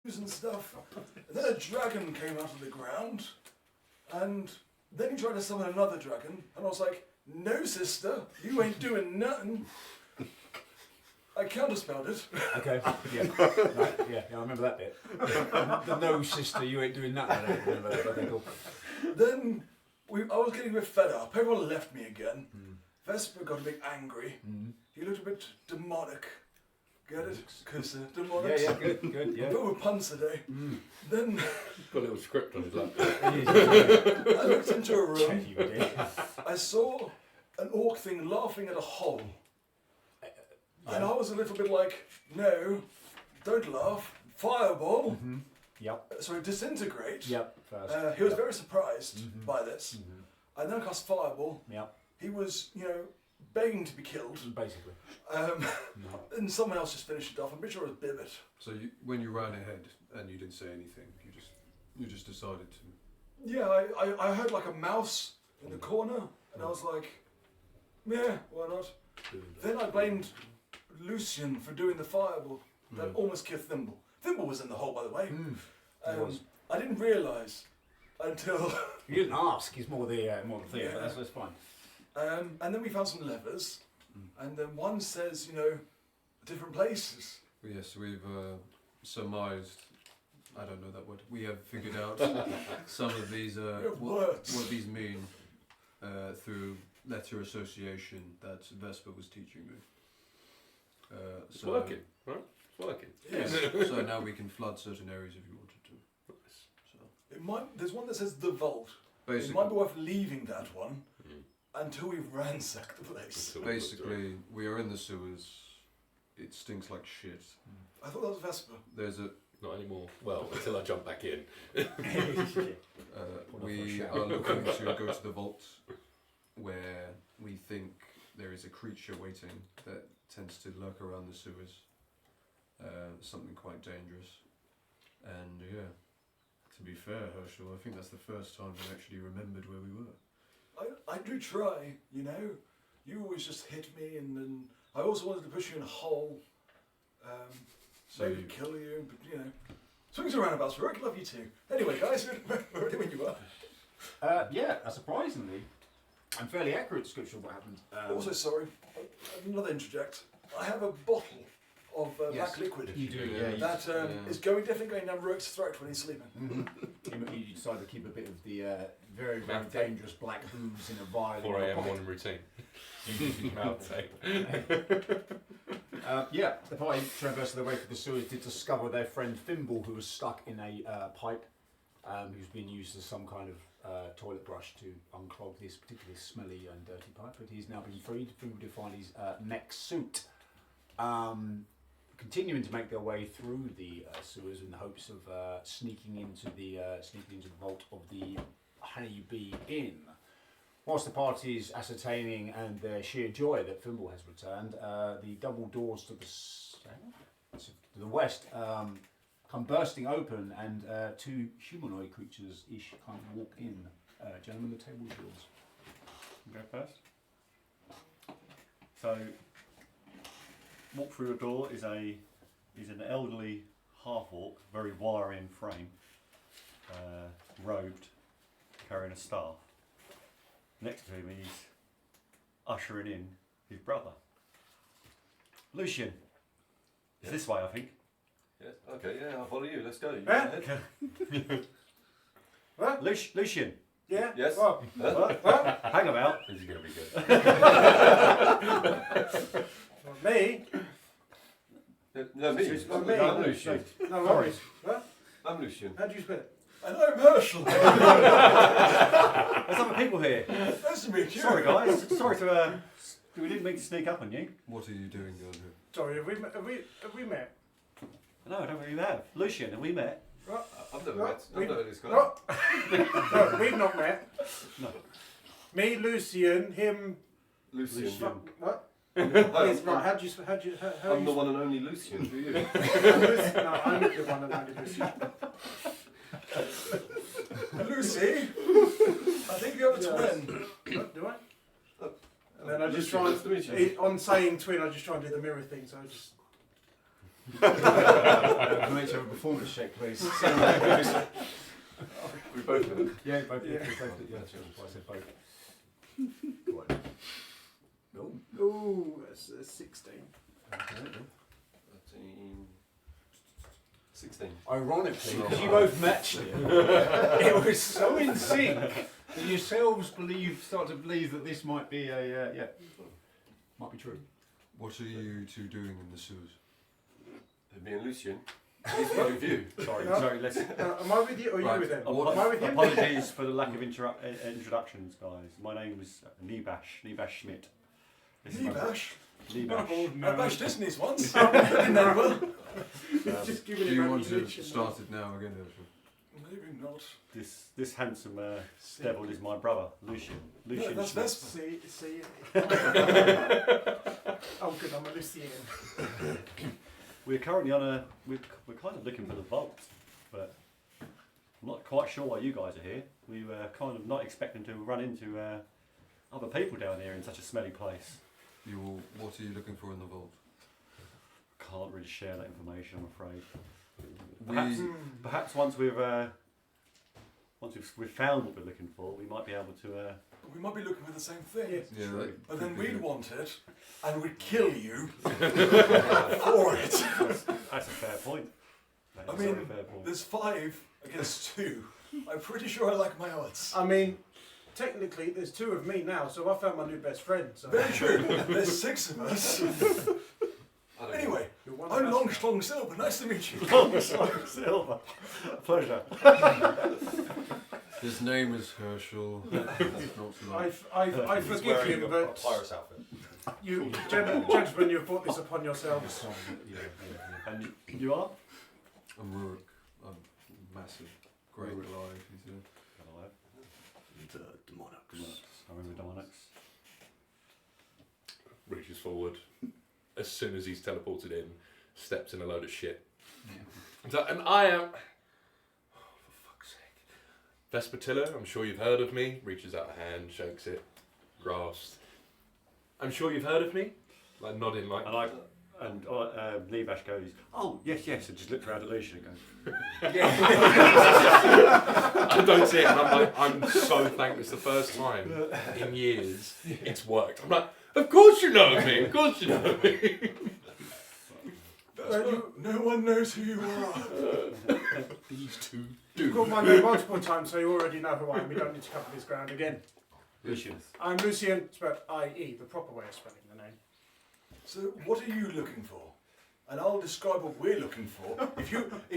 and stuff. And then a dragon came out of the ground, and then he tried to summon another dragon, and I was like, no, sister, you ain't doing nothing. I counterspelled it. Okay, yeah, right, yeah, I remember that bit. The no, sister, you ain't doing nothing. I don't remember that, okay, cool. Then I was getting a bit fed up. Everyone left me again. Vesper got a bit angry. He looked a bit demonic. Get it? Because demonic. Yeah, good, yeah. But with puns today. Then He's got a little script on his lap. I looked into a Yeah, room. you did. I saw an orc thing laughing at a hole. And I was a little bit like, no, don't laugh. Fireball. Yep, Sorry, disintegrate. yep, first. He was very surprised by this. And then I cast Fireball. Yep, He was, begging to be killed. basically. And someone else just finished it off. I'm pretty sure it was Bibbit. So when you ran ahead and you didn't say anything, you just decided to. Yeah, I heard like a mouse in the corner, and I was like, yeah, why not? Then I blamed Lucian for doing the fireball that almost killed Thimble. Thimble was in the hole, by the way. He was. I didn't realise until... You didn't ask, he's more the thing, Yeah. but that's fine. and then we found some levers, and then one says, different places. Yes, we've surmised. I don't know that word. We have figured out some of these Words. what these mean through letter association that Vesper was teaching me. It's working, right? It's working. Yes. So now we can flood certain areas if you wanted to. So There's one that says the vault. It basically, might be worth leaving that one until we've ransacked the place. basically, we are in the sewers. It stinks like shit. I thought that was Vesper. There's a Not anymore. Well, until I jump back in. we are looking to go to the vault where we think there is a creature waiting that tends to lurk around the sewers. Something quite dangerous. And yeah, to be fair, Herschel, I think that's the first time we actually remembered where we were. I do try, You always just hit me, and then I also wanted to push you in a hole. So Maybe kill you, but swings and roundabouts. Rick, love you too. Anyway, guys, we're ready when you are. Yeah, surprisingly, and fairly accurate description of what happened. Also, sorry, another interject. I have a bottle of Yes. black liquid. You do, Yeah. yeah. That is definitely going down Rook's throat when he's sleeping. You decided to keep a bit of the very, very Mouth tape. dangerous black booze in a vial. in 4 your a.m. pocket. morning routine. Mouth tape. The party traversed their way through the sewers did discover their friend Thimble, who was stuck in a pipe, who's been used as some kind of toilet brush to unclog this particularly smelly and dirty pipe. But he's now been freed. Thimble did find his mech suit. Continuing to make their way through the sewers in the hopes of sneaking into the vault of the Honeybee Inn. Whilst the party is ascertaining and their sheer joy that Thimble has returned, the double doors to the west come bursting open, and two humanoid creatures-ish kind of walk in. Gentlemen, the table is yours. Go first. So, walk through a door is an elderly half-orc, very wire-in frame, robed, carrying a staff. Next to him he's ushering in his brother. Lucian. It's this way, I think. Yes. Okay. Yeah, I'll follow you. Let's go. You Huh? go ahead. What? Lucian. Yeah? Yes. What? What? Hang about. This is going to be good. Not me? No, me. It's not me. I'm Lucian. No Sorry. worries. What? I'm Lucian. How do you spell it? And I'm Herschel. There's other people here. Nice to meet you. Sorry, guys. Sorry to. We didn't mean to sneak up on you. What are you doing down here? Sorry, have we met? No, I don't really have. Lucian, have we met? What? I've never What? met. I've never met this guy. What? No, we've not met. No. Me, Lucian, him. Lucian. What? Hi, Yes, right. How do you? How I'm you the one and only Lucian. Who are you? No, I'm the one that only Lucian. Lucy, I think you're a twin. What, do I? And then I just Lucian, try nice to meet you. on saying twin, I just try and do the mirror thing. So I just. Can we each have a performance check, please? We both did it. Yeah, both. Yeah. That's why I said both. No. Ooh, that's 16. 13, 16. Ironically, because No. you both matched it, it was so in sync that yourselves start to believe that this might be might be true. What are you two doing in the sewers? Me and Lucian. He's right with you. Sorry, No. sorry, let's. Am I with you or are Right. you with them? What- Am I with him? Apologies for the lack of introductions, guys. My name was Nebash Schmidt. This is my- Nebash? Nebash. I bashed Disney's once. Didn't know well. Just Do giving you him want to ammunition. start it now again, Elsham? Maybe not. This handsome devil is my brother, Lucian. Lucian that's Schmidt. Vesper. See. Oh, good. I'm a Lucian. We're currently on a. We're kind of looking for the vault, but I'm not quite sure why you guys are here. We were kind of not expecting to run into other people down here in such a smelly place. What are you looking for in the vault? Can't really share that information, I'm afraid. We, Perhaps once we've found what we're looking for, we might be able to. We might be looking for the same thing. Yeah. yeah, that But then could be we'd good. want it, and we'd kill you for it. That's a fair point. That I is mean, a fair point. There's 5 against 2. I'm pretty sure I like my odds. I mean, technically, there's 2 of me now, so I found my new best friend. So. Very true. There's 6 of us. I don't Anyway, You're one of I'm us Long now. Strong Silver. Nice to meet you. Long Silver. Pleasure. His name is Herschel. It's not like- I forgive him, but pirate's outfit. you, gentlemen, you've brought this upon yourselves. And you are? I'm Rurik. I'm massive. Great alive. He's a Hello. I remember Dominic's. Reaches forward. As soon as he's teleported in, steps in a load of shit. And I am... Oh, for fuck's sake. Vespertilla, I'm sure you've heard of me. Reaches out a hand, shakes it, grasps. I'm sure you've heard of me. Like nodding like... And Nebash goes, oh, yes, and just looks around at Lucian and goes, I don't see it, and I'm like, I'm so thankful. It's the first time in years it's worked. I'm like, of course you know me. Of course you know me. No one knows who you are. These two You've do. called my name multiple times, so you already know who I am. We don't need to cover this ground again. Lucian. I'm Lucian, spelled I-E, the proper way of spelling the name. So, what are you looking for? And I'll describe what we're looking for. If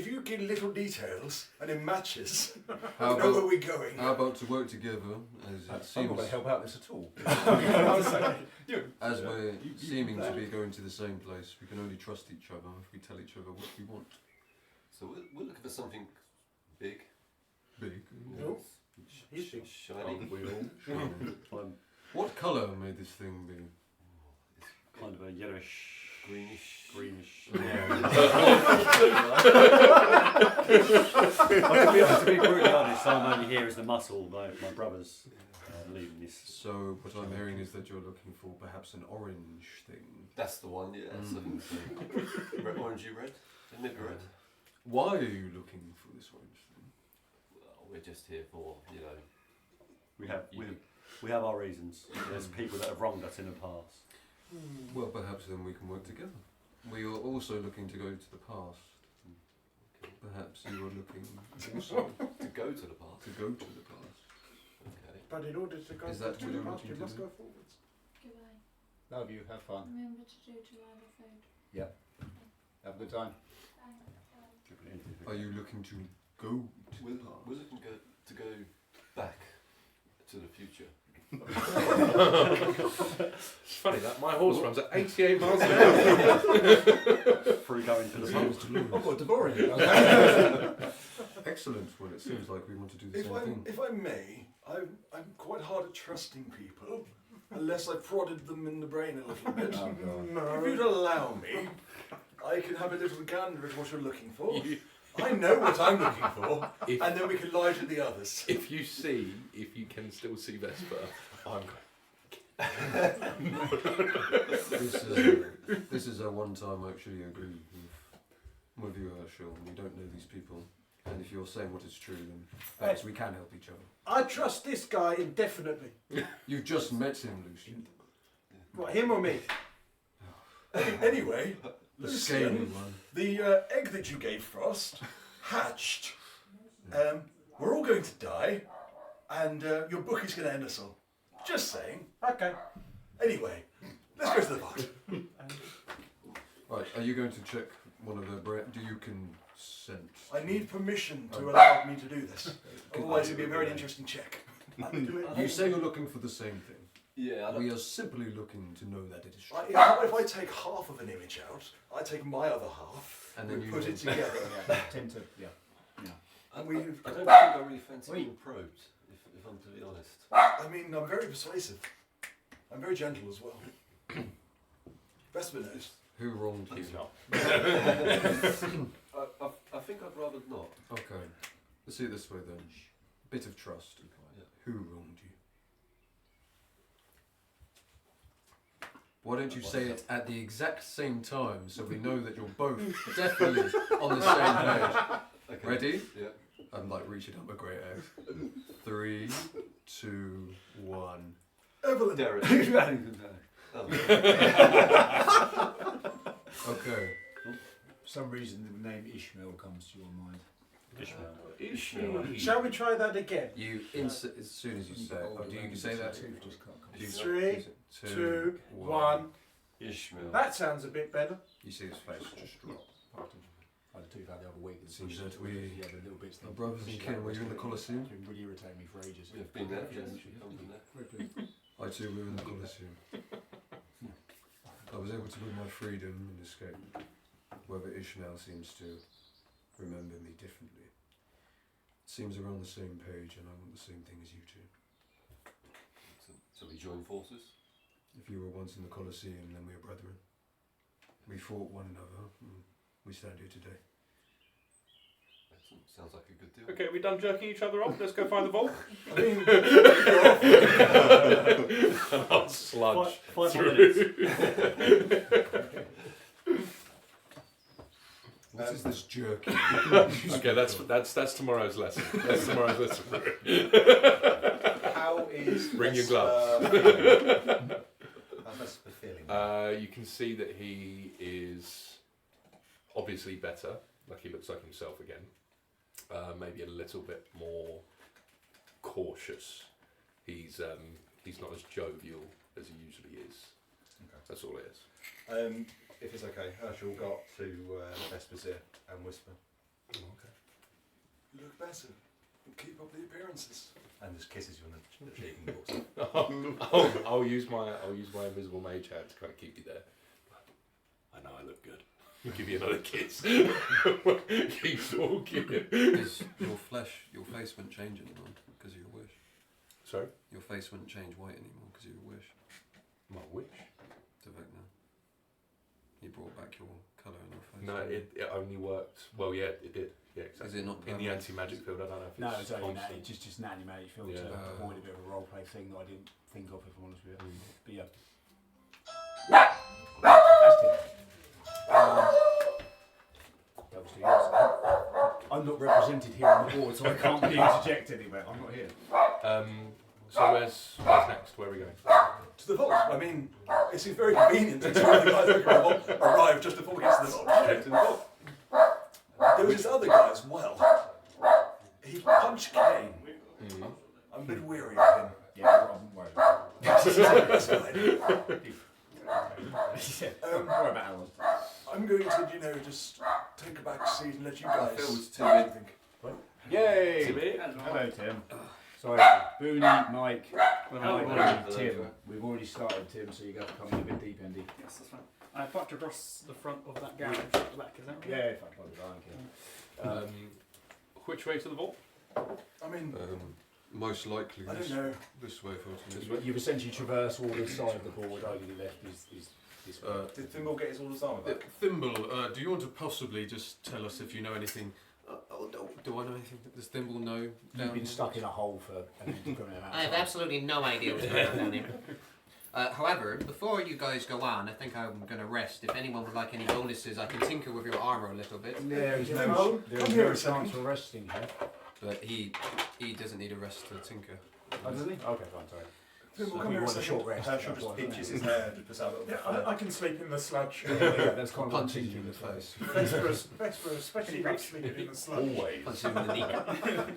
you give little details and it matches, How we know where about, we're going. how about to work together as it I'm not seems going to help out this at all. as we're seeming to be going to the same place. We can only trust each other if we tell each other what we want. So we're looking for something big. Big. No. He's big. Shiny. I'm What colour may this thing be? kind of a yellowish, Greenish. greenish. Yeah. To be brutally honest, I'm only here as the muscle. My brother's leading this. So what I'm hearing is that you're looking for perhaps an orange thing. That's the one, yeah. That's something so. Red, orangey red. Maybe red. Why are you looking for this orange thing? Well, we're just here for, We have our reasons. There's people that have wronged us in the past. Well, perhaps then we can work together. We are also looking to go to the past. Perhaps you are looking also to go to the past. to go to the past. Okay. But in order to go Is that to what the you're past, you looking to must do? go forwards. Goodbye. Love you, have fun. Remember to do Delilah food. Have a good time. Bye. Are you looking to go to We're the past? looking to go back to the future. It's funny that my horse runs at 88 miles an hour. Through going to the past. I've got DeLorean. Excellent. Well, it seems like we want to do the If same thing. I may, I'm quite hard at trusting people, unless I prodded them in the brain a little bit. If you'd allow me, I can have a little gander at what you're looking for. I know what I'm looking for, If- and then we can lie to the others. If you can still see Vesper, I'm This is a one time I actually agree with with you, Herschel. We don't know these people. And if you're saying what is true, then perhaps we can help each other. I trust this guy indefinitely. You've just met him, Lucian. What, him or me? Anyway, The Lucian, scaly one. the egg that you gave Frost hatched. We're all going to die, and your book is going to end us all. Just saying. Okay. Anyway, let's go to the vault. Right, are you going to check one of the do you consent? I need permission to allow me to do this. Otherwise, it'd be a very interesting check. You say you're looking for the same thing. Yeah, We are simply looking to know that it is true. If I take half of an image out, I take my other half, And and then we you put it together. Yeah, tend to, yeah. And we. I don't think I really fancy being probed, if I'm to be honest. I mean, I'm very persuasive. I'm very gentle as well. Vesper knows. Who wronged you? He's not. I think I'd rather not. Okay. Let's see it this way then. Bit of trust. Yeah. Who wronged you? Why don't you say it at the exact same time so we know that you're both definitely on the same page? Okay. Ready? Yeah. I'm like reaching up a great egg. 3, 2, 1. Evelyn. Derek. Oh. Okay. For some reason, the name Ishmael comes to your mind. Ishmael. Shall we try that again? You as soon as you say it. Oh, do you say that? Tooth just can't come. Do you- 3, 2, 2, 1. Ishmael. That sounds a bit better. You see his face just drop. I had a tooth out the other week. Seems that we Yeah, the little bits. are brothers in kin. Were you in the Colosseum? It's been really irritating me for ages. We've been there. Yes, we've been there. I too were in the Colosseum. I was able to win my freedom and escape. Whether Ishmael seems to remember me differently. It seems we're on the same page and I want the same thing as you two. So we join forces? If you were once in the Colosseum, then we are brethren. We fought one another and we stand here today. Excellent. Sounds like a good deal. Okay, are we done jerking each other off? Let's go find the vault. I mean, And I'll sludge 5 through. minutes. What is this jerky? Okay, that's tomorrow's lesson. That's tomorrow's lesson. How is Bring your Vesper feeling? How's Vesper feeling? You can see that he is obviously better. Like he looks like himself again. Maybe a little bit more cautious. He's not as jovial as he usually is. Okay. That's all it is. If it's okay, Herschel got to Vesper's ear and whisper, Okay. you look better. Keep up the appearances. and just kisses you on the cheek and walks off. I'll use my invisible mage hand to kind of keep you there. I know I look good. Give you another kiss. Keep talking. Is your face wouldn't change anymore because of your wish. Sorry? Your face wouldn't change white anymore because of your wish. My wish? To Vecna. He brought back your colour in your face. No, it only worked. Well, yeah, it did. Yeah, exactly. Is it not in the permanent? anti-magic field? I don't know if No, it's it's only constant. just an animated film Yeah. to avoid a bit of a role play thing that I didn't think of, if I'm honest with you. But yeah. That's it. Obviously, yes. I'm not represented here on the board, so I can't be interjected anywhere. I'm not here. So where's next? Where are we going? To the vault. I mean, it seems very convenient that two of the guys looking for the vault arrive just before we get to the vault. Straight to the vault. There was this other guy as well. He punched Kane. Mm-hmm. I'm a bit weary of him. Yeah, I wouldn't worry about it. That's fine. Don't worry about Alan. I'm going to, just take a back seat and let you guys. Phil's too I big. think. Yay! Timmy. Hello, Tim. Sorry, Booney, Mike, Tim. We've already started, Tim, so you got to come in a bit deep, Andy. Yes, that's right. I parked across the front of that garage at the back, is that right? Yeah, if I can. Which way to the vault? I mean, Most likely I don't know. this way, Phil. You've essentially traversed all the side of the board. Only left is this way. Did Thimble get his orders armour back? Thimble, do you want to possibly just tell us if you know anything? Do I know anything? Does Thimble know? You've been stuck in a hole for an indeterminate amount of I have time. absolutely no idea what's going on down here. However, before you guys go on, I think I'm going to rest. If anyone would like any bonuses, I can tinker with your armour a little bit. There's Yeah, no come here a chance second. for resting here. But he doesn't need a rest to tinker. Oh, doesn't he? Okay, fine, sorry. We'll So come we here a want a second. short rest. Herschel that's just why, isn't pinches it? his hair and puts out a little Yeah, I can sleep in the sludge. Yeah, that's kind of Punch like you in thinking the face. Best for especially not sleeping in the sludge. Always. Punch him in the knee.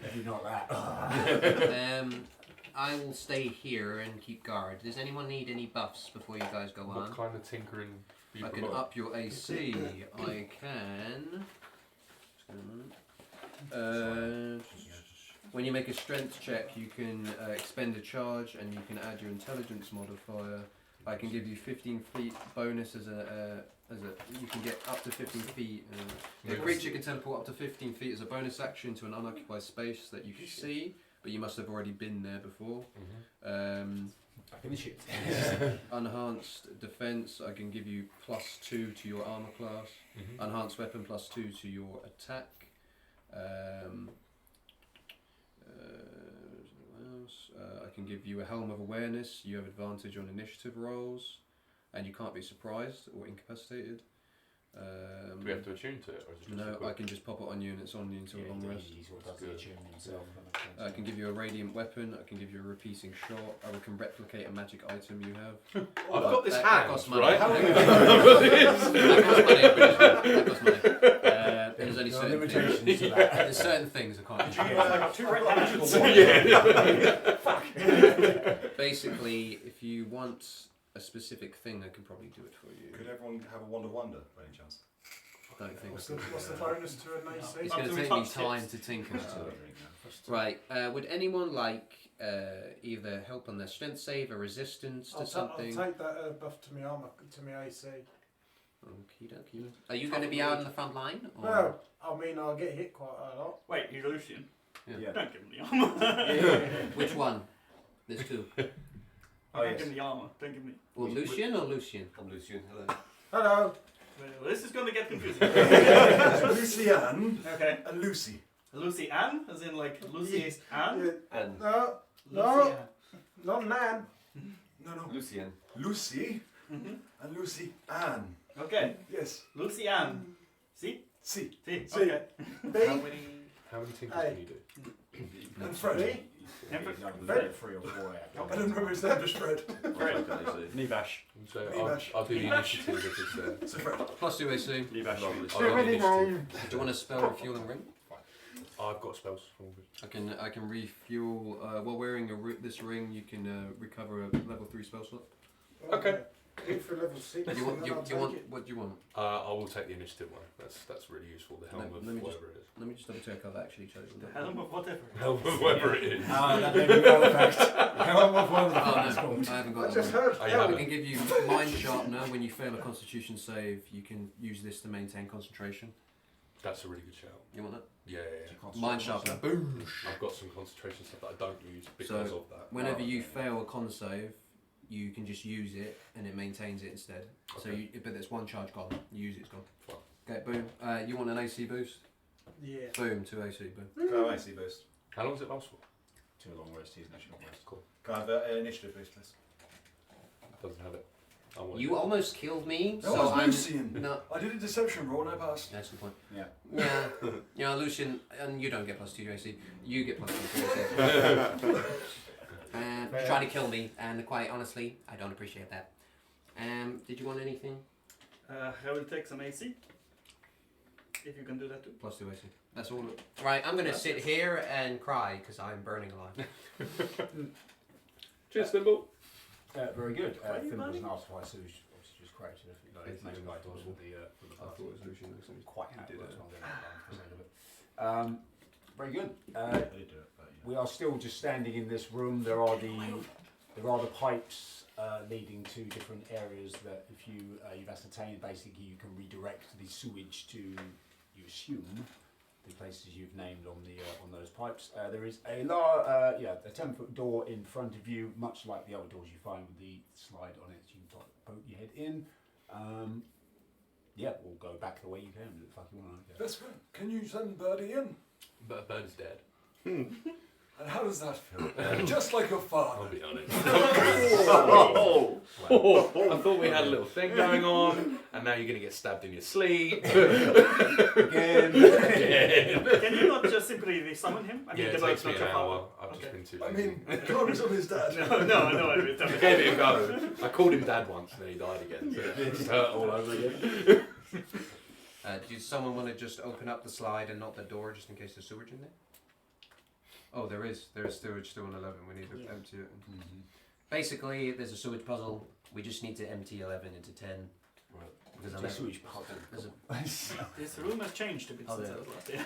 If you're not that. I will stay here and keep guard. Does anyone need any buffs before you guys go on? What kind of tinkering do you I can promote? up your AC. I can. When you make a strength check, you can expend a charge, and you can add your intelligence modifier. I can give you 15 feet bonus as a. You can get up to 15 feet. The creature can teleport up to 15 feet as a bonus action to an unoccupied space that you can see, but you must have already been there before. Finish it. Enhanced defense, I can give you +2 to your armor class. Enhanced weapon +2 to your attack. I can give you a helm of awareness. You have advantage on initiative rolls, and you can't be surprised or incapacitated. Do we have to attune to it, or is it just a No, quick- I can just pop it on you, and it's on you until a long rest. He sort of does the attunement himself. that makes sense. I can give you a radiant weapon. I can give you a repeating shot. I can replicate a magic item you have. I've got this That hand, costs money. right? That costs money. That costs money. There's only There are certain limitations things. to that. There's certain things I can't do. Two rectangles. Basically, if you want a specific thing, I can probably do it for you. Could everyone have a wand of wonder by any chance? I don't think What's so. the bonus to an AC? It's Up going to to take top me tips. time to tinker. Right, would anyone like either help on their strength save, a resistance to I'll something? take that buff to my armor, to my AC. Okie dokie. Are you going to be out on the front line? Or? No, I mean I'll get hit quite a lot. Wait, he's Lucian. Yeah. Don't give him the armor. Which one? There's two. Don't give him the armor. Don't give me. Well, Lucian or Lucian? I'm Lucian. Hello. Hello. Well, this is going to get confusing. Lucianne Okay. and Lucy. Lucy Ann, as in like Lucy's Ann. And No, Lucy Ann. not Nan. No, no. Lucian. Lucy Mhm. and Lucy Ann. Okay. Yes. Lucy Ann. See? C. See? See. Okay. B. How many tinkers Hey. can you do? And Fred. Very 3 or 4 I don't remember his name, just Fred. Nevash. So Nevash. I'll do the initiative if it's there. So Fred. +2 AC. Nevash. I'll do the initiative. Do you want a spell refueling ring? I've got spells. All good. I can refuel while wearing this ring. You can recover a level 3 spell slot. Okay. Hit for level 6. You want? and then I'll take Want? it. What do you want? I will take the initiative one. That's really useful. The helm Let of me just- whatever it is. Let me just double check I've actually chosen that. Helm of whatever. Helm of whatever it is. That may be Halifax. Helm of one of the Oh things no, called. I haven't got I that just one. heard. Oh, you I haven't? can give you Mind Sharpener. When you fail a Constitution save, you can use this to maintain concentration. That's a really good shout. You want that? Yeah, yeah, yeah. Mind Sharpener. Boom. I've got some concentration stuff that I don't use because So, of that. Whenever you fail a con save, you can just use it and it maintains it instead. So, Okay. but there's one charge gone. You use it, it's gone. Fine. Okay, boom. You want an AC boost? Yeah. Boom, 2 AC, boom. Go AC boost. How long does it last for? Too long rest, he's not short rest. Cool. Can I have an initiative boost, please? Doesn't have it. I want You it. almost killed me, That so was I'm. Lucian. No, I did a deception roll and I passed. that's the point. Yeah. Yeah, yeah, Lucian, and you don't get +2 to AC. You get +2 to AC. Trying to kill me, and quite honestly, I don't appreciate that. Did you want anything? I will take some AC. If you can do that too. +2 AC. That's all. Right, I'm gonna sit here and cry because I'm burning alive. Cheers, Thimble. Very good. Are you Thimble was running? an artifice who obviously just created it. It's Maybe not like does with the I thought it was Lucian. quite He happy did with it. it. For the sake of it. Very good. I did do it, but We are still just standing in this room. There are the pipes leading to different areas that, if you've ascertained, basically you can redirect the sewage to, you assume, the places you've named on the on those pipes. There is a 10-foot door in front of you, much like the other doors you find with the slide on it. You can boat your head in. We'll go back the way you came. The fuck you want to Best friend, can you send Birdie in? But a bird is dead. And how does that feel? Just like your I'll father. be honest. Oh, I thought we had a little thing going on, and now you're going to get stabbed in your sleep. Again. Can you not just simply summon him? I mean, Yeah, it the takes boat's me not an your hour. father. I've just been too I lazy. mean, can't be his dad. No. I gave it a go. I called him Dad once, and then he died again. So it just hurt all over again. Do someone want to just open up the slide and not the door, just in case there's sewage in there? Oh, there is. There is sewage still on 11. We need to empty it. Basically, there's a sewage puzzle. We just need to empty 11 into 10. Right. Because It's a sewage puzzle. This room has changed a bit since I was last here.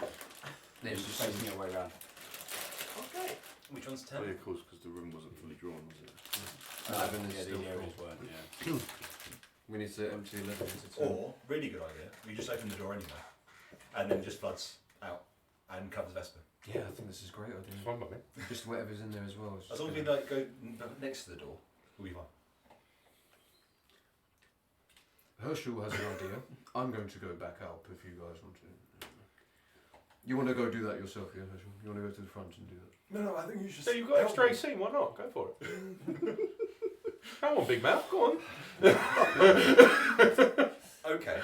There's just facing the other way around. Okay. Which one's 10? Oh, yeah, of course, because the room wasn't fully drawn, was it? 11 is Yeah, still the areas full. weren't, yeah. We need to empty 11 into 10. Or, really good idea, we just open the door anyway, and then it just floods out and covers Vesper. Yeah, I think this is a great idea. It's fine by me. Just whatever's in there as well. is As just long as we gonna- like go next to the door, we'll be fine. Herschel has an idea. I'm going to go back out if you guys want to. You want to go do that yourself, yeah, Herschel? You want to go to the front and do that? No, I think you should. So you've got help extra me. AC, why not? Go for it. Come on, big mouth, go on. Okay.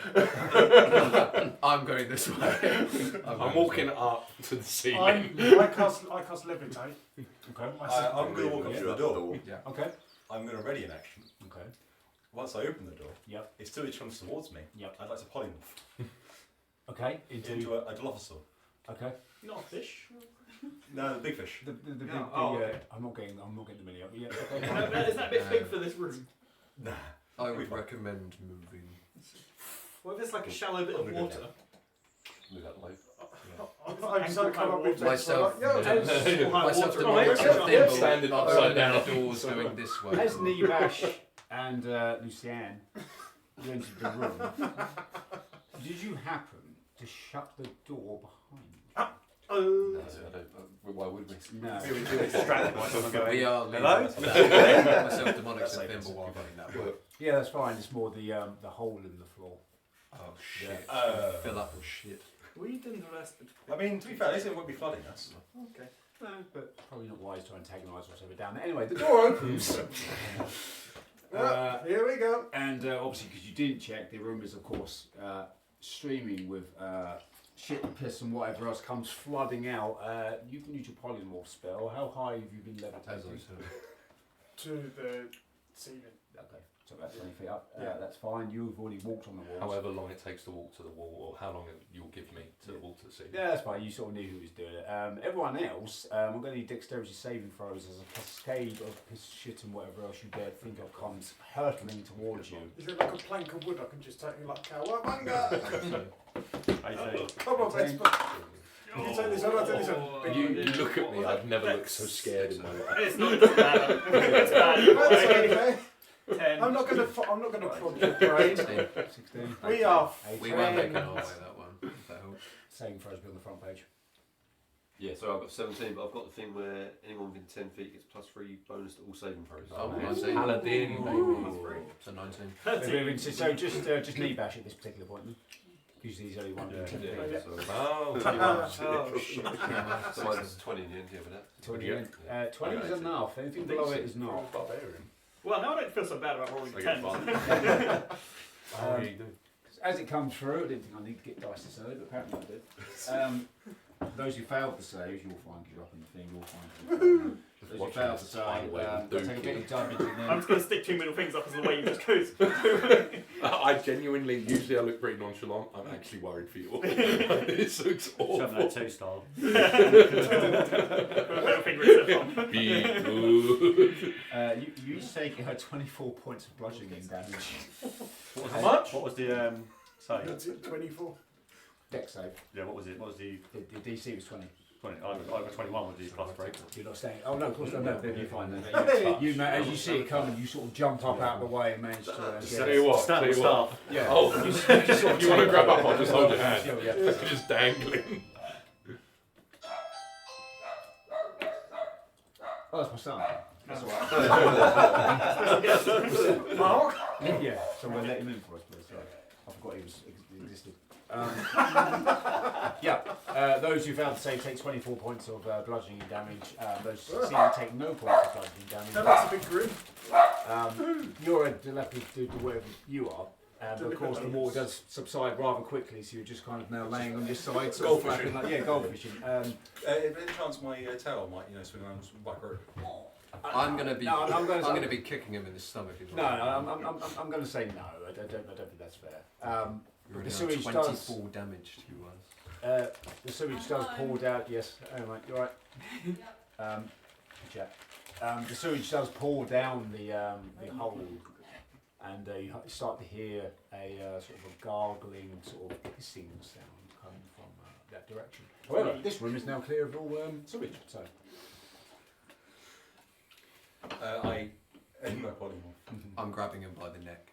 I'm going this way. I'm walking up to the ceiling. I cast levitate. Okay. I'm going to walk up through the door. Yeah. Okay. I'm going to ready an action. Okay. Once I open the door, Yep. if sewage comes towards me, Yep. I'd like to polymorph Okay. Into. into a Dilophosaur. Okay. Not fish. No, the big fish. The big. Yeah, oh, okay. I'm not getting the mini up. Yeah. Okay. Isn't that a bit big for this room? Nah. I would recommend moving. What if it's like a shallow bit of water? Move that light. I'm so come up with Myself, Yo, myself, water. demonic Oh, yeah, standing I'll upside open down. the doors going this way. As Nebash and Luciane you entered the room, did you happen to shut the door behind you? No, I don't, why would we? No. We were distracted by someone going, We are hello? myself, demonic, That's and like Thimble keep running that way. Yeah, that's fine. It's more the hole in the floor. Oh shit. Fill up with shit. We didn't rest it. I mean, to be fair, at least it won't be flooding us. Okay. No, but probably not wise to antagonise whatever down there. Anyway, the door opens. Here we go. And obviously, because you didn't check, the room is, of course, streaming with shit and piss and whatever else comes flooding out. You can use your polymorph spell. How high have you been levitating? To the ceiling. Okay, so about 20 feet up. Yeah, that's fine. You've already walked on the walls. However long it takes to walk to the wall, or how long you'll give me to walk to the ceiling. Yeah, that's fine. You sort of knew who was doing it. Everyone else, I'm going to need dexterity saving throws as a cascade of piss, shit, and whatever else you dare think of comes hurtling towards you. Is there like a plank of wood I can just take you like cowabunga? 18. Come on, Vesper. You take this one, I'll take this one. You look at me, I've never looked so scared in my life. It's not as bad. It's bad. That's okay. 10. I'm not gonna prod your brain. 16. 16. We are We were making friends. our way that one. If that helps. Saving throws be on the front page. Yeah, so I've got 17, but I've got the thing where anyone within 10 feet gets +3 bonus to all saving throws. Oh, man. 19. Paladin, Ooh. So 19. So just knee bash at this particular point then. Usually he's only one. Yeah. Ten Yeah, feet. so, Oh, shit. so mine's 20 in the end, yeah, with that. 20, 20 is enough. Anything below it is not. Barbarian. Well, now I don't feel so bad about rolling I 10. get How are you doing? As it comes through, I didn't think I need to get dice to save, but apparently I did. Those who failed the saves, you'll find you up in the thing, you'll find those who failed the save, they'll take a bit of damage and I'm then... just going to stick 2 middle fingers up as the way you just goes. I genuinely, usually I look pretty nonchalant. I'm actually worried for you. This looks Shove that awful. 2 style. Middle finger instead of Be good. You each take 24 points of bludgeoning damage. How much? What was the save? That's it, 24. Dex save. Yeah, what was it? What was the The DC was 20. 20? I got 21 with the plus break. You're not staying. Oh no, of course not. No, then you're fine. Then. Hey! You, as you see it coming, you sort of jump up out of the way and manage to Tell you what, Stand tell with you what. staff. Yeah. Oh, you sort of you want to take- grab up? I'll just hold your hand. Yeah. Just dangling. Oh, that's my son. That's Mark? Yeah, so we'll let him in for us, please. Sorry. I forgot he existed. Those who failed to save take 24 points of bludgeoning damage. Those succeeding take no points of bludgeoning damage. That's a big group. You're a dilapidated to wherever you are. But of course, the water does subside rather quickly, so you're just kind of now laying on your side, sort of flapping like, yeah, gold fishing. Any chance my tail might, swing around and whack her? I'm gonna be. I'm gonna be kicking him in the stomach. I'm going to say no. I don't think that's fair. The sewage 24 damage to you guys. The sewage does pour down. Yes, anyway, you're right. Chat. The sewage does pour down the hole, and you start to hear a sort of a gargling, sort of hissing sound coming from that direction. However, this room is now clear of all sewage. So I ain't no problem. I'm grabbing him by the neck.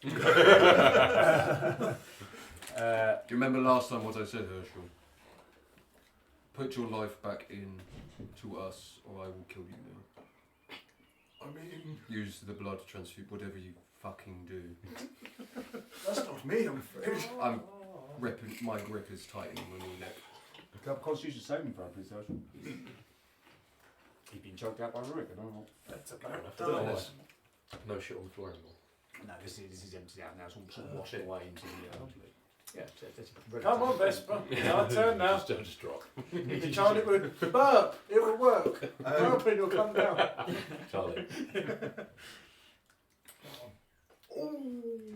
Do you remember last time what I said, Herschel? Put your life back in to us, or I will kill you now. I mean, use the blood transfusion, whatever you fucking do. That's not me, I'm afraid. My grip is tightening on your neck. Can I have a Constitution saving throw, please, Herschel? He's been choked out by Rurik, I don't know. That's about No shit on the floor anymore. No, this is empty out now. It's all sort of washed away into the. Yeah, that's Come on, Vesper. It's our turn now. Just drop. You can chant it with burp. It will work. Burp and it'll come down. Charlie.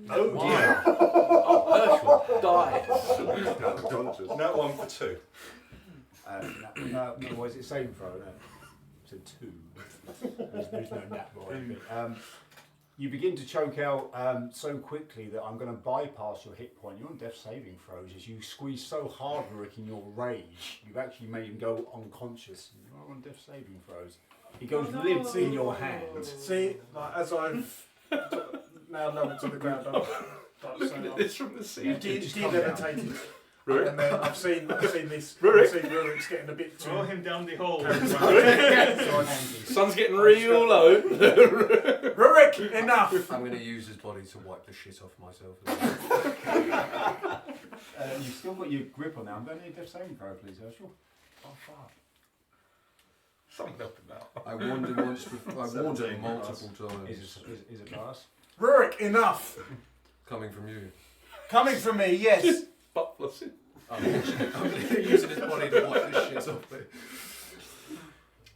Oh dear. Herschel dies. No one for 2. No, what is it? Saving throw, no. So 2. There's no nat roll. You begin to choke out so quickly that I'm going to bypass your hit point. You're on death saving throws as you squeeze so hard, Rurik, in your rage. You've actually made him go unconscious. You're on death saving throws. He goes limp in your hands. See, like, as I've now lowered to the ground, I'm looking at this from the sea. Delevitated. Rurik? And then I've seen this. Rurik? I've seen Rurik's getting a bit too. Throw him down the hole. Sun's getting real low. Rurik, enough! I'm going to use his body to wipe the shit off myself. You've still got your grip on now. I'm going to need a death saving throw, please, Herschel. Oh, fuck. Something up and down. I warned him once before. I warned him multiple times. Is it pass? Rurik, enough! Coming from you. Coming from me, yes. Butt flushing. I'm using his body to wipe the shit off me.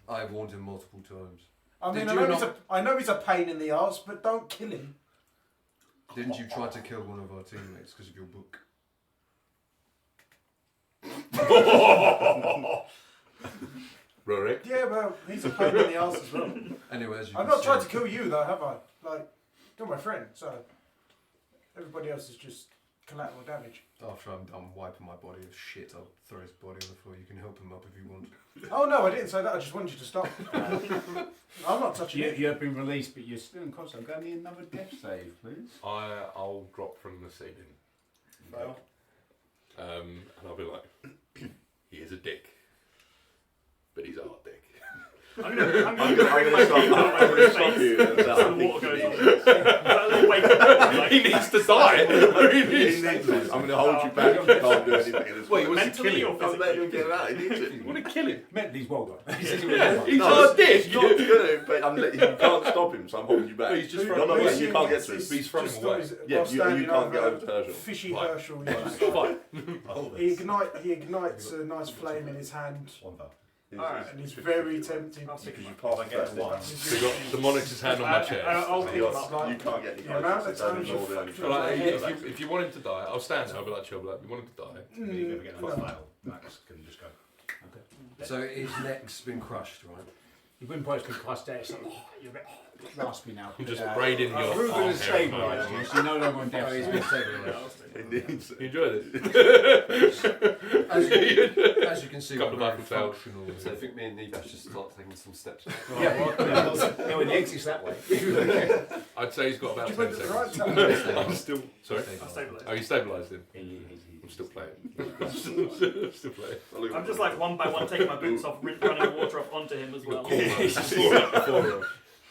I warned him multiple times. I mean, I know he's a pain in the arse, but don't kill him. Didn't you try to kill one of our teammates because of your book? Rurik? Yeah, well, he's a pain in the arse as well. Anyway, as you I've not tried to kill you though, have I? Like, you're my friend, so everybody else is just collateral damage. After I'm done wiping my body of shit, I'll throw his body on the floor. You can help him up if you want. Oh no, I didn't say that. I just wanted you to stop. I'm not touching it. You have been released, but you're still in constant. I'm going to need another death save, please. I'll drop from the ceiling. Well. And I'll be like, he is a dick, but he's our dick. I'm gonna bring my feet out over his face so the water goes on. Wake up, like, He needs to die. I'm going to hold you back. You can't do anything in this. Wait, you want to mentally kill or him? I'm letting physically? him get him out. He needs it. You want to kill him? Mentally, he's well done. He's No, our dick. It's not good, but I'm letting you can't stop him, so I'm holding you back. No, he's just no, running no, away. you can't get to him. He's throwing Just him away. stories Yeah, while standing you can't get over to Herschel. Fishy Right. Herschel. Fine. He ignites a nice flame in his hand, One bar. and he's very tempted. I'll stick Because you him passed up. If I get first, to 1. So you got the monitor's hand on my chest. I'll You pick him up. can't get any The amount of closer, so times don't you order any fucked But further. like, if you want him to die, I'll stand there. I'll be like, chill, like, you want him to die? If you ever get another fail, Max can just go. So his neck's been crushed, right? Your windpipe's been crushed out. It's like, you're a bit raspy now. I'm just braiding your Ruben arm has hair at the stabilised you, moment. so you're no longer on death. He's save. been stabilised. Indeed. You enjoy this? As you can see, Couple we're of very fails. functional. So I think me and Nevash should start taking some steps. Yeah, well, when the exit's that way. I'd say he's got about Did 10 you put it at the right seconds. time? I'm still... Sorry? I'll stabilise. Oh, you stabilised him? He's I'm still playing. still playing. I'm just like one by one taking my boots off, running the water up onto him as well. He's just falling out before him.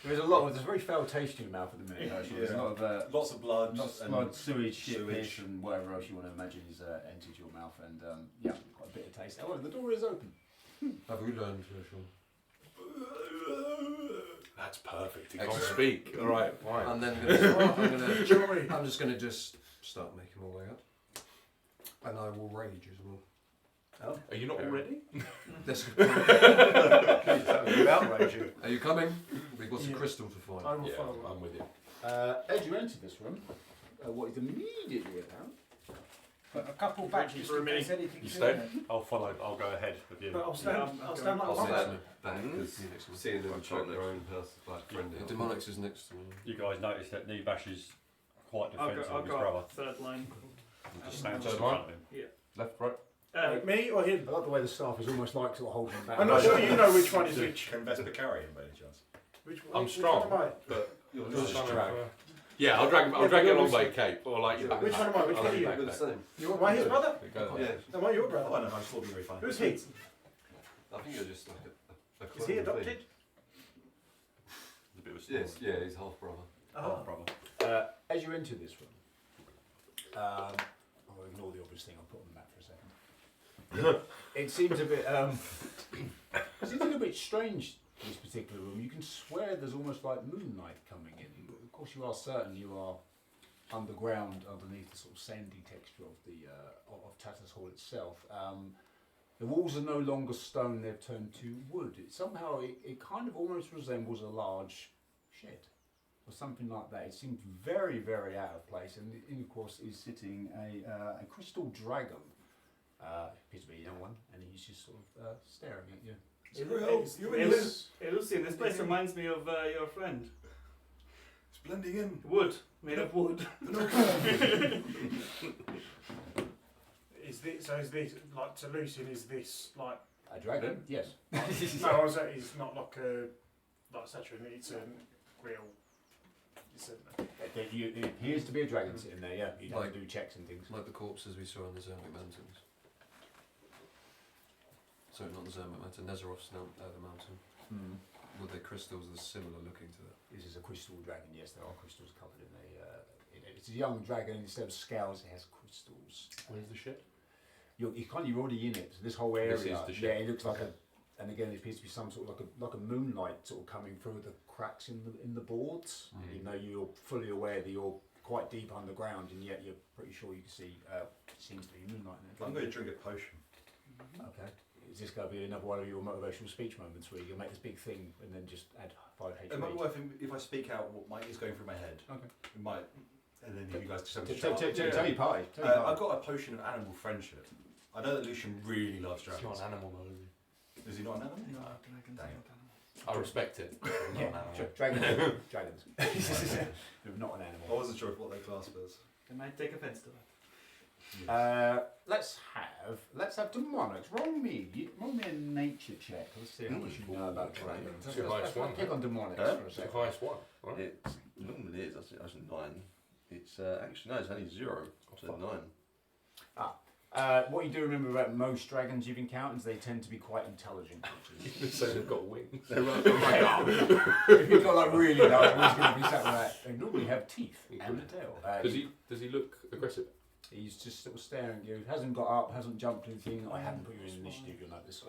There's a very foul taste in your mouth at the minute. Actually. There's a lot of lots of blood, lots of and blood, sewage, shit, sewage. piss, and whatever else you want to imagine is entered your mouth, and yeah, quite a bit of taste. However, the door is open. Have we learned, Sean? That's perfect. He can't speak. All right, fine. And then I'm just going to just start making my way up. And I will rage as well. Oh. Are you not already? This You outrage you. Are you coming? We've got some crystal to find. I will Yeah, follow. I'm with you. As you enter this room, what is immediately apparent? But a couple back you just for a in case minute. anything. You stay? I'll follow. I'll go ahead with you. But I'll stand. I'll stand like I'll one. stand back because seeing them choke their own friend. The Demonics is next to me. You guys notice that Nebash is quite I'll defensive go of his brother. third line. Just stands Third in line? front of him. Left, right. Me or him? I like the way the staff is almost like sort of holding him back. I'm not sure you know which one is So which. Can Vesper carry him by any chance? I'm which strong. One am I? But You're just drag. yeah, I'll drag him. I'll Yeah, drag but it along you're by your cape, or like your back. Which one am I? Which I'll one are have you? your We're the back same. Am I his brother? there. Go Yeah. there. Am I your Oh, brother? I know. I just thought you were very fine. Who's he? I think you're just like a Is he clone of me. adopted? There's a bit of a story. Yes, yeah, he's half brother. Oh. Brother. As you enter this room, I'll ignore the obvious thing. I'll put on the map for a second. It seems a bit. It seems a little bit strange. This particular room, you can swear there's almost like moonlight coming in. But of course, you are certain you are underground, underneath the sort of sandy texture of the of Tatters Hall itself. The walls are no longer stone; they've turned to wood. It kind of almost resembles a large shed or something like that. It seems very, very out of place. And in, of course, is sitting a crystal dragon. Appears to be a young one, and he's just sort of staring at you. Lucian, this place reminds me of your friend. It's blending in. Wood, made of wood. Is this like to Lucian? Is this like A dragon? Yes. no? I was saying it's not like a statue. It's a real. It's a. It appears to be a dragon sitting there. Yeah, you have Like- to do checks and things. Like the corpses we saw in the Zermatt Mountains. Sorry, not the Zermatt Mountain, Nezerov's the mountain. Were the crystals are similar looking to that? This is a crystal dragon. Yes, there are crystals covered in it's a young dragon. Instead of scales, it has crystals. Where's the shit? You're already in it. So this whole area. This is the yeah, ship. it looks like and again, it appears to be some sort of like a moonlight sort of coming through the cracks in the boards. Even though you're fully aware that you're quite deep underground, and yet you're pretty sure you can see. Seems to be moonlight in it. I'm going to drink a potion. Okay. Is this going to be another one of your motivational speech moments where you can make this big thing and then just add 5 HP? It might be worth if I speak out what is going through my head. Okay. It might, and then you guys just have to Tell shut up. your party. I've got a potion of animal friendship. I know that Lucian really loves It's dragons. not an animal, though. Is he not an animal? No, dragons are not I respect it. Yeah, Not an animal. dragons. Dragons. They're not an I animal. wasn't sure what their class was. They might take offence to that. Let's have demonics. Roll me a nature check. Let's see how much you know about dragons. It's your highest one. Pick on demonics Huh? for a It's the second. highest one, right? It normally is. That's a 9. It's actually no, it's only 0. It's a 9. What you do remember about most dragons you've encountered is they tend to be quite intelligent creatures. So they've got wings. If you've got like really large ones, going to be something like that. They normally have teeth and a tail. Does he look aggressive? He's just sort of staring at you. Hasn't got up, hasn't jumped or anything. I haven't put you in initiative, you'll notice.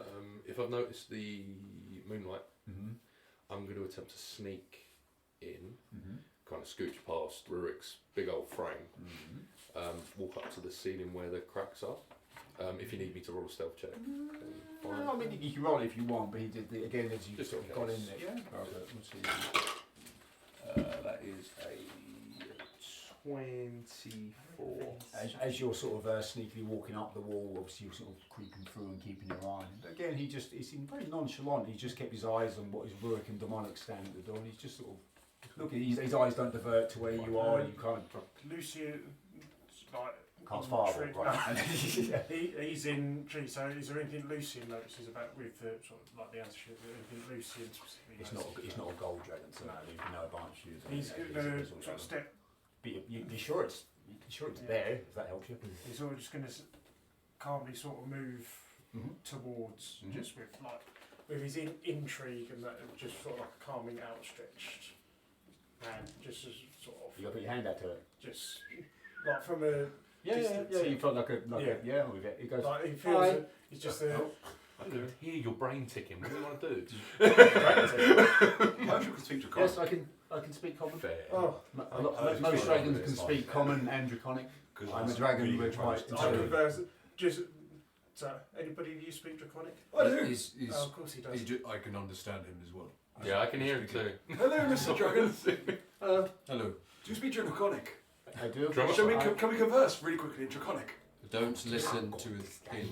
If I've noticed the moonlight, Mm-hmm. I'm going to attempt to sneak in, Mm-hmm. kind of scooch past Rurik's big old frame, Mm-hmm. walk up to the ceiling where the cracks are. If you need me to roll a stealth check, then fine. Well, I mean, you can roll it if you want, but he did again as you Just sort in of got in case. there. Yeah. Okay, let's see. That is a 24. As you're sort of sneakily walking up the wall, obviously you're sort of creeping through and keeping your eye. And again, he seemed very nonchalant. He just kept his eyes on what is Rurik and Demonic standing at the door, and he's just sort of looking. His eyes don't divert to where you are, and you kind of Lucian, like. cast in fire. tree- Right. He's in tree. So is there anything Lucian notices about with the sort of like the answer? Anything Lucian specifically? It's not a gold dragon, so no, there's no advantage use. He's going to sort of step. But you're sure it's there, if that helps you. He's sort of just going to calmly sort of move Mhm. towards, Mhm. just with like with his intrigue and that, just sort of like calming, outstretched hand, just as sort of. You got to put your hand out to it. Just like from a Yeah, distance. You felt like a with it. It goes. Like he feels Hi. that he's just a. I can hear your brain ticking. What do you want to do? Perhaps you can speak Draconic. Yes, I can speak common. Fair. Oh, Most dragons can speak common and draconic. I'm a dragon, we're quite I intelligent. converse. Just so anybody you speak Draconic? I do. Oh, of course he does. I can understand him as well. Yeah, I can hear him too. Hello, Mr. Dragon. Hello. Do you speak Draconic? I do. Can we converse really quickly in Draconic? Don't listen to him.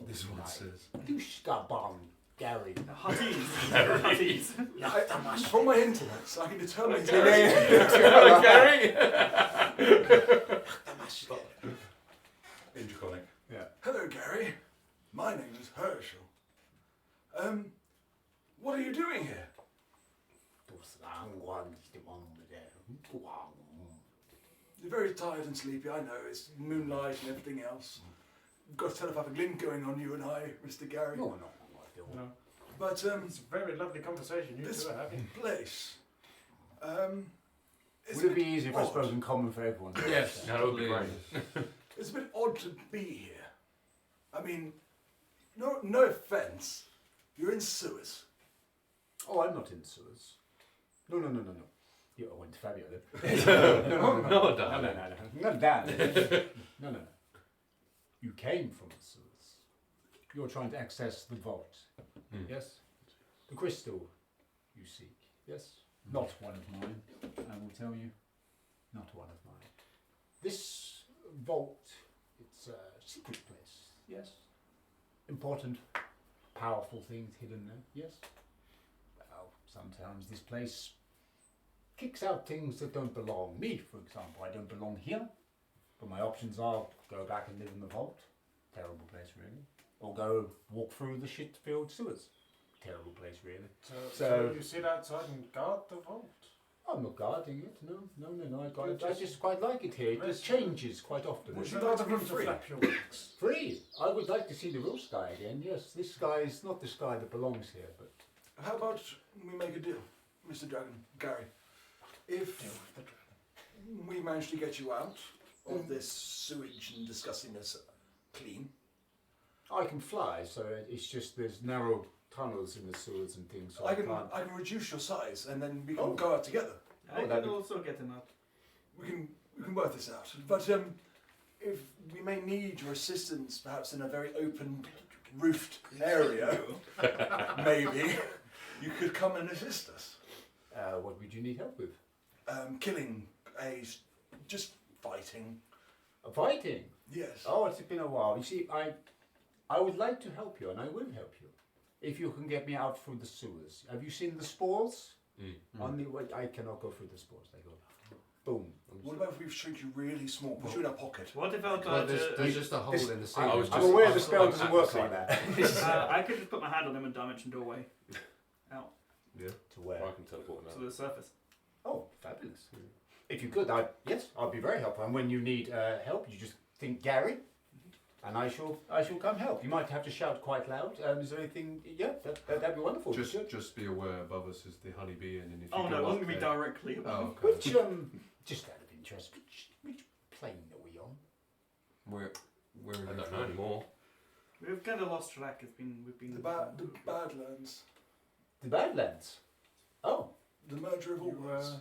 This one says. You stubborn, Gary. Hutties. From my intellects, I can determine. Gary. In Draconic. Yeah. Hello, Gary. My name is Herschel. What are you doing here? You're very tired and sleepy, I know. It's moonlight and everything else. We've got a telepathic link going on, you and I, Mr. Gary. No. But, It's a very lovely conversation you this two are having. place, Would it be easier if I spoke in common for everyone? Yes, That would be great. It's a bit odd to be here. I mean, no offence. You're in sewers. Oh, I'm not in sewers. No. You went to Fabio then. No, darling. Not that. No. You came from the sewers. You're trying to access the vault. Yes? The crystal you seek. Yes? Not one of mine, I will tell you. Not one of mine. This vault, it's a secret place. Yes? Important, powerful things hidden there. Yes? Well, sometimes this place kicks out things that don't belong. Me, for example, I don't belong here. But my options are go back and live in the vault. Terrible place, really. Or go walk through the shit-filled sewers. Terrible place, really. So you sit outside and guard the vault? I'm not guarding it. No. I just quite like it here. It just changes quite often. Would you like to flap your wings? Free. I would like to see the real sky again. Yes, this sky is not the sky that belongs here, but How about we make a deal, Mr. Dragon, Gary? If we manage to get you out of this sewage and disgustingness clean, I can fly. So it's just there's narrow tunnels in the sewers and things. So I can can't. reduce your size and then we can go out together. I can also get him out. We can work this out. But if we may need your assistance, perhaps in a very open, roofed area, maybe you could come and assist us. What would you need help with? Killing just fighting. Fighting. Yes. Oh, it's been a while. You see, I would like to help you, and I will help you, if you can get me out through the sewers. Have you seen the spores? On the way, I cannot go through the spores. They go boom. What about if we shrink you really small, put you in a pocket? What about there's just a hole in the ceiling. I'm aware the spell doesn't work like that. I could just put my hand on him and dimension doorway out Yeah. To where? I can teleport to now. the surface. Oh, fabulous. If you could, yes, I'll be very helpful. And when you need help, you just think Gary, and I shall come help. You might have to shout quite loud. Is there anything? Yeah, that'd be wonderful. Just be aware above us is the honeybee inn, and if you Oh go no, up I'm gonna be there- directly above. Oh, okay. Which just out of interest, which plane are we on? Where I don't know anymore. We've kind of lost track. We've been The Badlands. The Badlands. Oh, The merger of all worlds.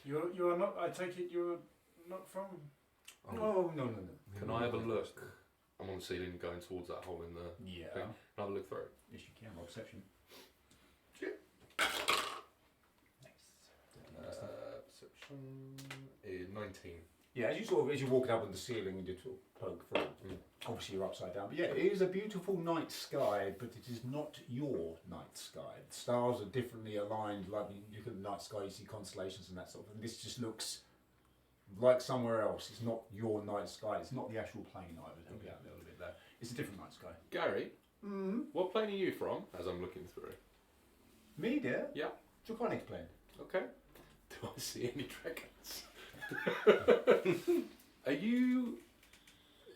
You are not. I take it you're not from. no. Can I have a look? I'm on the ceiling going towards that hole in the Yeah. thing. Can I have a look through? Yes, you can. Roll perception. Perception is 19. Yeah, as you walk up on the ceiling and you poke through, obviously you're upside down. But yeah, it is a beautiful night sky, but it is not your night sky. The stars are differently aligned. Like you look at the night sky, you see constellations and that sort of thing. This just looks like somewhere else. It's not your night sky. It's not the actual plane either. Help you out a little bit there. It's a different night sky. Gary, what plane are you from? As I'm looking through. Me, dear? Yeah. Draconic plane. Okay. Do I see any dragons? Are you?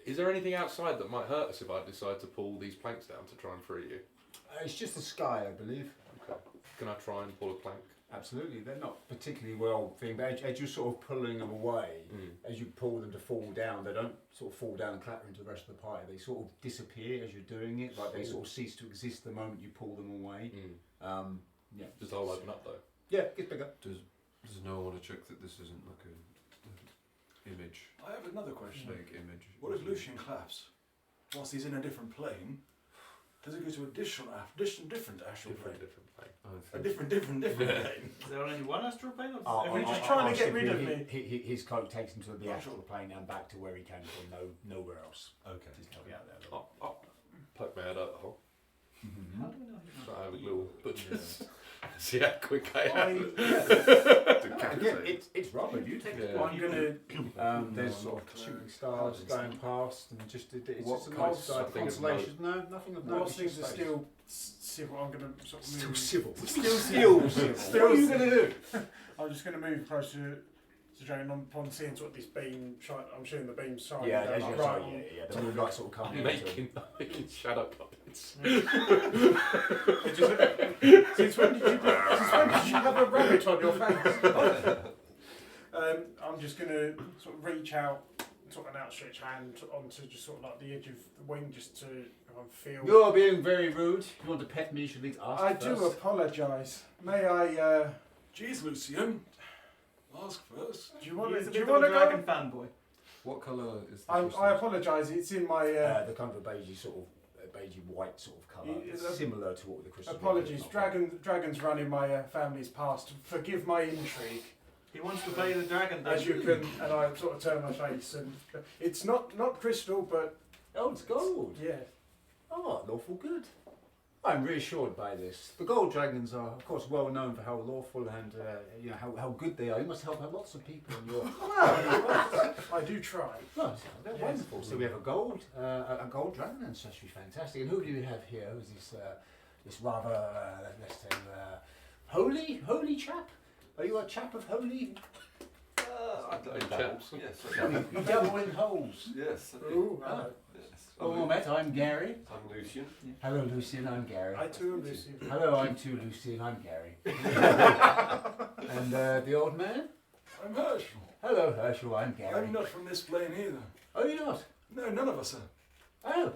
Is there anything outside that might hurt us if I decide to pull these planks down to try and free you? It's just the sky, I believe. Okay. Can I try and pull a plank? Absolutely, they're not particularly well thing, but as you're sort of pulling them away, as you pull them to fall down, they don't sort of fall down and clatter into the rest of the party. They sort of disappear as you're doing it, like they sort of cease to exist the moment you pull them away. Yeah. Does the hole open up though? Yeah, it gets bigger. Does no one want to check that this isn't like a image? I have another question. Fake image. What if Lucian claps? Whilst he's in a different plane, does it go to a different astral plane? Different plane. A different plane. Is there only one astral plane? Or Are we just trying to get rid of me? His cloak takes him to the astral plane and back to where he came from, nowhere else. Okay. He's coming out there. I'll poke my head out the hole. How do we know? So I will butchers. See how quick I am. Again, it's Robert. You take it. I'm gonna. There's sort of shooting stars going past, and just it's What just a nice nothing of constellation. No, nothing of note. Most things are still civil. I'm gonna sort of still move. civil. Still Still. What are you going to do? I'm just gonna move closer to Dragon upon seeing sort of this beam shine. I'm showing the beam shine. Yeah, down, as like, you're right. yeah. The moonlight sort of coming into it. Making shadow puppets. Since when did you have a rabbit on your face? I'm just gonna sort of reach out, sort of an outstretched hand onto just sort of like the edge of the wing, just to feel. You're being very rude. If you want to pet me, you should at least ask I first. do apologise. May I? Jeez, Lucian. Ask first. Do you want He's to? a Do you bit of want a to dragon go? fanboy. What colour is the I crystal? apologise. It's in my. The kind of a beigey sort of beigey white sort of colour, similar to what the crystal. Apologies. Dragons run in my family's past. Forgive my intrigue. He wants to play the dragon. As you can, and I sort of turn my face, and it's not crystal, but Oh, it's gold. yeah. Oh, lawful good. I'm reassured by this. The gold dragons are, of course, well known for how lawful and how good they are. You must help out lots of people in your. I do try. Well, they're wonderful. So we have a gold dragon ancestry, fantastic. And who do we have here? Who's this rather let's say holy chap? Are you a chap of holy? Chaps. Yes. You dabble in holes. Yes. Ooh, Ah. Yes. Well met. I'm Gary. I'm Lucian. Hello, Lucian. I'm Gary. I too am Lucy. Hello, I'm too Lucian. I'm Gary. And the old man. I'm Herschel. Hello, Herschel. I'm Gary. I'm not from this plane either. Oh, you're not? No, none of us are. Oh.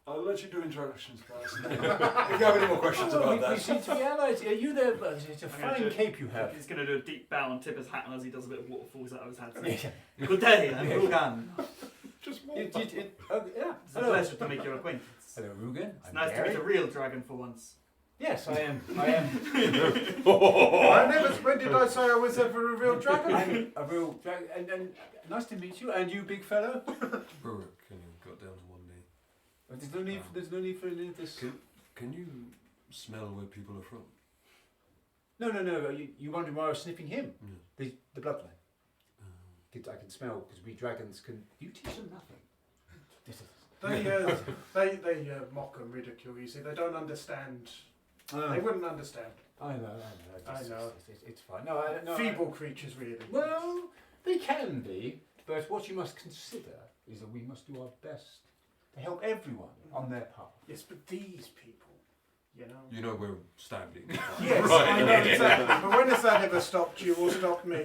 I'll let you do introductions first. If you have any more questions about we that. seem to be allies. Are you there? It's a I'm gonna fine do- cape you have. He's going to do a deep bow and tip his hat, and as he does, a bit of water falls out of his hat. Yeah. Good day, I'm Rugan. Just more. Yeah. It's a Hello. pleasure to make your acquaintance. Hello, Rugen. It's I'm nice Gary. to meet a real dragon for once. Yes, I am. I am. I never. When did I say I was ever a real dragon? I'm a real dragon. And nice to meet you. And you, big fellow. Rurik, can you got down to one knee? There's no need for any of this. Can you smell where people are from? No. You wondered why I was sniffing him? Yeah. The bloodline. I can smell because we dragons can. You teach them nothing. They mock and ridicule. You see, they don't understand. They wouldn't understand. I know. I know. It's fine. No, Feeble creatures, really. Well, they can be, but what you must consider is that we must do our best to help everyone on their path. Yes, but these people, you know. You know we're standing. Yes, I know exactly. But when has that ever stopped you or stopped me?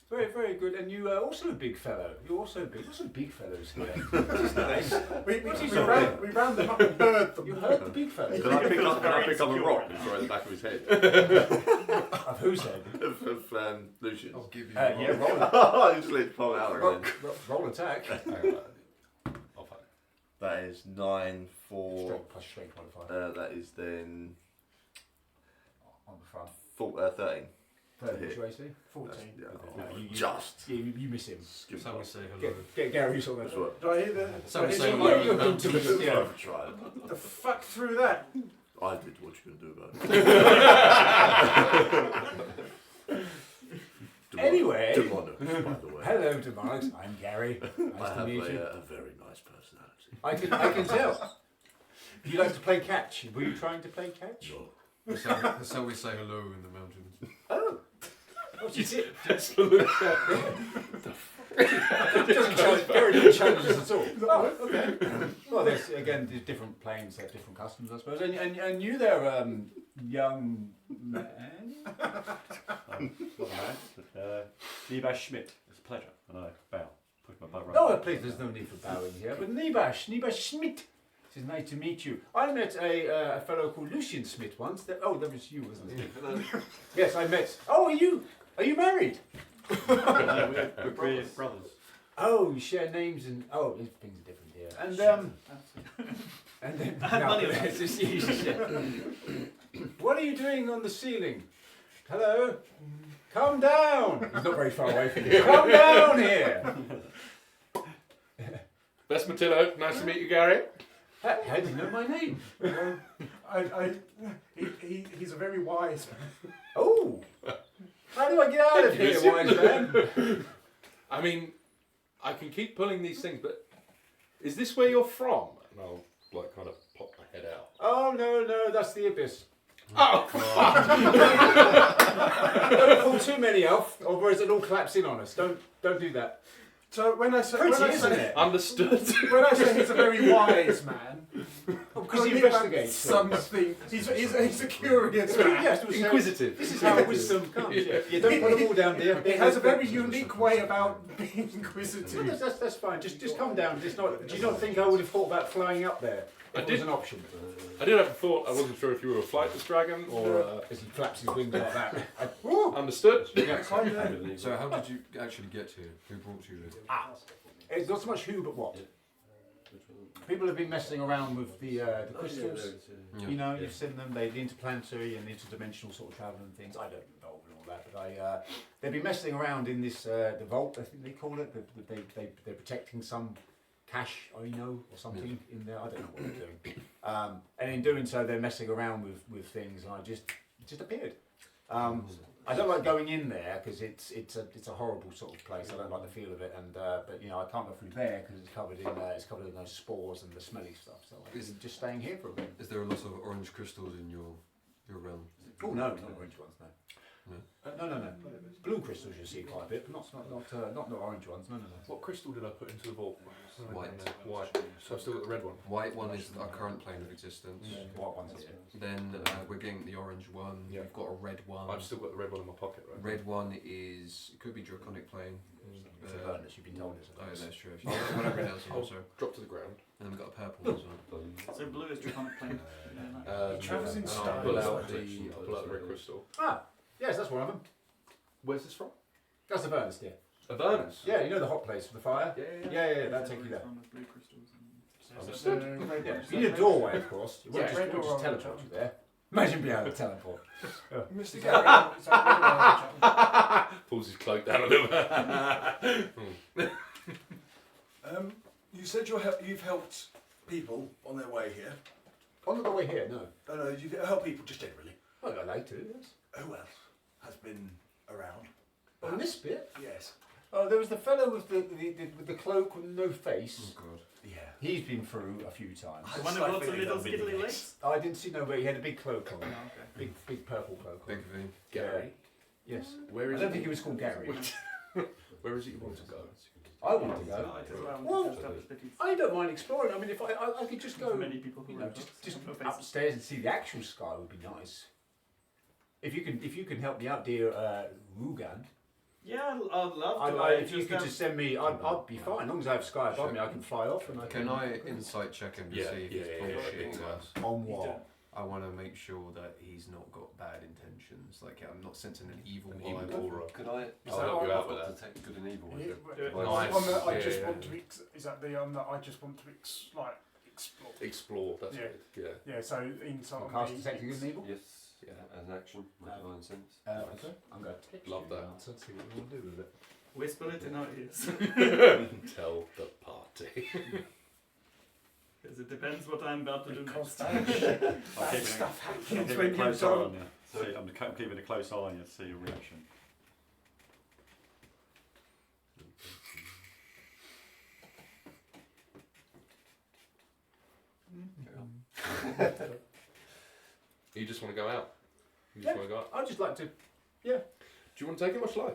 Very, very good. And you are also a big fellow. You're also big. Lots of big fellows here. Which is nice. We round them up and heard them. You heard the big fellows. Can I pick up a rock and throw it in the back of his head? Of whose head? of Lucian's. I'll give you. Yeah, roll. I just let it pop out again. Roll attack. I'll find That is 9 for. Strength plus strength modifier. That is then On the front. 13. 30 to AC? 14. Yeah, Yeah, you miss him. That's how we say hello. Get Gary sort of. That's what. Do I hear that? So we say You're hello. good to me. Yeah. I've tried. The fuck through that? I did what you can do about it. Anyway. Demonic, by the way. Hello, Demonics. I'm Gary. Nice I to have meet you. a very nice personality. I can tell. You like to play catch. Were you trying to play catch? No. That's how we say hello in the mountains. Oh. What you did? Just for the It doesn't challenge, very little challenges at all. Oh, okay. Well, there's different planes have different customs, I suppose. And you there, young man? Not a man, but Nebash Schmidt. It's a pleasure. And I bow. Push my butt right. Oh, please, there's no need for bowing here. But Nebash Schmidt. It is nice to meet you. I met a fellow called Lucian Schmidt once. That was you, wasn't it? Yes, I met. Oh, are you married? We're brothers. Oh, you share names and things are different here. And then money on it's just you share. What are you doing on the ceiling? Hello, come down. He's not very far away from you. Come down here. Vespertillo, nice to meet you, Gary. How do you know my name? He's a very wise man. Oh, how do I get out of here, wise man? I mean, I can keep pulling these things, but is this where you're from? And I'll like kind of pop my head out. Oh no, that's the abyss. Oh, Don't pull too many off, otherwise it'll all collapse in on us. Don't do that. So when I say, Isn't it? understood. when I say he's a very wise man, Because he could be about investigates. something. He's a curious man. Yes, Inquisitive. This is how wisdom comes. Yeah, don't put them all down there. He has a very unique way about being inquisitive. Well, that's fine. Just come down. Do you not think I would have thought about flying up there? I It did. was an option. I did have a thought. I wasn't sure if you were a flightless dragon or As he flaps his wings like that. understood. So how did you actually get here? Who brought you here? It's not so much who, but what. People have been messing around with the crystals. You know, you've seen them. They're the interplanetary and interdimensional sort of travel and things. I don't involve in all that, but they've been messing around in this the vault. I think they call it. They're protecting some cache, or something in there. I don't know what they're doing. And in doing so, they're messing around with things, and it just appeared. I don't like going in there because it's a horrible sort of place. I don't like the feel of it, and but I can't go through there because it's covered in those spores and the smelly stuff. So I'm just staying here for a bit. Is there a lot of orange crystals in your realm? Oh no, not orange ones, no. No. Blue crystals you see quite a bit, but not orange ones. No. What crystal did I put into the vault? White. White. So I've still got the red one. White one is our current plane of existence. White ones. Then we're getting the orange one. Yeah. We've got a red one. I've still got the red one in my pocket, right? Red one is it could be draconic plane. It's Avernus. You've been told it's Oh, Avernus. that's true. Whatever else also. Drop to the ground. And then we've got a purple as well. So blue is draconic plane. He travels in and style. I'll pull out the red crystal. Ah, yes, that's one of them. Where's this from? That's Avernus, dear. Avernus. Yeah, you know the hot place for the fire. Yeah. That'll take you there. Blue crystals. Understood. Yeah. You need a doorway, of course. You won't Yeah, just, red won't door just or teleport you there. Imagine being able to teleport. Mr. Gary, is that red or Pulls his cloak down a little bit. You said you've helped people on their way here. On the way here, no. No, you help people just generally. Well, I like to, yes. Who else has been around? On this bit? Yes. Oh, there was the fellow with the cloak with no face. Oh god. Yeah. He's been through a few times. The one with lots of little skiddly legs? I didn't see no, but he had a big cloak on. Oh, okay. Big purple cloak on. Big V. Gary. Yes. Where I is don't it? think he was called Gary. Where is it you want to go? I want to go. Well, I don't mind exploring. I mean, if I could just go, Many people who just upstairs and see the actual sky would be nice. If you can help me out, dear Rugan. Yeah, I'd love to. If you could just send me, I'd be fine. As long as I have sky above me, I can fly off. And Can I insight check him to see if he's bullshit? On what? I want to make sure that he's not got bad intentions. Like I'm not sensing an evil An vibe. evil aura. Could I I'll help you out with that. detect good and evil? Yeah, Nice. on the, I Yeah, just yeah, want yeah. to is that the on that I just want to explore. Explore. That's Yeah. good. Yeah. Yeah, so inside on Cast the detecting good and evil. Yes. Yeah. As an action, with divine sense. Okay. I'm going to text Love you that. now, so let's see what we want to do with it. whisper it in our ears. Tell the party. Because it depends what I'm about to do next. I'm keeping a close eye on you. See, I'm keeping a close eye on you to see your reaction. You just want to go out. You just Yeah. want to go out. I'd just like to. Do you want to take it or shall I?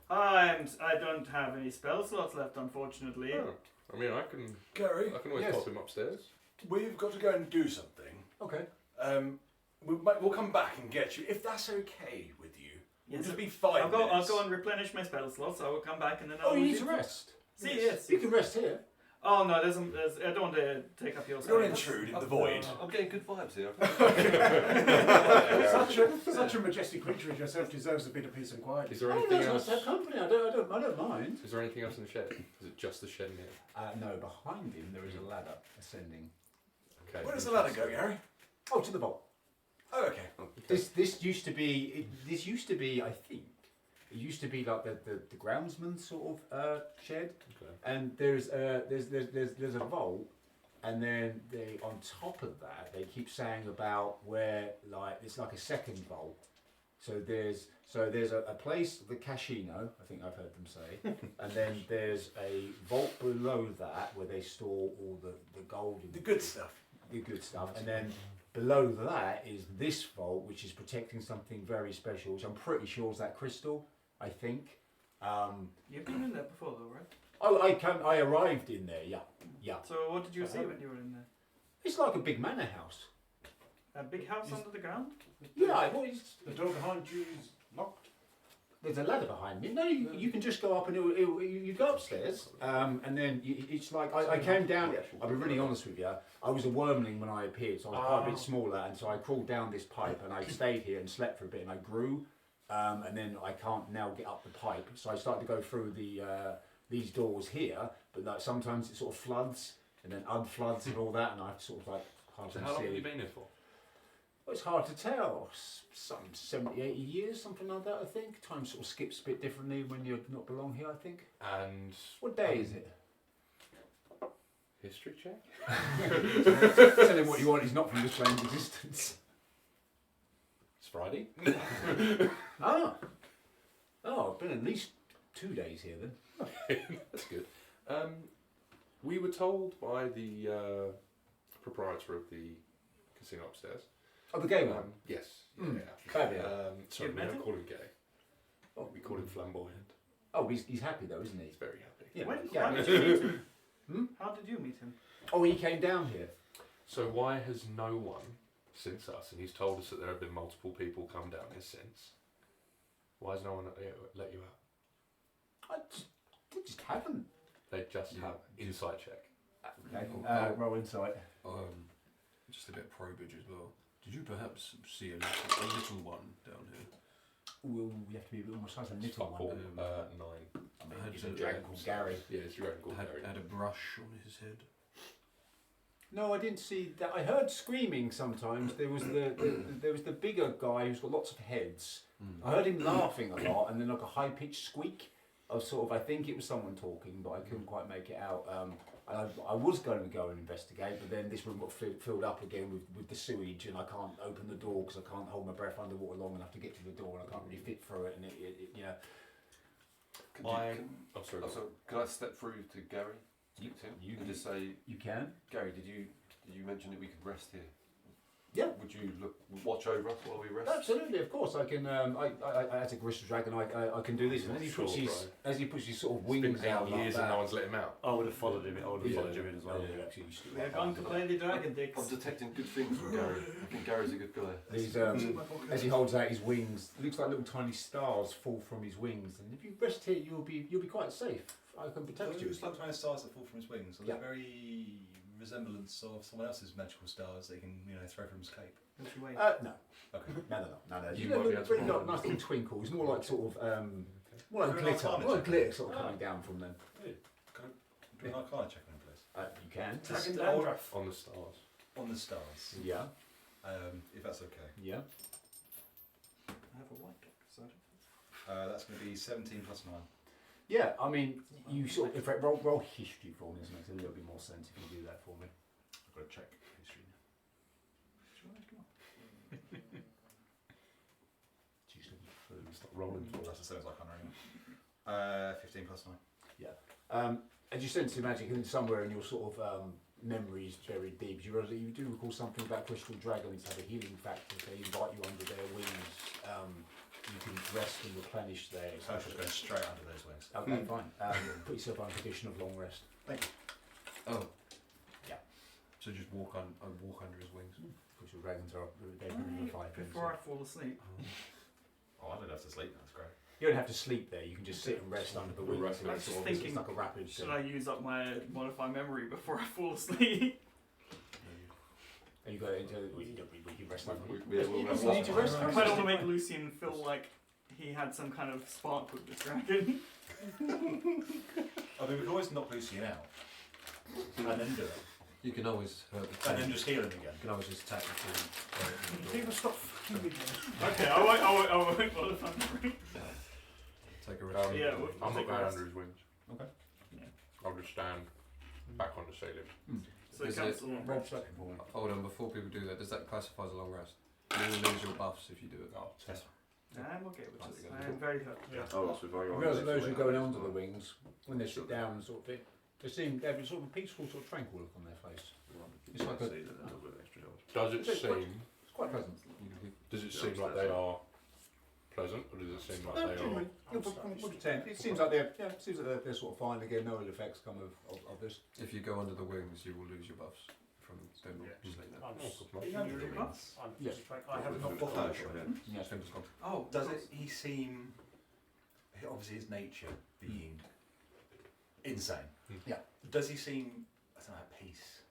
I don't have any spell slots left, unfortunately. Oh, I mean, I can Gary, always Yes. pop him upstairs. we've got to go and do something. Okay. We'll come back and get you if that's okay with you. It'll Yes, just be 5 I'll minutes. go and replenish my spell slots. I will come back and then Oh, I'll. you need to rest. See, yes. You can rest here. Oh no, there's I don't want to take up your Don't space. intrude in the void. I'm getting good vibes here. Such a majestic creature as yourself deserves a bit of peace and quiet. Is there Oh, anything no, else? it's nice to have company. I don't mind. Is there anything else in the shed? Is it just the shed in here? No, behind him there is a ladder ascending. Okay. Where does the ladder go, Gary? Oh, to the vault. Oh, okay. This used to be. This used to be. I think it used to be like the groundsman sort of shed. Okay. And there's a vault, and then they on top of that they keep saying about where like it's like a second vault. So there's a place, the casino, I think I've heard them say, and then there's a vault below that where they store all the gold and The good stuff. the good stuff, and then below that is this vault which is protecting something very special, which I'm pretty sure is that crystal. I think. You've been in there before, though, right? Oh, I arrived in there. Yeah. So what did you see when you were in there? It's like a big manor house. A big house under the ground? Yeah, well, The door behind you is locked. there's a ladder behind me. No, you can just go up and you go upstairs, and then it's like I came down. I'll be really honest with you. I was a wormling when I appeared, so I was quite a bit smaller, and so I crawled down this pipe and I stayed here and slept for a bit, and I grew, and then I can't now get up the pipe, so I started to go through these doors here, but like sometimes it sort of floods and then unfloods and all that, and I sort of like hard So to how long see. have you been here for? Well, it's hard to tell. Some 70, 80 years, something like that, I think. Time sort of skips a bit differently when you not belong here, I think. And What day is it? history check? Tell him what you want, he's not from this plane's existence. It's Friday. Oh, I've been at least 2 days here then. That's good. We were told by the proprietor of the casino upstairs. Oh, the gay one? Yes. Mm. Yeah. Fabio. Sorry, You we met don't him? call him gay. Oh, we call him flamboyant. Oh, he's happy though, isn't he? He's very happy. Yeah. How did you meet him? How did you meet him? Oh, he came down here. So why has no one since us, and he's told us that there have been multiple people come down here since, why has no one let you out? They just haven't. They just have insight check. Okay. Roll insight. Just a bit of probage as well. Did you perhaps see a little one down here? Well, we have to be a bit more precise. A little Fuck one. all, 9. I mean, had he's to- a dragon called Gary. Yeah, it's your own called Gary. Had a brush on his head. No, I didn't see that. I heard screaming sometimes. There was the bigger guy who's got lots of heads. I heard him laughing a lot, and then like a high pitched squeak. I think it was someone talking, but I couldn't quite make it out. I was going to go and investigate, but then this room got filled up again with the sewage, and I can't open the door because I can't hold my breath underwater long enough to get to the door, and I can't really fit through it. And Oh, sorry. So can I step through to Gary? Speak to him? you and just say, you can. Gary, did you mention that we could rest here? Yeah. Would you watch over us while we rest? Absolutely, of course. I can. I as a crystal dragon, I can do this. And as he puts his sort of It's been wings 8 out like years that. and no one's let him out. I would have followed him. I would have followed you in as well. We are going to play the dragon dicks. I'm detecting good things from Gary. I think Gary's a good guy. These, as he holds out his wings, it looks like little tiny stars fall from his wings. And if you rest here, you'll be quite safe. I can protect you. It's like tiny stars that fall from his wings. So Yeah. they're very resemblance of someone else's magical stars that he can, throw from his cape. Don't you wait. No. Okay. No. You You might know, be able to really roll got nice little twinkles. More like sort of, more like Very glitter. arcana More like check. glitter sort of coming down from them. Do an arcana check on him, please. You can. Dragon Oh, dandruff. On the stars. On the stars. Yeah. If that's okay. Yeah. I have a white cake, so That's going to be 17 plus 9. Yeah. I mean, you sort of, in fact, roll history for me. This makes a little bit more sense if you do that for me. I've got to check history now. She's looking for food. Stop rolling for That's the same as Arcana anyway. 15 plus 9. As you sense the magic, and somewhere in your sort of memories buried deep, you realise that you do recall something about crystal dragons have a healing factor. They invite you under their wings. you can rest and replenish there. So I was just going straight under those wings. Okay, fine. Put yourself on a condition of long rest. Thank you. Oh. Yeah. So just walk under his wings. Because your dragons are they're really fly things. Before I fall asleep. Oh, I don't have to sleep. That's great. You don't have to sleep there. You can just sit and rest under the wings. I was just It's thinking, like a rapid. should I use up my modify memory before I fall asleep? And you got into we can rest under. Yeah, we'll You rest need to up. rest. I kind of want to make Lucian feel like he had some kind of spark with this dragon. I mean, we can always knock Lucian out and then do it, You can always hurt the and then just heal him again. You can always just attack the full. People stop fucking with me. Okay, I won't modify memory. Take a rest. Yeah, I'm take not a going rest. under his wings. Okay. Yeah. I'll just stand back on the ceiling. So Is cancel. Rob second for me. Hold on, before people do that, does that classify as a long rest? You will lose your buffs if you do it. Oh, Yes. I'm okay with this. That's I am very hurt. Yeah. Oh, that's with For those who are going under the wings, when they sit down and sort of they have a sort of peaceful, sort of tranquil look on their face. It's like a, Does it seem? it's quite pleasant. Does it seem like they are pleasant, or does it seem like they are? It seems like they're sort of fine. Again, no ill effects come of this. If you go under the wings, you will lose your buffs from them just like that. I'm Oh, just, good luck. You have your buffs? I'm Yeah. just trying, I have not Oh, booked sure. Yes. Fingers crossed. Oh, Does it? He seem obviously his nature being insane. Yeah. Does he seem I don't know at peace?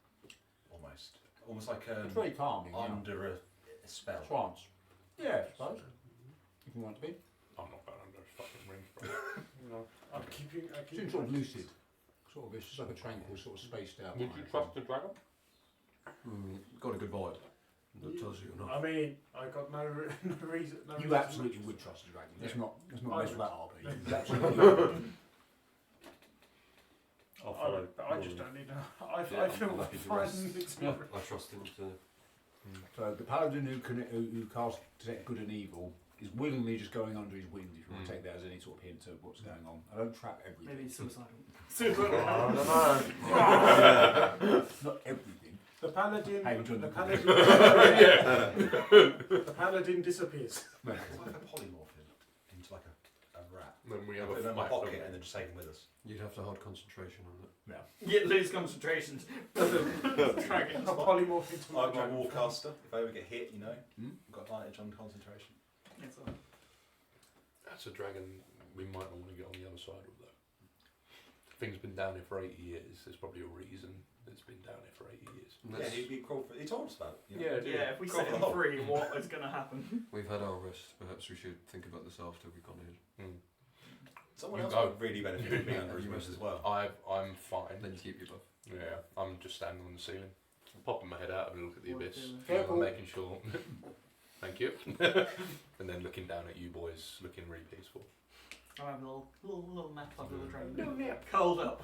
Almost like It's very calming. Yeah. under a spell. Trance. Yeah, I suppose. If you want it to be. I'm not going under his fucking rings, bro. I'm keeping. I keep Seems sort of lucid. Sort of, it's just like a tranquil, sort of spaced out. Would you trust the dragon? Got a good vibe. That tells you enough. I mean, I got no reason. No You reason absolutely would trust a dragon. Let's not I mess with that RP. would. You absolutely would. I'll I, follow. I just don't need to. I Yeah, feel I'm happy to fine. rest. It's Yeah. not- I trust him to. So the paladin who casts detect good and evil is willingly just going under his wings. If you want to take that as any sort of hint of what's going on. I don't trap everything. maybe suicidal. Suicidal. Not everything. The paladin. Hey, we're doing The the- paladin. The paladin disappears. It's like a polymorph into like a rat. Then we have Put a him in my fight, pocket don't we? and then just take him with us. You'd have to hold concentration on it. You lose concentration. Dragon. A polymorph into a I'm a dragon. warcaster. If I ever get hit, you know, Hmm? I've got advantage on concentration. Yes, I- That's a dragon we might not want to get on the other side of, though. Thing's been down here for 80 years. There's probably a reason it's been down here for 80 years. And Yeah, that's- he'd be cool. He told us about it. You know? Yeah, Yeah, if we Go set for the him hole. free, what is going to happen? We've had our rest. Perhaps we should think about this after we've gone in. Someone You else go. would really benefit from being under his wings as well. I'm fine. Then you keep your buff. Yeah, I'm just standing on the ceiling, popping my head out, having a look at the What abyss, the- Careful. making sure. Thank you. And then looking down at you boys, looking really peaceful. I'll have a little nap under the dragon. Curled up.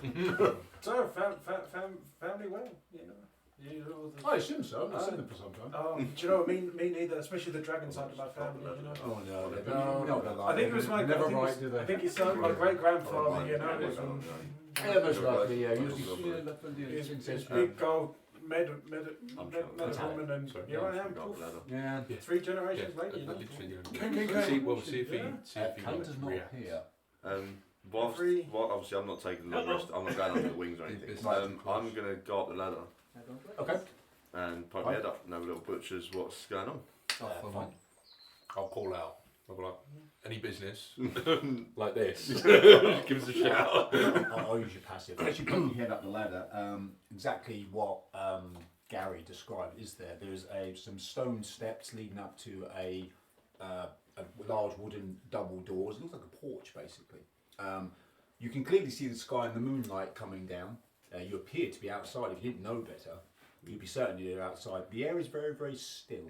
So, family well, you know. You know I assume so. I've not seen them for some time. do you know what I mean? Me neither, especially the dragon side of my family, you know. Oh no, I think it was my. never I think, right, do they? I think it's my great grandfather, you know. Yeah, most likely. Yeah, usually. He's this big gold medal Sorry. woman, and Sorry. here I am, poof, Yeah. 3 generations later, you know. Literally, see, well, see if he, see if he Hunter's not reacts. here. Whilst, Every- while obviously I'm not taking the long rest, I'm not going under the wings or anything. I'm going to go up the ladder Okay. and poke my head up and have a little butcher's what's going on. Fine. I'll call out. I'll be like, any business like this, give us a shout. I'll use your passive. As you put your head up the ladder, exactly what Gary described is there. There's some stone steps leading up to a large wooden double doors. It looks like a porch, basically. You can clearly see the sky and the moonlight coming down. You appear to be outside. If you didn't know better, you'd be certain you're outside. The air is very, very still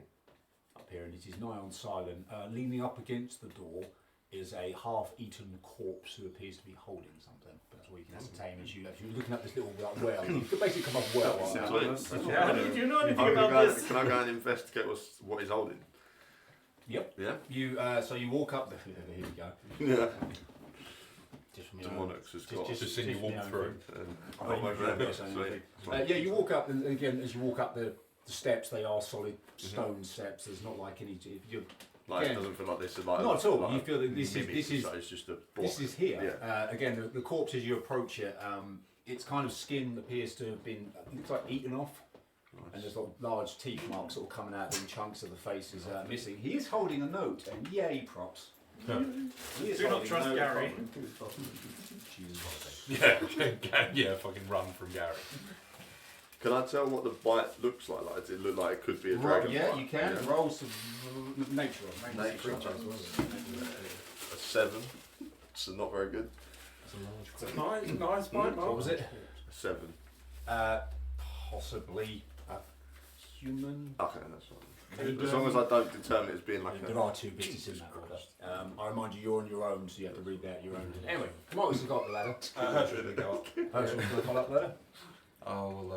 up here, and it is nigh on silent. Leaning up against the door is a half-eaten corpse who appears to be holding something. That's all you can ascertain as you're looking at this little well. You could basically come up well. Yeah, do you know anything I'm about gonna go, this? can I go and investigate what he's holding? Yep. Yeah? You so you walk up. Here we go. Yeah. Just from your own- Demonix has got. Just seen you from walk your own through. Oh, Oh, my you God. can, so Sweet. yeah, you walk up, and again, as you walk up the steps, they are solid stone steps. There's not like any. If you're Like Again, it doesn't feel like this is like not at all. like You feel that this mimic, is so it's just a this is here. Yeah. Again, the corpse as you approach it, its kind of skin appears to have been looks like eaten off, and there's large teeth marks sort of coming out, and chunks of the face is missing. He is holding a note, and yay, props. He is Do not holding a trust note Gary. Yeah, fucking run from Gary. Can I tell what the bite looks like? Like, does it look like it could be a Right, dragon? yeah, bite? you can. Yeah. Roll some nature. Nature. A 7. So not very good. It's a nice bite, What was it? A 7. Possibly a human. Okay, that's fine. As long as I don't determine it as being like There are 2 bits in that order. I remind you, you're on your own, so you have to read that your own. Anyway, come on, we've got the ladder. Herschel didn't go up. Herschel's going to follow up the ladder. I'll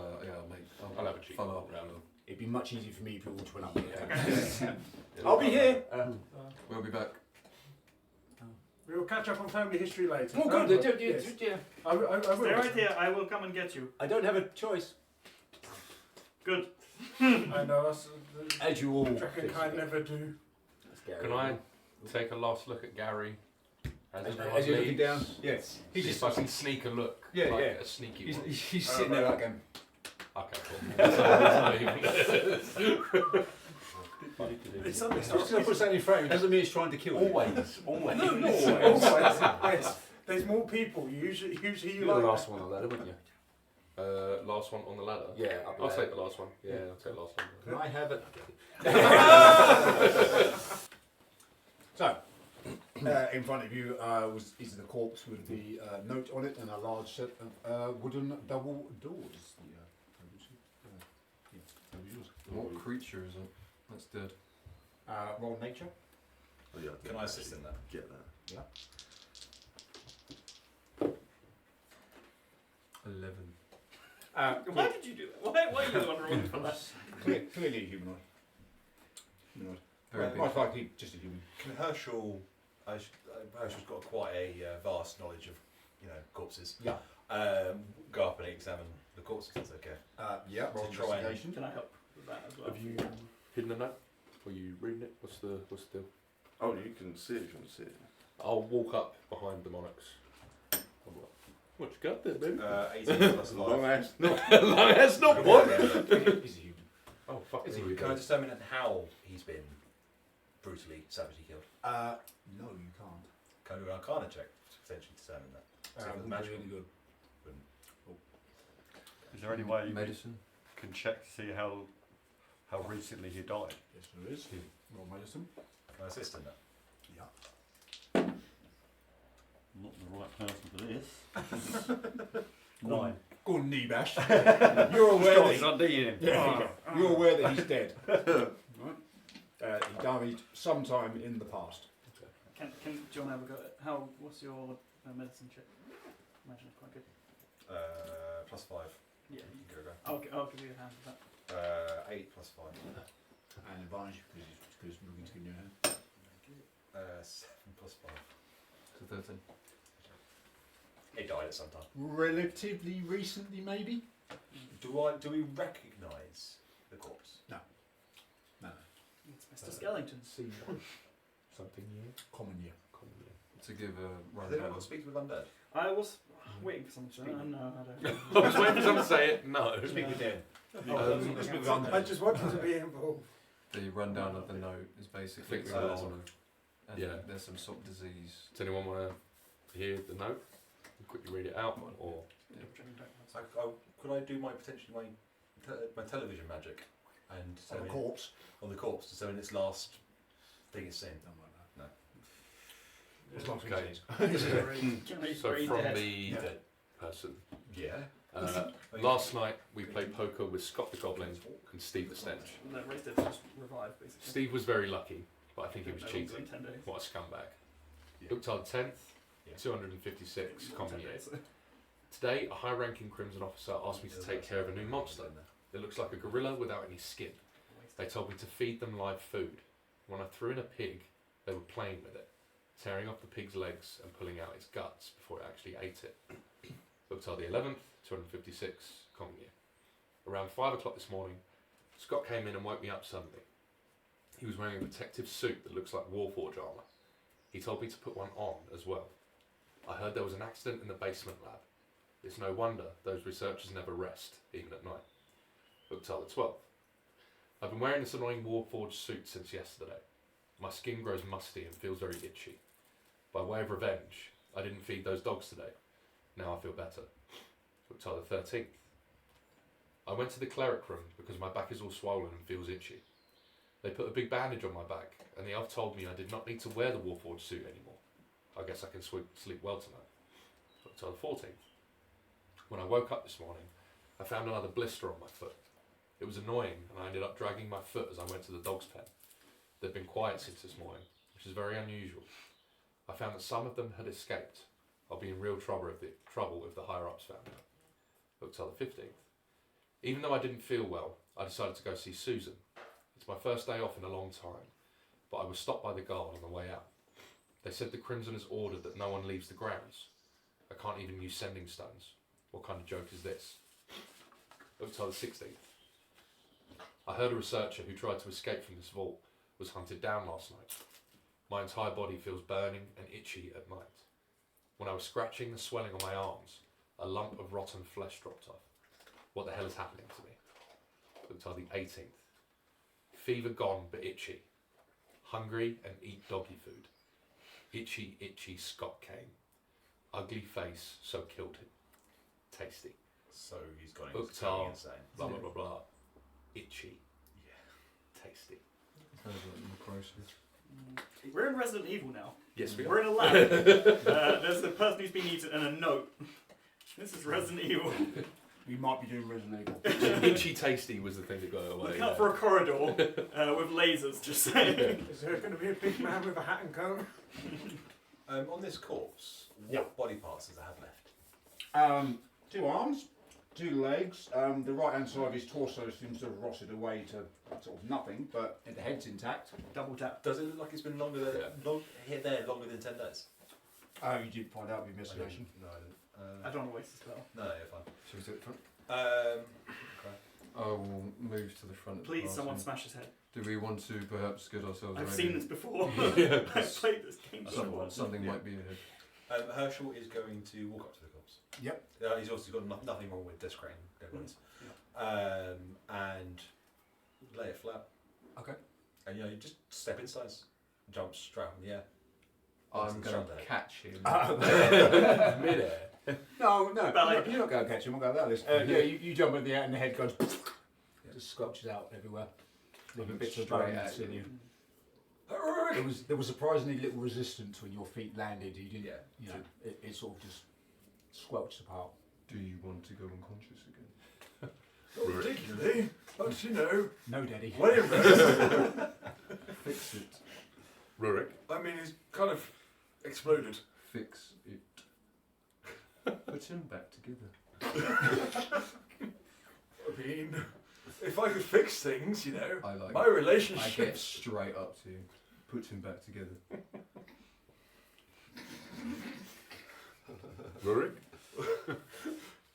I'll have a cheek. follow up around them. It'd be much easier for me if you all went up there. I'll be here. We'll be back. We'll catch up on family history later. Oh, good. Yes. I will. Stay right here. I will come and get you. I don't have a choice. Good. I know us. As you all. Dragon kind never do. Can I take a last look at Gary? As you're looking down? Yes. He's just fucking sneak a look. Yeah, like yeah. A sneaky one. He's sitting there like him. Okay, cool. It's something. Just because I put something in front of you doesn't mean he's trying to kill you. Always. No, no. Always. Yes. There's more people. Usually you You're like. the last one on the ladder, wouldn't you? Last one on the ladder. Yeah, up I'll there. take the last one. Yeah, I'll take the last one. Can I have it? So, in front of you is the corpse with the note on it and a large set of wooden double doors. What creature is it? That's dead. Roll nature. Oh, yeah, Can I assist in that? Get that. Yeah. 11. Why did you do that? Why are you the one rolling for that? Clearly a humanoid. Very big. Most likely just a human. Can Herschel? Herschel's got quite a vast knowledge of, corpses. Yeah. Go up and examine the corpses. That's okay. Yeah. Roll To try and- investigation. Can I help with that as well? Have you hidden a note? Or you reading it? What's the deal? Oh, you can see it if you want to see it. I'll walk up behind the monarchs. What you got there, baby? 18 plus 5. Long ass. Long ass, not what? He's a human. Oh, fuck. Is he? Can I determine how he's been brutally, savagely killed? No, you can't. Can I do an Arcana check to potentially determine that? See if it's Would be magical. really good. Is there any way you Medicine. can check to see how recently he died? Yes, there is. Roll medicine. Can I assist in that? Yeah. I'm not the right person for this. 9. Go on, Nebash. You're aware that not doing you're aware that he's dead. Right? He died sometime in the past. Do you want to have a go at what's your medicine check? Imagine it's quite good. Plus 5. Yeah. You can go. I'll give you a hand with that. 8 plus 5. And advantage because we're going to give you a hand. 7 plus 5. So 13. He died at some time. Relatively recently, maybe? Do we recognise the corpse? No. It's Mr. Skellington. See something year? Common year. To give a Has anyone rundown. got speaks with undead? I was waiting for someone to say, no, I don't. I was waiting for someone to say it. No. Speak with Dan. Speak with I Undead. just wanted to be involved. The rundown of the note is basically Think it's we a got lot it. and Yeah. there's some sort of disease. Does anyone want to hear the note? Quickly read it out, or Could I do potentially my television magic and On determine the corpse. on the corpse to determine its last thing it's seen? Don't worry about No. that. As long as Okay. he says. Generally so very from dead. the dead person. Yeah. Last night we played poker with Scott the Goblin and Steve the Stench. No, raised it, just revived basically. Steve was very lucky, but I think he was No, cheating. in 10 days. What a scumbag. Yeah. Uchtard 10th, Yeah. 256 In common 10 year. days. Today, a high-ranking Crimson officer asked me to take care of a new monster. It looks like a gorilla without any skin. They told me to feed them live food. When I threw in a pig, they were playing with it, tearing off the pig's legs and pulling out its guts before it actually ate it. Uchtard the 11th, 256 common year. Around 5 o'clock this morning, Scott came in and woke me up suddenly. He was wearing a protective suit that looks like Warforged armour. He told me to put one on as well. I heard there was an accident in the basement lab. It's no wonder those researchers never rest, even at night. Uktar the 12th. I've been wearing this annoying Warforged suit since yesterday. My skin grows musty and feels very itchy. By way of revenge, I didn't feed those dogs today. Now I feel better. Uktar the 13th. I went to the cleric room because my back is all swollen and feels itchy. They put a big bandage on my back, and the elf told me I did not need to wear the Warforged suit anymore. I guess I can sleep well tonight. Until the 14th. When I woke up this morning, I found another blister on my foot. It was annoying, and I ended up dragging my foot as I went to the dog's pen. They've been quiet since this morning, which is very unusual. I found that some of them had escaped. I'll be in real trouble if the higher-ups found out. Until the 15th. Even though I didn't feel well, I decided to go see Susan. It's my first day off in a long time, but I was stopped by the guard on the way out. They said the Crimson has ordered that no one leaves the grounds. I can't even use sending stones. What kind of joke is this? Until the 16th. I heard a researcher who tried to escape from this vault was hunted down last night. My entire body feels burning and itchy at night. When I was scratching the swelling on my arms, a lump of rotten flesh dropped off. What the hell is happening to me? Until the 18th. Fever gone but itchy. Hungry and eat doggy food. Itchy, itchy Scott Kane. Ugly face, so killed him. Tasty. So he's gone Uktar, insane. blah blah blah blah. Itchy. Yeah. Tasty. Sounds like necrosis. We're in Resident Evil now. Yes, we We're are. in a lab. There's a person who's been eaten and a note. This is Resident Evil. We might be doing Resident Evil. Itchy tasty was the thing that got away. Look out for a corridor with lasers, just saying. Is there going to be a big man with a hat and coat? On this corpse, what body parts does it have left? 2 arms, 2 legs. The right hand side of his torso seems to have rotted away to sort of nothing, but the head's intact. Double tap. Does it look like it's been longer than longer than 10 days? Oh, you did find out with investigation. No, I didn't. I don't want to waste a spell. No, you're fine. Should we do it front? Okay. I will move to the front. of the Please, party. someone smash his head. Do we want to perhaps get ourselves I've ready? seen this before. Yeah. I've played this game before. Something might be ahead. Herschel is going to walk up to the corpse. Yep. He's also got nothing wrong with disc crane dead ones. And lay it flat. Okay. And you just step inside, jump straight in the air. I'm going to catch him. Mid-air. No, you're not going to catch him. I'll go that list. Yeah, you jump in the air and the head goes, just squelches out everywhere. Leaving bits of bone in you. There was surprisingly little resistance when your feet landed. You didn't, you know, it sort of just squelched apart. Do you want to go unconscious again? Not particularly, but you know. No, Daddy. Way rest. Fix it. Rurik. I mean, he's kind of exploded. Fix it. Put him back together. I mean, if I could fix things, you know, I like my I get relationships. straight up to you. Put him back together. Rurik.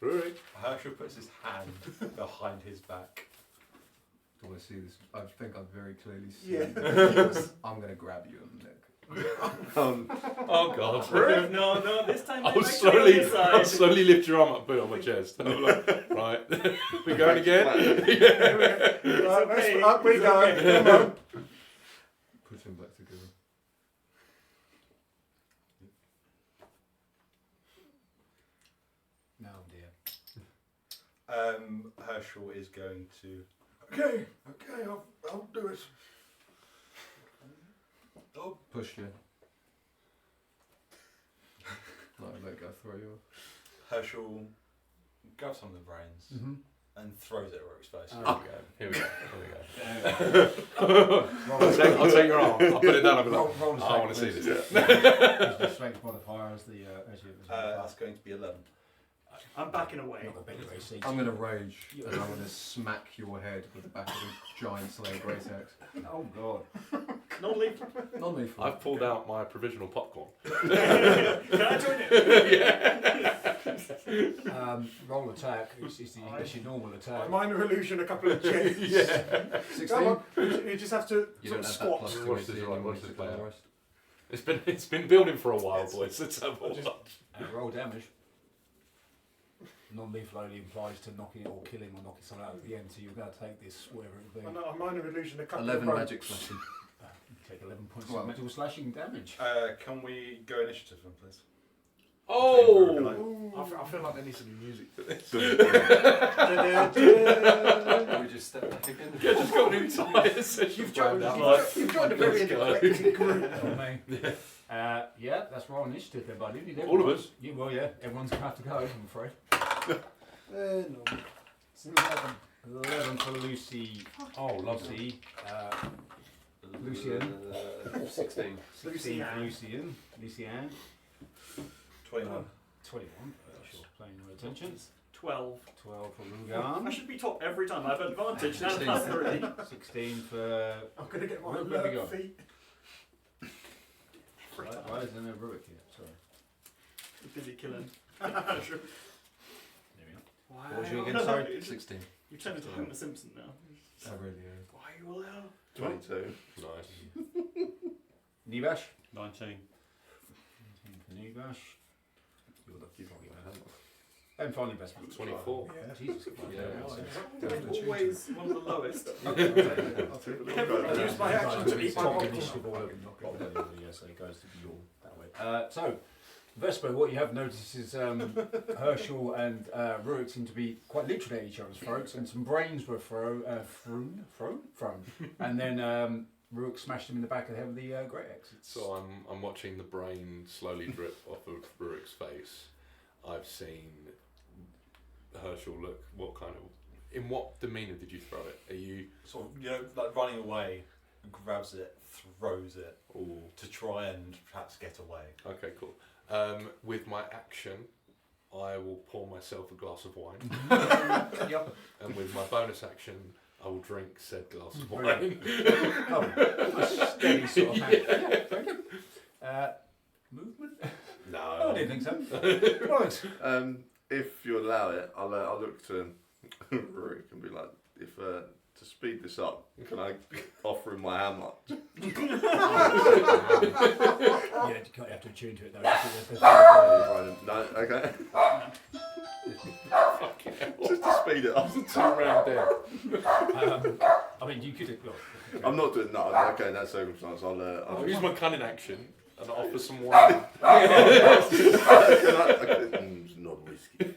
Rurik. Herschel puts his hand behind his back. Do I see this? I think I've very clearly seen Yeah. this. I'm going to grab you on the neck. Oh God. No, this time I'll slowly lift your arm up, put it on my chest. And I'm like, right, we going again? Right, up we go. Come on. Put him back together. No, dear. Herschel is going to. Okay, I'll do it. Oh, Push you. Not let go, throw you off. Herschel grabs some of the brains and throws it at Rook's face. Here we go. I'll take your arm. I'll put it down. I'll be like, Roll I want to see this. Use the strength modifier as the That's going to be 11. I'm backing away. I'm going to rage and I'm going to smack your head with the back of a giant Slayer Great Axe. Oh God. Non-lethal. Non-lethal. I've pulled out my provisional popcorn. Can I join it? Yeah. Roll attack. It's your normal A attack. minor illusion, a couple of checks. Yeah. 16. Come on, you just have to You sort don't of have that squat. plus two Watch AC this, right, anymore, watch this so play out. otherwise. It's been building for a while, boys. Let's have a look. Roll damage. Non-lethal only implies to knocking it or killing or knocking someone out at the end, so you're going to take this, whatever it will be. A minor illusion, a couple 11 of magic ropes. slashing. Take 11 points Well- of magical slashing damage. Can we go initiative then, please? Oh! Ooh. I feel like there needs to be music for this. Can we just step back again? Yeah, just got new tyres. You've joined Wound a up. very eclectic group. Yeah, that's roll initiative then, buddy. Need All of everyone. us? Yeah, well, yeah, everyone's going to have to go, I'm afraid. No. 11 for Lucy. Oh, Lucy. Lucian. 16. 16 for Lucian. Lucian. 21. 21. Sure, paying no attention. 12. 12 for I Rugan. should be top every time. I have advantage now. 16. Plus 3. 16 for. I'm going to get my Where have we got? alert feet. Why is there no Rurik here? Sorry. Busy killing. There we go. Wow. What was you again, sorry? 16. You turned into Homer Simpson now. I really am. Why are you all out? 22. Nice. Nibash. 19. 19 for Nibash. You're lucky probably. And finally, best friend. 24. Yeah. Jesus Christ. I'm always one of the lowest. I use my action to eat my Top popcorn. initiative all over the top of the yeah, so it goes to be your that way. So, Vesper, what you have noticed is Herschel and Rurik seem to be quite literally at each other's throats, and some brains were thrown, and then Rurik smashed him in the back of the head with the great axe. So I'm watching the brain slowly drip off of Rurik's face. I've seen Herschel look. In what demeanour did you throw it? Are you Sort of, like running away, and grabs it, throws it, all to try and perhaps get away. okay? Cool. With my action, I will pour myself a glass of wine, Yep. and with my bonus action, I will drink said glass of Brilliant. wine. Oh, a steady sort of hand. Yeah, very good. Movement? No, I didn't think so. Right. If you allow it, I'll look to Rurik and be like, if to speed this up, can I offer him my hammer? Yeah, you can't have to attune to it though. No, okay. Fucking hell. Just to speed it up. It's a 2-round death. I mean, you could have. I'm not doing no. Okay, in that circumstance, I'll I'll use my cunning action and offer some wine. Not whiskey.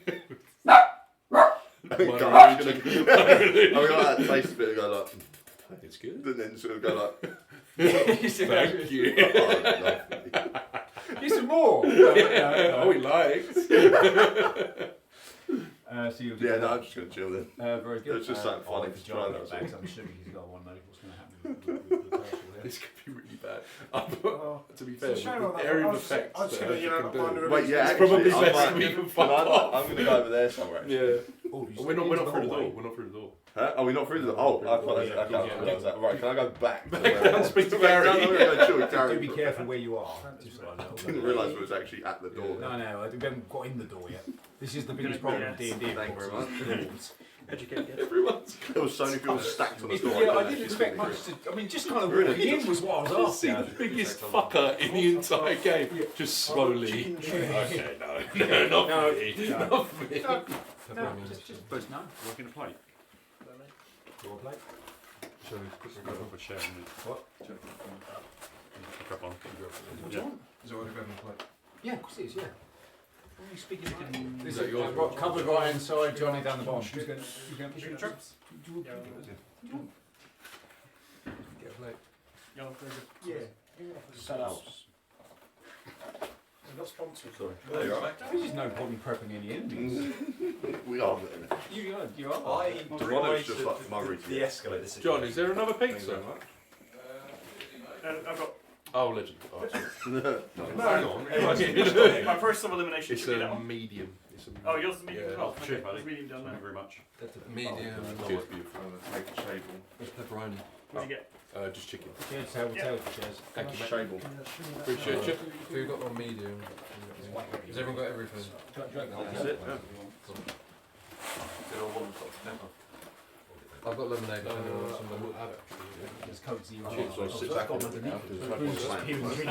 Wine I'm religion. gonna like, taste a bit and go like, It's good. and then sort of go like, Thank you. oh, lovely. Need some more. Oh, he likes. So you'll Yeah, no, I'm just gonna chill then. very good. It's just something funny to to try that. bags. I'm assuming he's got one. Maybe what's going to happen with Herschel there. This could be really bad. Oh, To be it's fair, a shame with on the that. area I of was just- effects I was that gonna, Herschel can do. minor Wait, yeah, It's actually, probably I'm best like, we can no, fuck off. I'm gonna go over there somewhere. Actually. Yeah. Oh, you We're not into through the hallway? door. We're not through the door. Huh? Are we not through the? Oh, I thought that's Yeah, okay. yeah, I was right, can I go back? Back down, speak to Gary. I'm gonna go chill with Gary. Do be careful where you are. Just so I know. I didn't realise it was actually at the door. No, no, we haven't got in the door yet. This is the biggest problem with D&D. Thank you very much. Educated. Everyone's There was so many people stacked on the door. Yeah, I didn't expect much to. I mean, just kind of walking in was what I was see the after. biggest fucker in the entire game. Just slowly. Okay, no, not No, me. no. Not for me. No, just post now. Working a plate. Door plate. So quickly grab up a chair and What? grab on. What do you want? Is it already grabbing a plate? Yeah, of course it is, yeah. What are you speaking of? This that is yours? covered right inside, Johnny down the bottom. Who's going to Traps? Get a plate. Yeah, very good. Yeah. Set up. We're not sponsored. Sorry. There you are. There's no point in prepping any enemies. We are. You are. I One of tried them's just like Murray. to de-escalate this situation. John, is there another pizza? I've got Oh, legend. Oh, sorry. Hang on. my first of elimination. It's should be that a one. medium. It's a Oh, yours is medium as Yeah. well. Cheers, Okay, buddy. it's medium down Thank you there. very much. Medium. Cheers, beautiful. Take a table. Where's pepperoni? What do you get? Just chicken. Cheers, table, cheers. Thank you, mate. Table. Appreciate you. So you got one medium. Has everyone got everything? That's it. Yeah. Did all one Dr. Pepper? I've got lemonade. No, if anyone wants some. we'll have it. There's codes here. Chips or sit back on it after the Who's just smack. peering through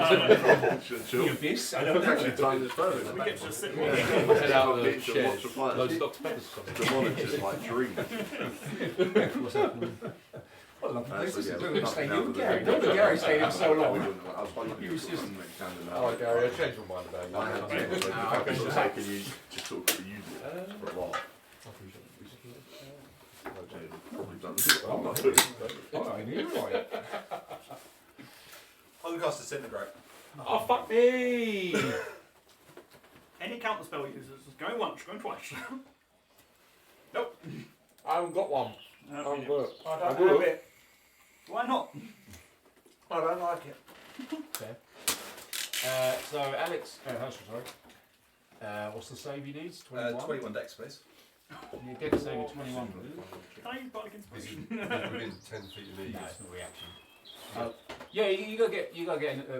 Chill. the abyss? I don't It's know. actually timed as perfect. We get to just sit Yeah. there. Head out of the Beach and shed. watch the flight. Loads of Dr. Pepper's coming. The monitor's like dream. What's happening? What a lovely place. So, This yeah, is we've really got staying nothing here with now Gary. for the- Don't Gary stayed here so We long. wouldn't- I was hoping He was to just- put some candle Oh, out. Gary, I changed my mind about you. I had to, so if I can just take and you just sort of use it for a while. Probably done it. I'm not doing it. Oh, I knew right. I'm going to cast Disintegrate. Oh, fuck me! Any counter spell users, going once, going twice. I haven't got one. No, I'm yeah. good. I I don't will. have it. Why not? I don't like it. So, Alex, Herschel, sorry. What's the save he needs? 21? 21 dex, please. You did save at 21. Can I use bardic inspiration? Within 10 feet of me. No, it's not reaction. Yeah, you gotta get.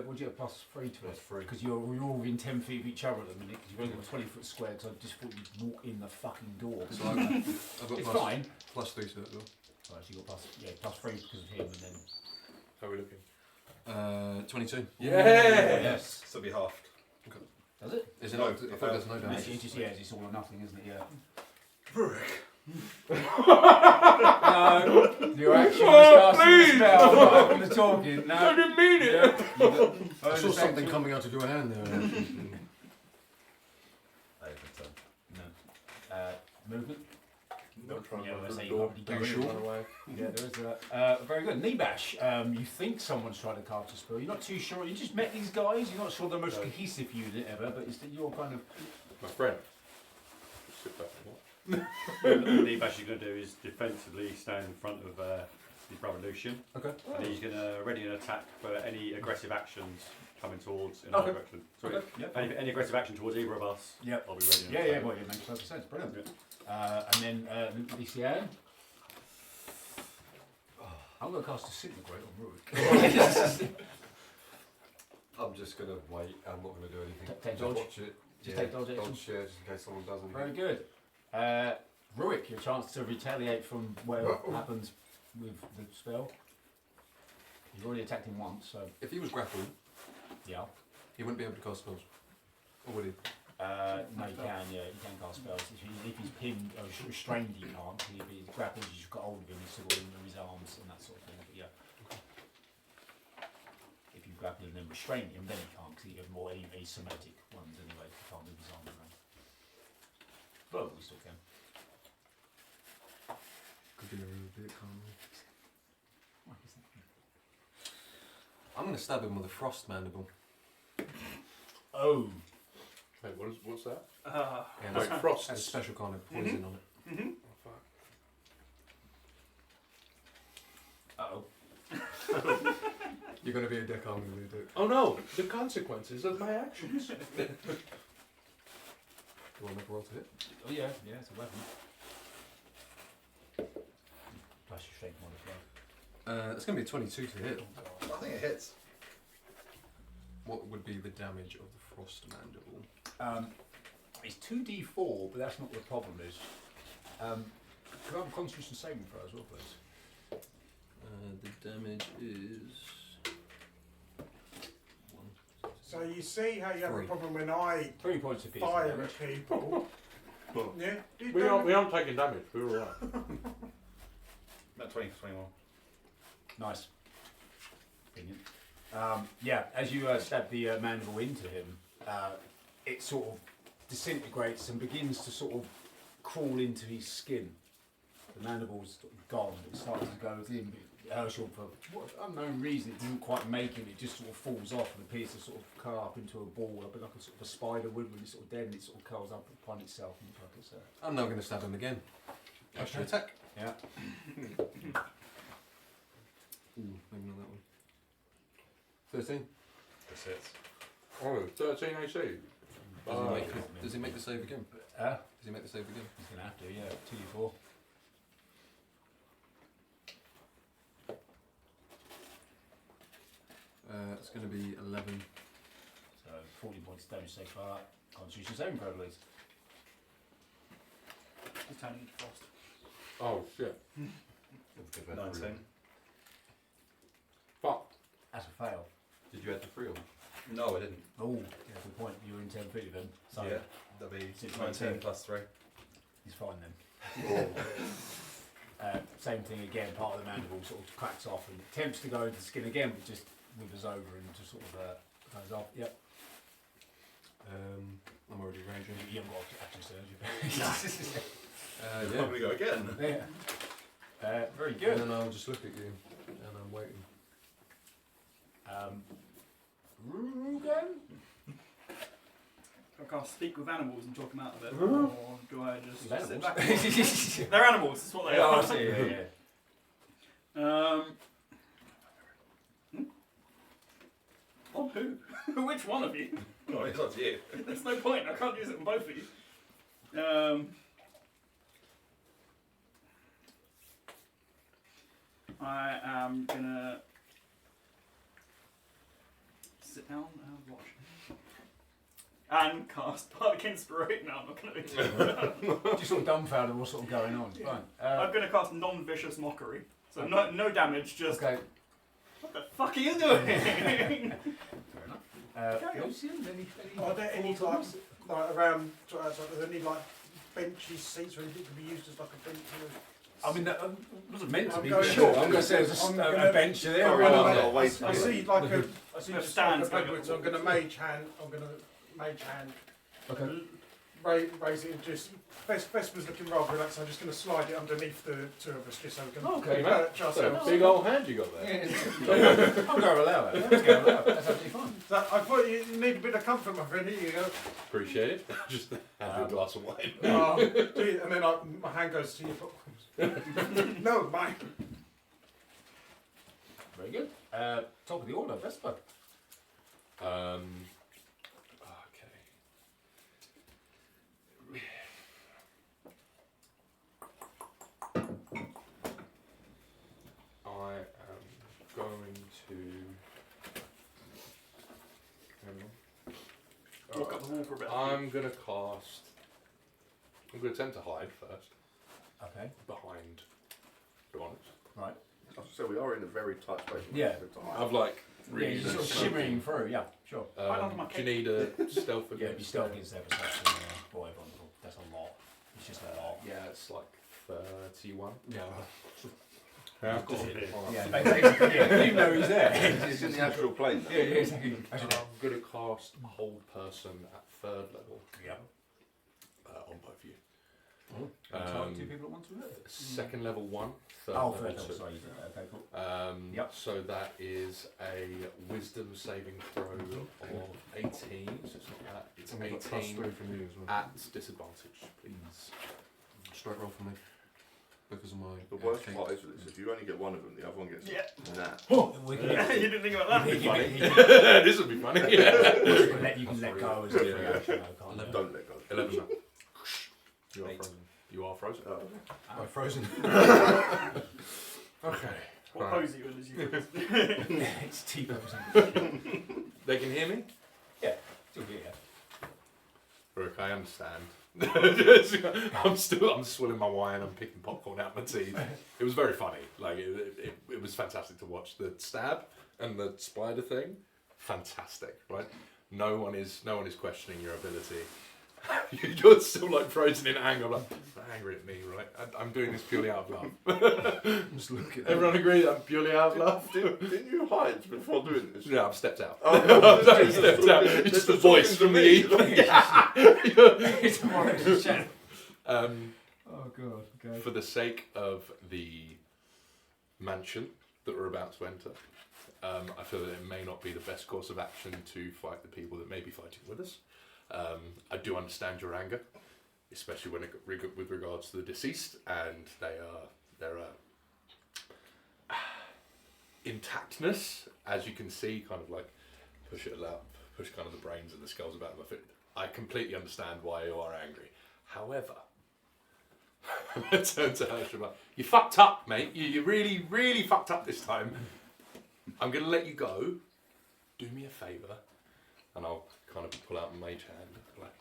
Would you get a +3 to it? +3. Because you're all within 10 feet of each other at the minute. Because you've only got a 20-foot square. Because I just thought you'd walk in the fucking door. So I've got It's plus, fine. +3 to that door. So actually got +3 because of him, and then. How are we looking? 22. Yes. So it'll be halved. Does it? Is it not? I thought there's no damage. It's just, it's all or nothing, isn't it? Yeah. No, Your action Oh, was casting the spell, not having the talking. No. I didn't mean it. Yeah. I saw something coming out of your hand there. Movement. Not trying Yeah, to I open say the you door. can't really Are go you in. sure? Run away. Yeah, there is that. Very good. Nebash, you think someone's tried to cast a spell. You're not too sure. You just met these guys. You're not sure they're the most cohesive unit ever, but it's that you're kind of. My friend. Just sit back and watch. What Nebash is going to do is defensively stand in front of his brother Lucian. Okay. And he's going to ready an attack for any aggressive actions coming towards in our Okay. direction. Sorry, Okay. Yeah. any aggressive action towards either of us, Yep. I'll be ready. an Yeah, attack. yeah, well, it makes perfect sense. Brilliant. And then Lucian. I'm going to cast Disintegrate on Rurik. I'm just going to wait. I'm not going to do anything. Take Just dodge? watch it. Just Yeah, take dodge action? Dodge, yeah, just in case someone does anything. Very good. Rurik, your chance to retaliate from whatever happens with the spell. You've already attacked him once, so If he was grappled, yeah. he wouldn't be able to cast spells. Or would he? No, you can, yeah, you can cast spells. If he's pinned or restrained, he can't. If he's grappled, you've got hold of him, he's still got him in his arms and that sort of thing. But yeah. If you grapple and then restrain him, then he can't, because he has more asymmetric ones anyway. He can't move his arm around. But we still can. Could be a bit calmer. What is that? I'm going to stab him with a frost mandible. Oh. Wait, what's that? Yeah, Like that's frost. has a special kind of poison on it. Mm-hmm. Oh, fuck. Uh-oh. You're going to be a dick, I'm going to be a dick. Oh no, the consequences of my actions. Do you want to make a roll to hit? Oh yeah, it's a weapon. Plus your strength modifier. It's going to be a 22 to hit. I think it hits. What would be the damage of the frost mandible? It's 2d4, but that's not what the problem is. Can I have a Constitution saving throw as well, please? The damage is... So you see how you have a 3. problem when I 3 points of piercing fire damage. at people. Yeah. You We don't- aren't taking damage. We're alright. About 20 for 21. Nice. Convenient. Yeah, as you stab the mandible into him, it sort of disintegrates and begins to sort of crawl into his skin. The mandible's sort of gone, it starts to go within. Herschel, for what unknown reason, it didn't quite make him, it just sort of falls off and appears to sort of curl up into a ball, a bit like a sort of a spider would when it's sort of dead, and it sort of curls up upon itself and looks like it's I'm now going to stab him again. Extra attack. yeah. Ooh, maybe not that one. 13. That's it. Oh, 13 AC. Does he make the save again? Does he make the save again? He's gonna have to, yeah. 2d4. It's going to be 11. So 40 points damage so far. Constitution saving throw, please. He's turning into frost. Oh shit. 19. Fuck. That's a fail. Did you add the 3 on? No, I didn't. Oh, yeah, good point. You were in 10 feet of him. So Yeah, that'll be 19. 19 plus 3. he's fine then. Same thing again, part of the mandible sort of cracks off and attempts to go into the skin again, but just withers over and just sort of goes off. Yep. I'm already raging. You haven't got active surgery. I'm going to go again. Yeah. Very good. And then I'll just look at you, and I'm waiting. Rugen? I can't speak with animals and talk them out of it, or do I just sit Animals? back? They're animals. That's what they Yeah, are. I see, yeah. On who? Which one of you? No, it's not you. There's no point. I can't use it on both of you. I am gonna sit down and watch. And cast Bardic Inspiration. No, I'm not going to be Just sort of dumbfounded what's sort of going on. Yeah. Fine. I'm going to cast Non-Vicious Mockery. So no damage, just... Okay. What the fuck are you doing? Fair enough. Lucian, Are there any like around? Are there any like benches, seats, or anything that can be used as like a bench? I mean, that wasn't meant to I'm be, going but sure. to- I'm going to say there's I'm a gonna- bench there. Oh, right? well, I I'll wait I see like a. I see No, just stands like a going backwards. I'm going to mage hand. Okay. Raise it and just. Vesper's looking rather relaxed. I'm just going to slide it underneath the two of us, just so we can. Okay, mate. perch So, ourselves. big old hand you got there. I'm going to allow it. That's absolutely fine. So I thought you need a bit of comfort, my friend. Here you go. Appreciate it. Just have you a glass of wine. Oh, gee, and then my hand goes to your foot. No, mine. Very good. Top of the order, Vesper. Okay. I am going to. Hang on. Walk up the wall for a bit. I'm going to cast. I'm going to attempt to hide first Okay. behind Dornix. Right. So we are in a very tight space. Yeah. I've like Yeah, really. you're sort of shimmering through. Yeah, sure. Right under my Do you need a stealth Yeah, against? be stealth against their perception. Boy, that's a lot. It's just a lot. Yeah, it's like 31. Yeah. Yeah, Just cool. hit it. Alright. Yeah, basically, yeah, even though he's there. It's in the astral plane. Yeah, exactly. I'm going to cast Hold Person at 3rd level. Yeah. On both of you. Two people at once with it? Second level 1, third Oh, level third 2. level, sorry, you did that. Okay, cool. Yep. So that is a Wisdom saving throw of 18. So it's not that. It's And we've got 18 +3 from you as well. at disadvantage, please. Strike roll for me. Because of my. The worst educate. part is with this, if you only get one of them, the other one gets that. We can You didn't think about that? This would be funny. Yeah. you can let go as a free action, though, can't you? Don't let go. 11. You are 8. frozen. You are frozen. I'm frozen. Okay. What Right. pose are you in as you It's T-posing. They can hear me? Still here. Brooke, I understand. I'm swilling my wine. I'm picking popcorn out my teeth. It was very funny. Like it was fantastic to watch the stab and the spider thing. Fantastic, right? No one is questioning your ability. You're still like frozen in anger. I'm like, "Don't angry at me, right? I'm doing this purely out of love." Just look at Everyone agree that I'm purely out of love? Didn't you hide before doing this? Yeah, I've stepped out. Oh, I've stepped out. It's just the voice from the ether. It's more like a shadow. Oh god. Okay. For the sake of the mansion that we're about to enter, I feel that it may not be the best course of action to fight the people that may be fighting with us. I do understand your anger, especially when with regards to the deceased, and their intactness, as you can see, kind of like push kind of the brains and the skulls about them. I completely understand why you are angry. However, I turn to her, she's like, "You fucked up, mate. You really, really fucked up this time. I'm going to let you go. Do me a favour." And I'll kind of pull out my mage hand. Like,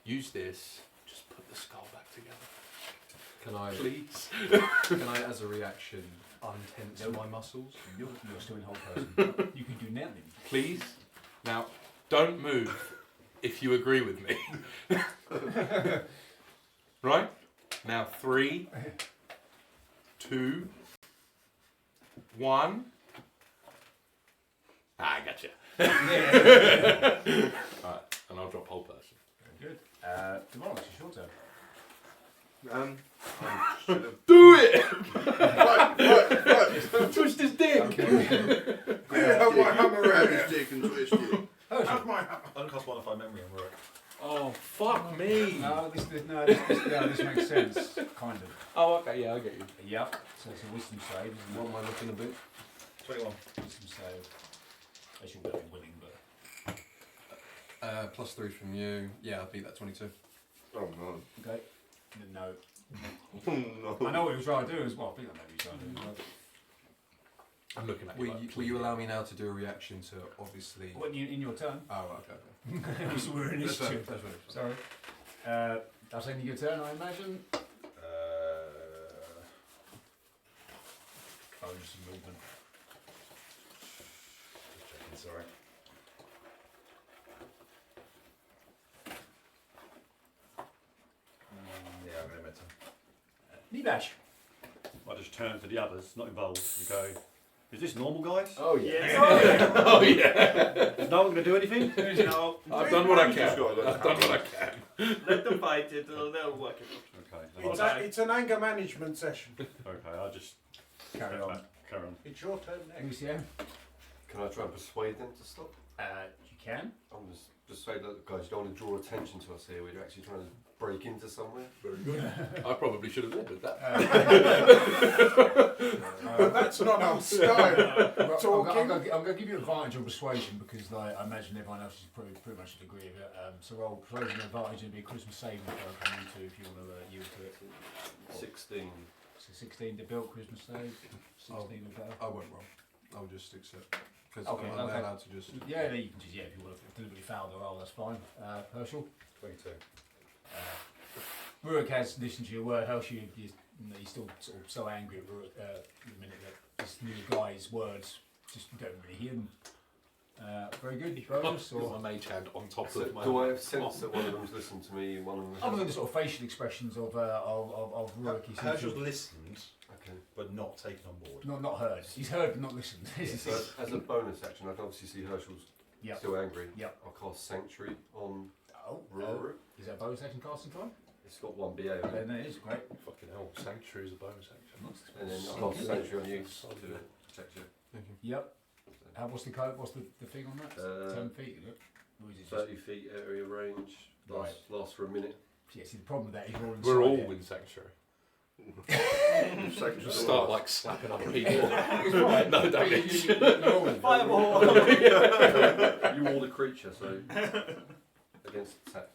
use this. Just put the skull back together. Can I, Please. can I, as a reaction, untense Nope. my muscles? You're still in hold person. You can do nothing. Please. Now, don't move if you agree with me. Right? Now, 3, 2, 1. I gotcha. Alright, and I'll drop whole person. Very good. Tomorrow, it's your turn. Do it! Twist his dick! Have my hammer around his dick and twist it. Have my hammer. Uncast modify memory and work. Oh, fuck me. No, this makes sense. Kind of. Oh, okay, yeah, I get you. Yep. So it's a wisdom save, isn't What it? am I looking a bit? 21. Wisdom save. I should be winning, but. +3 from you. Yeah, I beat that 22. Oh no. Okay. No. No. I know what he was trying to do as well. I think I know what he was trying to do as well. I'm looking at Will you. you, will you allow me now to do a reaction to obviously? When you in your turn. Oh, right, okay. So we're in That's initiative. right, that's right. Sorry. That's ending your turn, I imagine. Bonus and movement. Just checking, sorry. Yeah, I'm going to mention. Nibash. I just turn to the others, not involved, and go, is this normal, guys? Oh, yeah. Yes. Oh, yeah. Is no one going to do anything? No. I've done what I can. I've done what I can. Let them fight it. They'll work it Okay. It's an anger management session. Okay, I'll just Carry on. Carry on. It's your turn next. Lucien. Can I try and persuade them to stop? You can. I'm just persuade that guys, you don't want to draw attention to us here. We're actually trying to break into somewhere. Very good. I probably should have led with that. That's not our style. I'm Talking. going to give you advantage on persuasion because like, I imagine everyone else is pretty much in agree with it. So roll persuasion advantage and be a Christmas saving throw from you two if you want to use it. 16. So 16 to build Christmas save. 16 or better. I won't roll. I'll just accept. Because Okay, I'm okay. allowed to just. Yeah, you can just if you want to deliberately foul the roll, that's fine. Herschel. 22. Rurik has listened to your word. Herschel, he's still sort of so angry at Rurik the minute that this new guy's words just you don't really hear them. Very good. Bonus Or or my mage hand on top So of my. do I have sense that one of them's listened to me and one of them other than hasn't? the sort of facial expressions of Rurik, he seems Herschel's to listened, Okay. but not taken on board. not heard. He's heard but not listened. So as a bonus action, I can obviously see Herschel's Yep. still angry. Yep. I'll cast Sanctuary on Oh, Rurik. is that a bonus action casting time? It's got 1 BA on it. Then it is great. Fucking hell, Sanctuary is a bonus action. And then I'll cast Sanctuary on you to protect you. Thank you. Yep. What's the code? What's the thing on that? 10 feet, is it? Or is it just 30 feet area range. Right. Lasts for a minute. Yeah, see, the problem with that is you're We're all inside in Sanctuary. Sanctuary. Start like slapping other people. Right. No damage. You're all in. Fireball. You all the creature, so against attack.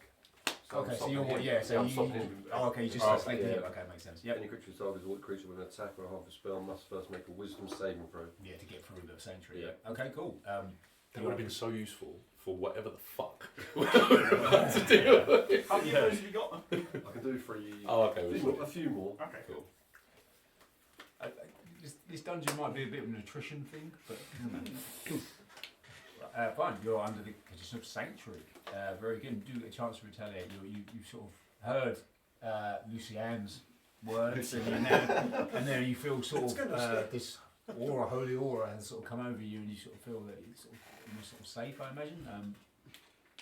So I'm Okay, so stopping you're him. yeah, so I'm you. stopping him. Oh, okay, you just Oh, select yeah. him. Okay, makes sense. Yep. Any creature targets all the creature with an attack or a half a spell must first make a wisdom saving throw. Yeah, to get through the sanctuary. Yeah. Yeah. Okay, cool. That would have been so useful for whatever the fuck we were about to do. How many of those have you got? I can do 3. Oh, okay. A few more. Okay, cool. This dungeon might be a bit of an attrition thing, but fine. You're under the condition of sanctuary. Very good. You do get a chance to retaliate. You sort of heard Lucian's words, and then you feel sort of this aura, holy aura, has sort of come over you, and you sort of feel that it's sort of safe. I imagine.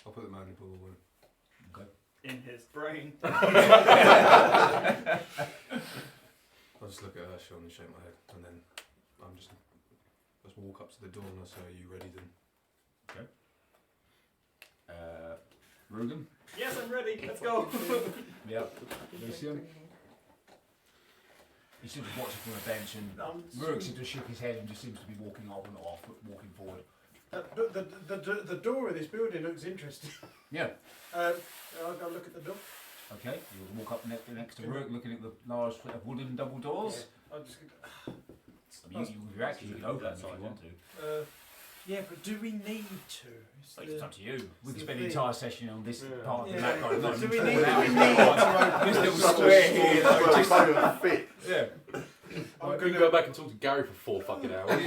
I'll put the magic ball away. Okay. In his brain. I'll just look at Herschel and shake my head, and then I'm just walk up to the door and I say, "Are you ready then?" Rugen. Yes, I'm ready. Let's go. Yep. Lucian. He sort of watching from a bench, and Rurik sort of shook his head and just seems to be walking off and off, but walking forward. The door of this building looks interesting. Yeah. I'll go look at the door. Okay. You walk up next to Rurik, looking at the large wooden double doors. I'll just. You can open them if you want to. Yeah, but do we need to? It's up to you. We can the spend the thing. entire session on this part of the Yeah. map. Not Do even we full need- hour. do we need to This little Some square small here. square Just, don't fit. yeah. Like, we can go back and talk to Gary for 4 fucking hours.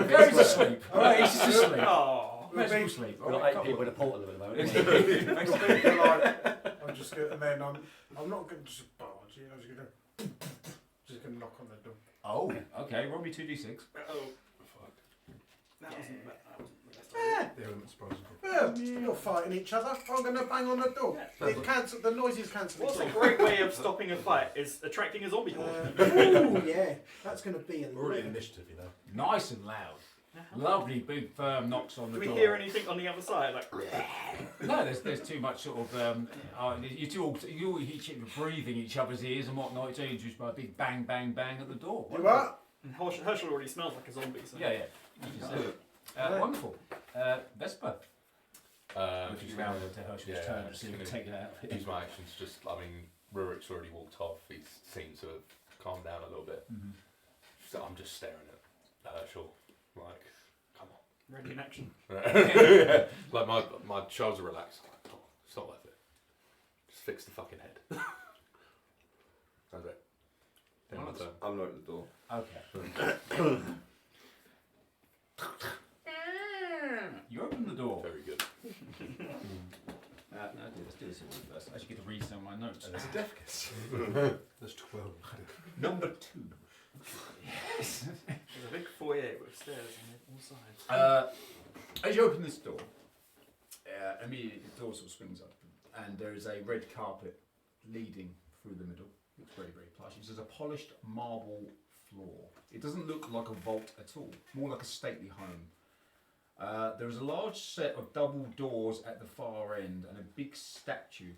Gary's asleep. Alright, he's just asleep. Oh. Might as well sleep. We've got Alright, 8 come people on. in a portal at the moment. I'm just gonna, and then I'm not going to just barge. You know, just gonna knock on the door. Oh, okay. Roll me 2d6. Oh. Fuck. That wasn't the best. They weren't surprising. Yeah, you're fighting each other. I'm gonna bang on the door. It cancel. The noises cancel. What's a great way of stopping a fight is attracting a zombie horde. Oh yeah, that's gonna be a We're already in initiative, you know. Nice and loud. Lovely, big, firm knocks on the Do door. we hear anything on the other side? Like, No, there's too much sort of. You all each breathing each other's ears and whatnot. It's introduced by a big bang, bang, bang at the door. You what? and Herschel already smells like a zombie. So. Yeah, yeah. You can see it. Wonderful. Vesper. Which is round to Herschel's turn, so you can take it out. Use my actions. Just, I mean, Rurik's already walked off. He seems to have calmed down a little bit. Mhm. So I'm just staring at Herschel, like, come on. Ready in action. Like my shoulders are relaxed. Like, come on, it's not worth it. Just fix the fucking head. That's it. Then my turn. I'm not at the door. Okay. You open the door. Very good. No, let's do this first. I should get to read some of my notes. There's a death kiss. There's 12. Number 2. Yes. There's a big foyer with stairs on all sides. As you open this door, immediately the door sort of swings up, and there is a red carpet leading through the middle. Looks very, very plush. There's a polished marble floor. It doesn't look like a vault at all, more like a stately home. There is a large set of double doors at the far end, and a big statue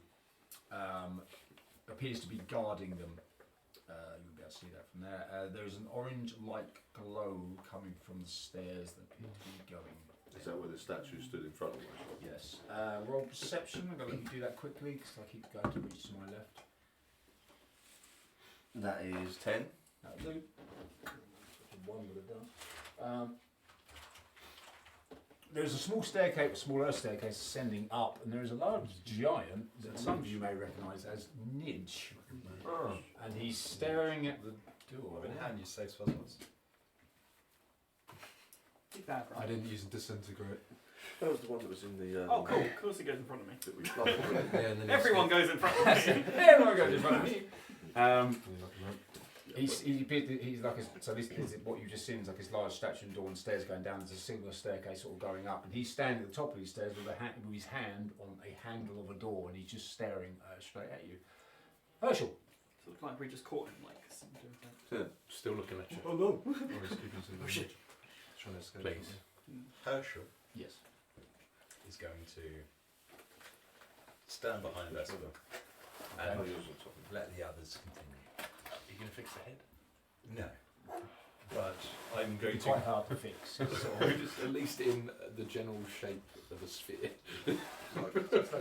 appears to be guarding them. You'll be able to see that from there. There's an orange-like glow coming from the stairs that appear to be going. Is that where the statue stood in front of us? Yes. Roll perception. I'm going to let you do that quickly because I keep going to reach to my left. That is 10. That'll do. One would have done. There's a small staircase, a smaller staircase ascending up, and there is a large giant that some of you may recognise as Nidge. Oh. And he's staring at the door. In hand, you say Swazwas. Keep that, I didn't use disintegrate. That was the one that was in the. Oh, cool. Of course he goes in front of me. That we fluffed. Yeah, and then Everyone goes in front of me. Everyone goes in front of me. He's like so this is what you've just seen is like his large statue and door and stairs going down. There's a single staircase sort of going up, and he's standing at the top of these stairs with his hand on a handle of a door, and he's just staring straight at you. Herschel. So it's like we just caught him, like. Still looking at you. Oh no. Or he's keeping to the shit. Trying to escape. Please. Herschel Yes. is going to stand behind Vesper and let the others continue. Are you going to fix the head? No. But I'm going It's to. quite hard to fix. Just at least in the general shape of a sphere.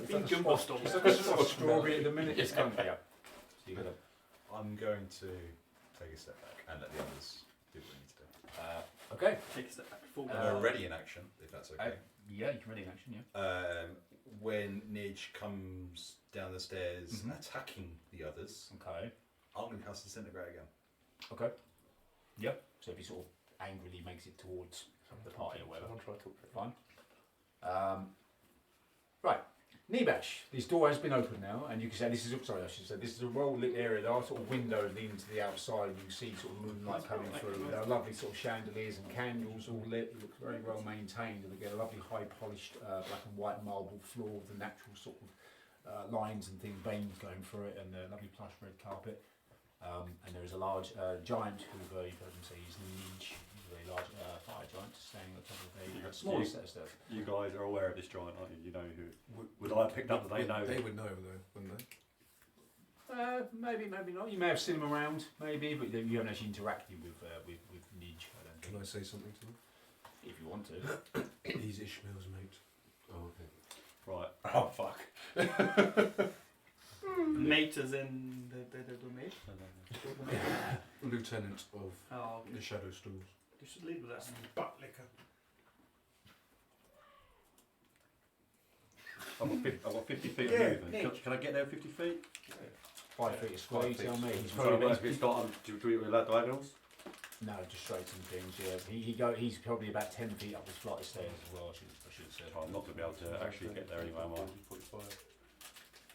Being jumbo stalls. It's like a sort of strawberry at the minute. It's going yeah. So you got I'm going to take a step back and let the others do what they need to do. okay. Take a step back. Full And we're ready in action, if that's okay. Yeah, you can ready in action. Yeah. When Nidge comes down the stairs attacking the others, Okay. I'm going to cast Disintegrate again. Okay. Yep. So if he sort of angrily makes it towards the party or whatever. Someone try to talk. Fine. Right. Nebash, this door has been opened now, and you can say this is this is a well lit area. There are sort of windows leading to the outside. You can see sort of moonlight coming through. There are lovely sort of chandeliers and candles all lit. It looks very well maintained, and again a lovely high polished black and white marble floor with the natural sort of lines and things, veins going through it, and a lovely plush red carpet. And there is a large giant who you've heard him say is Nidge. He's a very large fire giant standing on top of a smaller set of stairs. You guys are aware of this giant, aren't you? You know who. Would I have picked up that they know? They would know though, wouldn't they? Maybe not. You may have seen him around, maybe, but you haven't actually interacted with Nidge. I don't think. Can I say something to them? If you want to. He's Ishmael's mate. Oh, okay. Right. Oh, fuck. Mate as in the mate? Lieutenant of Oh, the Shadow Stools. you should lead with that. Butt liquor. I've got 50 feet Yeah, of movement. Nick. Can I get there 50 feet? 5 feet of square, you tell me. He's So probably, it's got do we allow diagonals? no, just straight and things, he's probably about 10 feet up this flight of stairs as well, I should have said. I'm not going to be able to actually get there anyway, am I? 45,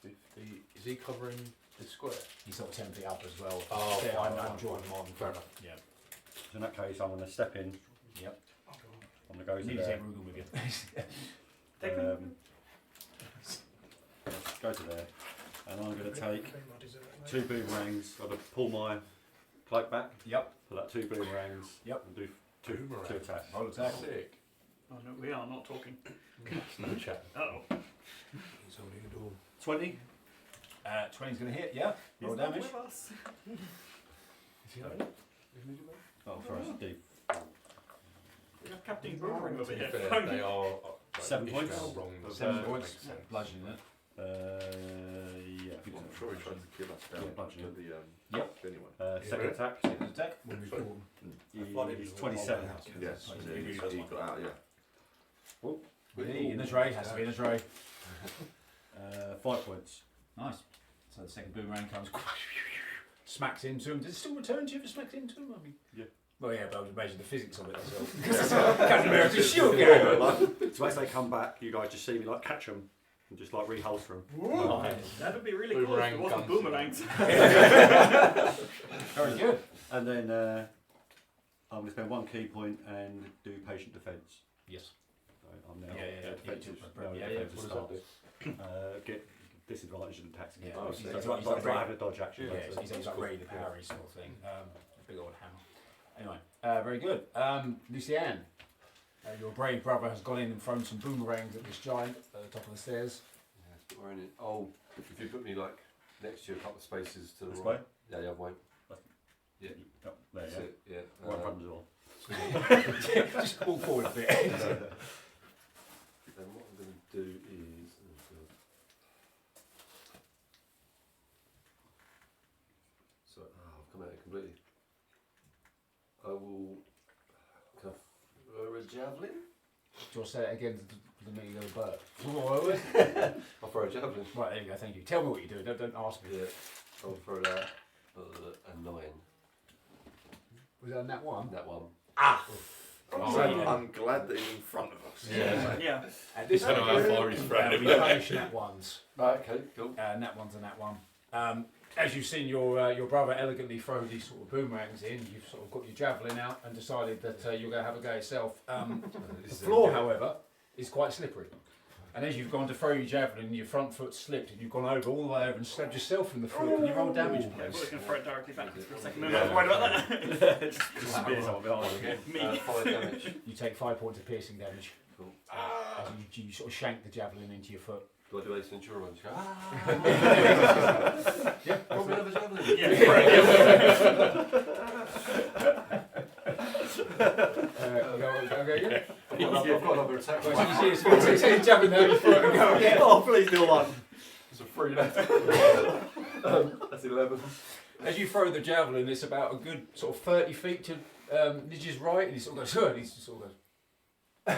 50. Is he covering the square? He's sort of 10 feet up as well. Oh, Yeah, fine, I'm fine, drawing him on. Fair enough. Yeah. So in that case, I'm going to step in. Yep. I'm going to go You to need to there. take Rugen with you. Take me. Go to there, and I'm going to take 2 boomerangs. I'm going to pull my cloak back. Yep. Pull out 2 boomerangs. Yep. And do two attacks. Roll attack. Sick. Oh no, we are not talking. No chat. Oh. He's holding a door. 20. 20's going to hit, yeah. Roll He's not damage. with us. Is he hiding? Oh, sorry, it's D. We have Captain Boomerang over To be here. fair, they are 7 points. Ishmael wrong. but 7 that points. makes sense. Bludgeoning it. Yeah. I'm sure he tried to kill us down Yeah, bludgeoning. to the Yep. anyway. Second attack. Second attack. When we call Is 27. Yes, he got out. Yeah. Hey, in the tray, has to be in the tray. 5 points. Nice. So the second boomerang comes, smacks into him. Does it still return to you if it smacks into him? I mean, Yeah. Well, yeah, but I would imagine the physics of it as well. Captain America's shield gang. So as they come back, you guys just see me like catch them and just like reholster them. Oh, that would be really cool if it wasn't boomerangs. Very good. And then I'm going to spend 1 key point and do patient defence. Yes. So I'm now Yeah. defensive. Yeah. defensive What does stance. Get disadvantage in attacks again. Yeah. So He's I like have a dodge action. Yeah, he's like ready to parry sort of thing. Big old hammer. Anyway, very good. Lucianne, your brave brother has gone in and thrown some boomerangs at this giant at the top of the stairs. Yeah, we're in it. Oh, if you put me like next to you a couple of spaces to the This right. way? Yeah, the other way. Yeah. Oh, there That's you it. Yeah. go. Right in front of the door. Just walk forward a bit. Then what I'm going to do is. So I've come out it completely. I will. Can I throw a javelin? Do you want to say it again to make you go burp? I'll throw a javelin. Right, there you go, thank you. Tell me what you do, don't ask me. Yeah. I'll throw that. A 9. Was that that one? That one. Ah! So I'm glad that he's in front of us. Yeah. This I don't know how far he's thrown we it. punish nat ones. Right, okay, cool. Nat ones and nat one. As you've seen your brother elegantly throw these sort of boomerangs in, you've sort of got your javelin out and decided that you're going to have a go yourself. The floor, however, is quite slippery. And as you've gone to throw your javelin, your front foot slipped and you've gone over all the way over and stabbed yourself in the foot. Can you roll damage, I please? was going to throw it directly backwards for a second. Maybe I was worried about that. Just spear someone behind you. Me. 5 damage. You take 5 points of piercing damage. Cool. As you sort of shank the javelin into your foot. Do I do Ace Ventura ones? Yeah, Probably another javelin. Go again. I've got another attack. Well, you see his javelin down your foot and go again. Oh, please do one. It's a 3 left. That's 11. As you throw the javelin, it's about a good sort of 30 feet to Nidge's right, and he sort of goes, and he sort of goes.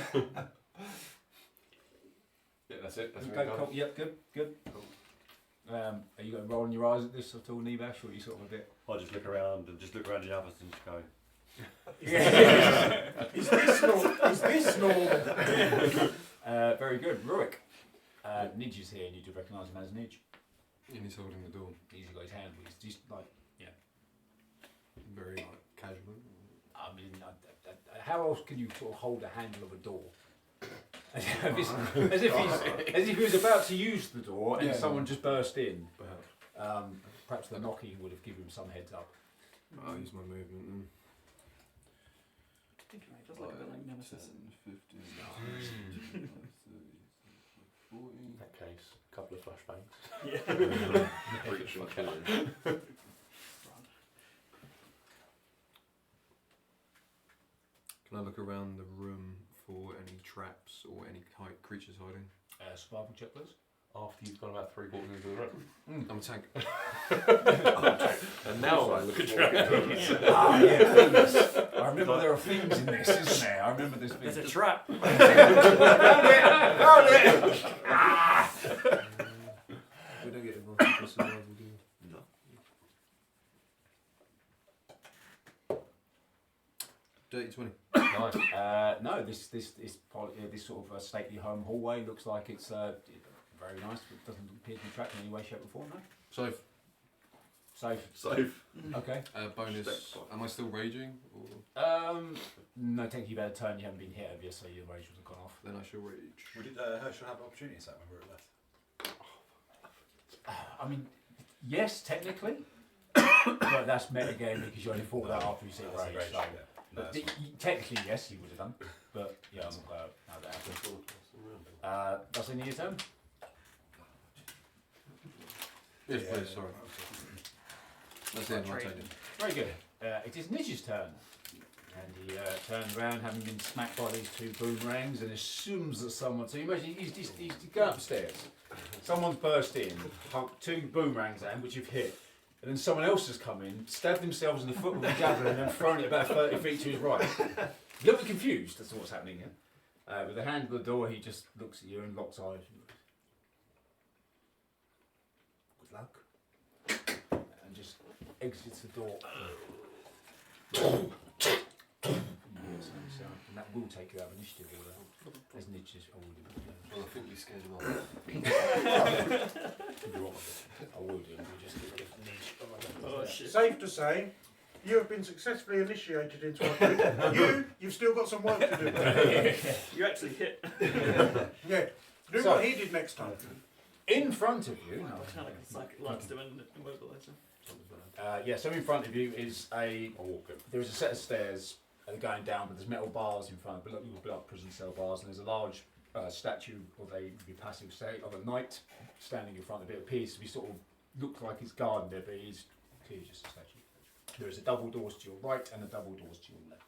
Yeah, that's it. That's me Okay, done. cool. Yep, good. Are you going rolling your eyes at this at all, Nebash, or are you sort of a bit? I just look around the others and just go. Is this normal? Very good, Rurik. Nidge is here, and you do recognise him as Nidge. And he's holding the door. He's got his hand, but he's just like, yeah. Very like casual. I mean, how else can you sort of hold the handle of a door? as if he was about to use the door and someone just burst in. Perhaps the knocking would have given him some heads up. I'll use my movement then. I think it does look a bit like Nemesis. 15, 40. In that case, a couple of flashbangs. Yeah. Reach and kill him. Can I look around the room for any traps or any creatures hiding? Survival check, please. After you've gone about 3/4 into the room. I'm a tank. And now I look at you. Ah, yeah, things. I remember there are things in this, isn't there? I remember this being. There's a trap. Found it! Ah! Dirty 20. Nice. No, this sort of stately home hallway looks like it's very nice, but doesn't appear to be trapped in any way, shape, or form. No. Safe. Safe. Okay. Bonus. Am I still raging? Or No, technically you better turn. You haven't been hit, have you? So your rage would have gone off. then I shall rage. We did Herschel have an opportunity attack when we were left? I mean, yes, technically, but that's metagame because you only thought that after you see That's rage. rage, So, yeah. No, that's fine. technically, yes, you would have done, but yeah, I'm glad how that happened. That's in your turn. Yes, Yeah, please, sorry. That's the end of my turn. Very good. It is Nish's turn. And he turns around, having been smacked by these two boomerangs, and assumes that someone. So you imagine he's going upstairs. Someone's burst in, hucked two boomerangs at him, which you've hit. And then someone else has come in, stabbed themselves in the foot with a javelin, and then thrown it about 30 feet to his right. A little bit confused as to what's happening here. With a hand on the door, he just looks at you and locks eyes. Good luck. And just exits the door. And that will take you out of initiative order. As Nietzsche's already. Well, I think we scared him off. I will do. We'll just give Nietzsche. Oh shit. Safe to say, you have been successfully initiated into a group. You've still got some work to do. You actually hit. Yeah. Do So- what he did next time. In front of you. Kind of like lights do an immobilizer. So in front of you is I'll walk in. there is a set of stairs that are going down, but there's metal bars in front, but look, like prison cell bars, and there's a large statue of a passive state of a knight standing in front of it. It appears to be sort of look like it's guarded there, but it is clearly just a statue. There is a double doors to your right and a double doors to your left.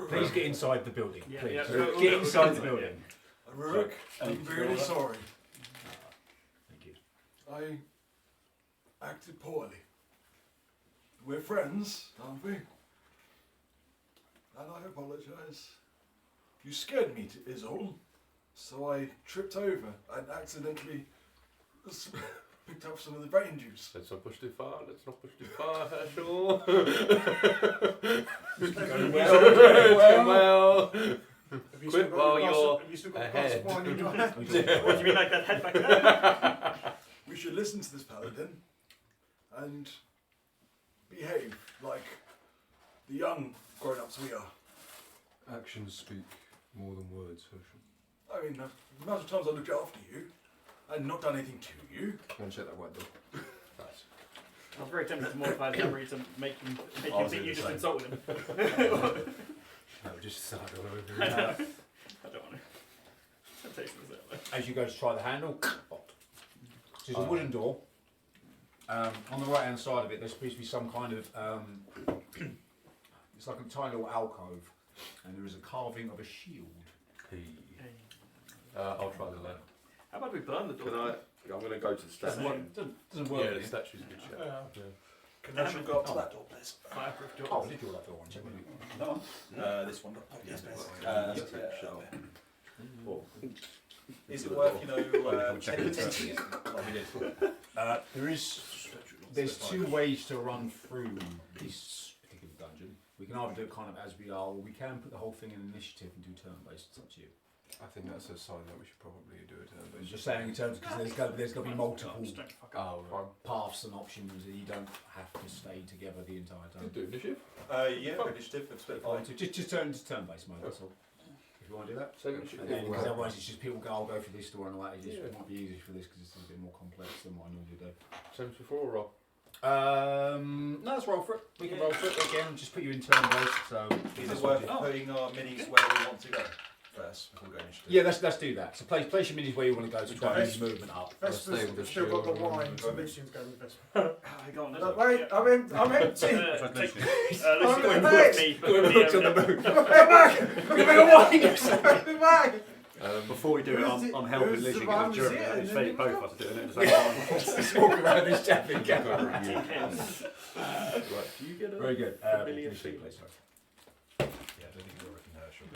Please get inside the building. Yeah, please. yeah. Get inside the building. Rurik, I'm really sorry. Thank you. I acted poorly. We're friends, aren't we? And I apologise. You scared me, is all. So I tripped over and accidentally picked up some of the brain juice. Let's not push too far. Let's not push too far, Herschel. well. Have you Quit still got while a glass you're of- have you still got a glass ahead. of wine in your hand? What do you mean, like that head back there? We should listen to this paladin and behave like the young grown-ups we are. Actions speak more than words, Herschel. I mean, the amount of times I looked after you and not done anything to you. Go and check that white door. I was very tempted to modify the memory to make him I was think doing you the just same. insulted him. No, just start all over I again. don't want to. That takes this that way. As you go to try the handle, locked. So it's a wooden door. On the right hand side of it, there's supposed to be some kind of it's like a tiny little alcove, and there is a carving of a shield. I'll try the left. How about we burn the door? Can I? I'm going to go to the statue. Doesn't work. Yeah, the statue's a good shout. Can I should go up to that door, please? Fireproof door. Oh, did you that door one? Check That one? This one. Yes, please. Is it worth, exiting like we did? There's two ways to run through this particular dungeon. We can either do it kind of as we are, or we can put the whole thing in initiative and do turn-based. It's up to you. I think that's a sign that we should probably do it. I'm just saying in terms because there's got to be multiple Oh, right. paths and options, and you don't have to stay together the entire time. Do initiative. Yeah, initiative. Let's split Fine, so just turn-based mode. That's all. If you want to do that. Second initiative. Because otherwise it's just people go, I'll go for this door and all that. It just might be easier for this because it's a bit more complex than what I normally do. Same as before or roll? No, let's roll for it. We can roll for it again. Just put you in turn based. So Is it worth putting our minis where we want to go first before we go initiative? yeah, let's do that. So place your minis where you want to go to try and move movement up. Vesper's still got the wine, so Lucian's going with Vesper. Go on, No, wait, I'm empty. Lucy I'm went back. with me, but with the Come back! Give me a wine! Come back! Before we do it, Who's I'm it- helping who's Lizzie the get a one jerk. who's It's it? fake both of us doing it at the same time. Just walk around this chapping camera. Right, do you get a Very good. familiar Please, feeling? please, sorry. Yeah, I don't think you're Herschel.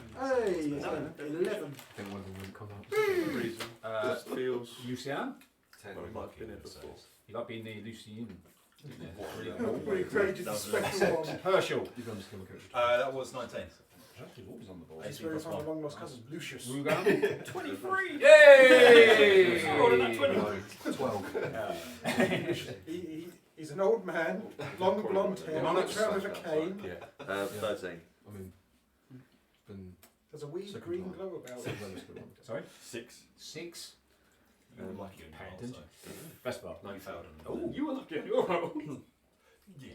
Hey, 11. I think one of them wouldn't come out. That feels. Lucian? 10. Well, it might have been here before. You like being near Lucien? We created the special one. Herschel. You've got to become a coach. That was 19. Herschel's always on the ball. It's where we found a long lost cousin, Lucius. Rugan. 23! Yay! Rolled a nat 20. 12. He's an old man, long blonde hair, walks around with a cane. Yeah. 13. I mean, it's been There's a weird Second green one. glow about it. Sorry? 6. 6. You were lucky on Pay your attention. roll, Best bar. so you failed on Oh, you were lucky on your roll. Yeah.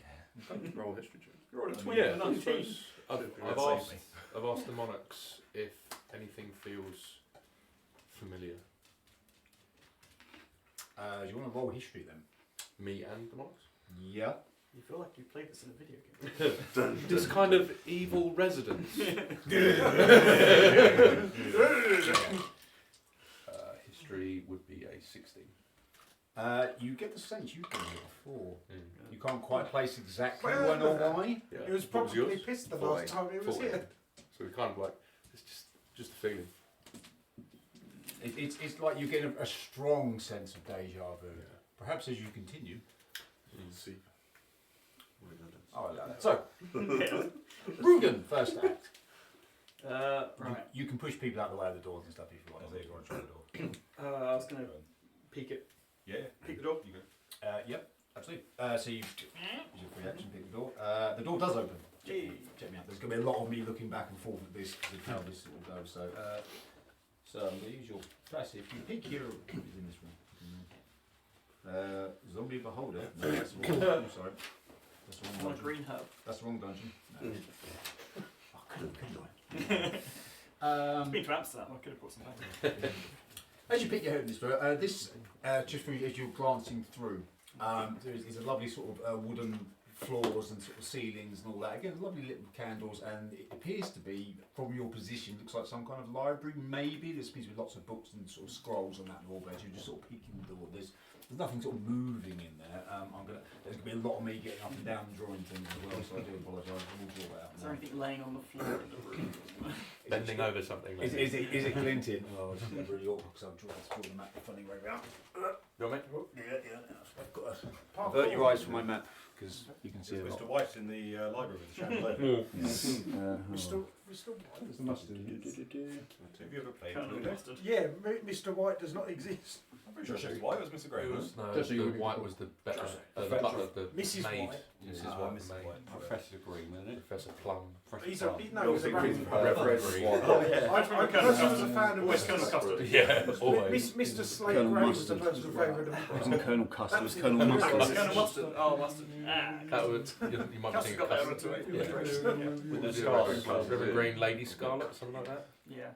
Roll history check. You rolled a 20 Yeah, and I 19. suppose I've That asked, saved me. I've asked the monarchs if anything feels familiar. Do you want to roll history then? Me and the monarchs. Yeah. You feel like you played this in a video game. This kind of evil residence. History would be a 16. You get the sense you've been here before. Mm. You can't quite place exactly Well, when or why. Yeah. He was What was probably yours? pissed the 14. last time he was 14. here. So we kind of like it's just a feeling. It's like you get a strong sense of deja vu. Perhaps as you continue. See. Oh, so, Rugen, first act. Right. You can push people out the way of the doors and stuff if you want. I think you want to try the door. I was going to peek it. Yeah. Peek the door. You go. Yep, absolutely. So you use your free action, pick the door. The door does open. Check me out. There's going to be a lot of me looking back and forth at this because of how this all goes. So I'm going to use your passive. You pick your. Who's in this room? Zombie beholder. No, that's the wrong. I'm sorry. That's the I wrong want a dungeon. green herb. That's the wrong dungeon. No. Oh, couldn't I? Been to Amsterdam, I could have brought some back. As you pick your head in this door, this just from as you're glancing through, there's a lovely sort of wooden floors and sort of ceilings and all that. Again, lovely lit with candles, and it appears to be from your position. Looks like some kind of library, maybe. There's pieces with lots of books and sort of scrolls on that wall. But as you're just sort of peeking the door, there's nothing sort of moving in there. There's gonna be a lot of me getting up and down and drawing things as well, so I do apologise. We'll draw that out. Is there anything laying on the floor in the room? Bending over something. Is it glinting? Oh, it's not really awkward because I've drawn the map the funny way round. You want me? Yeah. I've got to Avert your eyes from my map. because you can see There's a lot. Mr. White in the library with the chandelier. Mr. White. There's the mustard. Have you ever played Colonel Cluedo? Mustard. Yeah, Mr. White does not exist. I'm pretty sure Mr. White was Mr. Graham. It was, no, Just so you the would- White was the better, the Fetcher. butler, the Mrs. maid. White. Mrs. Ah, White, Mrs. the maid. White. Professor Green, isn't it? Professor Plum. He's a, no, he's a Reverend. Reverend I personally was a fan of Always Colonel Mr. Custard. Yeah, always. Mr. Slade Colonel Gray was the Mustard. personal favourite of It mine. wasn't Colonel Custard, it was That's Colonel it. Mustard. Colonel Mustard. Oh, Mustard. That would you might be Custard thinking got of there Custard. Yeah. With the Reverend scars. Reverend Green, Lady Scarlet, something like that. Yeah.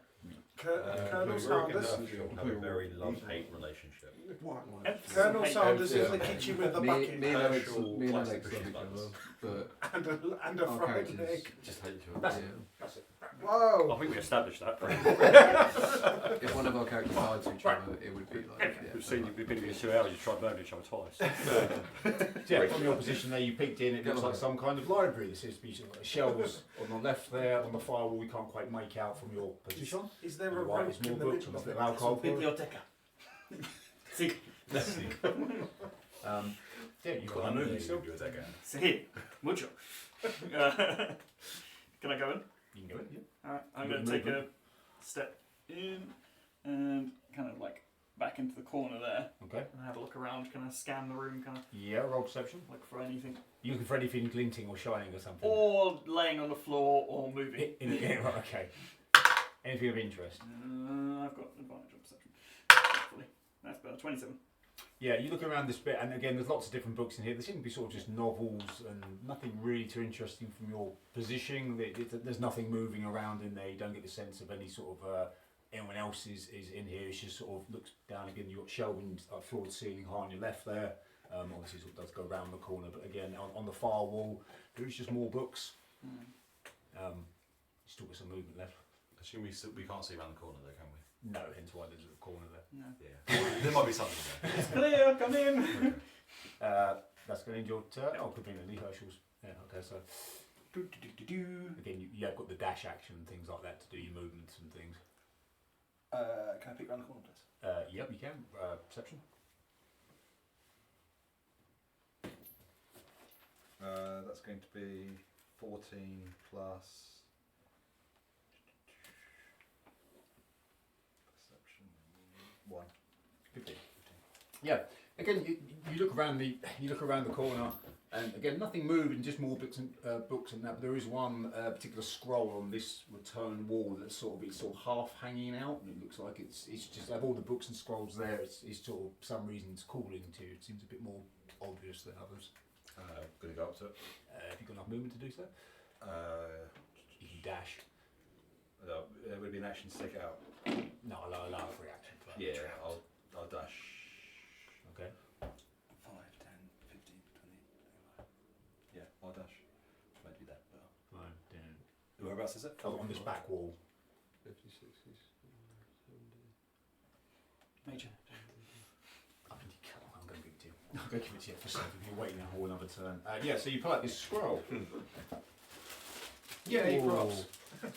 Colonel Rugen Sanders. and Herschel have a very love-hate relationship. Colonel Hey, Sanders yeah. in the kitchen with the Me bucket and Alex, Herschel me and likes Alex to love push each buttons. other, but and a our fried characters egg. just hate each other. That's yeah. That's it. Whoa! I think we established that. If one of our characters died to each other, it would be like, yeah. We've seen you've been here 2 hours, you tried murdering each other twice. So yeah, from your position there, you peeked in. It looks like some kind of library. There seems to be sort of shelves on the left there, on the firewall. We can't quite make out from your position. Is there a On the right, rope it's more in the books middle and of a bit it? of alcohol. Biblioteca. Yeah, you've got Got a a movie movie still. biblioteca. Sí. Mucho. Can I go in? You can go in. Yeah. Alright, I'm You going to can take move a step in and kind of like back into the corner there Okay. and have a look around, kind of scan the room, kind of Yeah. Roll perception. look for anything. You looking for anything glinting or shining or something? Or laying on the floor or moving. Yeah, right, okay. Anything of interest? I've got advantage on perception. Hopefully. That's better. 27. Yeah, you look around this bit, and again, there's lots of different books in here. There seem to be sort of just novels and nothing really too interesting from your position. There's nothing moving around in there. You don't get the sense of any sort of anyone else is in here. It's just sort of looks down again. You've got shelving, floor to ceiling high on your left there. Obviously, it does go round the corner, but again, on the far wall, there is just more books. Still got some movement left. Assume we can't see around the corner there, can we? No, hence why there's a corner there. No. Yeah. There might be something there. It's clear, come in! That's going to end your turn. Oh, conveniently, Herschel's. Yeah, okay, so. Again, you have got the dash action and things like that to do your movements and things. Can I peek around the corner, please? Yep, you can. Perception. going to be 14 plus perception 1. 15. Yeah. Again, you look around the corner, and again nothing moving, just more books and that. But there is one particular scroll on this return wall that's sort of half hanging out, and it looks like it's just like all the books and scrolls there. It's sort of for some reason it's calling to. It seems a bit more obvious than others. Going to go up to it. Have you got enough movement to do so? You can dash. It would be an action to stick out. No, I'll allow a free action for that. Yeah, I'll dash. Okay. 5, 10, 15, 20. Yeah, I'll dash. Might do that. But Fine, down. whereabouts is it? Oh, on this back wall. 50, 60, 70. Major. I'm going to give it to you. I'm going to give it to you for a second. You're waiting for another turn. Yeah, so you pull out this scroll. Yeah, he props. Uh,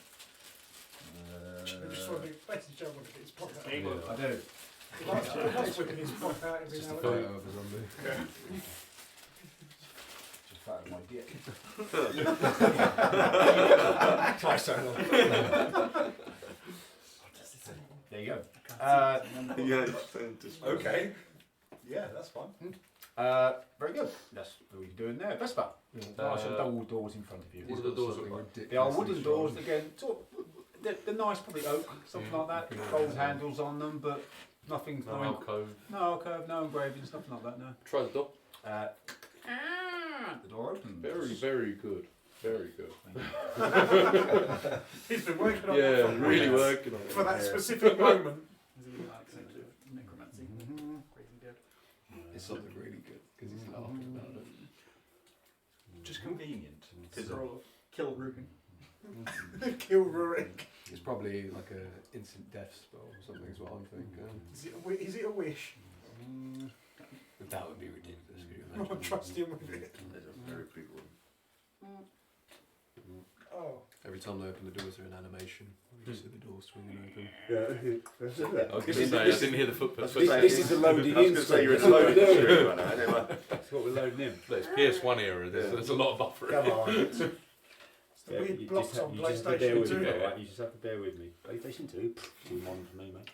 I just want to basically Joe want to get his pocket out. Yeah. I do. He likes whipping his pocket out every Just now a and then. photo of a zombie. Just out of my dick. Twice so long. There you go. Yeah, just okay. Yeah, that's fine. Very good. That's what you're doing there. Vespa. Nice double doors in front of you. What do the doors look like? They are wooden doors again. They're nice, probably oak, something like that. Gold handles on them, but nothing. No alcove. No alcove, no engravings, nothing like that. No. Try the door. The door opens. Very, very good. Very good. He's been working on Yeah, that for really weeks. working on it. For that specific moment. Is he like necromancy? Crazy good. It's something really good because he's laughing about it. Just convenient. Scroll of kill Ruben. Kill Rurik. It's probably like a instant death spell or something is what I'm thinking. Is it a wish? That would be ridiculous. I don't trust him with it. There's a very big one. Oh. Every time they open the doors, they're in animation. You just see the doors swinging open. Yeah. I was going to say, I didn't hear the footsteps. This is a loading I was in going to say you're in a screen. loading screen right now. Anyway. That's what we're loading in. It's PS1 era. There's a lot of buffering. Come on. It's the weird blocks on PlayStation 2. Right? You just have to bear with me. PlayStation 2, too modern for me, mate.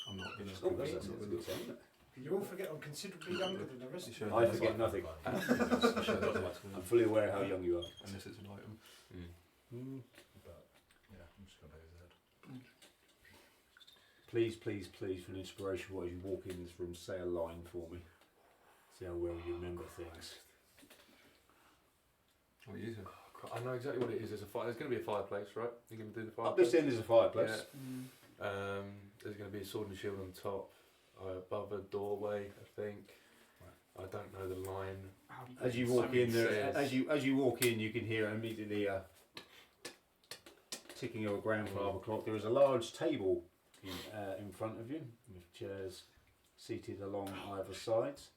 I'm not going Oh, to. that's not good, isn't it? You all forget I'm considerably younger than the rest of you. I forget nothing. I'm fully aware how young you are. Unless it's an item. But yeah, I'm just going to go Z. Please, please, please, for an inspiration, while you walk in this room, say a line for me. See how well you remember things. What is it? I know exactly what it is. There's going to be a fireplace, right? You're going to do the Up fireplace. this end is a fireplace. Yeah. There's going to be a sword and shield on top, above a doorway, I think. I don't know the line. As you walk in there, as you walk in, you can hear immediately a ticking of a grandfather clock. There is a large table in front of you with chairs seated along either sides.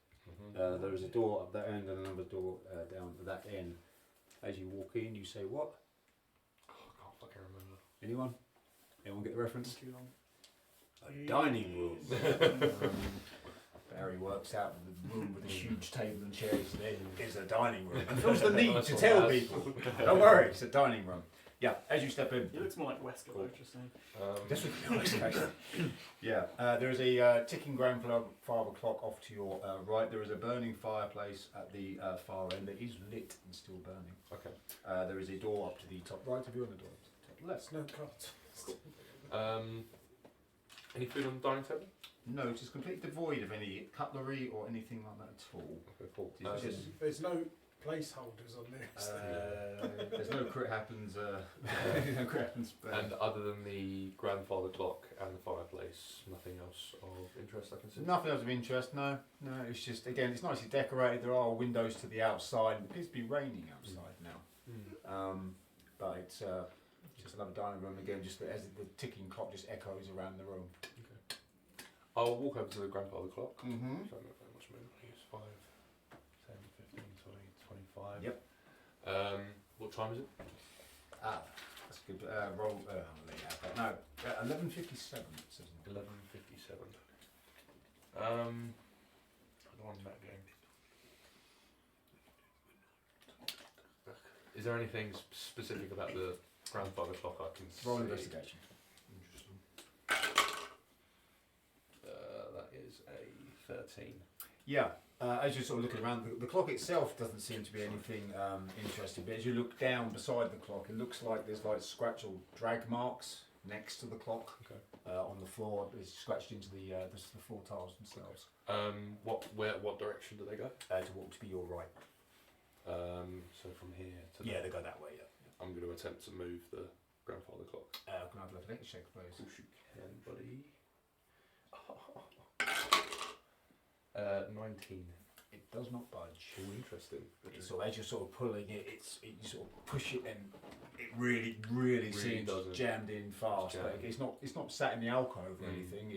There is a door up that end and another door down at that end. As you walk in, you say what? Oh, I can't fucking remember. Anyone? Anyone get the reference? Too long. A dining room. Barry works out the room with a huge table and chairs. There is a dining room. And feels the need to tell people. Don't worry, it's a dining room. Yeah, as you step in. He looks more like Wesker, though, just saying. This would be nice, actually. Yeah, there is a ticking grandfather clock off to your right. There is a burning fireplace at the far end that is lit and still burning. Okay. There is a door up to the top right of you and a door up to the top left. No cards. Any food on the dining table? No, it is completely devoid of any cutlery or anything like that at all. Okay, cool. It's just, There's no placeholders on this. there's no crit happens. No crit happens. And other than the grandfather clock and the fireplace, nothing else of interest I can see? Nothing else of interest, no. No, it's just, again, it's nicely decorated. There are windows to the outside. It appears to be raining outside now. But it's just another dining room again, just as the ticking clock just echoes around the room. Okay. I'll walk over to the grandfather clock. Mm-hmm. So I don't know how much movement I use. 5, 10, 15, 20, 25. Yep. What time is it? That's a good roll. No, 11:57. It says. 11:57. I don't want that game. there anything specific about the grandfather clock I can see? Roll investigation. Interesting. That is a 13. Yeah. As you're sort of looking around, the clock itself doesn't seem to be anything interesting, but as you look down beside the clock, it looks like there's like scratch or drag marks next to the clock. Okay. On the floor. It's scratched into the floor tiles themselves. What direction do they go? To walk to be your right. So from here to Yeah, there. they go that way. Yeah. I'm going to attempt to move the grandfather clock. Can I have a athletics check, please? Of course you can, buddy. 19. It does not budge. Oh, interesting. It's sort of, as you're sort of pulling it, you sort of push it and it really seems doesn't. jammed in fast. But it's not sat in the alcove or anything.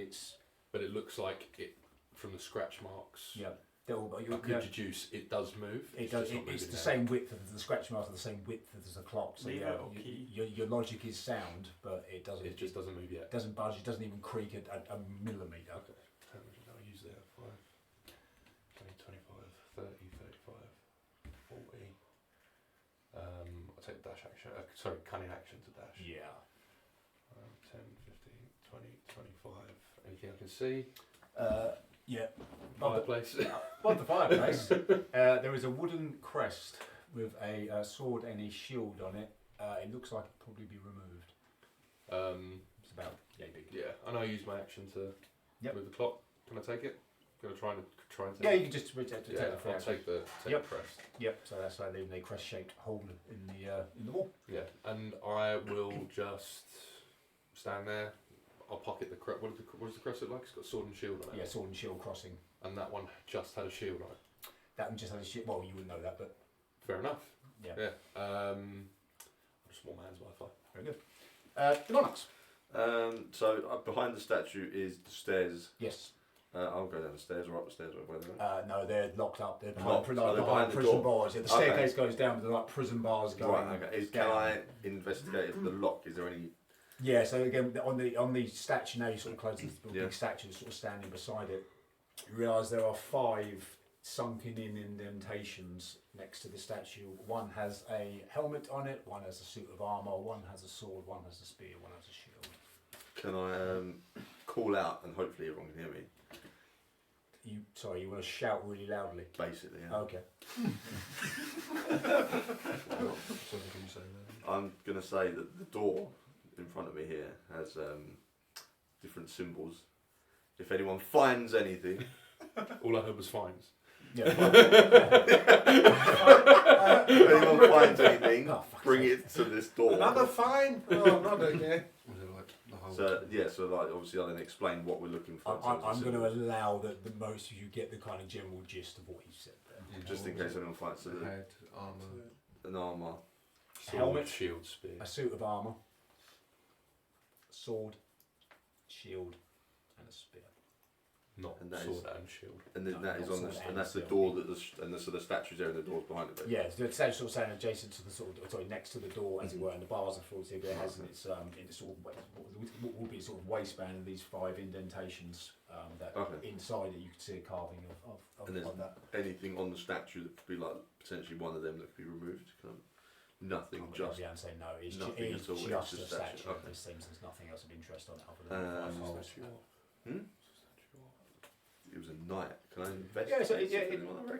But it looks like it from the scratch marks. Yeah. I could deduce it does move. It does. It's the same width. The scratch marks are the same width as the clock. So Lever or key? your logic is sound, but it doesn't. It just doesn't move yet. It doesn't budge. It doesn't even creak a millimetre. Okay. How much did I use there? 5, 20, 25, 30, 35, 40. I'll take dash action. Cunning action to dash. Yeah. 10, 15, 20, 25. Anything I can see? Yeah. Fireplace. Above the fireplace, there is a wooden crest with a sword and a shield on it. It looks like it'll probably be removed. It's about yay big. Yeah, and I use my action to move the clock. Can I take it? Gonna try and take Yeah, you can just take the free I'll action. take the crest. Yep. So that's like leaving a crest-shaped hole in the wall. Yeah, and I will just stand there. I'll pocket the crest. What does the crest look like? It's got sword and shield on it. Yeah, sword and shield crossing. And that one just had a shield on it. That one just had a shield. Well, you wouldn't know that, but fair enough. Yeah. Just one man's Wi-Fi. Very good. The monarchs. So behind the statue is the stairs. Yes. I'll go down the stairs or up the stairs or whatever. No, they're locked up. They're Locked. behind, They're behind the prison door. bars. Yeah, the staircase goes down, but they're like prison bars going. Right. Okay. Can I investigate the lock? Is there any? Yeah. So again, on the statue now, you sort of close the big statue, sort of standing beside it. You realise there are 5 sunken in indentations next to the statue. One has a helmet on it. One has a suit of armour. One has a sword. One has a spear. One has a shield. Can I call out and hopefully everyone can hear me? You want to shout really loudly? Basically, yeah. Okay. I'm going to say that the door in front of me here has different symbols. If anyone finds anything... All I heard was fines. Yeah. If anyone finds anything, bring it to this door. Another fine? Oh, not again. So obviously I then explain what we're looking for. I'm going to allow that the most of you get the kind of general gist of what he said there. Just in case anyone finds an armour. Helmet, shield, spear. A suit of armour, sword, shield, and a spear. Not sword and shield. And then No, that is not on the, sword and and that's the shield. door so the statue's there and the door's behind it. Yeah, the statue sort of standing adjacent to the next to the door, as it were, and the bars are full. But it has in its sort of what will be sort of waistband of these 5 indentations that inside it you can see a carving And there's of that. anything on the statue that could be like potentially one of them that could be removed. Nothing, I'm just. yeah, and say no. It's nothing it's at all. just It's a just statue. Okay. This seems there's nothing else of interest on it other than the 5 holes. It was a knight. Can I invest? Yeah, so it,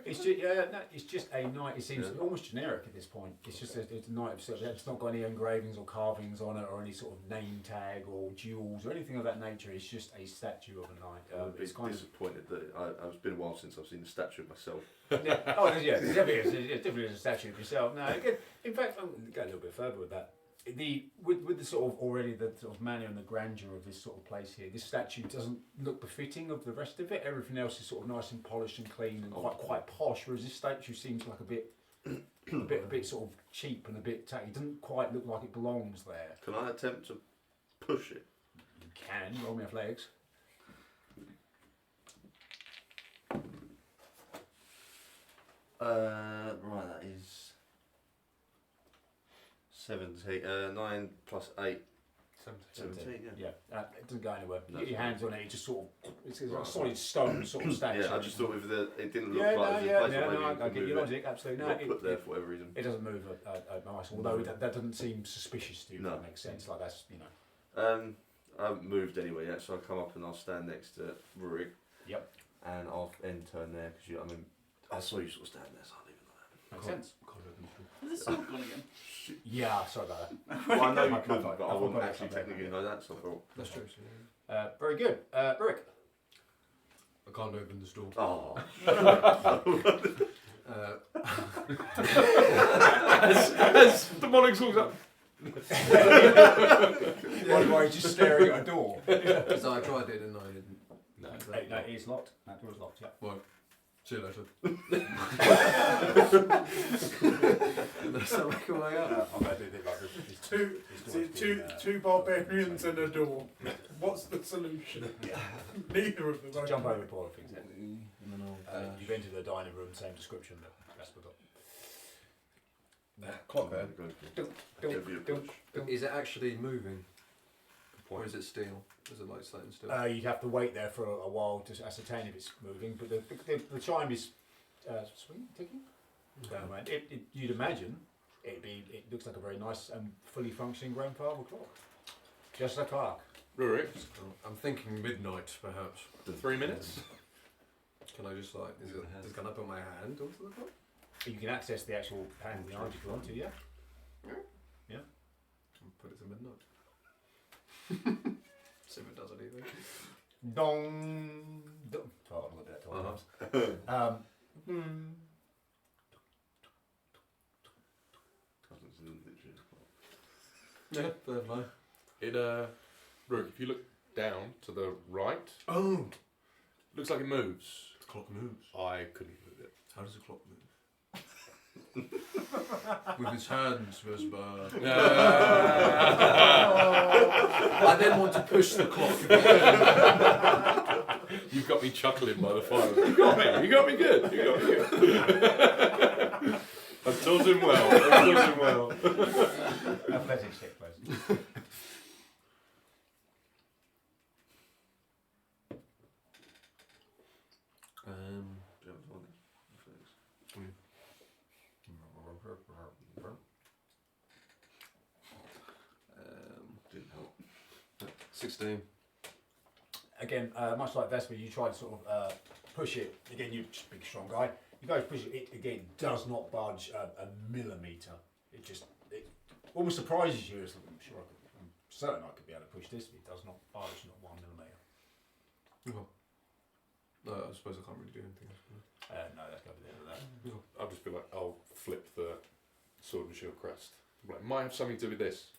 it's just a knight. It seems almost generic at this point. It's just it's a knight. So it's not got any engravings or carvings on it, or any sort of name tag or jewels or anything of that nature. It's just a statue of a knight. I'm a bit disappointed that it's been a while since I've seen the statue of myself. Yeah. Oh, yeah. It definitely is a statue of yourself. No, again, in fact, I'm going to go a little bit further with that. With the sort of already the sort of manner and the grandeur of this sort of place here, this statue doesn't look befitting of the rest of it. Everything else is sort of nice and polished and clean and quite posh, whereas this statue seems like a bit sort of cheap and a bit tacky. It doesn't quite look like it belongs there. Can I attempt to push it? You can. Roll me athletics. Right, that is 17. 9 plus 8. 17, yeah. Yeah, it doesn't go anywhere. You No. get your hands on it, it just sort of, it's like Right. a solid stone sort of statue. Yeah, I just thought with it didn't look Yeah, like no, it was yeah, a place yeah, where maybe no, you I could get move your it, logic, absolutely. No, not put there for whatever reason. it doesn't move a mouse, although that doesn't seem suspicious to you, No. if that makes sense. Like that's, you know. I haven't moved anyway yet, so I'll come up and I'll stand next to Rurik. Yep. And I'll end turn there because I mean, I saw you sort of stand there, so I'll leave it like that. Makes sense. Has this sword gone again? Yeah, sorry about that. Well, I know you My couldn't, fault. but I I wouldn't forgot actually about that. technically know that, so I thought. That's true. Very good. Rick. I can't open this door. Oh. As the monarch walks up. Why he's just staring at a door? Because I tried it and I didn't. No, No, it is locked. That door's locked, yeah. Well, see you later. That's how I come way out. I'm going to do it like this. Two barbarians and a door. What's the solution? Yeah. Neither of them. Jump over Paul, things. And then I'll You've entered the dining room, same description, but that's forgot. Clock there. Give you a push. Is it actually moving? Or is it steel? Is it like something still? You'd have to wait there for a while to ascertain if it's moving, but the chime is ticking. Down, man. You'd imagine it looks like a very nice and fully functioning grandfather clock. Just a clock. Rurik, I'm thinking midnight, perhaps. 3 minutes. Can I just like? Can I put my hand onto the clock? You can access the actual hand behind if you want to, yeah? Yeah. Put it to midnight. See if it does anything. Dong. Dong. Oh, I'm looking at that Yeah, fair play. It Rurik, if you look down to the right, Oh, looks like it moves. the clock moves. I couldn't move it. How does the clock move? With his hands, Vespa. I then want to push the clock. You've got me chuckling by the fire. You got me. You got me good. You got me good. I've told him well. I've told him well. Athletics check, please. Didn't help. 16. Again, much like Vesper, you try to sort of push it. Again, you're just a big, strong guy. You guys push it. It again does not budge a millimetre. It almost surprises you. It's like, I'm certain I could be able to push this, but it does not budge, not 1 millimetre. I suppose I can't really do anything else. No, that's going to be the end of that. I'll just be like, I'll flip the sword and shield crest. Like, might have something to do with this.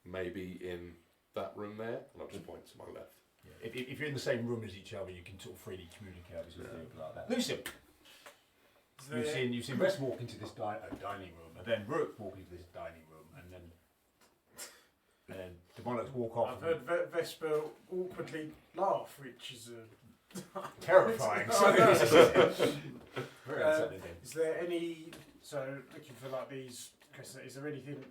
Maybe in that room there, and I'll just point to my left. Yeah. If you're in the same room as each other, you can sort of freely communicate with people like that. Lucian, you've seen Rest walk into this dining room, and then Rook walk into this dining room, and then the monarchs walk off. I've heard Vesper awkwardly laugh, which is terrifying. Very unsettling thing. Is there any? So looking for like these. Is there anything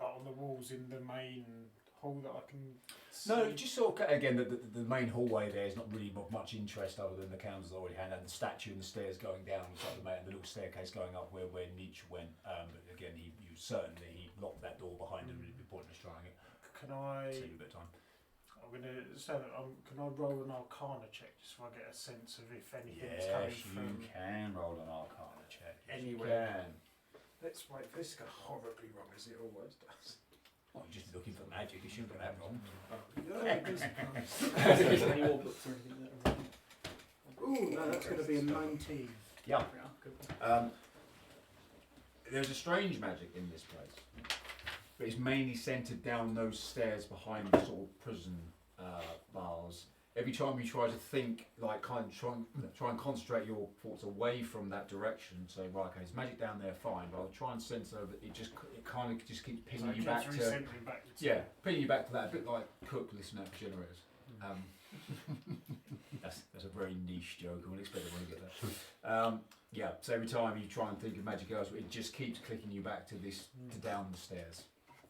like on the walls in the main hall that I can see? No, just sort of, again, the main hallway there is not really much interest other than the candles already had, and the statue and the stairs going down, and the little staircase going up where Nietzsche went. But again, he locked that door behind him, and it'd be pointless trying it. Can I? Save a bit of time. I'm gonna say that. Can I roll an Arcana check just so I get a sense of if anything's Yes, coming you from can roll an Arcana check. Yes, you anywhere? can. Let's wait for this to go horribly wrong as it always does. Well, you're just looking for magic. You shouldn't get that wrong. Any more books or anything that are Ooh, no, that's going to be a 19. Yeah. good. There's a strange magic in this place, but it's mainly centred down those stairs behind the sort of prison bars. Every time you try to think, like try and concentrate your thoughts away from that direction. So right, okay, there's magic down there, fine. But I'll try and sense over. It kind of just keeps pinging you back to pinging you back to that, a bit like Cook listening out for generators. That's a very niche joke. I wouldn't expect everyone to get that. Yeah. So every time you try and think of magic elsewhere, it just keeps clicking you back to this to down the stairs.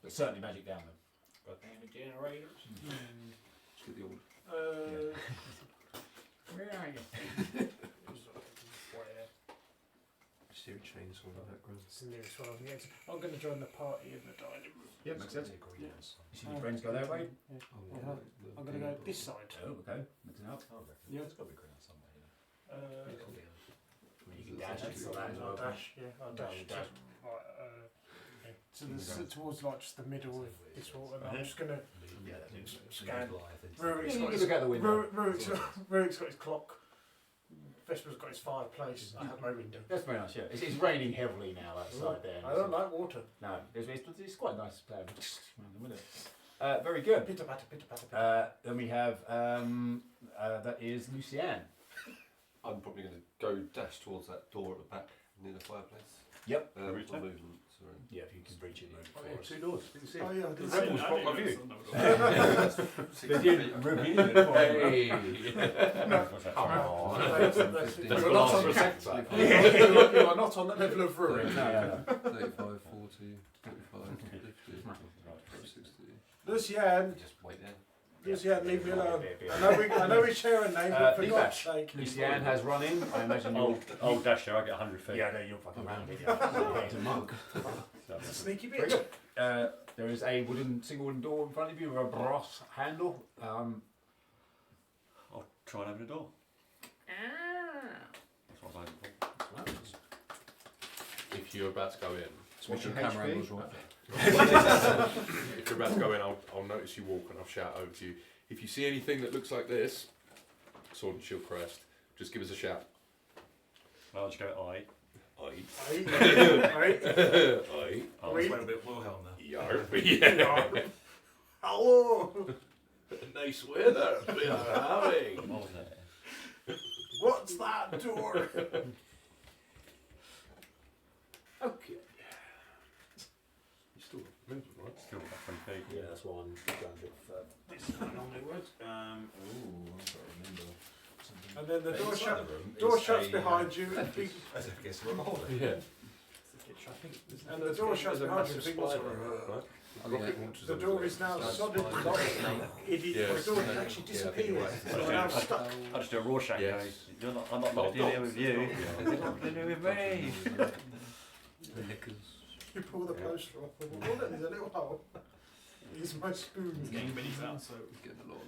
But certainly magic down them. Goddamn generators. Let's get the order. Where are you? Just hear a chainsaw in the background. It's the nearest one I can get to. I'm going to join the party in the dining room. Yeah, makes sense. Yeah. You see your friends go that way? Yeah. Oh, Yeah. right, I'm going to go this side. Oh, okay. Mixing up. Yeah. It's got to be green somewhere. I mean, you can dash That's into that as well. I'll dash, yeah, I'll dash. dash. Right, yeah. So towards like just the middle of this water, and I'm just going to Yeah, scan. You Rurik's got can his, look out the window. Rurik's got his clock. Vesper's got his fireplace. I have my window. That's very nice, yeah. It's raining heavily now outside there. I don't like water. No, it's quite nice. Very good. Pitter patter, pitter patter, pitter. Then we have, that is Lucianne. I'm probably going to go dash towards that door at the back near the fireplace. Yep. For movement, sorry. Yeah, if you can reach it, move Oh, forward. two doors. Didn't see it. Oh yeah, I The did rebels see blocked my view. They did review it for you. Hey. Come on. You're not on the sector. You are not on that level of Rurik. No. 35, 40, 45, 50, 60. Lucianne, Just wait there. Lucianne, leave me alone. I know we share a name, but for God's sake. Lucianne has run in. I imagine Old Dasher, I get 100 feet. Yeah, no, you're fucking round it. It's a mug. It's a sneaky Very bitch. good. There is a single wooden door in front of you with a brass handle. I'll try and open the door. That's what I was hoping for. If you're about to go in, Switch your camera angles right. if you're about to go in, I'll notice you walk and I'll shout over to you. If you see anything that looks like this, sword and shield crest, just give us a shout. I'll just go I. Aye. I'll Aye. just wait a bit Wilhelm now. Yarp. Yeah. Hello. Nice weather we are having. What was that? What's that door? Okay. You still moving, right? Still about 20 feet. Yeah, that's why I'm going a bit further. This is how I normally would. I've got to remember something. And then the door Inside shut. the room Door is shuts a, behind you. I guess a revolver. Yeah. And the door shuts There's a behind you. massive Think what's spider, wrong? right? Oh, Rocket yeah. launchers The on door it. is now That's solid fine. lock. Snake. The door Yes. actually Yeah, I think you're disappears. right. So I'm stuck. I just do a Rorschach Yes. going, I'm not locked in here with you. Yeah. You're locked in here with me. You pull the poster off. And oh, look, there's a little hole. Here's my spoon. Getting minis out, so Getting a lot of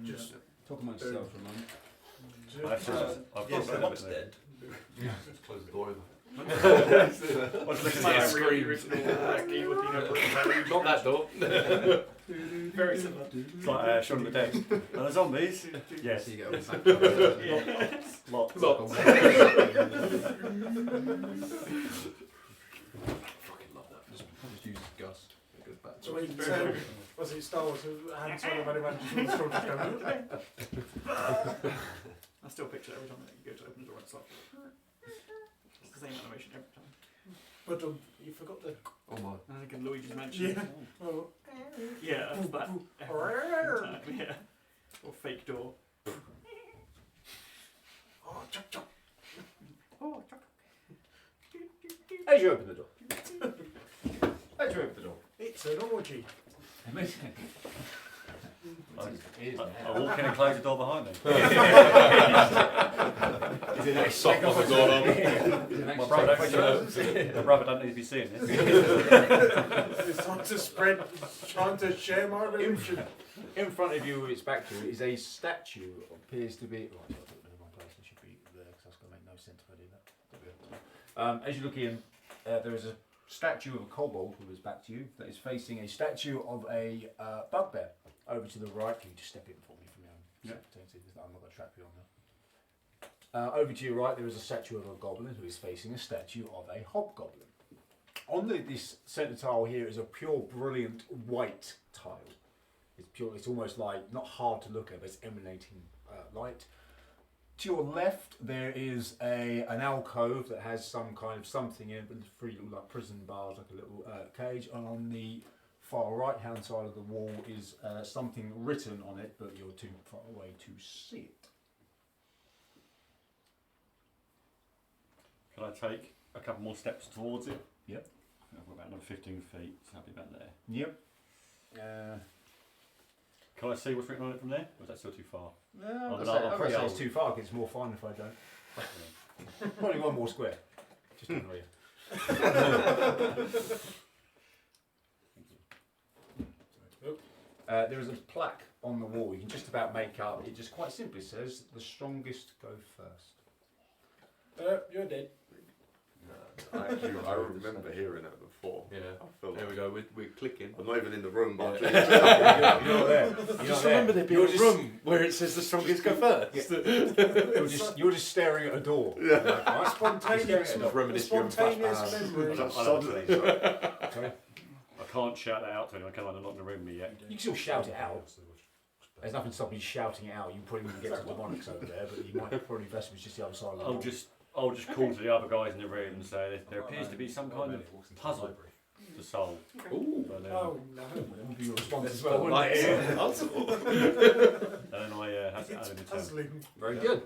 Just talk amongst yourselves for a moment. I've got Yes, a the bit mob's there. dead. Just close the door over. I was looking like at a the really original wacky looking at Not that door. very similar. It's like Shaun of the Dead. Are there zombies? Yes. So you get all back. Lots. Lots. Fucking love that. Just use Gus. It goes back. So we was it Star Wars? Han Solo manages to just go. I still picture it every time you go to open the door. It's like it's the same animation every time. But you forgot the. Oh my. I think in Luigi's Mansion. Yeah. Oh. Yeah, that's that. Yeah. Or fake door. Oh, chop chop. Oh, chuck. As you open the door. As you open the door. It's an orgy. Amazing. I walk in and close the door behind me. Is it next Sock on the door. My brother don't need to be seeing this. It's time to spread, trying to share my religion. In front of you, its back to you, is a statue. Appears to be. Right, I put it in the wrong place. It should be there because that's going to make no sense if I do that. As you look in, there is a statue of a kobold with his back to you that is facing a statue of a bugbear. Over to the right, can you just step in for me from your own sensitivity? I'm not going to trap you on that. Over to your right, there is a statue of a goblin who is facing a statue of a hobgoblin. On this centre tile here is a pure, brilliant white tile. It's pure. It's almost like not hard to look at, but it's emanating light. To your left, there is an alcove that has some kind of something in it, with three little like prison bars, like a little cage. And on the far right hand side of the wall is something written on it, but you're too far away to see it. Can I take a couple more steps towards it? Yep. I've got about another 15 feet, so I'll be about there. Yep. Can I see what's written on it from there? Or is that still too far? I'm but going I'll to pretty say it's old. too far, 'cause it's more fun if I don't. Probably one more square. Just to annoy you. There is a plaque on the wall you can just about make out. It just quite simply says, "The strongest go first." You're dead. I remember hearing it before. Yeah. I feel There we go. We're clicking. I'm not even in the room, but You're not there. You're Just not there. remember there being a room where it says the strongest go first. You're just staring at a door. Yeah. Like, right? Spontaneous, Staring at a door. Reminiscing of spontaneous flashbacks. memory. Suddenly. Sorry? I can't shout that out to anyone, can I? They're not in the room with me yet. You can still shout it out. There's nothing stopping you shouting it out. You probably wouldn't get to the demonics over there, but you might probably Vesper's just the other side of the I'll wall. just call to the other guys in the room and say there appears to be some kind of puzzle to solve. Ooh. But, Oh no. That would be your response as well, wouldn't Like, it? puzzle. and then I have to add in the term. Puzzling. Very good.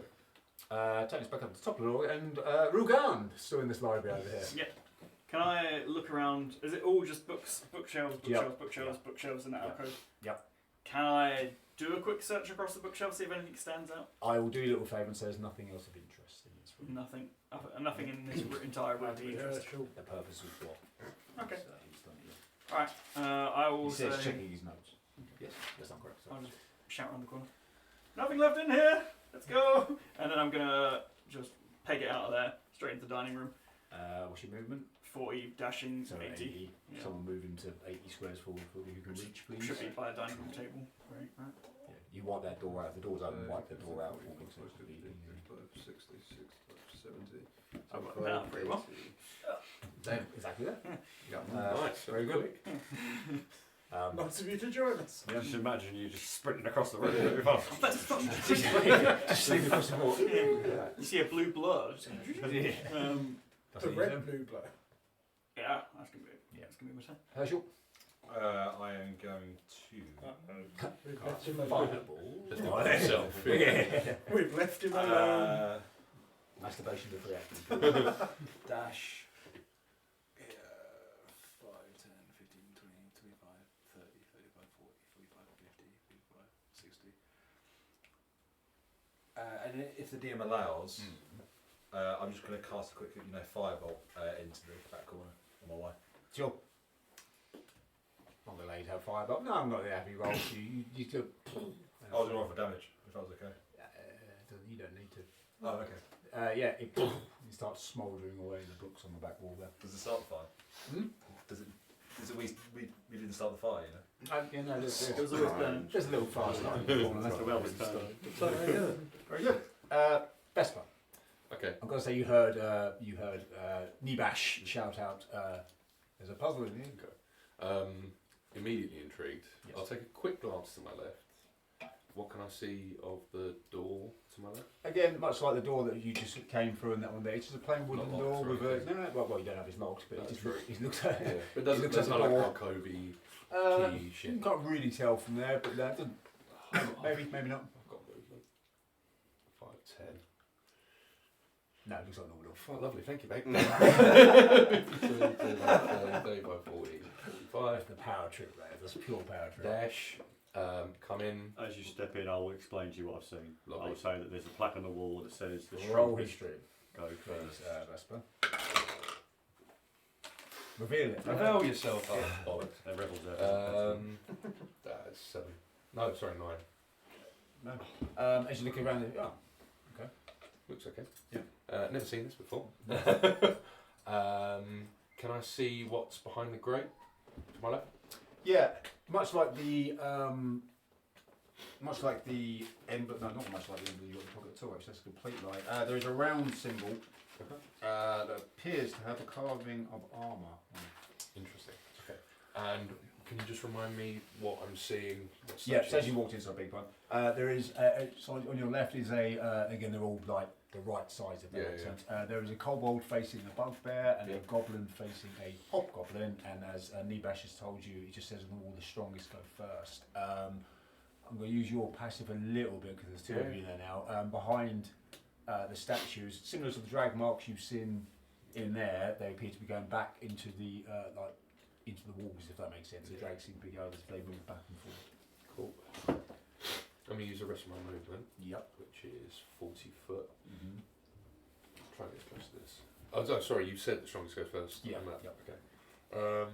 Take us back up to the top of the door, and Rugan still in this library over here. Yeah. Can I look around? Is it all just books, bookshelves, Yep. bookshelves, and alcove? Yep. Can I do a quick search across the bookshelves, see if anything stands out? I will do you a little favour and say there's nothing else of interest in this room. Nothing in this entire room to be interesting. The purpose of what? Okay. So he's done it. Alright. I will He says say. checking his notes. Yes, that's not correct. I'll just shout around the corner. Nothing left in here. Let's go. And then I'm gonna just peg it out of there, straight into the dining room. What's your movement? 40 dashing So 80. Yeah. Someone moving to 80 squares forward for who can reach, please. Should be by a dining room table. Right. Yeah, you wipe that door out. If the door's open, wipe the door out. For me, so it can be, 60, 70. I've got that pretty well. Same, exactly that. Nice. Very good. Nice of you to join us. Yeah, just imagine you just sprinting across the room. Very fast. Just sleep across the floor. You see a blue blur. Yeah. The red blue blow. Yeah, that's gonna be. That's gonna be my turn. Herschel. I am going to We've left him alone. Fireball. Just do it yourself. Yeah. We've left him alone. Masturbation before acting. Dash. 5, 10, 15, 20, 25, 30, 35, 40, 45, 50, 55, 60. and if the DM allows, I'm just going to cast a quick, firebolt into the back corner on my way. Sure. I'm not going to have fireball. No, I'm not the happy roll. You do. I'll do roll for damage if that was okay. You don't need to. Oh, okay. Yeah, it starts smouldering away the books on the back wall there. Does it start the fire? Does it? Is it we didn't start the fire, Yeah, no, there's It was always burning. a little fire starting. That's the well was turned. Very good. Vesper. Okay. I'm going to say you heard Nibash shout out. There's a puzzle in the Immediately intrigued. Yes. I'll take a quick glance to my left. What can I see of the door to my left? Again, much like the door that you just came through and that one there, it's just a plain wooden Not door locked or with a. anything. No, well, you don't have his locked, but That's it true. just looks at Yeah. But it doesn't looks there's at not the like door. Alcovey key You shit. can't really tell from there, but that doesn't. Maybe not. I've got movement. 5, 10. No, it looks like a normal door. Oh, lovely, thank you, mate. 35, 40, 45. That's the power trick there. That's pure power trick. Dash. Come in. As you step in, I'll explain to you what I've seen. Lovely. I'll say that there's a plaque on the wall that says the Roll strongest history, go please, first. Vesper. Reveal it. Reveal yourself. Oh, bollocks. They're rebels there. That's 7. No, sorry, 9. No. As you look around, Looks okay. Yeah. Never seen this before. Can I see what's behind the grate to my left? yeah, much like the emblem. No, not much like the emblem you got in the pocket at all. Actually, that's a complete lie. There is a round symbol that appears to have a carving of armour. Interesting. Okay. And can you just remind me what I'm seeing? What Yeah, such so as is? you walked in, so big one. There is so on your left is a again they're all like the right size of that Yeah, makes yeah. sense. There is a kobold facing a bugbear and Yeah. a goblin facing a hobgoblin, and as Nibash has told you, it just says on the wall the strongest go first. I'm going to use your passive a little bit because there's two of Yeah. you there now. Behind the statues, similar to the drag marks you've seen in there, they appear to be going back into the into the walls, if that makes sense. The drags seem to be going as they move back and forth. Cool. I'm going to use the rest of my movement. Yep. Which is 40 foot. Mm-hmm. Try and get as close to this. Oh, no, sorry, you said the strongest goes first. Yeah. Okay.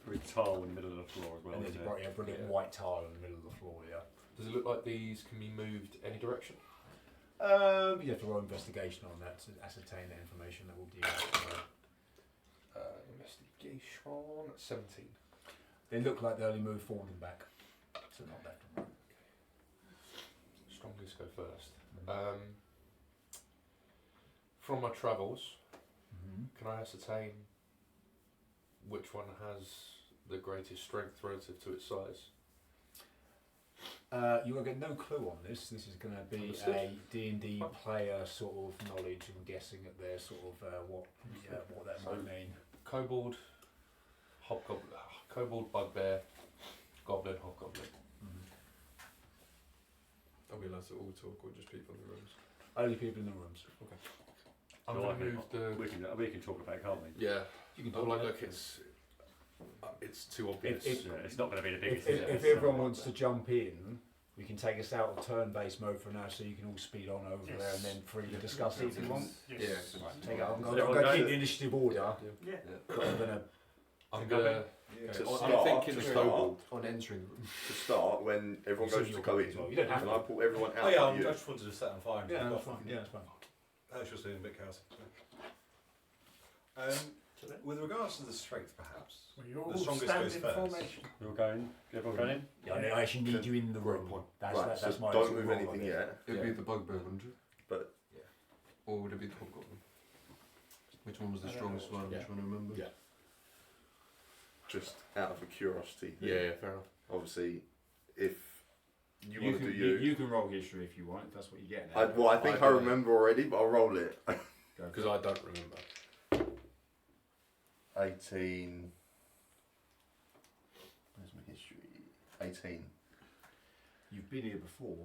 With tile in the middle of the floor as well. And there's isn't a it? brilliant white tile in the middle of the floor, yeah. Does it look like these can be moved any direction? You have to roll investigation on that to ascertain that information. That will give you. Investigation 17. They look like they only move forward and back, so not left and right. Strongest go first. From my travels, can I ascertain which one has the greatest strength relative to its size? You will get no clue on this. This is going to be Understood. a D&D player sort of knowledge. I'm guessing at their sort of what that might mean. Kobold, hobgoblin, kobold, bugbear, goblin, hobgoblin. Are we allowed to all talk or just people in the rooms? Only people in the rooms. Okay. I'm So going to move the. we can talk about it, can't we? Yeah. You can Oh, talk like, about look, it's too obvious. It's not going to be the biggest. If everyone wants to jump in, we can take us out of turn-based mode for now, so you can all speed on over there and then freely discuss it if you want. Yes. Right, take it. I'm So going everyone to keep goes- the initiative order. Yeah. But I'm going to. I'm going To I'm start, thinking the kobold. On entering the room. To start, when everyone So goes you're to go in, as well. You don't have can to. I pull everyone out? Oh yeah, but I you? just wanted to set on fire. And Yeah, take that's off. fine. Yeah, that's fine. That's just being a bit chaotic. With regards to the strength, perhaps We all the strongest stand goes in first. formation. You're going. Everyone going in. Yeah, I actually need you in the room. That's Right, that's so my don't sort of move role anything on it. yet. It would be the bugbear, wouldn't it? But- Yeah. Or would it be the hobgoblin? Which one was the strongest one? Yeah. Which one I remember? Yeah. Just out of a curiosity. Yeah, fair enough. Obviously, if you want to can, do you. you can roll history if you want, if that's what you're getting I, at. well, I think I don't know. remember already, but I'll roll it. Because I don't remember. 18. Where's my history? 18. You've been here before.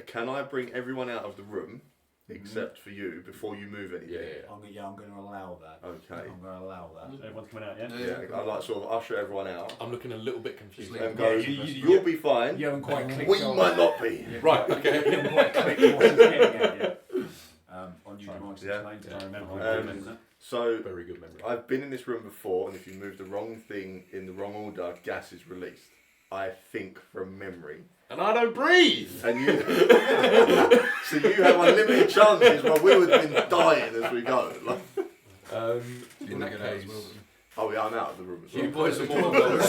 Can I bring everyone out of the room except for you before you move anything? Yeah. I'm going to allow that. Okay. I'm going to allow that. Everyone's coming out, yeah. Yeah, I'd like to sort of usher everyone out I'm looking a little bit confused. and Yeah, go, you'll be fine. You haven't quite clicked We on might not be. Right, You okay. haven't quite clicked on what he's getting at yet. On you, Mike's Yeah. explained it. I remember. So Very good memory. I've been in this room before, and if you move the wrong thing in the wrong order, gas is released. I think from memory. And I don't breathe! And you, so you have unlimited chances, while we would have been dying as we go. Like, In that get out as case, well, oh, yeah, I'm out of the room as well. you boys are more welcome.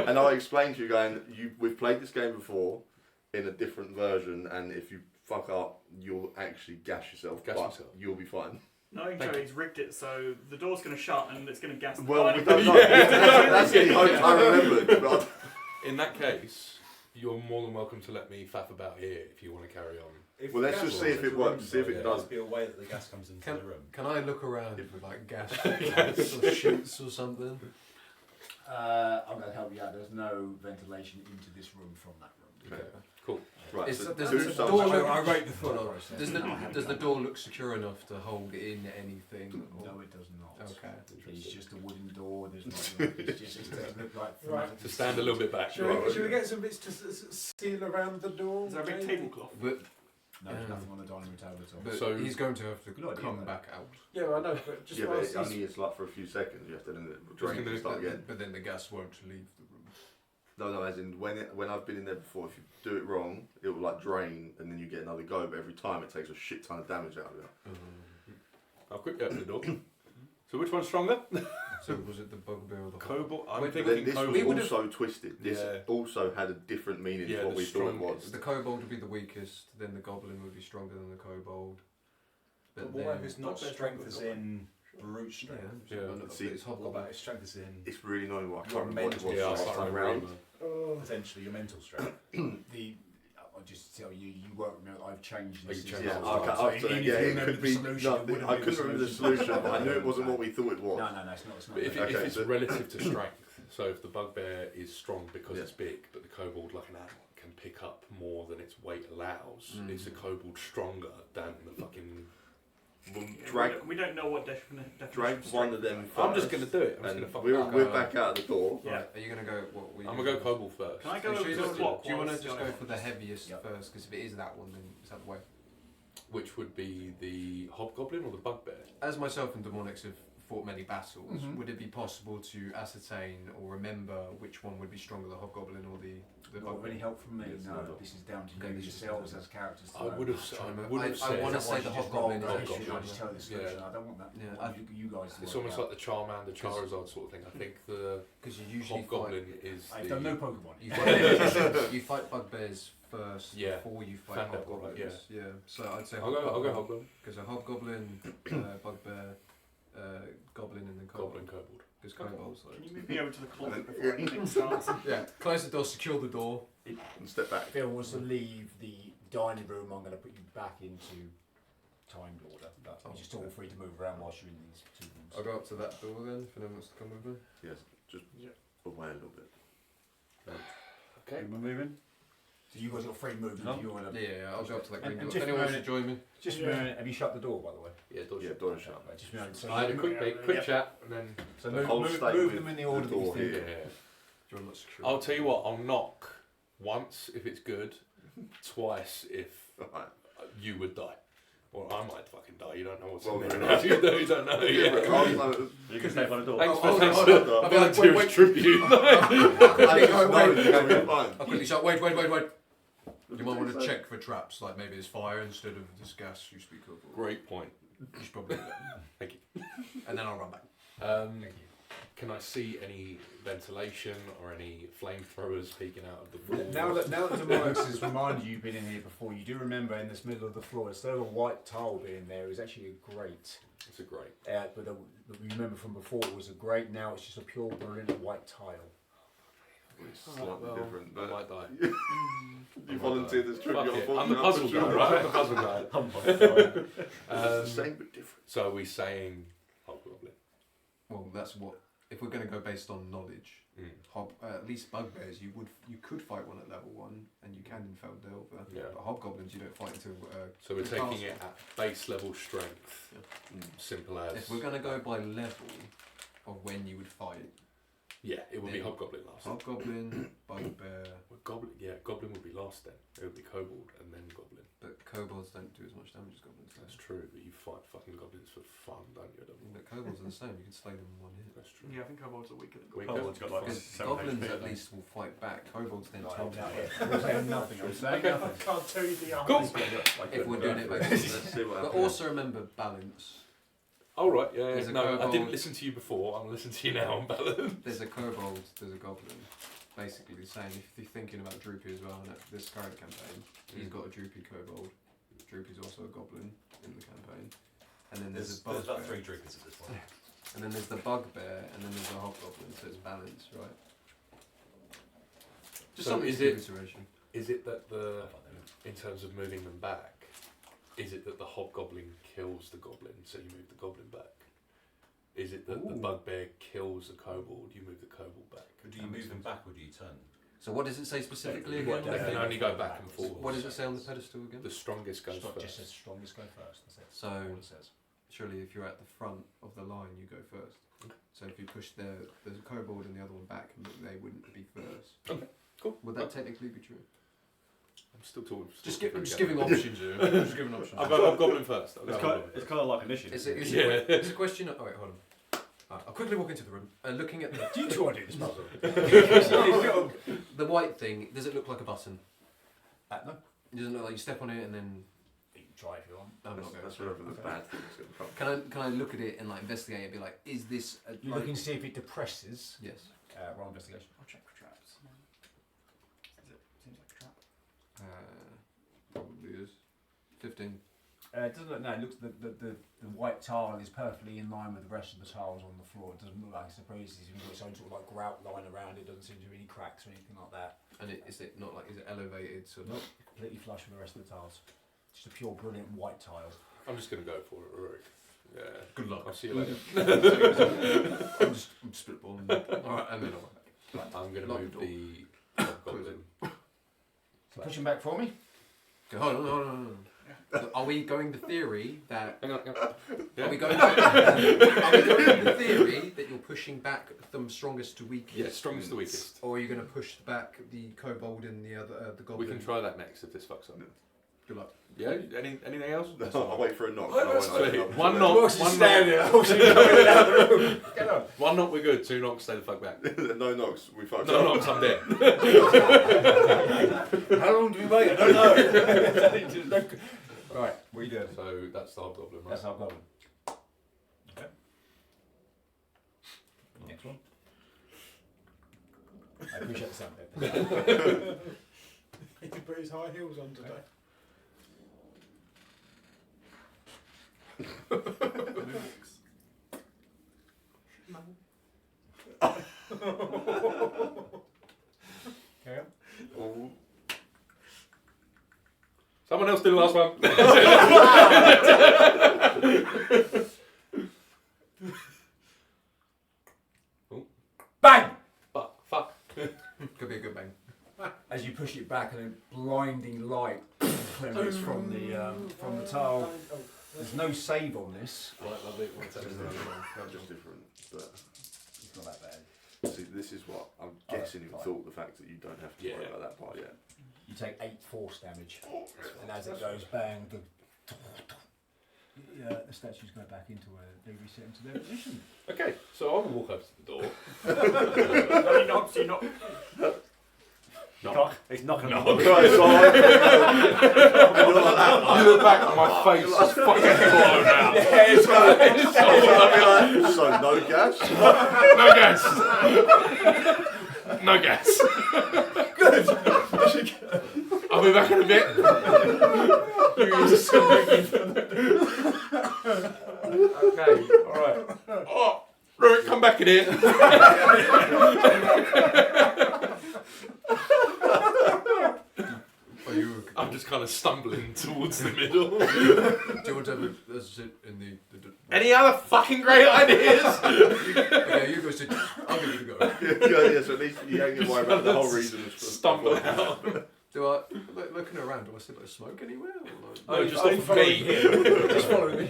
And I explained to you, going, we've played this game before in a different version, and if you fuck up, you'll actually gas yourself. Gas but yourself. You'll be fine. Knowing Thank Joey's rigged it so the door's going to shut and it's going to gas the Well, fire. we don't know. That's the hope I remembered. But In that case, you're more than welcome to let me faff about here if you want to carry on. If Well, let's gas just see goes if into it the works, room, see if though, it there does. must be a way that the gas comes into the room. Can I look around with like gas or chutes or something? I'm going to help you out. There's no ventilation into this room from that room. Okay. Cool. right, It's- so there's- do there's a something. door look- I rate the Hold thought on. process. Does the door look secure enough to hold in anything? Or? No, it does not. Okay. It's just a wooden door. There's not. It's just. It doesn't look like. Right. To stand a little bit back. Should we get some bits to seal around the door? Is there a big Jamie? tablecloth? But, No, there's nothing on the dining room table at all. but So- he's going to have to Good idea, come mate. back out. Yeah, I know, but just Yeah, but whilst it he's... only is like for a few seconds. You have to then the drain gonna- can start again. But then the gas won't leave the room. No, as in when I've been in there before, if you do it wrong, it will like drain and then you get another go. But every time it takes a shit ton of damage out of it. I'll quickly open the door. So which one's stronger? So was it the bugbear or the Kobold. I'm Wait, Then thinking this kobold. We would was also twisted. This Yeah. also had a different meaning Yeah, to what the we thought it strongest. was. The kobold would be the weakest, then the goblin would be stronger than the kobold. But what if it's not Bugbear's strength stronger as than in brute strength? Yeah. See, it's What hobgoblin. about its strength as in It's really annoying what I Your can't remember what it was mental- Yeah, I last can't time remember round. either. Oh, potentially your mental strength? I'll just tell you, you won't remember. I've changed this. You since changed I it. was Yeah, young, so okay, even if yeah, you it remember could the be solution, it nothing. wouldn't I be couldn't remember the solution, but I knew it wasn't what we thought it was. No, it's not. It's not. But if, Okay, if it's so- relative to strength, so if the bugbear is strong because Yeah. it's big, but the kobold, like an animal, can pick up more than its weight allows. Is a kobold stronger than the fucking? Drag We don't know what definition. one of them. I'm just gonna do it. I'm just And gonna fuck we're, it up. we're back out the door. Yeah. Right, are you gonna go? What? I'm gonna go kobold first. Can I go Are you over sure to you the don't- clock? do you want to whilst just going go for the first? heaviest Yep. first? Because if it is that one, then it's out of the way. Which would be the hobgoblin or the bugbear? As myself and Demonix have fought many battles, would it be possible to ascertain or remember which one would be stronger, the hobgoblin or the Not bugbear? any help from me. Yes, No, no. this is down to Okay, you this is yourselves down as characters. to I know. would have. I would have I said. wanna Otherwise say you the just hobgoblin roll the is history, hobgoblin. I just tell the description. Yeah. I don't want that. Yeah, I want you guys to It's work almost out. like the Charmander, Charizard sort of thing. I think the Because you usually hobgoblin fight. is I've the. done no Pokemon. You fight, you fight bugbears first Yeah. before you fight Fan level, hobgoblins. right, Yeah. So I'd say I'll go hobgoblin. Because a hobgoblin, bugbear, goblin, and then Goblin, kobold. kobold. Because kobolds. Can you move me over to the clock before anything starts? Yeah. Close the door. Secure the door. And step back. If anyone wants to leave the dining room, I'm going to put you back into timed order. But you're still free to move around whilst you're in these two rooms. I'll go up to that door then. If anyone wants to come with me. Yes, just away a little bit. Okay. We're moving. So you guys got free movement. No. If you want to. Yeah. I'll go up to that green And door. just If anyone wants to a join me. Just a Yeah. minute. Have you shut the door, by the way? Yeah, door Yeah, shut. door shut. Okay, just a minute. So I had a you- quick Yep. chat and then. So The move, whole move, state move with them in the order the that you door think. here. Yeah. Do you want to secure? I'll tell you what. I'll knock once if it's good, twice if Right. you would die. Or I might fucking die. You don't know what's Well, in fair there. enough. You don't know. Yeah, but Yeah. I'll know- You can stay by the door. Thanks Oh, for hold on, thanks hold on. for I'll be like, volunteering wait. tribute. I just know wait. you have your fine. I'll quickly shout. Wait. You might want to check for traps, like maybe there's fire instead of this gas you speak of. Great point. You should probably do that. Thank you. And then I'll run back. Can I see any ventilation or any flamethrowers peeking out of the wall? Now that Demonix has reminded you, you've been in here before, you do remember in this middle of the floor, instead of a white tile being there, is actually a grate. It's a great. But you remember from before, it was a grate. Now it's just a pure, brilliant white tile. It's slightly different, I but might die. you volunteered this tribute. Fuck it. unfortunately, I'm the puzzle sure. guy, right? I'm the puzzle guy. It's the same but different. So are we saying hobgoblin? Well, that's what. If we're going to go based on knowledge, at least bugbears, you could fight one at level 1, and you can in Feldelver. Yeah. But hobgoblins, you don't fight until. So we're taking castle. it at base level strength. Simple as. If we're going to go by level of when you would fight, Yeah, it would be then hobgoblin last. hobgoblin, bugbear, Well, goblin. Yeah, goblin would be last then. It would be kobold and then goblin. but kobolds don't do as much damage as goblins. That's true, but you fight fucking goblins for fun, don't you? But kobolds are the same. You can slay them in one hit. That's true. Yeah, I think kobolds are weaker than Weaker. Kobold's got like Because 7 goblins HP. at least will fight back. Kobolds then Right, taunt I'm you. saying nothing. I'm saying Okay. I nothing. can't tell you the Cool. answer. If we're doing it like Let's this. see what But happens. also remember balance. Oh right, yeah. There's a No, I kobold. didn't listen to you before. I'm listening to you now on balance. There's a kobold, there's a goblin. Basically saying if you're thinking about Droopy as well in this current campaign, he's got a Droopy kobold. Droopy's also a goblin in the campaign. And then there's a There's about bugbear. 3 droopies at this point. And then there's the bugbear, and then there's a hobgoblin, so it's balanced, right? Just So something is to give it- consideration. Is it that in terms of moving them back, is it that the hobgoblin kills the goblin, so you move the goblin back? Is it that the bugbear kills the kobold, you move the kobold back? But do you move them back or do you turn? So what does it say specifically What again? They can only go back and forth. What does it say on the pedestal again? The strongest goes Just first. says strongest go first. That's it. So All it says. surely if you're at the front of the line, you go first. So if you push there's a kobold and the other one back, they wouldn't be first. Okay, cool. Would that technically be true? I'm still talking. Just giving options here. Just giving options. I'll go hobgoblin first. I'll go It's hobgoblin. kind of like initiative. It's a question. Oh wait, hold on. I'll quickly walk into the room. Looking at Do you two want to do this puzzle? the white thing, does it look like a button? No. It doesn't look like you step on it and then. You can try if you want. I'm not going That's to. wherever the bad things come from. Can I look at it and like investigate it and be like, is this? You're looking to see if it depresses. Yes. Roll investigation. I'll check for traps. Seems like a trap. Probably is. 15. It doesn't look. No, it looks the white tile is perfectly in line with the rest of the tiles on the floor. It doesn't look like it's a process. It's got its own sort of like grout line around it. Doesn't seem to be any cracks or anything like that. And is it not like, is it elevated? So Nope. Completely flush with the rest of the tiles. Just a pure brilliant white tile. I'm just gonna go for it, Rorik. Yeah. Good luck. I'll see you later. I'm spitballing. Alright, and then I'll I'm gonna Lock move the the hobgoblin. So push him back for me. Hold on. Are we going the theory that? Hang on. Are we going the theory that you're pushing back the strongest to weakest? Yeah, strongest to weakest. Or are you going to push back the kobold and the other the goblin? We can try that next if this fucks up. Good luck. Yeah. Anything else? I'll wait for a knock. Oh, that's won't- One knock. One knock. Get on. One knock. We're good. 2 knocks. Stay the fuck back. No knocks. We fucked No up. knocks. I'm dead. How long do we wait? I don't know. Right, what are you doing? So that's the hobgoblin, right? That's our goblin. Okay. Next one. I appreciate the sound bit. He could put his high heels on today. Carry on. Oh. Someone else do the last one. Bang! Fuck. Could be a good bang. As you push it back, and a blinding light emanates from the tile. There's no save on this. Right, lovely. One second. That's just different, but It's not that bad. see, this is what I'm guessing you fine. thought the fact that you don't have to worry Yeah. about that part yet. You take 8 force damage, and as it goes bang, the statues go back into where they reset into their position. Okay, so I'm gonna walk over to the door. No, he knocks, you knock. Knock. He's knocking No. on the door. Right, so I- You look back and my face is fucking blown out. so no gas? No gas. No gas. Good. I'll be back in a bit. Okay, alright. Oh, Rurik, come back in here. Are you? I'm just kind of stumbling towards the middle. Do you want to have a sit in the Any other fucking great ideas? Okay, you go sit. I'll give you the go. Yeah, so at least you ain't gonna worry about the whole reason. Stumble out. Do I looking around? Do I see like smoke anywhere? Or like, No, just off of me. Just following me.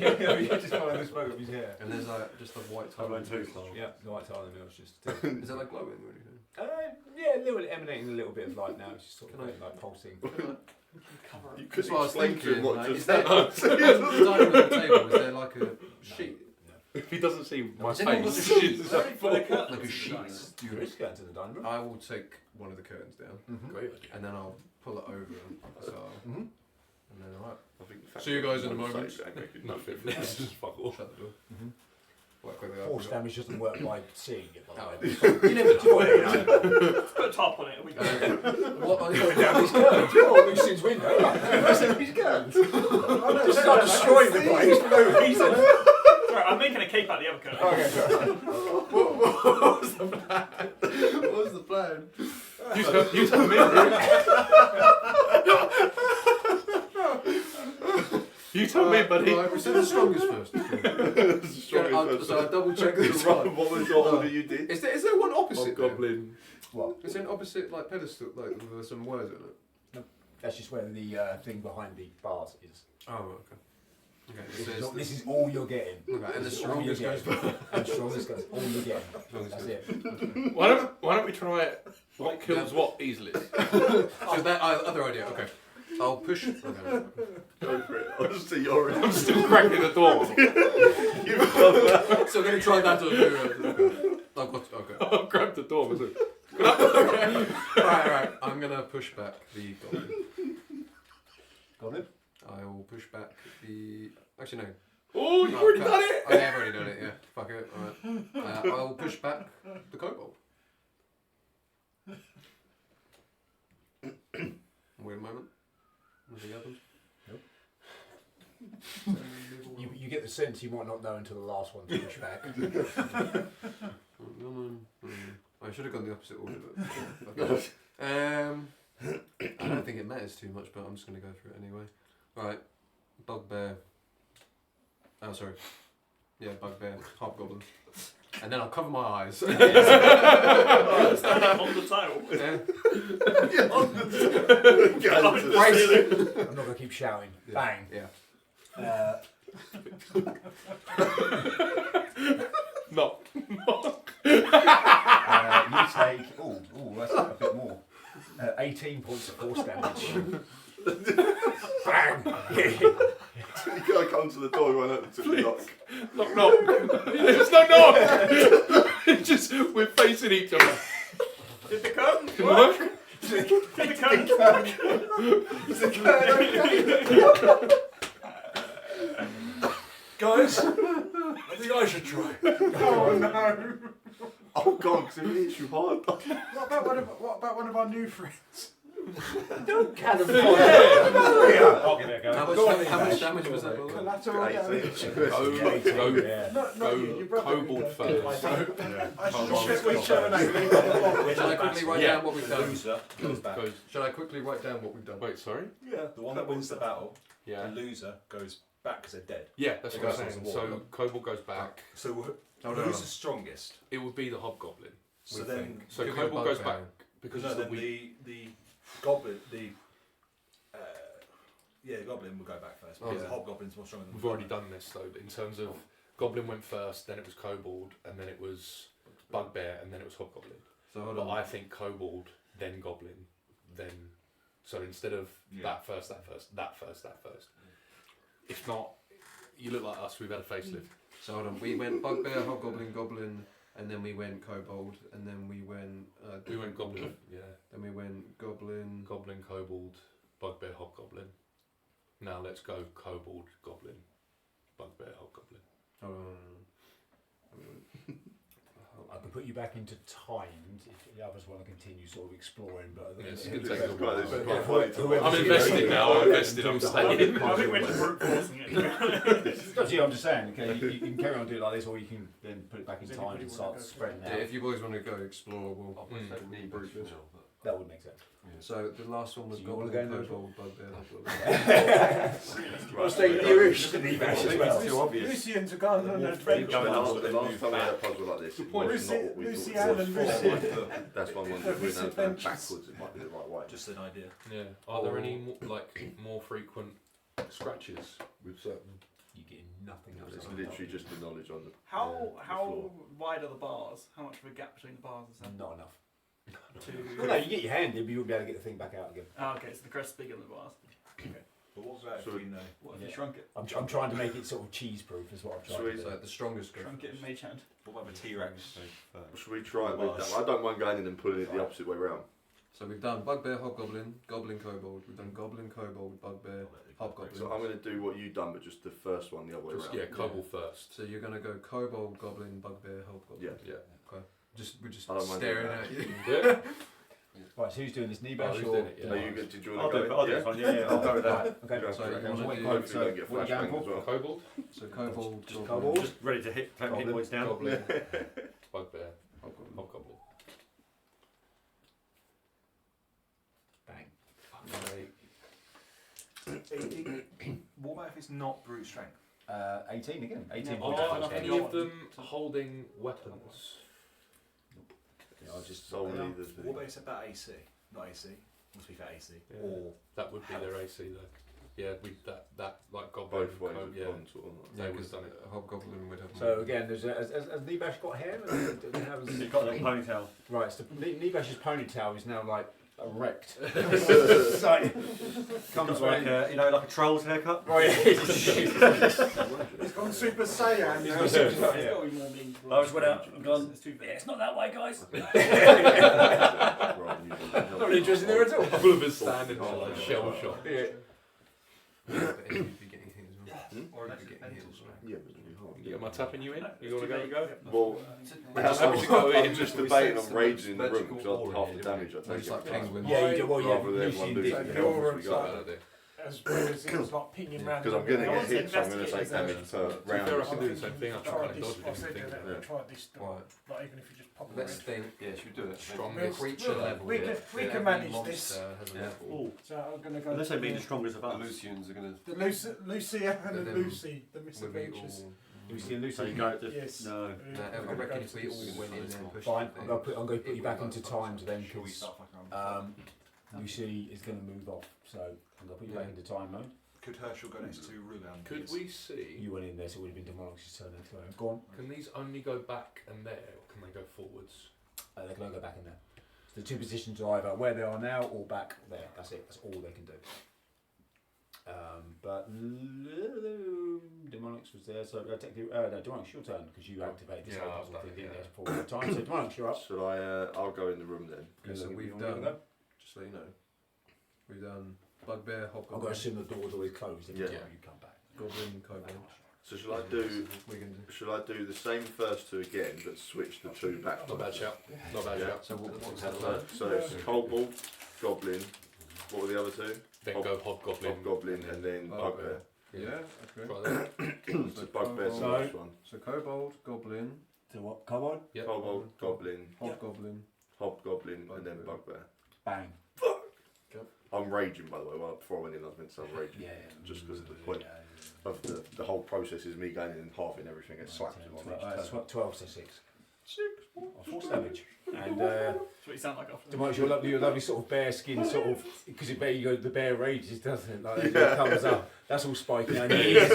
Just following the smoke of his hair. and there's like just a white tile. I've learned 2 tiles. Yeah, the white tile in the middle is just. Is that like glowing or anything? Yeah, a little emanating a little bit of light now. It's just sort of Can I- like pulsing. You That's could what I was explain to him thinking. what Like, just is there, happened. the dining room table? Is there like a sheet? If he doesn't see my Is it all face, the it's like, Like a sheet. You risk going to the dining room. I will take one of the curtains down, great idea. and then I'll pull it over. So, and then alright. I think the fact See you that guys in a one moment. save, that make it Nothing. difference. It's just fuck off. Shut the door. Work quickly. Force damage doesn't work by seeing it, by the way. You never do it. Put a top on it and we go. What are you Down these curtains. Oh, Lucian's window. These curtains. Just start destroying the place for no reason. Sorry, I'm making a cape out of the other curtain. Okay, sorry. What was the plan? You tell me. You tell me, buddy. Right, we said the strongest first. So I double check this right. What was the order you did? Is there one opposite? there? Goblin. What? Is there an opposite like pedestal like with some words in it? That's just where the thing behind the bars is. Oh, okay. Okay. This is all you're getting. Okay, and the This is all you're strongest goes. getting. And strongest goes all you're getting. That's it. Why don't we try it? What kills what easily? So that other idea. Okay. I'll push. Okay. Go for it. Honestly, you're in. I'm still cracking the door. You've done that. So we're gonna try that to do. I've got. Okay. I'll grab the door. Was it? Alright. I'm gonna push back the goblin. Got it? I will push back the. Actually, no. Oh, you've already done it. Oh, yeah, I've already done it. Yeah. Fuck it. Alright. I will push back the kobold. Wait a moment. Nothing happens. You get the sense you might not know until the last one to push back. I should have gone the opposite order, but okay. I don't think it matters too much, but I'm just going to go for it anyway. Alright, bugbear. Oh, sorry. Yeah, bugbear, hobgoblin. and then I'll cover my eyes. Standing on the tail. I'm not going to keep shouting. Yeah. Bang. Yeah. Not. You take. Oh, that's a bit more. 18 points of force damage. Bang! You gotta come to the door, you won't open to the knock. Knock, knock. It's not knock. It's just we're facing each other. Did the curtain Work? work? Did the curtain Guys, I think I should try. Oh no! Oh god, because it hits you hard. What about one of our new friends? Don't cannon fire! I'll give it a go. How much damage was that? Collateral damage. Go kobold first. We terminate. Shall I quickly write down what we've done? Loser goes back. Shall I quickly write down what we've done? Wait, sorry? Yeah. The one that wins the battle, Yeah. the loser goes back because they're dead. Yeah, that's It what I'm goes saying. towards the So wall. kobold goes back. So Hold on. who's the strongest? It would be the hobgoblin. So We then, think. So Could be a kobold goes bugbear. back because no, it's the then weak. the goblin, the goblin will go back first. Because Yeah. the hobgoblin's more stronger than We've the already goblin. done this though. In terms of goblin went first, then it was kobold, and then it was bugbear, and then it was hobgoblin. So hold But on. I think kobold, then goblin, then. So instead of that first. If not, you look like us. We've had a facelift. So hold on. We went bugbear, hobgoblin, goblin, and then we went kobold, and then we went. We went goblin. Yeah. Then we went goblin. Goblin, kobold, bugbear, hobgoblin. Now let's go kobold, goblin, bugbear, hobgoblin. Hold on. I could put you back into timed if the others want to continue sort of exploring, but I think Yes, it- it it- takes a but- while. but- It's but- quite funny. whoever's I'm doing invested it- now. I'm invested. I'm I staying. think we're just brute forcing it. That's you, I'm just saying, okay, you can carry on doing it like this, or you can then put it back in Does time anybody and wanna start go spreading Yeah, out. if you boys want to go explore, we'll. Brute force. That would make sense. So the last one was So you wanna goblin, go in there? kobold, bugbear, hobgoblin. Well, stay Irish, the Nevash as It's well. too obvious. Lucian's going on an The adventure. Going last on. time we had a puzzle like this, it was not what we Lucy thought it Ann was. and Lucy. That's one wonder if we're now going backwards, it might be the right way. Just an idea. Yeah. Are there any more frequent scratches with certain? You get nothing else. It's literally just the knowledge on the. How floor. wide are the bars? How much of a gap between the bars is there? Not enough. To... Well, no, you get your hand in, but you wouldn't be able to get the thing back out again. Oh, okay, so the crest's bigger than the bars. But what about So if we know? What if Yeah. you shrunk it? I'm trying to make it sort of cheese-proof, is what I'm trying Sweet. to do. So the strongest go Shrunk it in first. mage hand. What about the T-Rex? Should we try it with that? I don't mind going in and pulling it the opposite way round. So we've done bugbear, hobgoblin, goblin, kobold. We've done goblin, kobold, bugbear, hobgoblin. So I'm going to do what you've done, but just the first one the other way Just, round. yeah, kobold first. So you're gonna go kobold, goblin, bugbear, hobgoblin. Yeah. Yeah. We're just I don't mind staring doing at you. Yeah. Right, so who's doing this, Oh, Nebash who's or? doing it? Yeah. Are you good? Did you I'll want do to it. go? I'll do this one. Yeah, I'll go with that. Okay. Go So for it. you I'm wanna waiting do- for you to get what are you flashbang going as well. Kobold, So kobold, Just goblin, kobold. Just ready to hit points down. goblin, bugbear, hobgoblin. hobgoblin. Bang. What about if it's not brute strength? 18 again. 18 Yeah, points. oh, of no, damage. Any of them holding weapons? Yeah, I'll just Solely What the. about it's about AC? Not AC. Must be for AC. Yeah. Or That would be their AC though. Yeah, we that like goblin. Both ways yeah. of one sort of. They Yeah, would because have done it. hobgoblin would have. So again, there's has Nebash got hair? He's got a little ponytail. Right, so Nebash's ponytail is now like erect. So, Comes like like a troll's haircut. Right. He's gone Super Saiyan. He's now. gone Super It's got to be more meaningful. I just went out and gone, It's too big. Yeah, it's not that way, guys. Not Not interested there at all. All of us standing there like shell shock. Yeah. But he'd be getting hit as well. Hmm? Or he'd be getting hit as well. Yeah, but it'd be hard. Yeah, am I tapping you in? You want to go? Go. Well, Just I have was to go in. just debating on raging in the room because half the damage I We're take just like it penguins. Yeah, you do. Well, yeah, rather than everyone Lucian losing did. health as we You're go. Bad idea. As bad as it was like pinging round. Because I'm going to I get want to hit, so I'm going to investigate take damage this per To be fair, I can do round. the same thing. I'll try Try and this. dodge I it. said Think that. yeah. Try this. Right. Like even if you just pop it. Let's think. Yeah, should we do it? strongest. Creature level. we can- yeah. we can Every manage monster this. Has a Yeah. level. So I'm gonna go. Unless they to mean the strongest of The us. Lucians are going to. the Lucy and Then Lucy, the With me misadventures. all. Lucy and Lucy. So you go to Yes. no. I reckon if we all went in there and pushed Fine, it, I'm going to put you back into times then, Shall we because start fucking around? Lucy is going to move off. So I'm going to put you back into time mode. Could Herschel go next to Rulan? Could we see? You went in there, so it would have been Demolix's turn. So go on. Can these only go back and there, or can they go forwards? They can only go back in there. So the two positions are either where they are now or back there. That's it. That's all they can do. But Demolix was there, so technically, no, Demolix, your turn because you activated this Yeah, whole I've puzzle done thing, it, didn't yeah. you? Before the time. So Demolix, you're up. Should I? I'll go in the room then. Okay, so we've done, just so you know, we've done Bugbear, I'm going to Hobgoblin, assume the door's always closed every Yeah. time you come back. Goblin, Kobold. So shall I do? We're gonna do. Shall I do the same first two again, but switch the two back? Not bad shout. Not bad Yeah. shout. So what's So, that? so it's Kobold, Goblin. What were the other two? Then go Hobgoblin. Hobgoblin and then Bugbear. Yeah, okay. Try that. So Bugbear's the So- last one. So Kobold, Goblin, So what? Come on. Yep. Kobold, Goblin, Hobgoblin. Hobgoblin, and then Bugbear. Bang. I'm raging, by the way. Well, before I went in, I was meant to say I'm raging. Yeah. Just because the point of the whole process is me going in and halving everything. It slaps him on each turn. 12 to 6. 4 damage. And That's what you sound like after. Demolish, your lovely sort of bear skin, sort of, because the bear rages, doesn't it? Like, as it comes up, that's all spiky. And it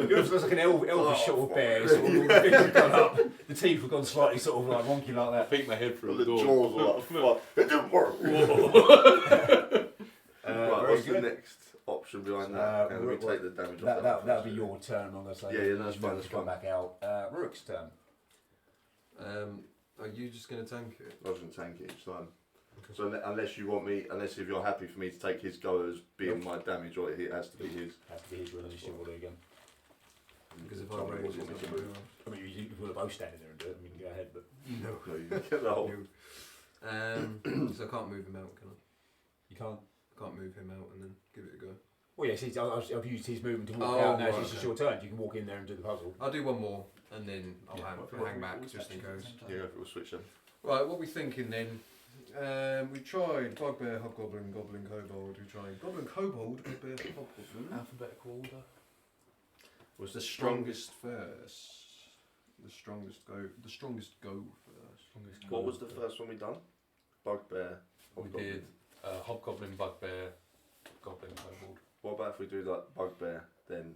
looks like an elvish sort of bear. Sort of, all the things have gone up, the teeth have gone slightly sort of like wonky like I that. peek my head through The the door. jaws are like, fuck. It didn't work. Right, what's the next option behind that? Can we take the damage off that? That'll be your turn, I'm going to say. Yeah, no, that's fine, Come that's fine. back out. Rook's turn. Are you just gonna tank it? I was going to tank it each time. So unless you want me, unless if you're happy for me to take his go as being my damage, or it has to be his. Has to be his run, and you still will do again. Because if Tell I me raise what it, you want me it's to do. not I mean, you will both stand there and do it. I mean, go ahead, but No, you get the whole. So I can't move him out, can I? you can't. I can't move him out and then give it a go. Well, yes, I've used his movement to walk Oh, out. Now right, it's just okay. your turn. You can walk in there and do the puzzle. I'll do one more and then I'll Yeah. hang back just in case. Yeah, we'll switch them. Right, what we thinking then? We tried Bugbear, Hobgoblin, Goblin, Kobold. We tried Goblin, Kobold, Bugbear, Hobgoblin. Alphabetical order. Was the strongest first. The strongest go first. What was the first one we done? Bugbear. We Hobgoblin. did Hobgoblin, Bugbear, Goblin, Kobold. What about if we do like Bugbear, then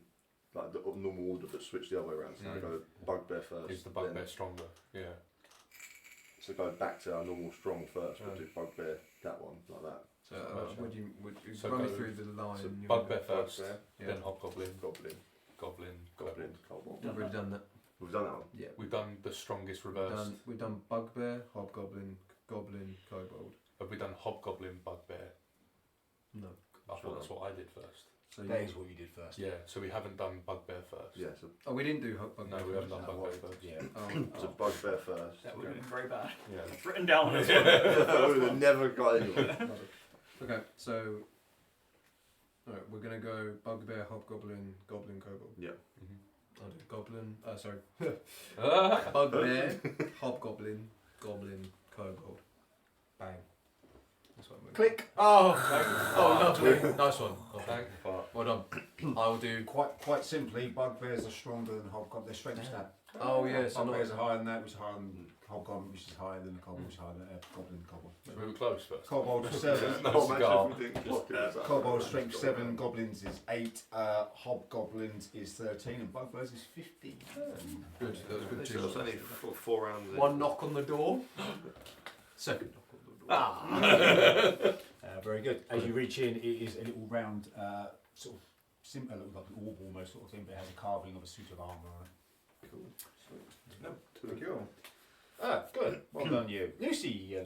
like the normal order, but switch the other way around? So I go Bugbear first. Is the Bugbear then- stronger? Yeah. So go back to our normal strong first, but Oh. do Bugbear that one like that. So Right, would you So run me go- through the line? so you Bugbear want? first, Bugbear, then Hobgoblin, Goblin, Goblin, Goblin, Kobold. Kobold. We've already done that. We've done that one. Yeah. We've done the strongest reversed. We've done Bugbear, Hobgoblin, Goblin, Kobold. Have we done Hobgoblin, Bugbear? No. I thought that's what I did first. So That is what you did first. Yeah, so we haven't done Bugbear first. Yeah, so, oh, we didn't do Bugbear. No, we haven't done No, Bugbear what- first. Yeah. so Bugbear first. That would have been very bad. Yeah. It's written down as well. We would have never got anywhere. Okay, so alright, we're gonna go Bugbear, Hobgoblin, Goblin, Kobold. Yeah. I'll do Goblin. Sorry, Ah! Bugbear, Hobgoblin, Goblin, Kobold. Bang. That's what I'm gonna Click. Oh, lovely. Nice one. Oh, thank fuck. Well done. I'll do. Quite simply, bugbears are stronger than hobgoblin. Their strength stat. Oh yeah, so Bugbears not. are higher than that, which is higher than hobgoblin, which is higher than the kobold, which is higher than goblin. Kobold. So we were close first. Kobold is 7. No, cigar. imagine if we didn't get that. Kobold strength 7. Goblins is 8. Hobgoblins is 13, and bugbears is 15. Good. That was good. So it's only four rounds. in. One knock on the door. Second knock on the door. Ah. Very good. As you reach in, it is a little round, sort of simple, like an orb almost sort of thing, but it has a carving of a suit of armour on it. Cool. Thank you. Ah, good. Well done, you. Lucy,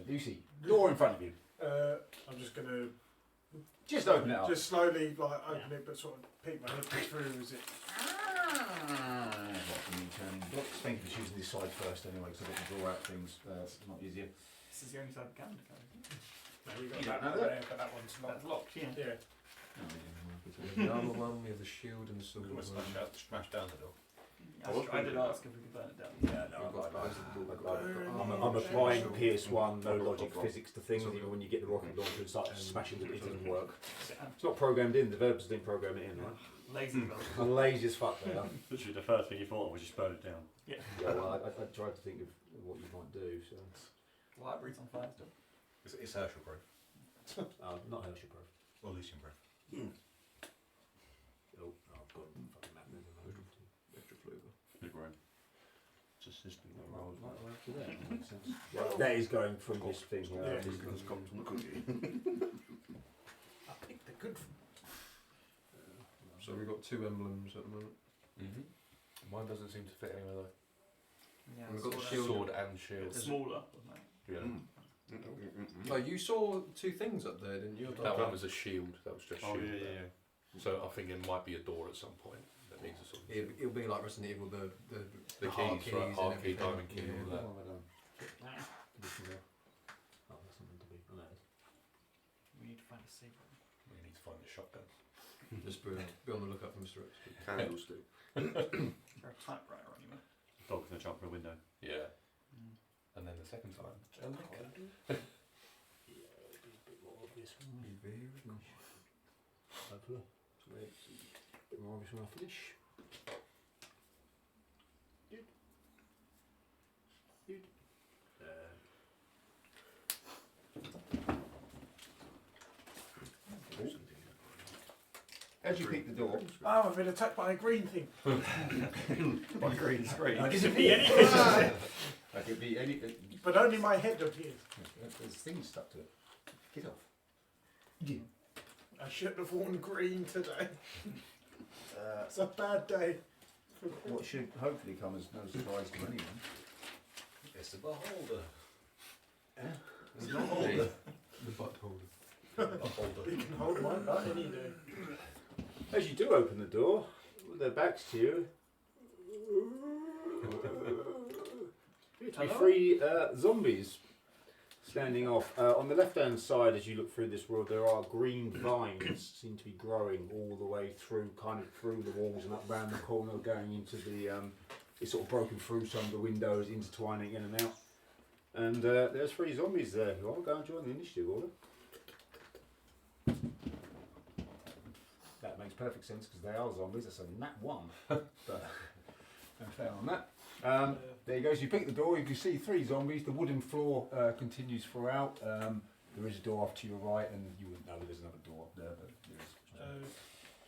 door in front of you. I'm just going to Just open it up. just slowly like open it, but sort of peek my head through. Is it? Blocks. Thank you for choosing this side first anyway, because I got to draw out things. It's not easier. This is the only side of the calendar code, isn't it? No, we got You that don't know one that? there, but that one's not. That's locked, yeah. Yeah. We have the armor one. We have the shield and the sword. Can we one. smash down the door? I did ask if we could burn it down. Yeah, no, I'm applying PS1 no logic physics to things. Even when you get the rocket launcher and start smashing it, it doesn't work. It's not programmed in. The developers didn't program it in, right? Lazy developers. I'm lazy as fuck they are. Literally the first thing you thought of was just burn it down. Yeah. Yeah, well, I tried to think of what you might do. So, Library's on fire still. It's Herschel proof. not Herschel proof. Or Lucian proof. Oh, I've got fucking map there. Extra flavour. Big room. It's a system that rolls. That is going from this thing. Yeah. Because comes from the cookie. I picked the good. So we've got 2 emblems at the moment. Mm-hmm. Mine doesn't seem to fit anywhere though. Yeah, We've got the sword shield. Sword and shield. It's smaller, wasn't it? Yeah. Oh, you saw 2 things up there, didn't you? That one was a shield. That was just Oh shield. yeah. So I think it might be a door at some point. That needs a sort of It'll be like Resident Evil, the keys, right? and Hard key, everything. diamond key, Yeah. all that. We need to find a secret. We need to find the shotgun. Just be on the lookout for Mr. X. Candlestick. Is there a typewriter anywhere? Dog's gonna jump through a window. Yeah. And then the second time. Hopefully. A bit more obvious when I finish. How do you pick the door? Oh, I've been attacked by a green thing. On green screen. It could be anything. That could be anything. But only my head appears. There's things stuck to it. Get off. I shouldn't have worn green today. It's a bad day. What should hopefully come as no surprise to anyone. It's the beholder. It's not holder. The butt holder. You can hold my butt any day. As you do open the door, with their backs to you, appear to be 3 zombies standing off. On the left-hand side, as you look through this world, there are green vines seem to be growing all the way through, kind of through the walls and up round the corner, going into the. It's sort of broken through some of the windows, intertwining in and out. And there's 3 zombies there who are going to join the initiative order. That makes perfect sense because they are zombies. That's a nat 1. But I'm fair on that. There you go. So you pick the door. You can see 3 zombies. The wooden floor continues throughout. There is a door off to your right, and you wouldn't know there's another door up there, but there is.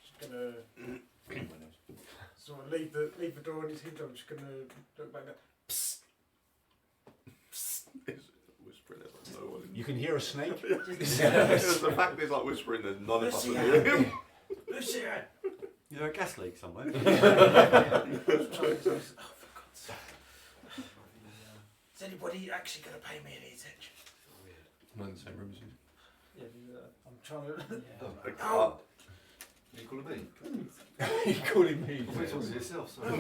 Just gonna sort of leave the door on his hinge. I'm just gonna look back there. Psst. Whispering it like no one. You can hear a snake. The fact is like whispering, there's none of us can hear him. Lucian! Is there a gas leak somewhere? Oh, for God's sake. Is anybody actually going to pay me any attention? Not in the same room as you. Yeah, I'm trying to. Oh. You calling me? You calling me? I thought you was yourself, sorry.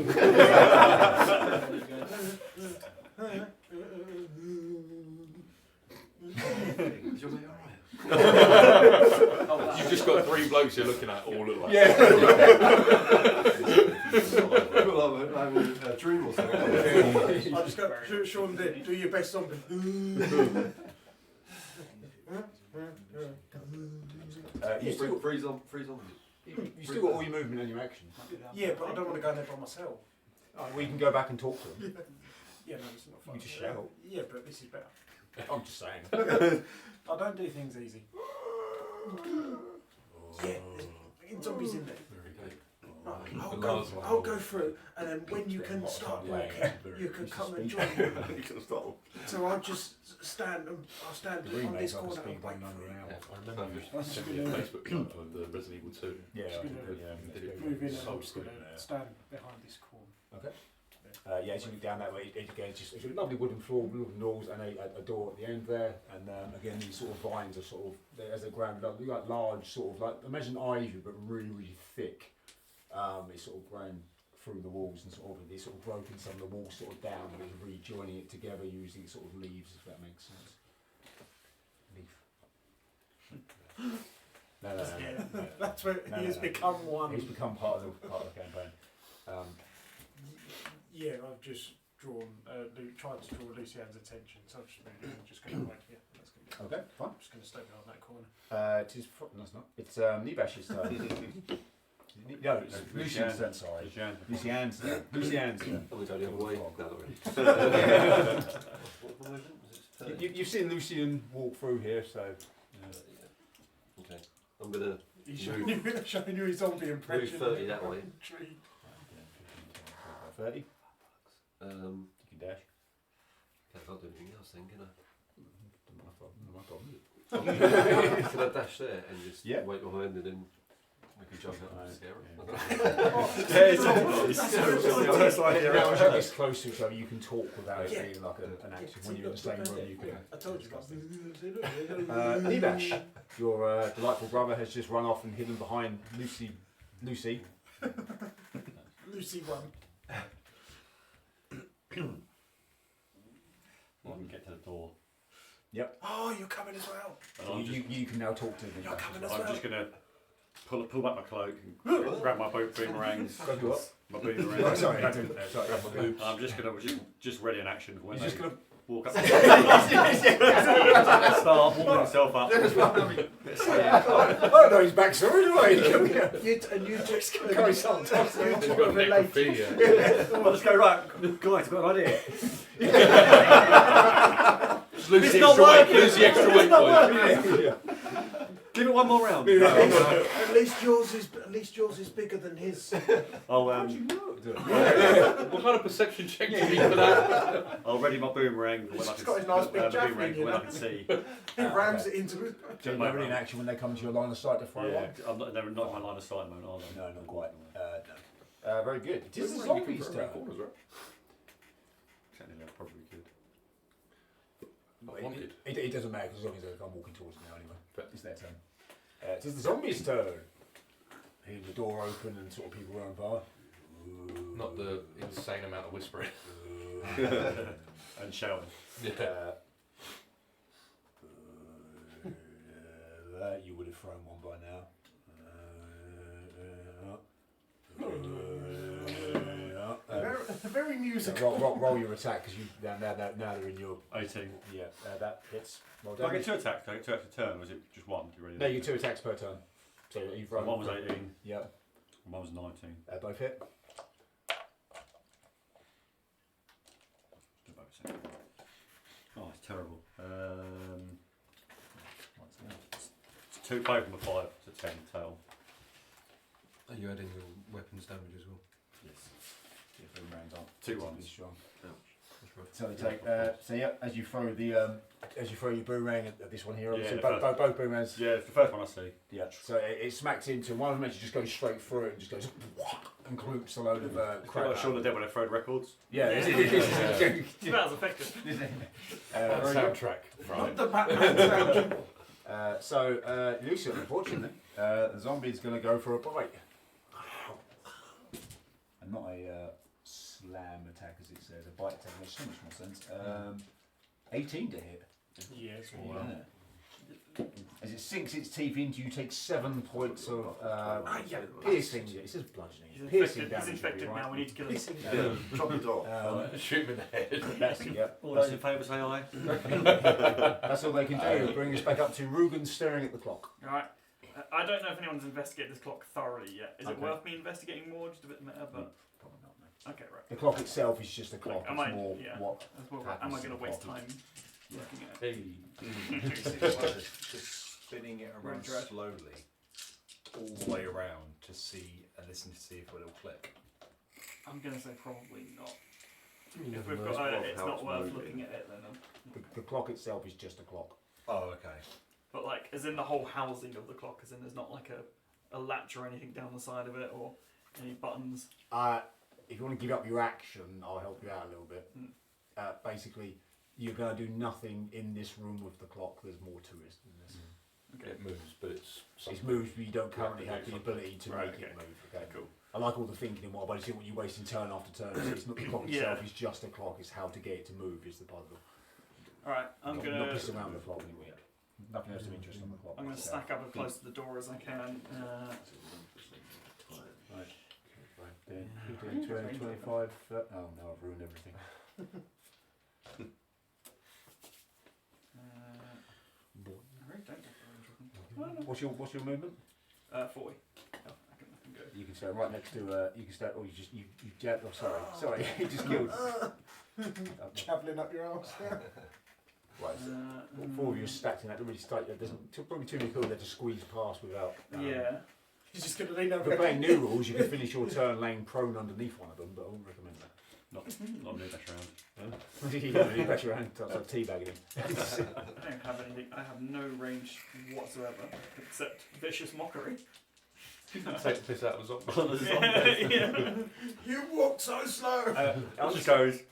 Is your mate alright? You've just got 3 blokes you're looking at all at once. Yeah. Well, I'm having a dream or something. I just go, Sean, do your best zombie. You still, Freeze on. you still got all your movement and your action. Yeah, but I don't want to go in there by myself. We can go back and talk to them. Yeah, no, it's not fun. You just shout. Yeah, but this is better. I'm just saying. I don't do things easy. Yeah, there's zombies in there. Right, I'll go through, and then when you can start walking, you can come and join me. You can start. So I'll just stand. I'll stand The on this remake corner of and Speed wait 1 for you. an hour. I remember you sent me a Facebook clip of the Resident Evil 2. Yeah, Just I gonna did it. Move in, and So I'm just going good. to stand behind this corner. Okay. Yeah, as you look down that way, again, it's a lovely wooden floor, wooden walls, and a door at the end there. And again, these sort of vines are sort of, as they're ground up, like large, sort of like, imagine ivy, but really, really thick. It's sort of grown through the walls and sort of, it's sort of broken some of the walls sort of down, and it's rejoining it together using sort of leaves, if that makes sense. Leaf. No. That's where he has become one. He's become part of the campaign. Yeah, I've just drawn. Tried to draw Lucian's attention, so I've just moved it and just going right here. That's gonna be Okay, fine. I'm just going to stay behind that corner. It is. No, it's not. It's Nibash's turn. No, it's Lucian's turn. Sorry, Lucian's turn. Lucian's turn. I'm going to go the other way. No, You've seen Lucian walk through here, so. Okay. I'm going to He's showing you his zombie move impression. 30 that way. Tree. 30. You Um, can dash. I can't do anything else then, can I? No problem. Can I dash there and just Yeah. wait behind and then we can jump out and scare Now as you get closer to each other, you can talk without it being like an action. When you're in the same room, you can. I told you guys. Nibash, your delightful brother has just run off and hidden behind Lucy. Lucy one. I can get to the door. Oh, you're coming as well. And You can now talk to him. You're coming as I'm well. just going to pull back my cloak and grab my boomerangs. Grab your what? My boomerangs. Sorry, I'm just going to just ready in action for when You're they just gonna. walk up. Start warming himself up. Oh no, he's back. Sorry, do I? You just go sometimes. I'll just go, right, guys, I've got an idea. Lucy not extra weight. working. Lucy extra weight. Boy. Give it one more round. At least yours is bigger than his. I'll What kind of perception check do you need for that? I'll ready my boomerang for when I He's can got his nice big the javelin, boomerang for you when I know. can see. He rams it into it. So you're in action when they come to your line of sight to throw Yeah, one? they're not in my line of sight, man, are they? No, not quite. No. Very good. It is the zombies' turn. Technically, I probably could. Wanted. It doesn't matter because the zombies are walking towards me now anyway. It's their turn. It is the zombies' turn. Hearing the door open and sort of people running by. Not the insane amount of whispering. And shouting. You would have thrown one by now. Very musical. Roll your attack because now they're in your 18. yeah. That hits. Well Do I done. get 2 attacks? Do I get 2 attacks a turn, or is it just 1? You ready? No, you get 2 attacks per turn. So you've So run. one was 18, Yeah. one was 19. Both hit. Oh, it's terrible. It's 2, both of them are 5, so 10 total. Are you adding your weapons damage as well? Yes. Yeah, boomerangs aren't 2 particularly ones. strong. That's right. So you take. So yeah, as you throw your boomerang at this one here, obviously Yeah, both boomerangs. Yeah, it's the first one I see. Yeah. So it smacks into one of them. It just goes straight through it and just goes and clumps a load of crap. Like Shaun the Dead when they throwed records. Yeah. Yeah. This That was effective. Soundtrack. Not the Batman sound. So Lucian, unfortunately, the zombie's going to go for a bite, and not a slam attack as it says. A bite attack makes so much more sense. 18 to hit. Yeah, it's Yeah. As it sinks its teeth into you, take 7 points of piercing. It says bludgeoning. He's Piercing infected, damage. he's infected would be now, we need to kill him. Yeah. Drop the door. Shoot him in the head. That's it. Yep. All those in favour say aye. That's all they can do. Bring us back up to Rugen staring at the clock. Alright. I don't know if anyone's investigated this clock thoroughly yet. Is it Okay. worth me investigating more? Just a bit meta, but. Probably not, mate. Okay, right. The clock itself is just a clock. Am it's I- more yeah. what. As well, happens am I to going to the waste clock. time looking at it? Hey. Just spinning it around Right, right. slowly, all the way around to see and listen to see if it'll click. I'm going to say probably not. You If never we've know got what it's how not it's worth moving. looking at it then. The clock itself is just a clock. Oh, okay. But like, as in the whole housing of the clock, as in there's not like a latch or anything down the side of it or any buttons. If you want to give up your action, I'll help you out a little bit. Basically, you're going to do nothing in this room with the clock. There's more to it than this. Okay. It moves, but it's. It moves, but you don't currently have the something. ability to Right, make it okay. move. Okay. Cool. I like all the thinking and what, but I see what you're wasting turn after turn. So it's not the clock itself; it's just a clock. It's how to get it to move is the puzzle. Alright, I'm not, gonna. not piss around with the clock anyway. Nothing else of interest on the clock. I'm gonna itself. stack up as close to the door as I can. 15, 20, 25. Oh no, I've ruined everything. I really don't get the range of them. What's your movement? 40. I can go. You can stand right next to. You can stand. Oh, you jabbed. Oh, sorry. You just killed. Javelin up your arse. Right. So four of you are stacked in that really tight. There's probably too many people there to squeeze past without. Yeah. He's just going to lean If over. you're playing new rules, you can finish your turn laying prone underneath one of them, but I wouldn't recommend that. Not really dash around. You don't really bash your hand, start teabagging him. I don't have anything. I have no range whatsoever except vicious mockery. Take the piss out of a zombie. Yeah. You walk so slow. It understands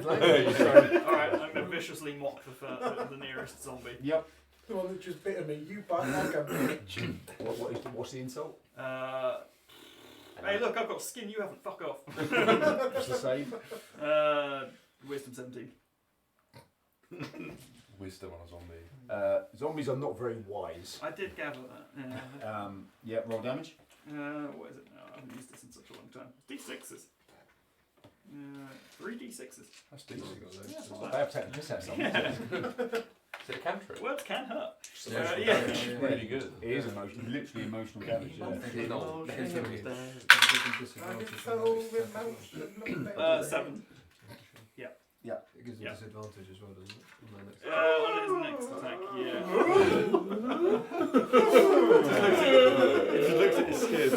language. So. Alright, I'm going to viciously mock the nearest zombie. Yep. The one that just bit at me. You bite like a bitch. What's the insult? Hey, look, I've got skin you haven't. Fuck off. What's the save? Wisdom 17. Wisdom on a zombie. Zombies are not very wise. I did gather that. Yeah, roll damage. What is it now? I haven't used this in such a long time. D6s. 3 D6s. That's decent. They have taken piss out of someone. Is it a cantrip? Words can hurt. Yeah, really good. It is emotional, literally emotional damage. Yeah. 7. It gives them disadvantage as well, doesn't it? On his next attack, yeah. He looks at his skin.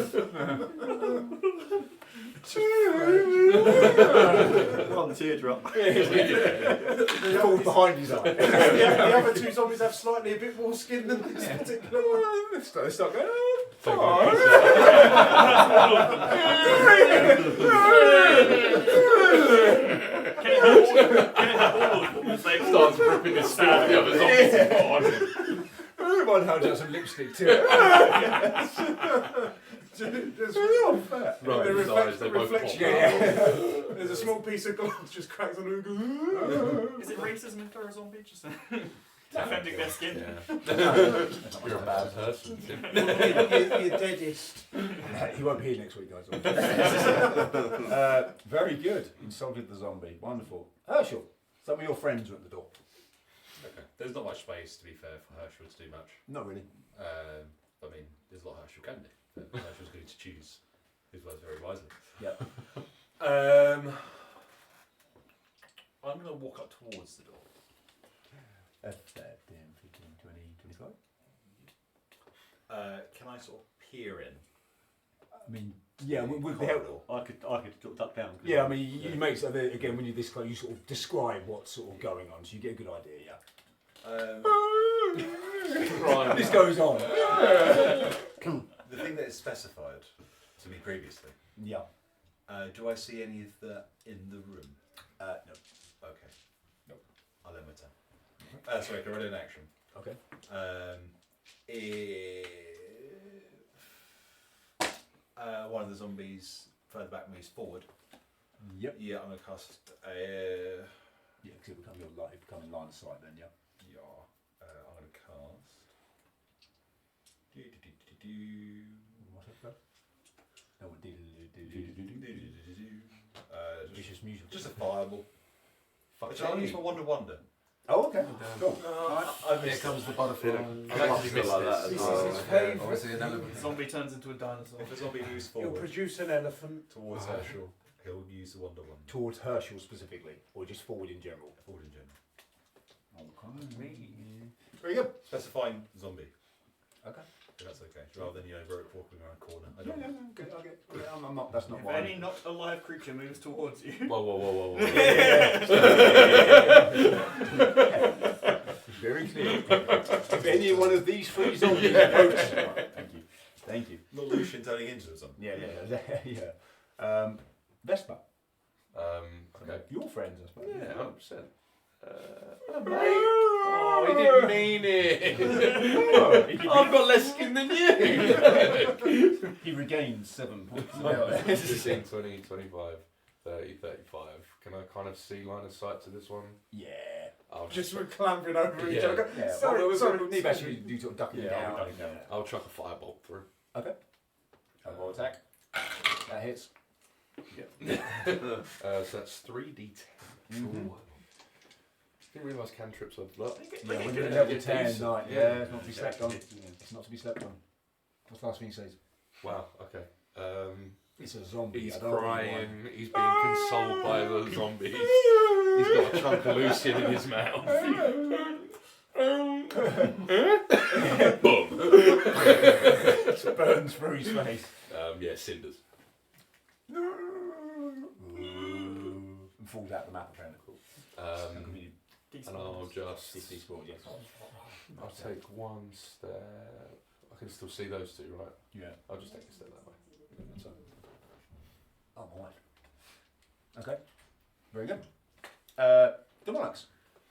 One teardrop. It falls behind his eye. The other two zombies have slightly a bit more skin than this particular one. They start going, Can it have all of them? They Starts ripping his skin off the other zombies. Everyone holds out some lipstick to it. There's Rubbing his eyes, they both pop reflection. out. There's a small piece of glass just cracks on and goes. Is it racism if they're a zombie? Just defending their skin? You're a bad person. You're deadest. He won't be here next week, guys. Very good. Insulted the zombie. Wonderful. Herschel, some of your friends are at the door. Okay. There's not much space, to be fair, for Herschel to do much. Not really. I mean, there's a lot Herschel can do. But Herschel's going to choose his words very wisely. Yep. I'm going to walk up towards the door. 10, 15, 20, 25. Can I sort of peer in? I mean, yeah, with the help. I could sort of duck down. Yeah, I mean, you make so that, again when you're this close, you sort of describe what's sort of going on, so you get a good idea. Yeah. This goes on. The thing that is specified to me previously. Yeah. Do I see any of that in the room? No. Okay. Nope. I'll end my turn. Sorry, can I run in action? Okay. If one of the zombies further back moves forward. Yep. Yeah, I'm going to cast Yeah, because it will become your life, become in line of sight then. Yeah. Yeah. I'm going to cast. What's that? No, vicious music. Just a fireball. Which I'll use for Wonder. Oh, okay. Cool. Here comes the butterfly. I actually feel like that as well. Obviously an elephant. Zombie turns into a dinosaur. If a zombie moves You'll forward produce an elephant. towards Herschel, he'll use the Wonder One. Towards Herschel specifically, or just forward in general? Forward in general. Okay. Very good. Specifying zombie. Okay. If that's okay. Rather than, rope walking around a corner. I don't know. Okay. I'm not. That's not If why. any not alive creature moves towards you. Whoa. Very clear. If any one of these three zombies approach, thank you. Not Lucian turning into a zombie. Yeah. Vespa. Okay. Your friends, I suppose. Yeah, 100%. Oh, he didn't mean it. I've got less skin than you. He regains 7 points. 15, 20, 25, 30, 35. Can I kind of see line of sight to this one? Yeah. I'll Just we're clambering over each Yeah. other. Yeah. Sorry. We need actually do sort of ducking down. I'll chuck a firebolt through. Okay. Roll attack. That hits. So that's 3d10. Mhm. Didn't realise cantrips are blood. Yeah, when you're at level 10, like, yeah, it's not to be slept on. It's not to be slept on. What's the last thing he says? Wow, okay. It's a zombie. He's I don't know crying, he's being consoled by the zombies. He's got a chunk of Lucian in his mouth. Boom! It burns through his face. Yeah, cinders. And falls out the map, apparently. And I'll just... D4, yes. I'll take one step. I can still see those two, right? Yeah. I'll just take a step that way. So. Oh, my. Okay. Very good. The monarchs.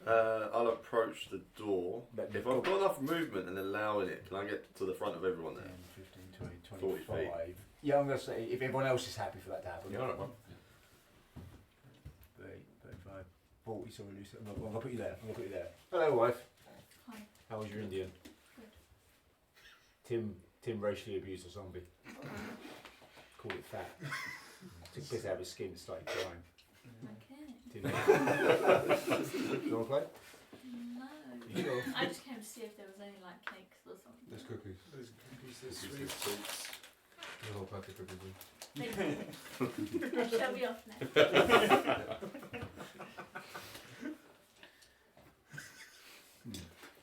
I'll approach the door. If I've got enough movement and allowing it, can I get to the front of everyone there? 10, 15, 20, 40 25. feet. Yeah, I'm going to say, if everyone else is happy for that to happen. Yeah, all right, man. 30, 35, 40, sorry, Lucy. I'm going to put you there. I'm going to put you there. Hello, wife. Hi. How was your Indian? Good. Tim racially abused a zombie. Called it fat. Took piss out of his skin and started crying. Okay. Tim. Do you want to play? No. You sure? I just came to see if there was any like cakes or something. There's cookies. There's cookies, there's Cookies, sweets. The whole pack of cookies. Thank you. I shall be off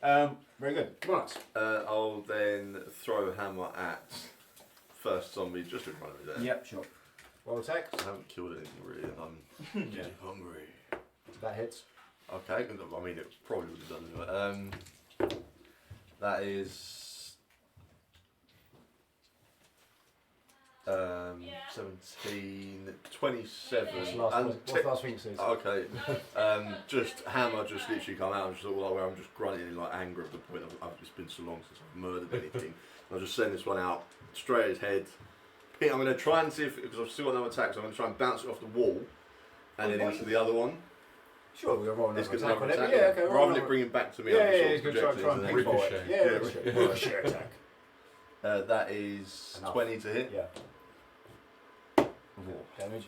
now. Very good. Come on. I'll then throw a hammer at first zombie just in front of me there. Yep, sure. Roll attack. I haven't killed anything really, and I'm Yeah. hungry. That hits. Okay, I mean it probably would have done anyway. That is 17, 27. What's the last, and what's the last thing it says? Okay, just hammer just literally come out and just all where I'm just grunting in like anger at the point of it's been so long since I've murdered anything. I'll just send this one out straight at his head. I'm going to try and see if, because I've still got another attack, so I'm going to try and bounce it off the wall and then into the other one. Sure, we're rolling Let's another get attack another on attack. it. Yeah, okay, Rather than it bringing back to me, yeah, I'm just he's sort going of to try and projecting ping for it. Ricochet. Yeah, ricochet attack. That is Enough. 20 to hit. Yeah. Damage.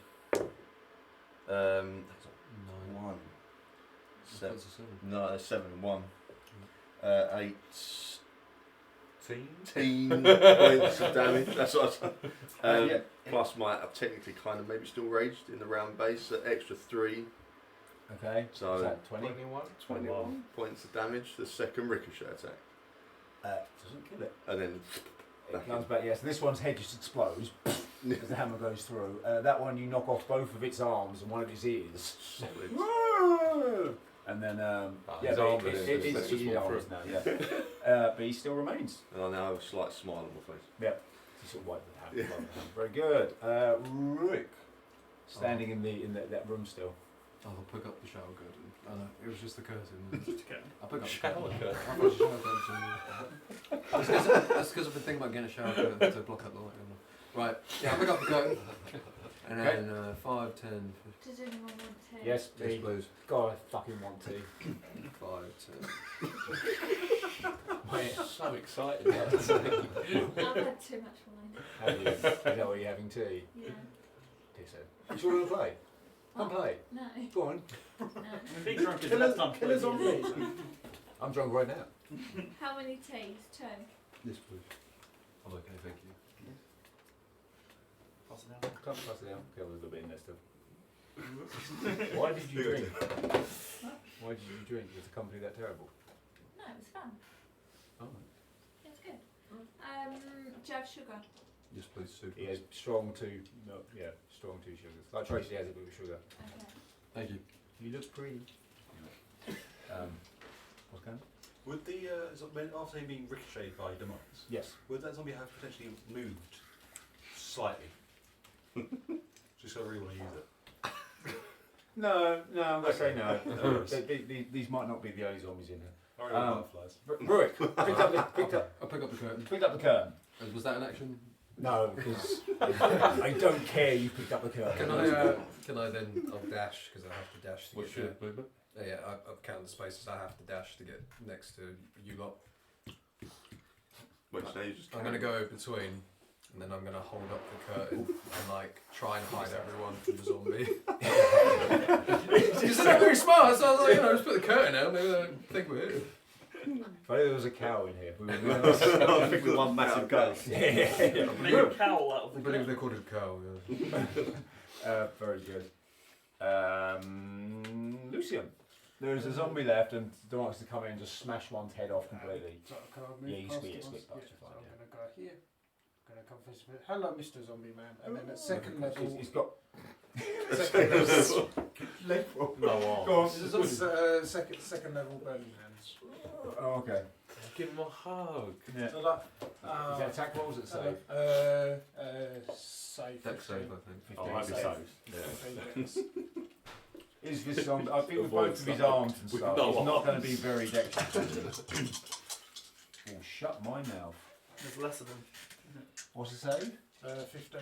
1. That's a 7. No, that's 7 and 1. 8. Teen? Points of damage. That's what I was, Yeah. Plus my, I'm technically kind of maybe still raged in the round base, so extra 3. Okay. So Is that 20? 21 points of damage. The second ricochet attack. Doesn't kill it. And then It comes back, yes. This one's head just explodes as the hammer goes through. That one you knock off both of its arms and one of its ears. solid. And then, his but arm it- is- it- let's it's just his walk arms through. now, yeah. But he still remains. And I now have a slight smile on my face. Yep. He sort of wiped the hand. Wiped the hand. Very good. Rick, standing in that room still. I'll pick up the shower curtain. Oh no, it was just the curtain. I'll pick up the Shower curtain. curtain. I'll put the shower curtain. That's because I've been thinking about getting a shower curtain to block out the light. Right, yeah, I'll pick up the curtain. And Okay. then 5, 10, 15. Does anyone want to? Yes, Yes, please. please. God, I fucking want to. 5, 10. I'm so excited. I've had too much wine. Have you? Is that what you're having tea? Yeah. Pixo. You sure you want to play? Come play. No. Go on. No. Big drunk is the best time to play Killers games. on me. I'm drunk right now. How many teas? 2. Yes, please. I'm okay, thank you. Pass it down. Come pass it down. Okay, a little bit in there still. Why did you drink? Why did you drink? Was the company that terrible? No, it was fun. Oh. It was good. Do you have sugar? Yes, please, super. He has strong 2, strong 2 sugars. Like Tracy has it with sugar. Okay. Thank you. You look pretty. What's going on? Would the after him being ricocheted by demons, Yes. would that zombie have potentially moved slightly? Just so I really want to use it. No, I'm going to say no. No worries. These might not be the only zombies in here. I already have butterflies. Rurik, picked up the I'll pick up the curtain. curtain. Was that an action? No, because I don't care you picked up the curtain. Can I then? I'll dash because I have to dash to What's get your there. movement? Yeah, I've counted the spaces I have to dash to get next to you lot. Which now you just I'm going to go between and then I'm gonna hold up the curtain and like try and hide everyone from the zombie. It's not very smart, so I was like, just put the curtain out, maybe they don't think we're here. If only there was a cow in here. We would I think with one massive ghost. Yeah. Make a cowl out of I the believe cow. they called it a cow. Yeah. Very good. Lucian. There is a zombie left, and the wants to come in and just smash one's head off completely. So can I move Yeah, you past skip it? past Yeah, your so fine, I'm yeah. going to go here. I'm going to come face to face. Hello, Mr. Zombie Man. And then at second level... He's got. second level... No arms. Go on, second level burning hands. Oh, okay. Give him a hug. Yeah. So like... Is that attack rolls at save? Save. Deck save, I think. Oh, might be save. saves. Yeah. Is this zombie? I think with both of his arms and With stuff, no he's not going arms. to be very dexterous. Oh, shut my mouth. There's less of them. What's it say? 15.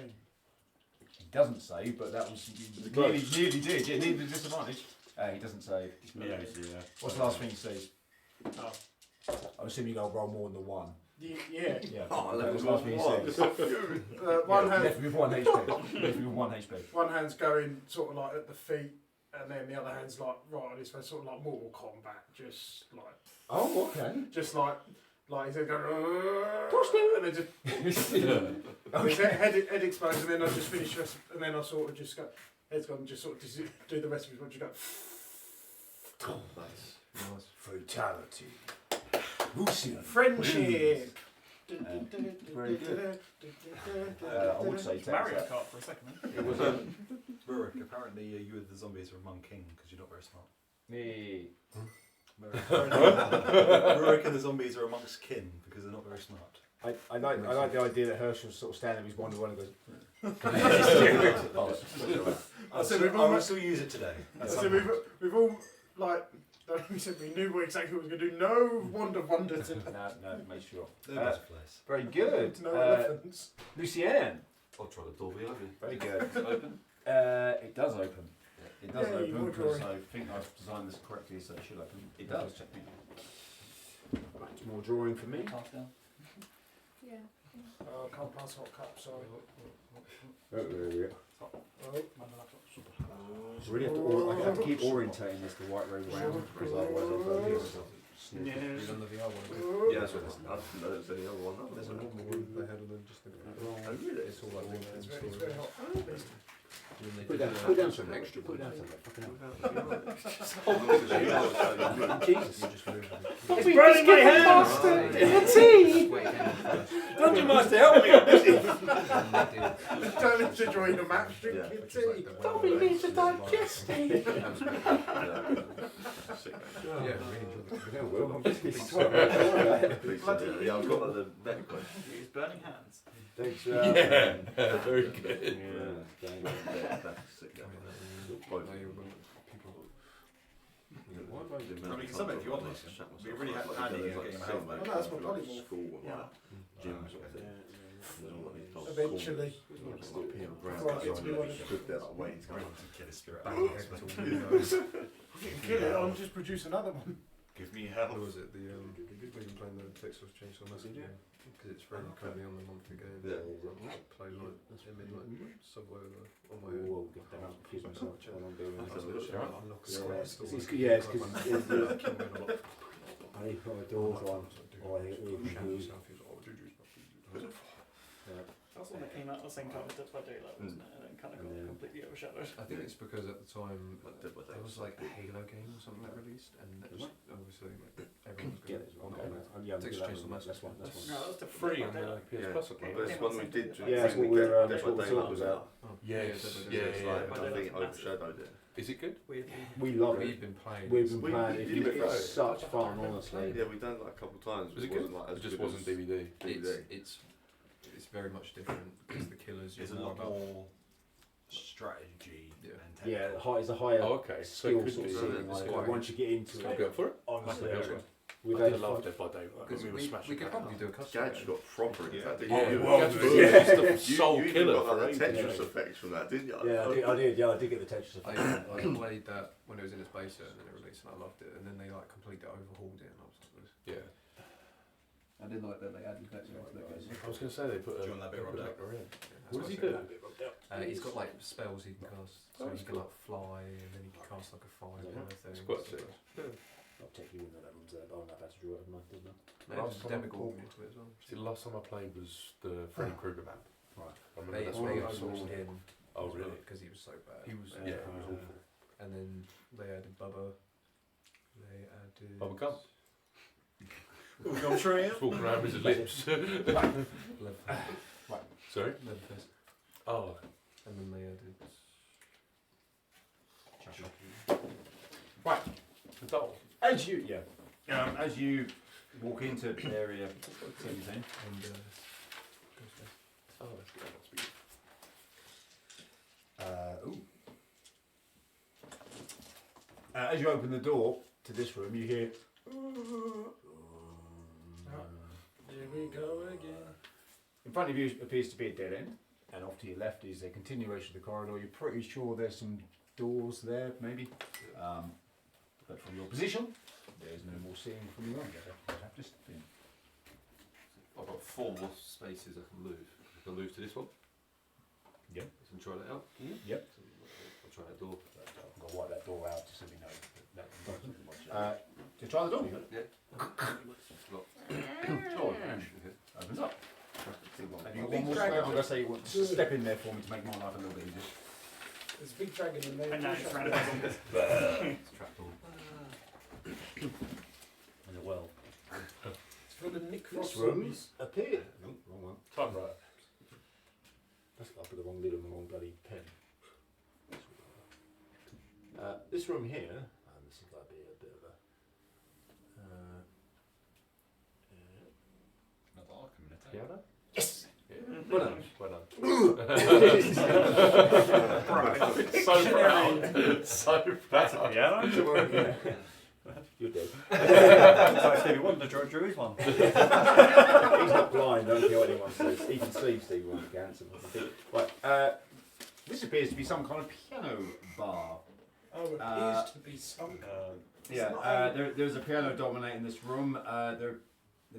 He doesn't save, but that was nearly did. Yeah, nearly disadvantage. He doesn't save. Yeah. What's the last thing he says? Oh. I assume you got to roll more than the one. Yeah. Yeah. Oh, that was the last thing he says. One hand... Left with 1 HP. Left with 1 HP. One hand's going sort of like at the feet, and then the other hand's like right on his face, sort of like Mortal Kombat, just like Oh, okay. he's going, and then just Okay. his head explodes, and then I just finish, and then I sort of just go, head's gone, just sort of do the rest of his body, just go. Nice. Fatality. Lucian. Friendship. Very good. I would say It's Mario that. Kart for a second. It was Rurik, apparently you and the zombies are among king because you're not very smart. Me. Rurik and the zombies are amongst kin because they're not very smart. I like the idea that Herschel's sort of standing with his Wonder Woman and goes. I will still use it today. That's So we've all like. We said we knew exactly what we were going to do. No wonder to No, make sure. They're butterflies. Very good. no elephants. Lucienne. I'll try the door behind me. Very good. It's open. It does open. It does Yay, open more because drawing. I think I've designed this correctly, so it should open. It does. Check me. Right, more drawing for me. Half down. Yeah. Oh, I can't pass hot cup, sorry. Really have to, I have to keep orientating this the right way round because otherwise I'll go here. Yeah. Read under the other one. Yeah, that's what I didn't know there's any other one. There's a normal one they had and then just the Oh, really? It's all like linked in It's story. very hot. Put down some extra. Put down some fucking Jesus. It's burning my hands! Dungeon Master, help me! I'm busy. Don't need to join a match, drink Yeah. your tea. Dobby needs to digest it. Yeah, really enjoyed it. Yeah, well, I'm busy. Yeah, I've got the neck question. Use burning hands. Thanks. Yeah, very good. That's sick. Now you remember people. Why have I been I mean, some of it if you want this, we really have to add it, getting them out. Oh, no, that's my polymorph. School and Yeah. like gym sort of thing. There's all like these top Eventually. corners, like here and round, Right, so it's I'm good. stood there like waiting to go. Get a spirit Bang out. your head to all windows. You can kill it, I'll just produce another one. Give me What hell. was it? The we've been playing the Texas Chainsaw Massacre because it's free currently on the monthly game. Yeah. Play like midnight Subway on my Oh, own. well, get that out. Confuse myself while I'm doing I was this. literally like, unlock a square store. Yeah, it's 'cause it's the- Killed me a lot. I put my doors on. Oh, I think it will be Shot good. yourself, he was like, oh, Juju's not Juju's. That's when it came out at the same time as Dead by Daylight, wasn't it? And then kind of got Yeah. completely overshadowed. I think it's because at the time Like Dead by there was like a Halo game or something that released, and it was obviously like everyone was Get going it. on Yeah, Texas that Chainsaw one. Massacre. That's one. That's one. No, that was the Free on the Daylight. PS Yeah. Plus. But it's one we did. Yeah, that's what we're, Dead that's by what the Daylight talk was out. Yes, So yeah, it's yeah. like, By I think Daylight it was overshadowed it. Is it good? Weirdly. We love We've it. been playing. We've been We playing. did It's it been first. such fun, honestly. Yeah, we done it like a couple of times. Was it wasn't good? like as It just good wasn't as DVD. It's very much different because the killers It's a you're more lot about. more strategy Yeah. and Yeah, technical. it's a higher Oh, okay. So skill it could sort of be. ceiling. It's Like, quite- once you get into I'll it, go for it. honestly, Yeah. we've I had did love fun. Dead by Daylight. Because We were smashing we could that probably out. do a custom Gadge game. got proper into that, didn't Yeah, you? well, You- Gadge was the you soul even killer got for like the ages. Tetris effects from that, didn't you? Yeah, I did. Yeah, I did get the Tetris I effect. played that when it was in its beta and then it released and I loved it, and then they like completely overhauled it and I was like, Yeah. I did like that they added that into that game. I was going to say they put Do you want that bit rubbed out? in. That's What does he I do? said. He's got like spells he can cast. So Oh, he that's can cool. like fly, and then he can cast like a fire kind of thing. It's quite sick. I'll take you in that one's there, but I'll have to draw it in my didn't I? Maybe Last just time I Demigorgon played- into it as well. See, the last time I played was the Freddy Krueger map. Right. I remember They that's when I saw overhauled him. Oh, really? Because he was so bad. He was, yeah, he was awful. And then they added Bubba. They added. Bubba Gump. Gum tree. Just walking around with his lips. Leatherface. Sorry? Leatherface. Oh, And then they added. Right. the doll. As you as you walk into the area 17, And Oh, that's good. That's good. as you open the door to this room, you hear. Here we go again. In front of you appears to be a dead end, and off to your left is a continuation of the corridor. You're pretty sure there's some doors there, maybe. But from your position, there's no more seeing from your own. You'd have to step in. I've got 4 more spaces I can move. I can move to this one. Yep. I can try that out. Yep. I'll try that door. I'm going to wipe that door out just so we know. To try the door, you got it? Yeah. Locked. Oh, Okay. opens up. Have you got one more spell? I'm going to say you want to step in there for me to make my life a little bit easier. There's a big dragon in there. And now it's round It's a trapdoor. And a well. It's full of Nick This Frost room zombies. appear. No, wrong one. Typewriter. That's I put the wrong lid on the wrong bloody pen. This room here, this is like a bit of a. Another Arkham Piano? Yes! Yeah. Well done. Well done. So proud. So proud. Yeah. You're dead. So Stevie Wonder drew his one. He's not blind, don't care what anyone says. Even Stevie Wonder can. Right, this appears to be some kind of piano bar. Oh, it appears to be some. There's a piano dominating this room. There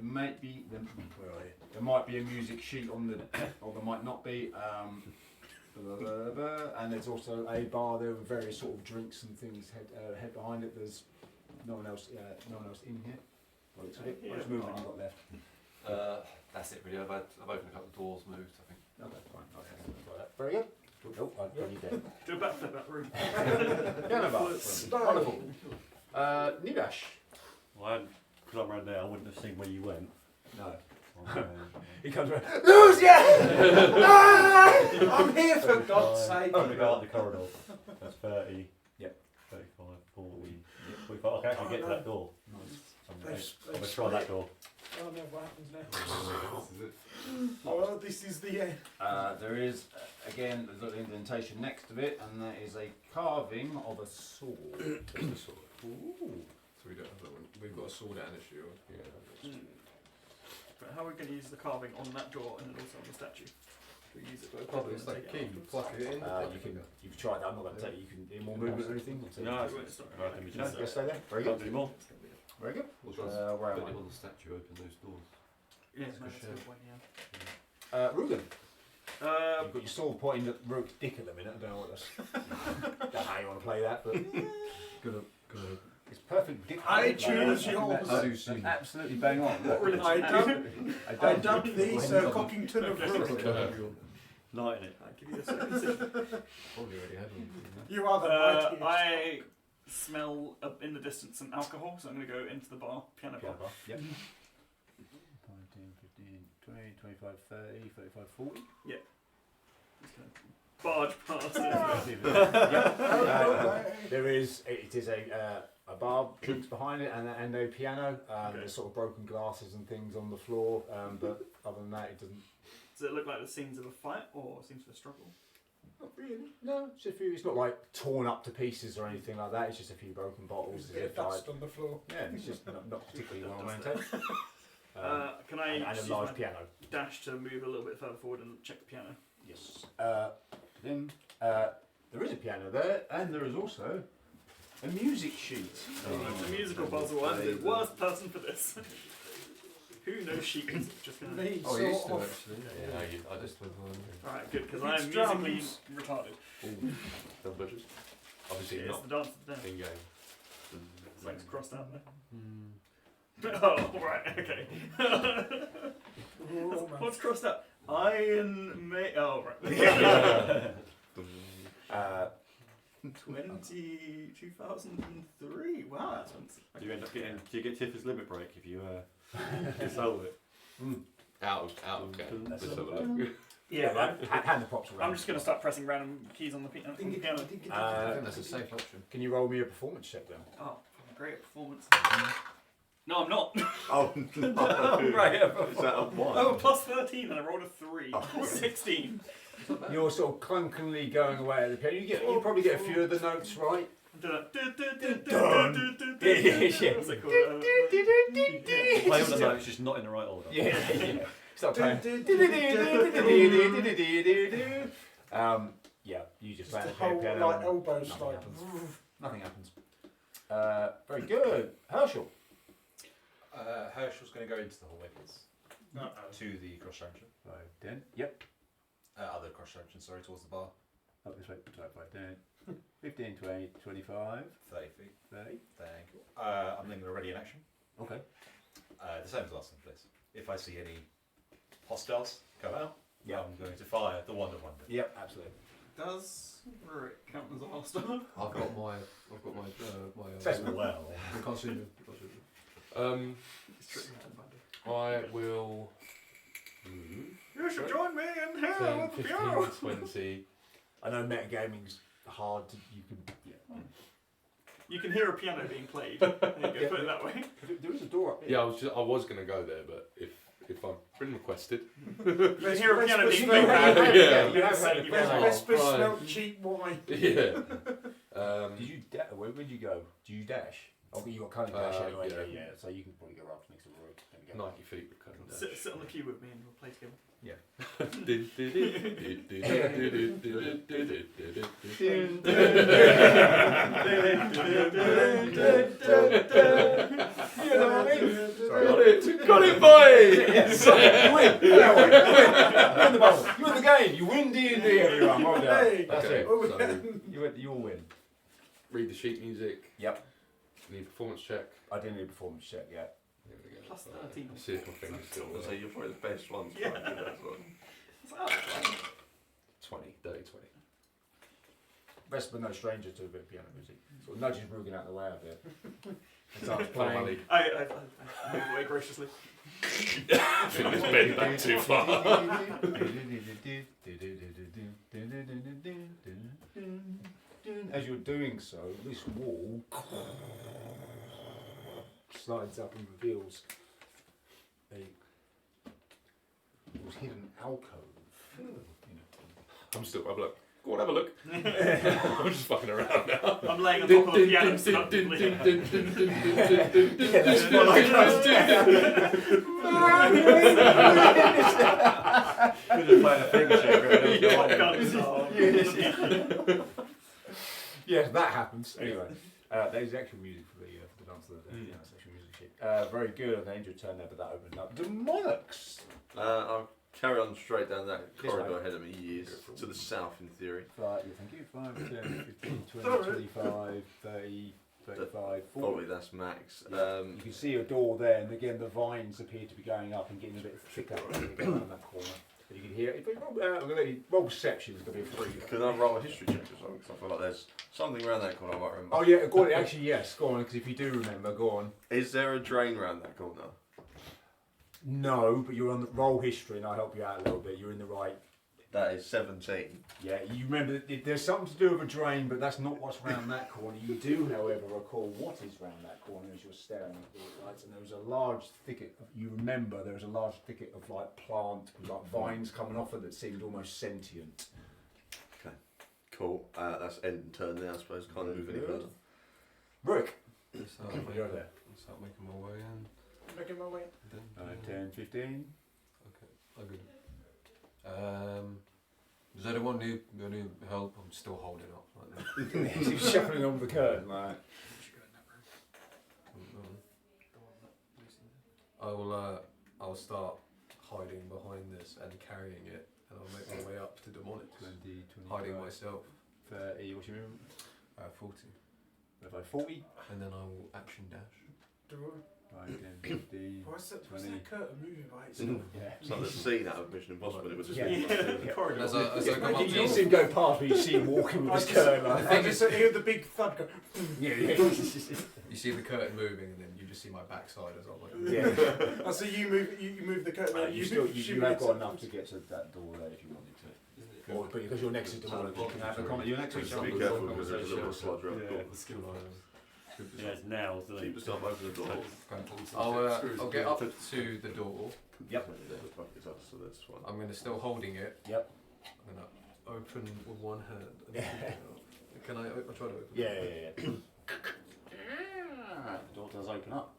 might be there might be a music sheet on the, or there might not be. And there's also a bar there with various sort of drinks and things head behind it. There's no one else in here. Well, it's much movement you've got left. That's it really. I've opened a couple of doors, moved, I think. Okay, fine. Okay. Very good. Oh, you're dead. Do a backflip that room. Piano bar. Wonderful. Nidash. Well, because I'm around there, I wouldn't have seen where you went. No. I'm, He comes around. Lose ya! I'm here for God's sake. I'm going to go up the corridor. That's 30. Yep. 35, 40. 45. I can actually get to that door. Nice. I'm going to try that door. Oh no, what happens now? Oh, this is the end. There is, again, there's an indentation next to it, and there is a carving of a sword. Ooh. So we don't have that one. We've got a sword and a shield. Yeah. But how are we going to use the carving on that door and then also on the statue? Do we use it both? Probably it's like a key. You pluck it in. You've tried that. I'm not going to tell you. You can do more movement or anything. No, It's not right, let me just Just stay there. Very can't good. do more. Very good. Where Where am on the statue open those doors? Yeah, That's no, a that's a good good point, yeah. Rugen. Uh, You've got your sword pointing at Rook's dick at the minute. I don't know what that's. Don't know how you want to play that, but gonna. It's perfect dick. I like, choose that's yours. Absolutely bang on. I dubbed these Cockington of Rook. Lighting it. I'll give you a second. Probably already had one. You are the mightiest. I smell in the distance some alcohol, so I'm going to go into the bar, piano bar. Yep. 15, 20, 25, 30, 35, 40. Just gonna barge past it. There is, it is a bar, drinks behind it, and a piano. There's sort of broken glasses and things on the floor, but other than that, it doesn't. Does it look like the scenes of a fight or scenes of a struggle? Not really. No, it's just a few. It's not like torn up to pieces or anything like that. It's just a few broken bottles. There's a bit of dust on the floor. Yeah, it's just not particularly well maintained. Can I and use a large my piano. dash to move a little bit further forward and check the piano? Yes. Then there is a piano there, and there is also a music sheet. It's a musical puzzle. I'm the worst person for this. Who knows sheep music? Just gonna. Me, Oh, I used sort to of. actually. Yeah, I just Alright, good, because It's I'm musically drums. retarded. done budgets. Obviously It's not the dance of the day. in game. Something's crossed out there. Hmm. Oh, right, okay. Oh, man. What's crossed out? Iron May. Oh, right. 2003. Wow, that's when. Do you end up getting? Do you get Tiffer's limit break if you solve it? Out of game. Let's Let's have have a a look. look. Yeah, Hand the props around. I'm just going to start pressing random keys on the piano. I think that's a safe option. Can you roll me a performance check then? Oh, great performance. No, I'm not. Oh no! Right. Is that a one? Oh, plus 13 and I rolled a 3. Oh. 16. You're sort of clunkily going away at the piano. You probably get a few of the notes right. What's it called? Play on the notes, just not in the right order. Yeah. Start playing. Yeah, you just play Just the the whole piano. like elbow Nothing strike. happens. Nothing happens. Very good. Herschel. Herschel's going to go into the hallway, please. Uh-oh. To the cross junction. 5, 10. Yep. Other cross junction, sorry, towards the bar. Up this way. 5, 10. 15, 20, 25. 30 feet. 30. Thank you. I'm then going to ready in action. Okay. The same as last time, please. If I see any hostiles come out, Yeah. I'm going to fire the Wonder Wonder. Yep, absolutely. Does Rick count as a hostile? I've got my Says well. I can't see them. I will. You should join me in here 10, with the 15, piano. 20. I know metagaming's hard to. You can. Yeah. You can hear a piano being played. There you go, put it that way. There is a door up here. Yeah, I was going to go there, but if I've been requested. You can hear a piano being Vesper played. smell- Yeah. You have had a piano. Vesper right. smelt cheap wine. Yeah. Did you where would you go? Do you dash? Oh, but you got cunning dash anyway. yeah. Yeah. So you can probably go up next to Rory. There we go. 90 feet with cutting dash. Sit on the pew with me and we'll play together. You know what I mean? Got it, boys! You win. You win the bubble. You win the game. You win D&D, everyone. Well done. Hey. That's Okay, it. so You'll win. read the sheet music. Yep. Need performance check. I didn't need a performance check yet. Here we go. Plus 13. Let's see if my finger's still So there. you're probably the best ones. Yeah. Trying to do that one. It's like, oh, that's fine. 20, dirty 20. Vesper no stranger to a bit of piano music. Sort of nudges Rugen out of the way a bit. And starts Follow my playing. lead. I move away graciously. I think this bent back too far. As you're doing so, this wall slides up and reveals a hidden alcove. I'm still, have a look. Go on, have a look. I'm just fucking around now. I'm laying on top of the piano seductively. Could have played a finger shaker. Yeah, guns are- Yes, that happens. Anyway, that is actual music for the dance of the day. Yeah, that's actual music shit. Very good. I think your turn there, but that opened up. Demonics. I'll carry on straight down that This corridor way. ahead of me. He is to the south, in theory. Right, yeah, thank you. 5, 10, 15, 20, 25, 30, 35, 40. Probably that's max. Yeah. You can see a door there, and again the vines appear to be going up and getting a bit thicker around that corner. But you can hear it. If you roll, I'm going to let you roll perception. It's going to be a 3. Can I roll a history check as well? Because I feel like there's something around that corner I might remember. Oh yeah, go on. Actually, yes. Go on, because if you do remember, go on. Is there a drain around that corner? No, but you're on the roll history, and I'll help you out a little bit. You're in the right. That is 17. Yeah, you remember that there's something to do with a drain, but that's not what's around that corner. You do, however, recall what is around that corner as you're staring at the lights, and there was a large thicket. You remember there was a large thicket of like plant with like vines coming off it that seemed almost sentient. Okay, cool. That's end and turn there, I suppose. Can't move any further. Rick, You're there. Start making my way in. Making my way. 10, 15. I'm good. Does anyone need help? I'm still holding up like this. He's shuffling over the curtain like. I will I'll start hiding behind this and carrying it, and I'll make my way up to demonics, 20, hiding myself. 30, what do you mean? 40, If I 40? and then I will action dash. Right, 10, 50, Why's that 20. curtain moving by itself? Yeah. It's like the scene out of Mission Impossible. It was just Yeah. The corridor. As I go up You see him go past, but you see him walking with his curtain like I just hear the big thud go. yeah. you see the curtain moving, and then you just see my backside as I'm like. Yeah. I see you move the curtain. and You shoot have it got to- enough to get to that door there if you wanted to. Or, but because you're next to demonic, you can have a comment. You're next to each Be other. careful because there's a little slodger up Yeah. the Skill items. Yeah, it's nails. isn't Keep it? yourself open the door. I'll get up to the door. Yep. So that's fine. I'm going to still holding it. Yep. I'm going to open with one hand. And can I try to open Yeah, it? yeah, yeah. The door does open up.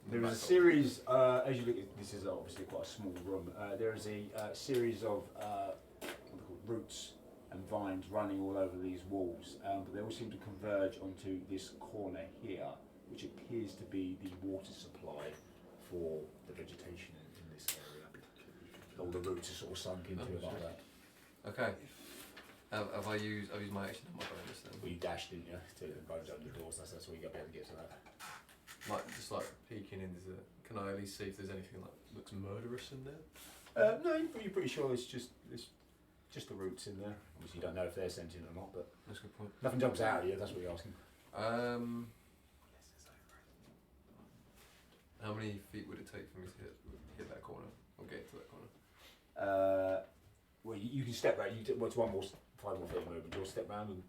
There is a series, as you look at this is obviously quite a small room, there is a series of what they call roots and vines running all over these walls, but they all seem to converge onto this corner here, which appears to be the water supply for the vegetation in this area. All the roots are sort of sunk into it like that. Okay. Have I used my action and my bonus then? Well, you dashed, didn't you, to the bones open the doors, that's where you got to be able to get to that. Just like peeking into the. Can I at least see if there's anything like looks murderous in there? No, you're pretty sure it's just the roots in there. Obviously, you don't know if they're sentient or not, but That's a good point. nothing jumps out at you. That's what you're asking. How many feet would it take for me to hit that corner or get to that corner? Well, you can step round. What's 5 more feet of movement? You'll step round and.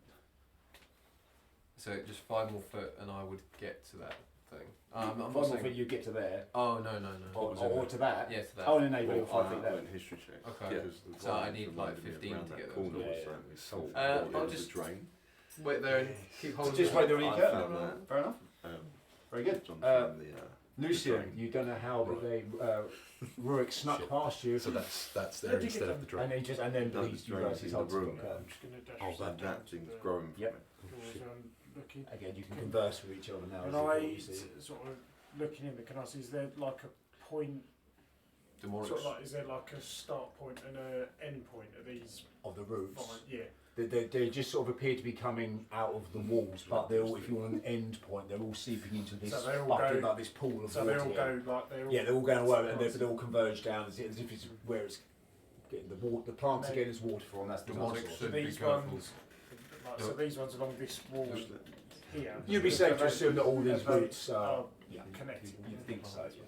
So just 5 more foot, and I would get to that thing. I'm 5 not more saying. feet, you get to there. Oh no. Or to that. Yeah, to that. Oh, no, no, you've got 5 feet there. History check. Okay. Because the So I vines need, reminded like, me of 15 around to that get corner there. was Yeah, something with salt. I'll It was just- a drain. Wait there and keep holding. Just it. wait there when you I go. found that. Fair enough. Very good. John Uh, found the, Lucian, you don't know how, but they Rurik snuck Shit. past you. So that's How'd there you get instead of them? the drain. And then No, he's the drain's in the room. I'm just going to dash oh, straight down that to thing's the growing from Yep. it. doors and looking. Again, you can converse with each other now. And as I you see. sort of looking in there, can I see, is there like a point, Demonics. sort of like, is there like a start point and a end point of these Of the roots. vines? Yeah. They just sort of appear to be coming out of the walls, but they're all, if you want an end point, they're all seeping into this So they all bucket, go- like this pool of So water. they all here. go like, they're all... Yeah, they're all going away, and they all converge down as if it's where it's getting the water. The plants are getting its water from. That's the Demonics source. should be These careful. ones, like, so these ones along this wall here. You'd be safe to Are assume that all these they- roots are yeah, connected. You'd think so, yeah,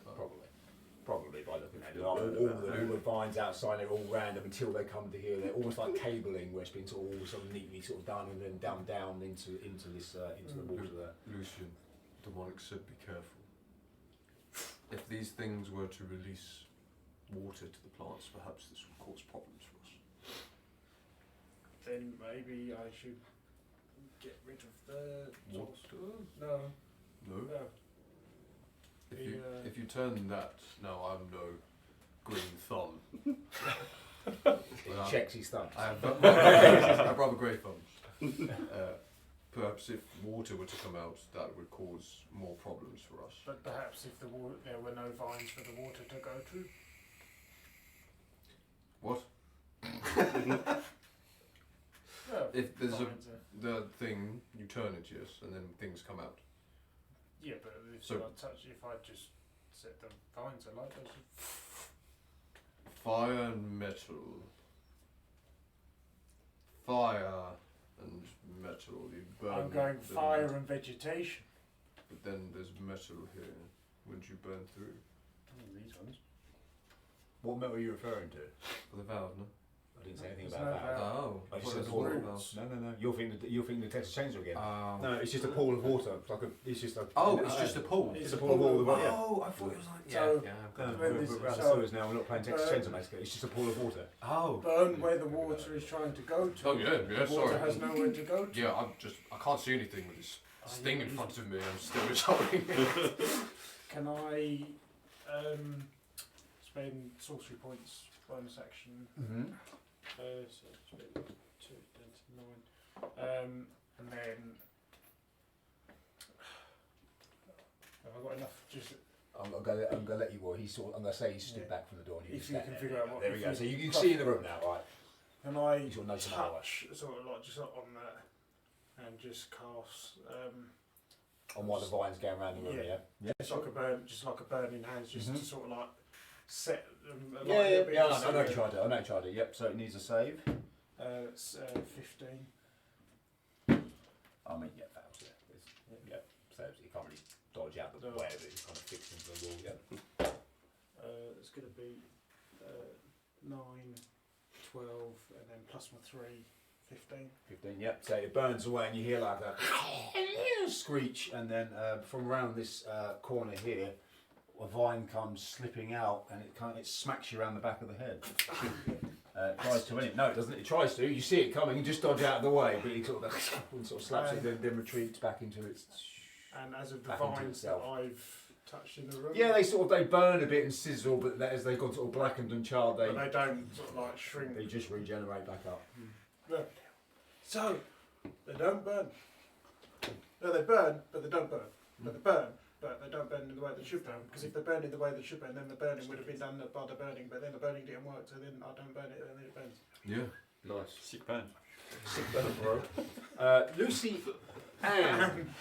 probably by looking at it. All the vines outside, they're all random until they come to here. They're almost like cabling, where it's been sort of all sort of neatly sort of done and then down into this into the water there. Lucian, demonics should be careful. If these things were to release water to the plants, perhaps this would cause problems for us. Then maybe I should get rid of the... Water? No, No. no. If you turn that, no, I'm no green thumb. He checks his thumbs. I have rather grey thumbs. Perhaps if water were to come out, that would cause more problems for us. But perhaps if there were no vines for the water to go to. What? Well, If there's vines the thing, you turn it, yes, and then things come out. yeah, but if So- if I just set the vines alight, I should... Fire and metal. Fire and metal. You burn. I'm going them, fire and vegetation. But then there's metal here. Wouldn't you burn through? These ones. What metal are you referring to? For the valve, no? I didn't say anything There's about no that. valve. Oh, I I just thought said it was pool a of valve. No. You're thinking the Texas Chainsaw again. Oh. No, it's just a pool of water. It's like it's just a. Oh, it's just a pool. It's a pool of water. Yeah. Oh, I thought it was like. So- yeah. We're around the So- sewers now. We're not playing Texas Chainsaw basically. It's just a pool of water. Oh. Burn where the water is trying to go to. Oh yeah, The water sorry. has nowhere to go to. Yeah, I can't see anything with this thing in front of me. I'm still showing it. Can I spend sorcery points bonus action? Mm-hmm. So spend 2 down to 9. And then have I got enough? Just I'm I'm gonna let you. Well, I'm gonna say he stood back from the door. And If you can figure out what. There we if go. you So you can can see in the room now, right? And I You sort of know some other way. touch sort of like just on that and just cast. On while the vine's going around the room, yeah. Yeah. Just like a burning hands, just to sort of like set them. Like Yeah, a little bit yeah. just I know you so- tried it. I know you tried it. Yep. So it needs a save. It's 15. I mean, yeah, fails. Yeah. Yeah. So you can't really dodge out the way of it. It's kind of fixed into the wall. Yeah. It's going to be 9, 12, and then plus my 3, 15. 15. Yep. So it burns away, and you hear like a screech, and then from around this corner here, a vine comes slipping out, and it smacks you around the back of the head. Tries to win it. No, it doesn't. It tries to. You see it coming, you just dodge out of the way, but it sort of slaps it, then retreats back into its. And as of the back into vines that itself. I've touched in the room. Yeah, they burn a bit and sizzle, but as they've gone sort of blackened and charred, But they don't sort of like shrink. they just regenerate back up. So, they don't burn. No, they burn, but they don't burn. But they burn, but they don't burn in the way they should burn. Because if they burn in the way they should burn, then the burning would have been done by the burning. But then the burning didn't work, so then I don't burn it, and then it burns. Yeah. Nice. Sick burn. Sick burn, bro. Lucy Ann.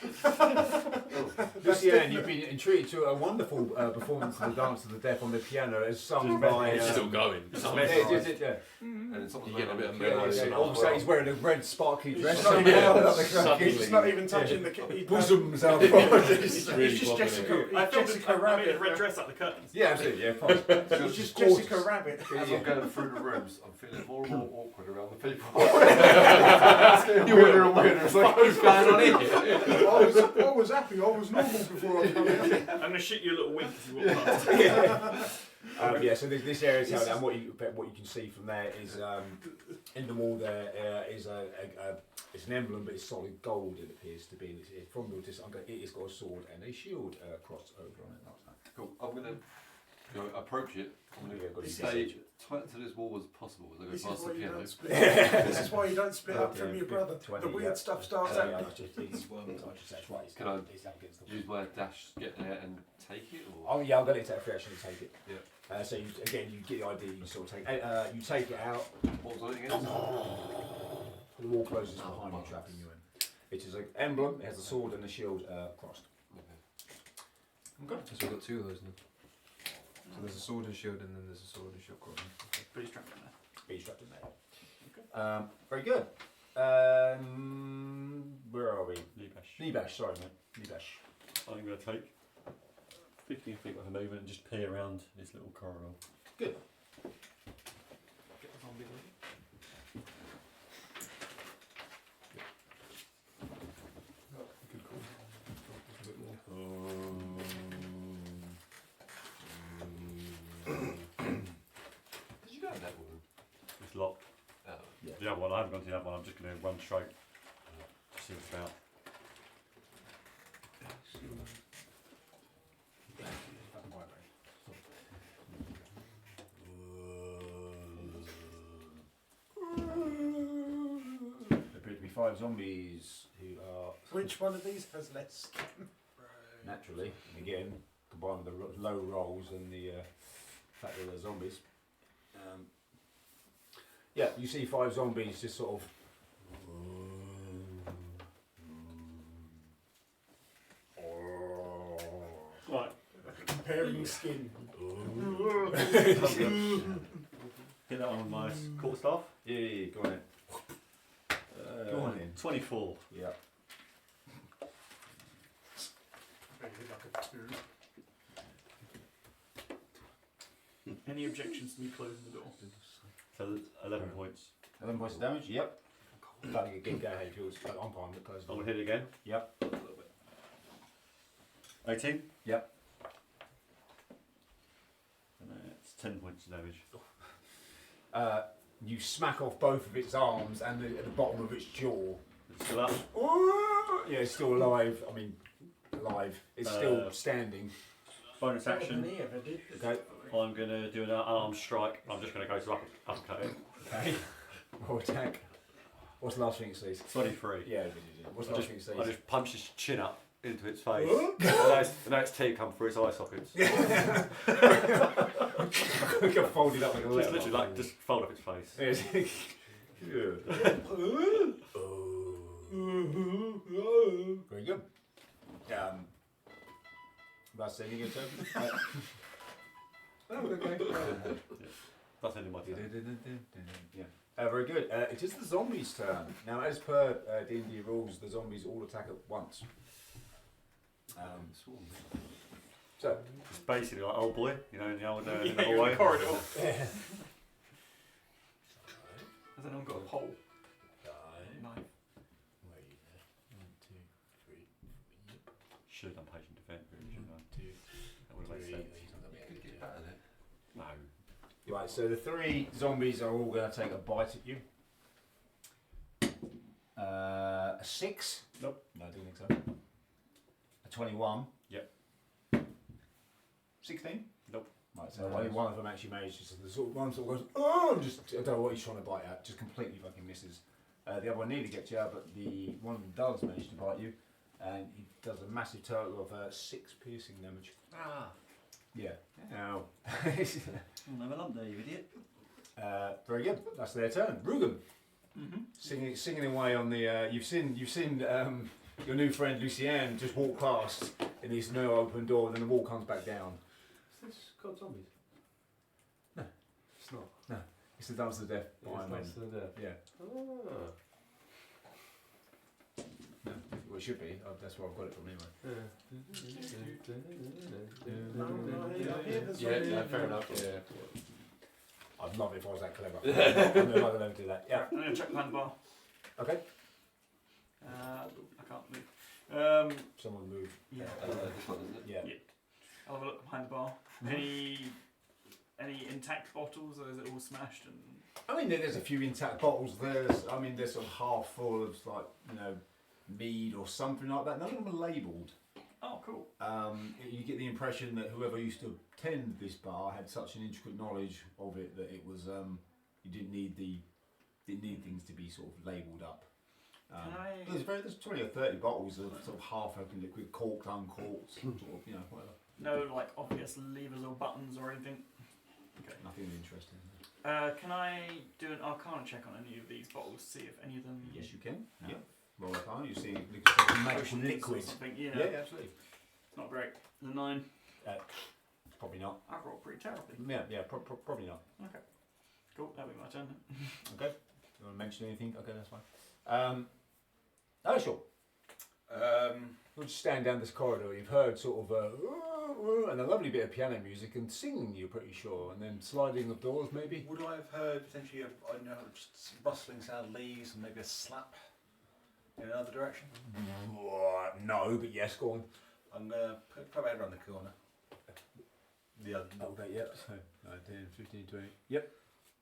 Lucy Ann, you've been entreated to a wonderful performance of the Dance of the Deaf on the piano, as sung by. It's still going. Yeah. And it's You get a bit of Yeah, melody. also, he's wearing a red sparkly dress. He's not even touching the bosoms out. He's really just bobbing Jessica. it. I He's filmed Jessica a Rabbit. red dress out the curtains. Yeah, absolutely. Yeah, fine. He's just Jessica Rabbit. As I'm going through the rooms, I'm feeling more and more awkward around the people. You're weirder and weirder. It's like, what's going on here? I was happy. I was normal before I come in. I'm going to shoot you a little wink as you walk past. Yeah, so this area is held, and what you can see from there is in the wall there is it's an emblem, but it's solid gold. It appears to be. It's from the distance. It's got a sword and a shield crossed over on it. Cool. I'm going to go approach it. I'm going to stay tight to this wall as possible as I go This past is the why you piano. don't split up. This is why you don't split up from your brother. 20, The weird stuff starts Yeah, happening. that's right. Can I it's up against the use my dash to get there and take it? Or? Oh yeah, I'll get it to that reaction and take it. Yeah. So you get the idea. You sort of take you take it out. What was it again? The wall closes behind you, trapping you in. It is an emblem. It has a sword and a shield crossed. Okay. So we've got two of those now. So there's a sword and shield, and then there's a sword and shield cross. But he's trapped in there. Be strapped in there. Very good. Where are we? Nebash, sorry mate. Nebash. I'm going to take 15 feet worth of movement and just peer around this little corridor. Good. Get the zombie ready. Good call. A bit more. Did you go in that room? It's locked. Oh. Yeah. The other one, I haven't gone to the other one, I'm just going to run straight to see what's about. There appear to be 5 zombies who are Which one of these has less skin? naturally, and again, combined with the low rolls and the fact that they're zombies. Yeah, you see 5 zombies just sort of. Right. Comparing skin. Hit that one with my quarterstaff. Yeah, go on in. Go on in. 24. Yeah. Any objections to me closing the door? So that's 11 points. 11 points of damage, yep. Starting again, go ahead, Jules. I'm fine with close. I'm going to hit it again. Yep. 18. Yep. And it's 10 points of damage. You smack off both of its arms and the bottom of its jaw. It's still up. Yeah, it's still alive. I mean, alive. It's still standing. Bonus action. Okay. I'm going to do an unarmed strike. I'm just going to go to uppercut it. Okay. Roll attack. What's the last thing it says? 23. Yeah, what's the last thing it says? I just punch his chin up into its face. and now its teeth come through its eye sockets. Got folded up like a Just letter. literally like just fold up its face. Good. Very good. That's any good, Toby? Okay. That's ending my turn. Yeah. Very good. It is the zombies' turn. Now, as per D&D rules, the zombies all attack at once. So, It's basically like old boy, you know, in the old in the You're in the hallway. corridor. Has anyone got a pole? Knife. Should have done patient defence, really, shouldn't I? That would have made sense. No. right, so the 3 zombies are all going to take a bite at you. A 6? Nope. No, I don't think so. A 21? Yep. 16? Nope. Right, so only one of them actually manages. So the sort of one sort of goes, oh, just I don't know what he's trying to bite at, just completely fucking misses. The other one nearly gets you, but the one of them does manage to bite you, and he does a massive total of 6 piercing damage. Ah. Yeah. Ow. Never lump there, you idiot. Very good. That's their turn. Rugen, Mm-hmm. singing away on the. You've seen your new friend Lucienne just walk past in this no open door, then the wall comes back down. Is this called zombies? No. It's not. No, it's the Dance of Death. by Iron Maiden. It's Dance of Death. Yeah. Ah. No, well, it should be. That's where I've got it from anyway. Yeah, fair enough. Yeah. I'd love it if I was that clever. I'm not going to do that. Yeah. I'm going to check behind the bar. Okay. I can't move. Someone move. Yeah. This one, isn't it? Yeah. I'll have a look behind the bar. Any intact bottles, or is it all smashed? And I mean, there's a few intact bottles. They're sort of half full of mead or something like that. None of them are labelled. oh, cool. You get the impression that whoever used to tend this bar had such an intricate knowledge of it that it was you didn't need things to be sort of labelled up. There's 20 or 30 bottles of sort of half open liquid, corked, uncorked, sort of whatever. No like obvious levers or buttons or anything. Okay. Nothing interesting. Can I do an Arcana check on any of these bottles? See if any of them. Yes, you can. Yeah. Roll a card. You see magic Potions or liquid. something, yeah. Yeah, absolutely. It's not great. The 9. Probably not. I rolled pretty terribly. Yeah, probably not. Okay. Cool. That'll be my turn then. Okay. You want to mention anything? Okay, that's fine. Oh, sure. We'll just stand down this corridor. You've heard sort of and a lovely bit of piano music and singing. You're pretty sure, and then sliding of doors, maybe. Would I have heard potentially just some rustling sound of leaves and maybe a slap in another direction? No, but yes, go on. I'm going to put my head around the corner. The other. Okay, yep. So 10, 15, 20. Yep.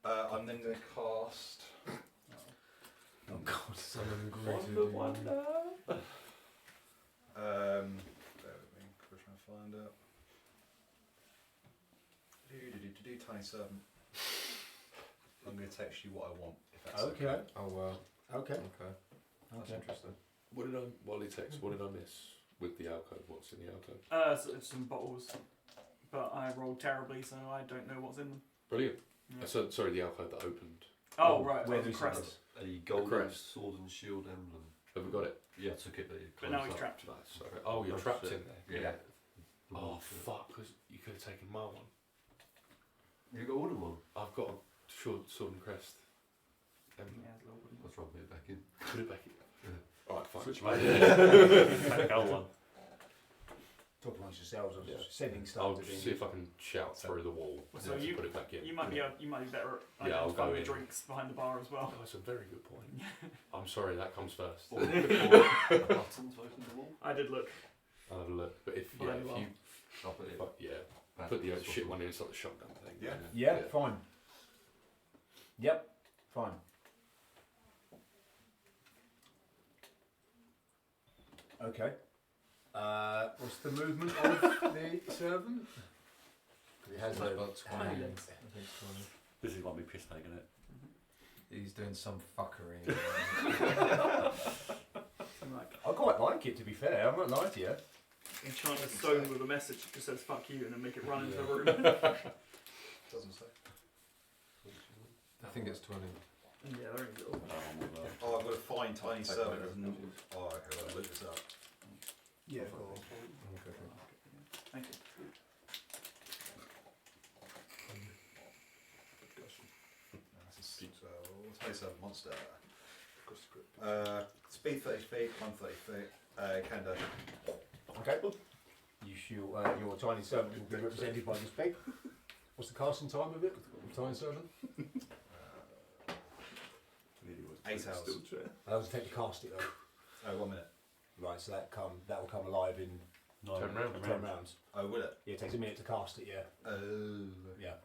I'm then going to cast. Oh God. Summon Wonder. Bear with me. We're trying to find out. Tiny servant. I'm going to text you what I want. If that's Okay. Oh wow. Okay. That's interesting. What did I? While he texts, what did I miss with the alcove? What's in the alcove? So it's some bottles, but I rolled terribly, so I don't know what's in them. Brilliant. Yeah. So sorry, the alcove that opened. Oh right, where the do you crest. A golden crest. sword and shield emblem. Have we got it? Yeah, I took it, but, But now he's trapped. Nice. Okay. Oh, you're trapped in there. Yeah. Oh fuck! Because you could have taken my one. You got all of them. I've got a short sword and crest. Yeah, it's a little bit. Let's rub it back in. Put it back in. Alright, fine. Switch Take a gold one. Talk amongst yourselves. Yeah. Sending I'll stuff to see if I can shout through the wall So to you- put it back in. You might be better at Yeah, I'll identifying go the in. drinks behind the bar as well. Oh, that's a very good point. I'm sorry, that comes first. Or a button to open the wall. I did look. I'll have a look. But if Well, if well. you I'll put it back put the as shit possible. one in, it's like the shotgun thing. Yeah. Yeah, fine. Yep, fine. Okay. What's the movement of the servant? It has That's a about 20. hand. I think 20. This is one big piss take, isn't it? He's doing some fuckery. And like, I quite like it, to be fair. I'm not lying to you. enchant a stone with a message that just says "fuck you" and then make it run into the room. Doesn't say. I think it's 20. Yeah, there is little. Oh, I've got to find tiny servant. Oh, okay, I'll look this up. Yeah, cool. Thank you. So, tiny servant monster. Speed 30 feet, 130 feet, can dash. Okay. Your tiny servant will be represented by this pig. What's the casting time of it? Tiny servant? 8 hours. How long does it take to cast it though? 1 minute. Right, so that will come alive in 10 rounds. 10 rounds. Oh, will it? Yeah, it takes a minute to cast it. Yeah. Oh. Yeah.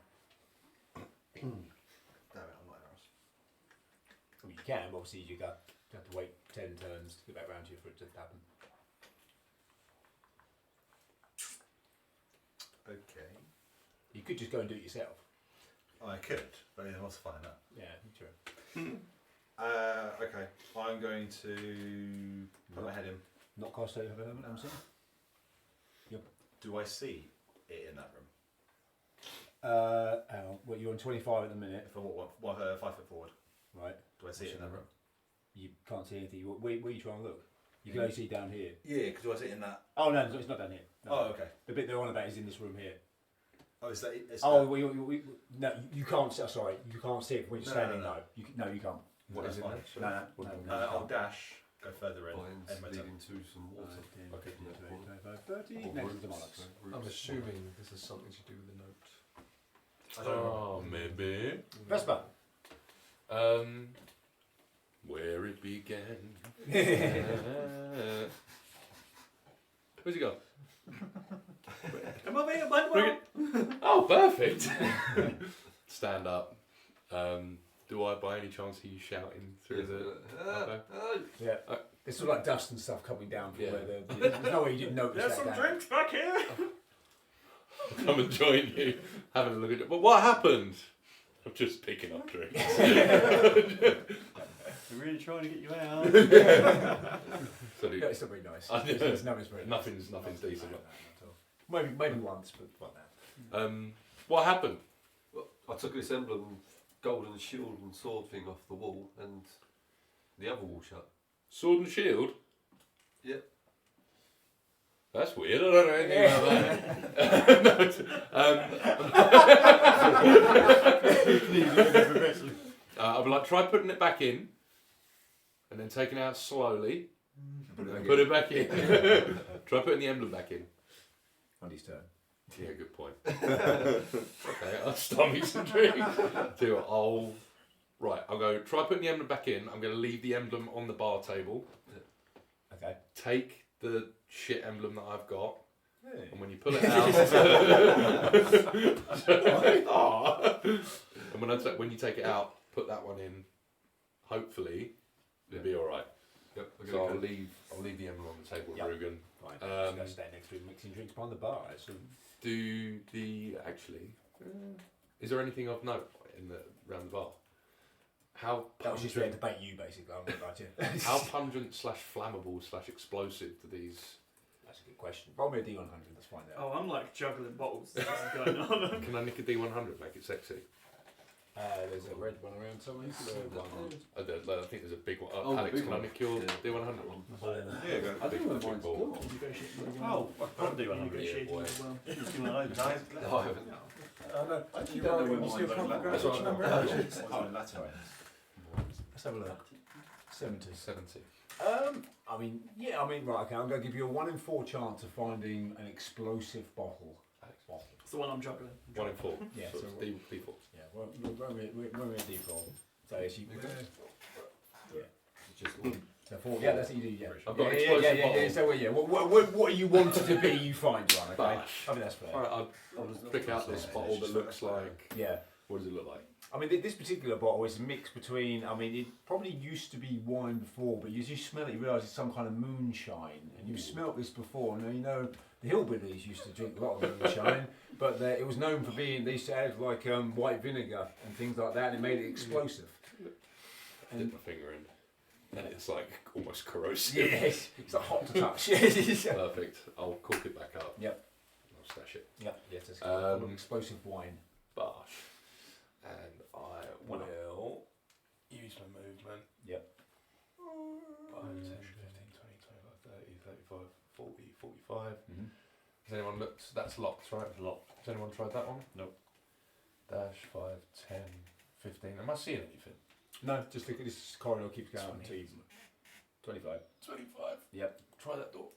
Damn it, I'm not hours. Well, you can, but obviously you have to wait 10 turns to get back round to you for it to happen. Okay. You could just go and do it yourself. I could, but then what's fun in that? Yeah, true. Okay, I'm going to put my head in. Not cast over Herman, I'm saying. Yep. Do I see it in that room? Hang on. Well, you're on 25 at the minute. If I walk 5 foot forward, Right. do I see it in that room? You can't see anything. Where are you trying to look? You can only see down here. Yeah, because do I see it in that? Oh no, it's not down here. No. Oh, okay. The bit they're on about is in this room here. Oh, is that? Is Oh, that, well, no, you can't. Sorry, you can't see it when you're No, standing. no. No, you can't. What is it? No, no. I'll dash, go further in, Binds end my turn. leading to some water. Okay, 30. Or Next roots, to the monarchs. I'm assuming this has something to do with the note. I don't know. Oh, maybe. Vespa. Where it began. Where's he gone? Come over here, bud. Bring it. Oh, perfect. Stand up. Do I, by any chance, hear you shouting through the? Okay. Yeah. There's sort of like dust and stuff coming down from Yeah. where there's no way you didn't notice There's that. some down. drinks back here. Come and join you, having a look at it. But what happened? I'm just picking up drinks. We're really trying to get you out. So No, it's not very nice. I know. It's very nice. Nothing's decent. Maybe once, but what now? What happened? Well, I took this emblem, golden shield and sword thing off the wall, and the other wall shut. Sword and shield? Yep. That's weird. I don't know anything about that. I would like try putting it back in, and then taking it out slowly, and put it back in. Try putting the emblem back in. On his turn. Yeah, good point. Okay, I'll stop me some drinks. I'll go try putting the emblem back in. I'm going to leave the emblem on the bar table. Okay. Take the shit emblem that I've got, Hey. and when you pull it out, and when you take it out, put that one in. Hopefully, it'll be all right. Yep. So I'll leave the emblem on the table with Yep. Rugen. Fine. Just go stand next to him, mixing drinks behind the bar. Is there anything of note around the bar? How That was just there to bait you, basically. I'm not right here. how pungent / flammable / explosive do these? That's a good question. Roll me a D100. Let's find out. Oh, I'm like juggling bottles. This is going on. Can I nick a D100? Make it sexy. There's a red one around somewhere. I think there's a big one. Oh, the Alex, big can one. I nick your Yeah. D100? Yeah, go. I think Big mine's ball. Oh, I can't do one. Negotiating boy. as well. Just give one of those. No, I haven't. Oh no, You don't know where mine goes. That's what I'm- Let's have a look. 70. 70. Right, okay, I'm going to give you a 1 in 4 chance of finding an explosive bottle. It's the one I'm juggling. 1 in 4. Yeah, so so- it's D4. Yeah, roll me a D4. So it's you. Yeah. Just one. So 4. Yeah, that's what you do, yeah. I've got an yeah, explosive yeah. bottle. So, yeah, what you wanted to be, you find one, okay? Bash. I mean, that's fair. Alright, I'll pick out this bottle that looks like. Yeah. What does it look like? I mean, this particular bottle is a mix between, it probably used to be wine before, but as you smell it, you realise it's some kind of moonshine. And you've smelt this before. Now, you know, the hillbillies used to drink a lot of moonshine, but it was known for being, they used to add like white vinegar and things like that, and it made it explosive. Dip my finger in. And it's like almost corrosive. Yes, it's like hot to touch. Perfect. I'll cork it back up. Yep. I'll stash it. Yep. Yes, it's explosive wine. Bosh. And I will use my movement. Yep. 5, 10, 15, 20, 25, 30, 35, 40, 45. Mm-hmm. Has anyone looked? That's locked, right? Locked. Has anyone tried that one? Nope. Dash 5, 10, 15. Am I seeing anything? No, just look at this corridor keeps going up until you 25. 25. Yep. Try that door.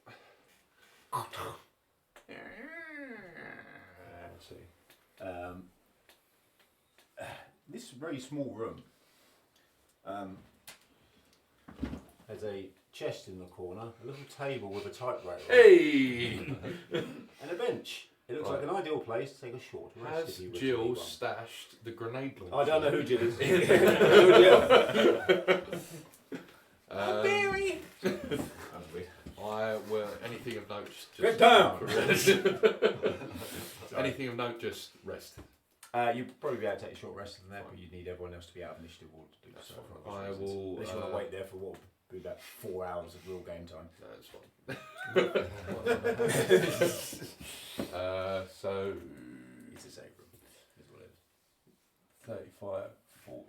Let's see. This very small room has a chest in the corner, a little table with a typewriter Hey! and a bench. It looks like an ideal place to take a short rest. Has if you wish to Jill leave one. stashed the grenade launcher? I don't know who Jill is. Barry! I will. Anything of note? Just Get down! Anything of note, just rest. You'd probably be able to take a short rest in there, but you'd need everyone else to be out of initiative order to do so. For I obvious reasons. will. Unless you want to wait there for what will be about 4 hours of real game time. No, it's fine. So. It's a safe room, is what it is. 35, 40,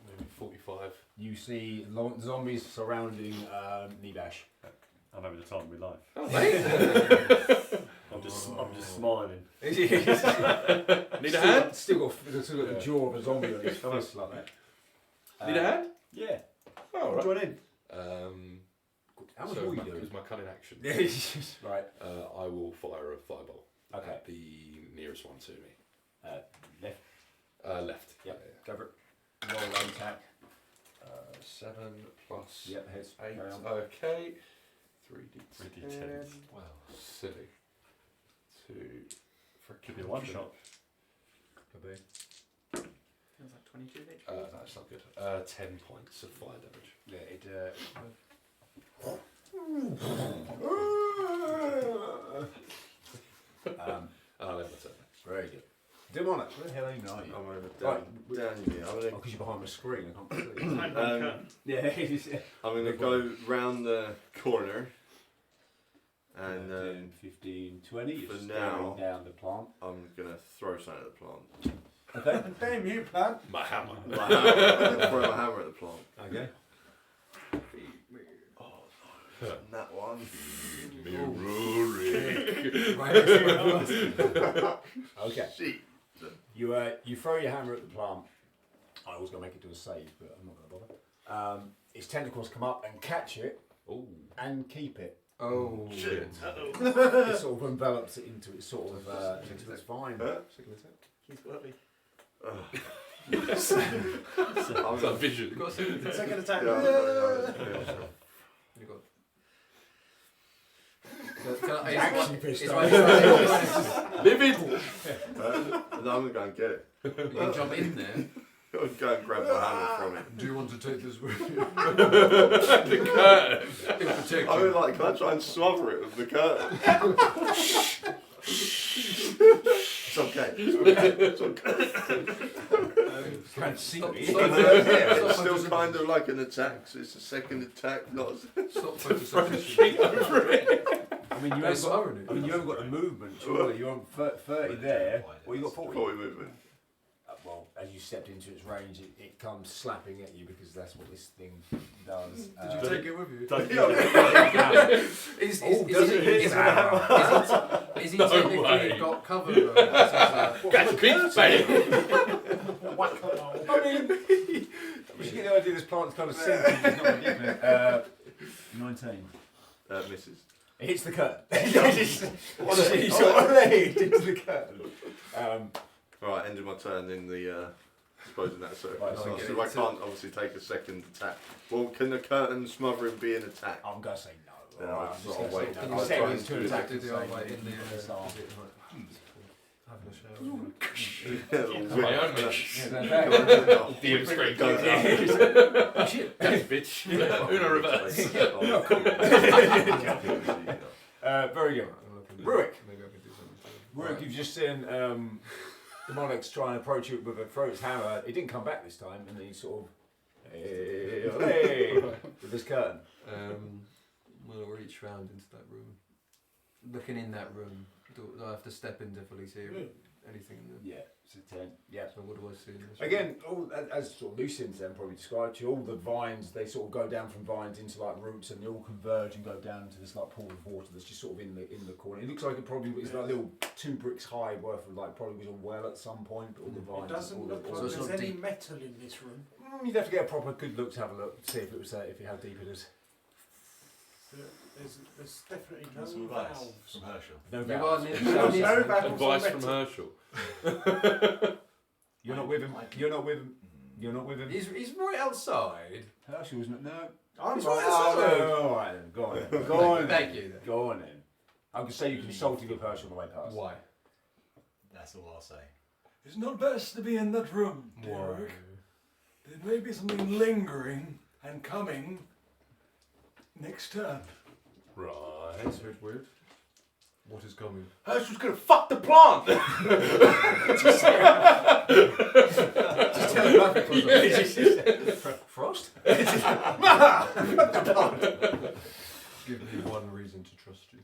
maybe 45. You see zombies surrounding Nibash. I'm having the time of my life. Oh, mate! I'm just smiling. Need a hand? Still got the jaw of a zombie on his face like that. Need a hand? Yeah. Oh, right. Join in. How much So will you my, do? is my cunning action. Right. I will fire a fireball. Okay. At the nearest one to me. Left. Left. Yep. Go for it. Roll attack. 7 plus Yep. Hits. 8. Carry on. Okay. 3d10. 3d10. Wow. Silly. 2. Could be one shot. Could be. Feels like 22 HP. That's not good. 10 points of fire damage. Yeah. It. I'll have my turn. Very good. Demonic, where the hell are you now? I'm over Right. down here. I'm Oh, gonna, because you're behind the screen. I can't see. um, I'm gonna go round the corner, and 10, 15, 20. You're for staring now- down the plant. I'm gonna throw something at the plant. Okay. Damn you, plant. My hammer. My hammer. I'm gonna throw my hammer at the plant. Okay. And that one. Okay. Shit. You throw your hammer at the plant. I was going to make it do a save, but I'm not going to bother. Its tentacles come up and catch it and keep it. Oh, shit. It sort of envelops it into its sort of into its vine. He's worthy. It's a vision. you got a second. Second attack. You got. Can I, Actually pissed is off. Livid! No, I'm gonna go and get it. you can jump in there. I'm gonna go and grab my hammer from it. Do you want to take this with you? The curtain! It'll protect I mean, you. like, can I try and smother it with the curtain? It's okay. It's okay. Can't see me. It's still kind of like an attack, so it's a second attack, not Stop photosynthesis. I mean, you haven't got the movement. Surely you want 30 there. Well, you got 40. 40 movement. Well, as you stepped into its range, it comes slapping at you because that's what this thing does. Did you take it with you? Is he No technically way. got cover though? Catch big bang! I mean, you should get the idea this plant's kind of sentient. It's not ridiculous. 19. Misses. It hits the curtain. It's sort of laid into the curtain. Right, end of my turn in the. Supposing that's so. Right, so So I can't obviously take a second attack. Well, can the curtain smothering be an attack? I'm going to say no. Yeah, Alright, I'll I'm sort just of going wait. to say no. I'll I'll try take and these two do attacks it. and Do say the other way no, in there. keep it start. DM screen Goes out. Shit, that's bitch. Uno reverse. Very good. Rurik. Maybe I can do something. Rurik, you've just seen Demonix try and approach you with a throw its hammer. It didn't come back this time, and then he sort of Hey, with this curtain. We'll reach round into that room. Looking in that room, do I have to step in to fully see anything in there? Yeah, it's a 10. Yeah. So what do I see in this room? Again, as sort of Lucian's then probably described to you, all the vines, they sort of go down from vines into like roots and they all converge and go down into this like pool of water that's just sort of in the corner. It looks like it probably is like a little 2 bricks high worth of like probably was a well at some point, but all the vines. It doesn't look all like the- there's not any deep. metal in this room. You'd have to get a proper good look to have a look, see if it was if how deep it is. There's definitely no Some advice valves. from Herschel. No You valves. are near- No valves Advice on from metal. Herschel. You're not with him. You're not with him. You're not with him. He's right outside. Herschel's not. No. I'm He's right right Oh, outside. no, all right then. Go on. Then. Go on. Thank then. you. Then. Go on then. I could say you consulted with Herschel on the way past. Why? That's all I'll say. It's not best to be in that room, Derek. There may be something lingering and coming next turn. Right. That's a bit weird. What is coming? Herschel's gonna fuck the plant! Just tell Frost? Give me one reason to trust you.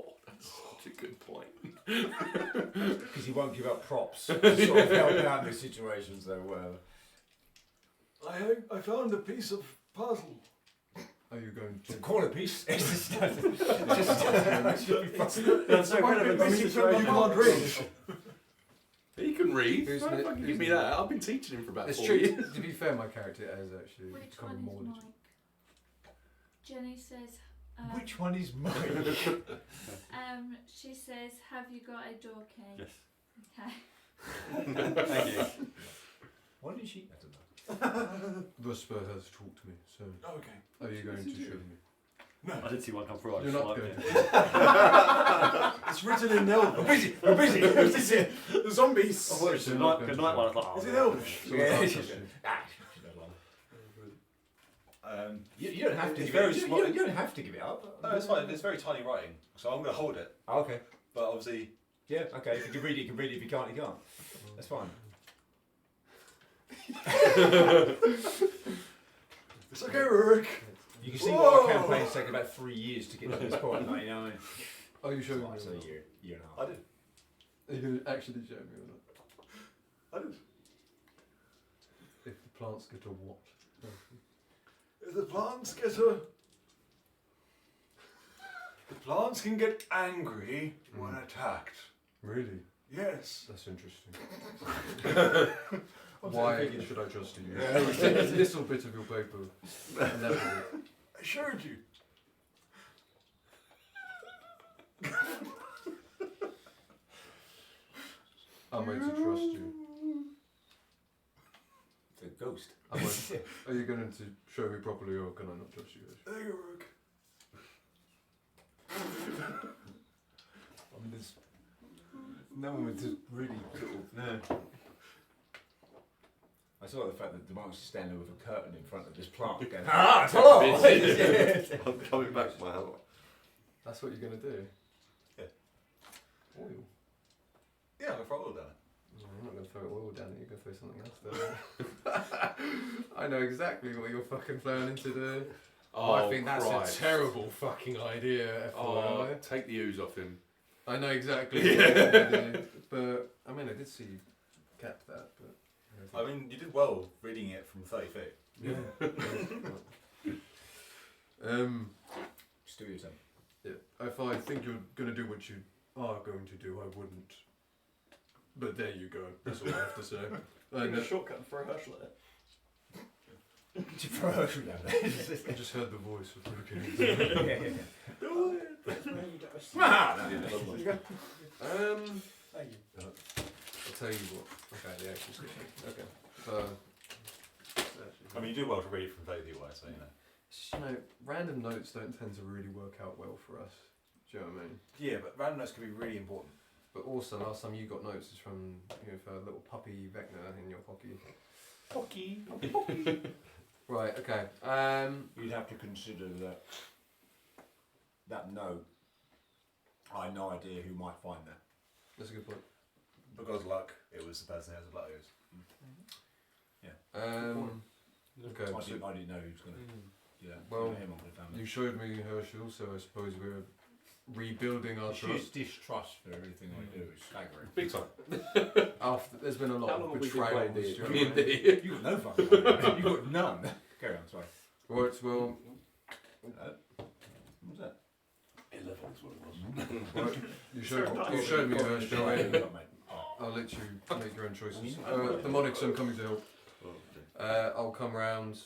Oh, that's such a good point. Because he won't give up props. Sort of help out in these situations, though. Whatever. I found a piece of puzzle. Are you going to? Call it peace. It's so That's relevant to the situation. You can't read. He can read. Who's Don't ne- fucking who's give me ne- that. I've been teaching him for about It's 4 true. years. To be fair, my character has actually Which become one more is legit. Mike? Jenny says. Which one is mine? She says, "Have you got a door key?" Yes. Okay. Thank you. Why did she? I don't know. Vesper has talked to me, so Okay. are you going to show me? No. I did see one come through. I You're just not liked going it. It's written in Elvish. We're busy. We're busy. This is it. The zombies. Oh, well, it's good night. Good night. One. I was like, oh, Is it Elvish? So Yeah, I can't it's trust just- you. You don't have to. It's Give very it, small. you don't have to give it up. No, it's fine. It's very tiny writing, so I'm going to hold it. Okay. But obviously, Yeah. Okay. If you can read it, you can read it. If you can't, you can't. That's fine. It's okay, Rurik. You can see why our campaign's taken about 3 years to get to this point. Like, you know, what I mean? Are you showing me? It's or like not? a year and a I half. did. Are you going to actually show me or not? I did. If the plants get a what? If the plants get the plants can get angry when attacked. Really? Yes. That's interesting. I'm Why thinking- should I trust you? Yeah. A little bit of your paper. And that will- I showed you. I'm going to trust you. It's a ghost. Are you going to show me properly, or can I not trust you? There you Rurik. I mean, there's no one would just really sort of, no. I saw the fact that the monk's standing with a curtain in front of this plant going, hello! I'm coming back to my hammer. That's what you're going to do? Yeah. Oil? Yeah, I'm going to throw oil down it. No, you're not going to throw oil down it, you're going to throw something else down it. I know exactly what you're fucking planning to do. Oh, I think that's Christ. a terrible fucking idea. Oh, FYI. take the ooze off him. I know exactly what you're going to do. But, I mean, I did see you cap that, but... I mean, you did well reading it from 30 feet. Yeah. Just do your thing. Yeah. If I think you're going to do what you are going to do, I wouldn't. But there you go. That's all I have to say. Give a shortcut and throw Herschel at it. Did you throw Herschel down there? I just heard the voice of Rurik. Do it. That's where you do it. Thank you. I'll tell you what. Okay, the actual script. Okay. So, I mean, you do well to read it from 30 feet away, so you know. you know, random notes don't tend to really work out well for us. Do you know what I mean? Yeah, but random notes can be really important. But also, last time you got notes is from, you know, for a little puppy Vecna in your hockey. Hockey. Right, okay. You'd have to consider that note. I had no idea who might find that. That's a good point. Because luck, it was the person who has the luck. Okay. I didn't know who was going to. Yeah. Well, him on the family. you showed me Herschel, so I suppose we're rebuilding our His trust. distrust for everything I do is staggering. Big time. After there's been a lot How of long have we been betrayal. playing D&D? You got no fucking idea. You got none. Carry on, sorry. Right, well, What was that? 11 is what it was. right, you showed me Herschel. I'll let you make your own choices. The Monix, I'm coming to help. I'll come round.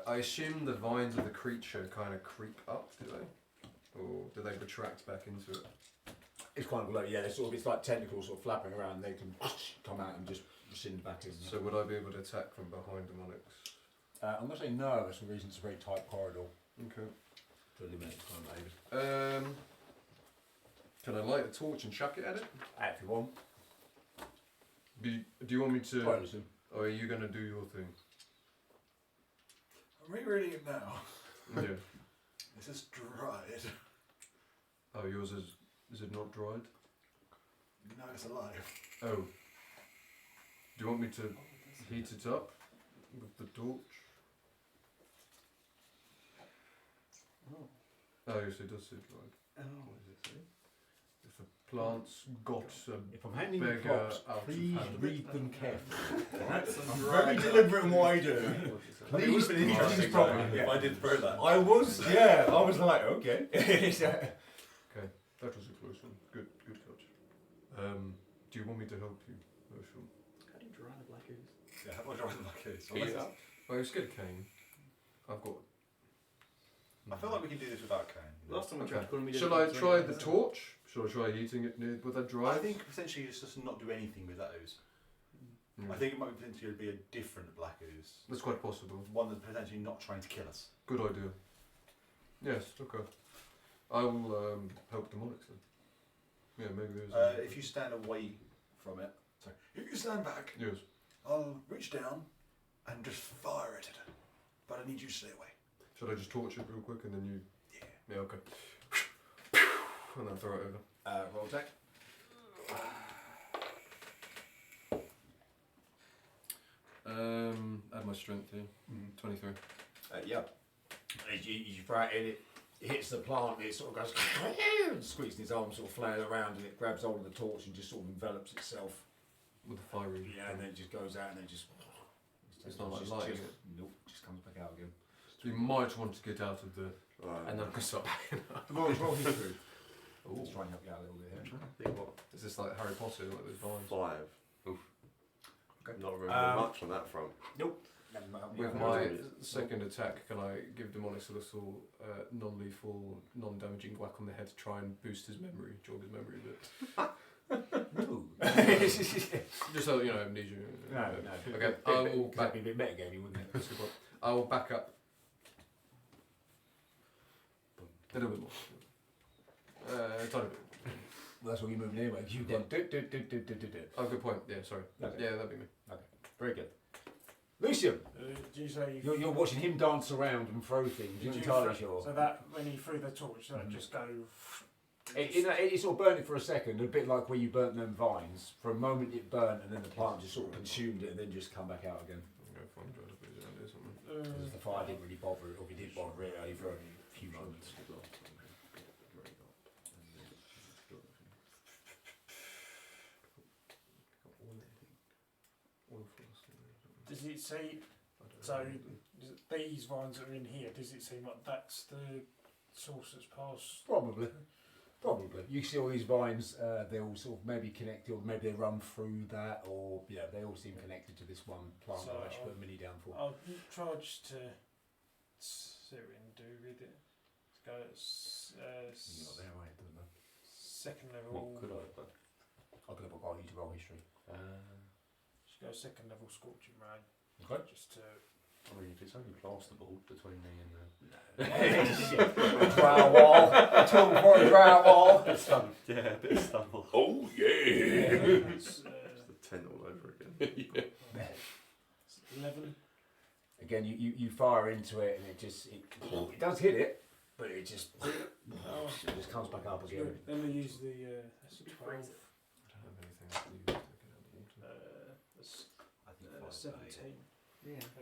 I assume the vines of the creature kind of creep up, do they? Or do they retract back into it? It's kind of like, yeah, it's like tentacles sort of flapping around. They can come out and just rescind back in. So would I be able to attack from behind the Monix? I'm going to say no, that's the reason it's a very tight corridor. Okay. To eliminate the time, David. Can I light a torch and chuck it at it? If you want. Do you want me to... Try listen. Or are you going to do your thing? I'm rereading it now. Yeah. This is dried. Oh, yours is it not dried? No, it's alive. Oh. Do you want me to heat it up with the torch? Oh, yes, it does say dried. What does it say? If a plant's got If I'm handing you beggar props, out of please hand. read them carefully. Right? I'm very deliberate in what I do. I mean, it would Please have been interesting this properly. if I did throw that. I was, yeah. I was like, okay. Okay, that was a close one. Good catch. Do you want me to help you, Herschel? How do you dry the black ooze? Yeah, how do I drive like this? Well, let's get a cane. I've got... I feel like we can do this without cane. Last time we Okay. tried calling me. Shall I try the torch? Shall I try heating it near... Would that dry? I think potentially it's just not do anything with that ooze. Mm. I think it might potentially be a different black ooze. That's quite possible. One that's potentially not trying to kill us. Good idea. Yes, okay. I will help the Monix then. Yeah, maybe there's... If you stand away from it, So if you stand back, Yes. I'll reach down and just fire at it. But I need you to stay away. Should I just torch it real quick and then you... Yeah. Yeah, okay. And then throw it over. Roll attack. Add my strength here. 23. Yeah. As you throw it in, it hits the plant, it sort of goes and squeaks in his arm, sort of flails around, and it grabs hold of the torch and just sort of envelops itself. With the fiery... Yeah, and then it just goes out and then just... It's not like just, lighting just, it. Nope, just comes back out again. So you might want to get out of the... And then start backing up. Roll history. Let's try and help you out a little bit here. I think what? Is this like Harry Potter, like those vines? 5. Oof. Okay. Not very much on that front. Nope. With my second attack, can I give Demonix a little non-lethal, non-damaging whack on the head to try and boost his memory, jog his memory a bit? No. Just so you know, amnesia. No. Okay, I will That'd be a bit metagaming, wouldn't it? That's a good point. I will back up. A little bit more. A tiny bit. Well, that's what you're moving anyway. You then do. Oh, good point. Yeah, sorry. Okay. Yeah, that'd be me. Okay, very good. Lucian, Do you say you're watching him dance around and throw things. You're did not you entirely throw- sure. So that when he threw the torch, that just go. It sort of burned it for a second, a bit like where you burnt them vines. For a moment it burned and then the plant just sort of consumed it and then just come back out again. I'm going to find out if there's around here somewhere. Because the fire didn't really bother it, or if it did bother it only for a few moments. Does it say? So these vines that are in here. Does it seem like that's the source that's passed? Probably. You see all these vines, they all sort of maybe connected, or maybe they run through that, or yeah, they all seem connected to this one plant So I've actually put a mini down for. I'll try just to see what we can do with it. Let's go Not there, right? Doesn't matter. second level. What could I have done? I could have got you to roll history. Just go second level scorching ray. Okay. Just to. I mean, if it's only plasterboard between me and Drow wall. Talk for a drow wall. Yeah, a bit of stumble. Oh yeah. It's, It's the tent all over again. it's 11. Again, you fire into it and it does hit it, but it just comes back up again. Then we use the that's 12. I don't have anything to use to get out of the water. That's 17.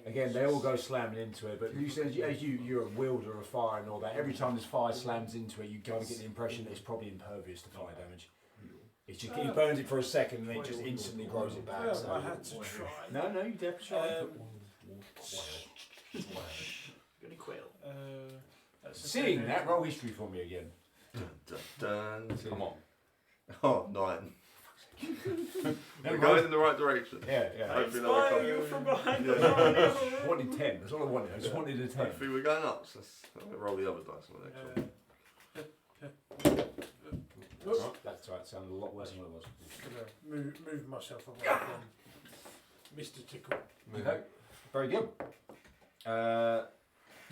Again, they all go slamming into it, but you said as you're a wielder of fire and all that. Every time this fire slams into it, you kind of get the impression that it's probably impervious to fire damage. It's just he burns it for a second and then it just instantly grows it back. Well, So. I had to try. No, you definitely try. Gonna quail. Seeing that, roll history for me again. Dun, dun, dun. Come on. Oh, 9. We're going in the right direction. Yeah. Hopefully another couple. You from behind the I wanted 10. That's all I wanted. I just wanted a 10. Hopefully we're going up. So I'm going to roll the other dice on the next one. That's right. Sounded a lot worse than what it was. Gonna move myself away from Mr. Tickle. Okay. Very good.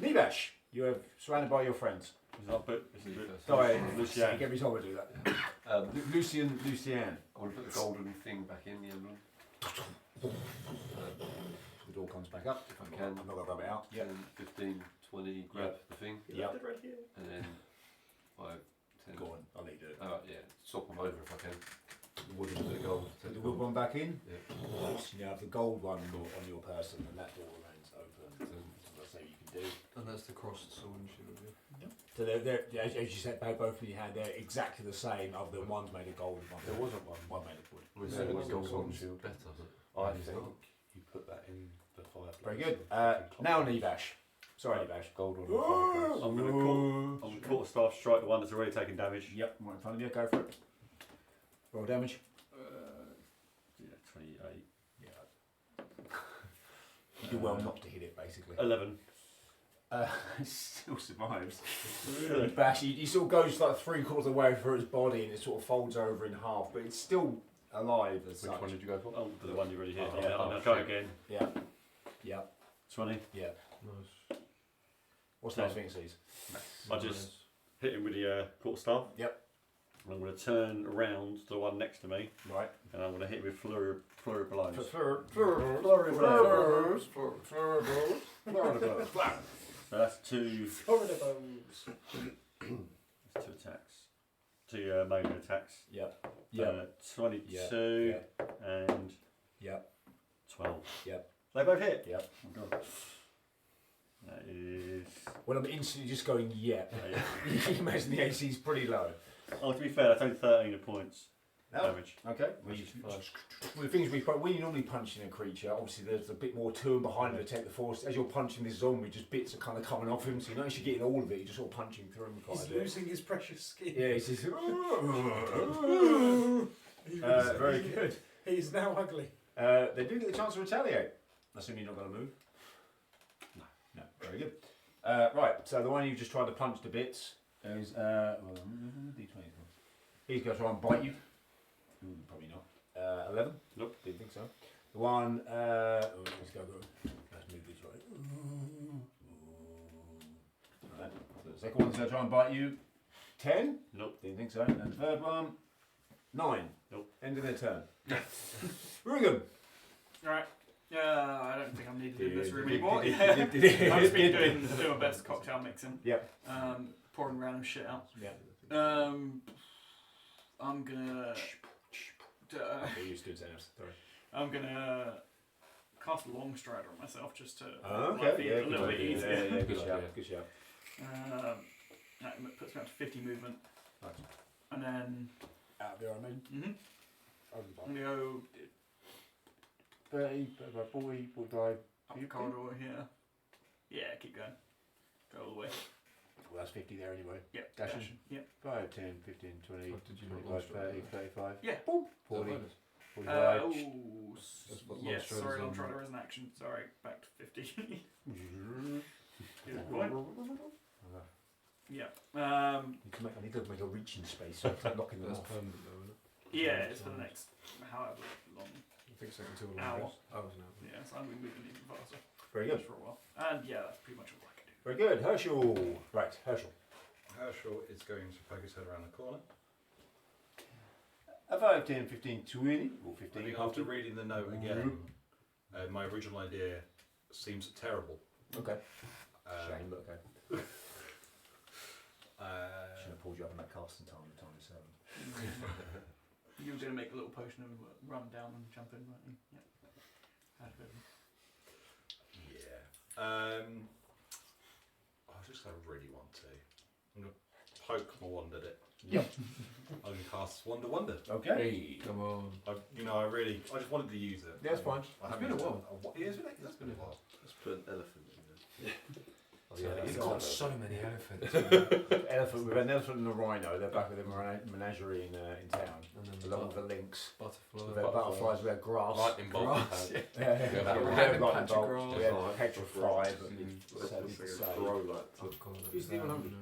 Nivash, you are surrounded by your friends. Sorry, Lucian. Every time I do that. Lucien. I want to put the golden thing back in the emblem. The door comes back up. If I can. I'm not going to rub it out. 10, 15, 20, grab the thing. Yeah. And then 5, 10. Go on, I'll let you do it. Yeah, swap them over if I can. The wood, Put the gold. the wood one back in. Yeah. Nice. You have the gold one on your person, and that door remains open. That's what you can do. And that's the crossed sword and shield, yeah. So they're as you said, both in your hand, they're exactly the same, other than one's made of gold and There wasn't one. one made of wood. We're Yeah, saying the the gold gold one's shield. better. I think you put that in the fireplace. Very good. Now Nivash. Sorry, Nivash. Gold on the fireplace. I'm going to quarterstaff strike the one that's already taken damage. Yep, right in front of you. Go for it. Roll damage. Yeah, 28. Yeah. You do well not to hit it, basically. 11. Still survives. Bash, he sort of goes like 3/4 of the way through its body and it sort of folds over in half, but it's still alive as Which such. one did you go for? Oh, the one you already hit. Oh, Yeah, oh, I'm going to go shit. again. Yeah. 20. Yeah. Nice. What's the next thing it sees? I just hit him with the quarterstaff. Yep. And I'm going to turn around to the one next to me, Right. and I'm going to hit him with flurry blows. Flurry blows. So that's two. Florida bones. That's 2 attacks. 2 melee attacks. Yep. 22 and Yep. 12. Yep. They both hit. Yep. Oh god. That is. Well, I'm instantly just going, yeah. You can imagine the AC is pretty low. Oh, to be fair, that's only 13 points No. damage. Okay. Well, the things when you're normally punching a creature, obviously there's a bit more to and behind him to take the force. As you're punching this zombie, just bits are kind of coming off him, so you notice you're getting all of it. You're just sort of punching through him quite He's a bit. losing his precious skin. Yeah, he's just. Very good. He's now ugly. They do get the chance to retaliate. Assuming you're not going to move. No. Very good. Right. So the one you just tried to punch to bits is D20. He's going to try and bite you. Probably not. 11. Nope. Didn't think so. The one. Let's go. Let's move this right. Right. So the second one's going to try and bite you. 10. Nope. Didn't think so. And the third one. 9. Nope. End of their turn. Rugen. Right. I don't think I'm needed in this room Did- anymore. did- Yeah. did- did- I've just been doing my best cocktail mixing. Yep. Pouring random shit out. Yeah. I'm gonna. Okay, you stood tennis. Sorry. I'm gonna cast a long strider on myself just to Oh, make my feet okay. a little bit easier. Yeah, good Good shout. idea. Good shout. That puts me up to 50 movement, Right. and then Out there, I mean. I'm gonna go 30, 40, 45. up the corridor here. Yeah, keep going. Go all the way. Well, that's 50 there anyway. Yep. Dashing. Yep. 5, 10, 15, 20, What did you not 25, launch 30, it? 35. Yeah. 40, Is 45. That's what Yes, Long sorry, Strider's long on. strider is an action. Sorry, back to 50. Good point. Yeah. I need to make a reaching space so I'm knocking them That's off. permanent though, isn't it? Yeah, it's for the next however long. I think so until Hour. hours now. Yeah, so I'm going to be moving even faster. Very good. Just for a while. And yeah, that's pretty much all I can do. Very good. Herschel. Right, Herschel. Herschel is going to poke his head around the corner. A 5, 10, 15, 20, or I 15. think after reading the note again, my original idea seems terrible. Okay. Shame, but okay. Uh, Should have pulled you up on that casting time at time 7. You were going to make a little potion and run down and jump in, weren't you? Yeah. Had a bit of I was just going to really want to. I'm going to poke my wand at it. Yep. I'm going to cast Wonder. Okay. Come on. I just wanted to use it. Yeah, that's fine. I It's been a while. Yeah, it's been a while. Let's put an elephant in there. Oh, yeah, You've that's got it. so many elephants. Elephant. We've had an elephant and a rhino. They're back with the menagerie in town. And then Along with the lynx. butterfly. We've had butterflies. We had grass. Lightning bolt. Grass, Yeah. Yeah, Yeah, we random had lightning patch of bolts. grass. We had Alright. petrified. But Mm. it's sad to say. Grow like I've got it. Use the 100.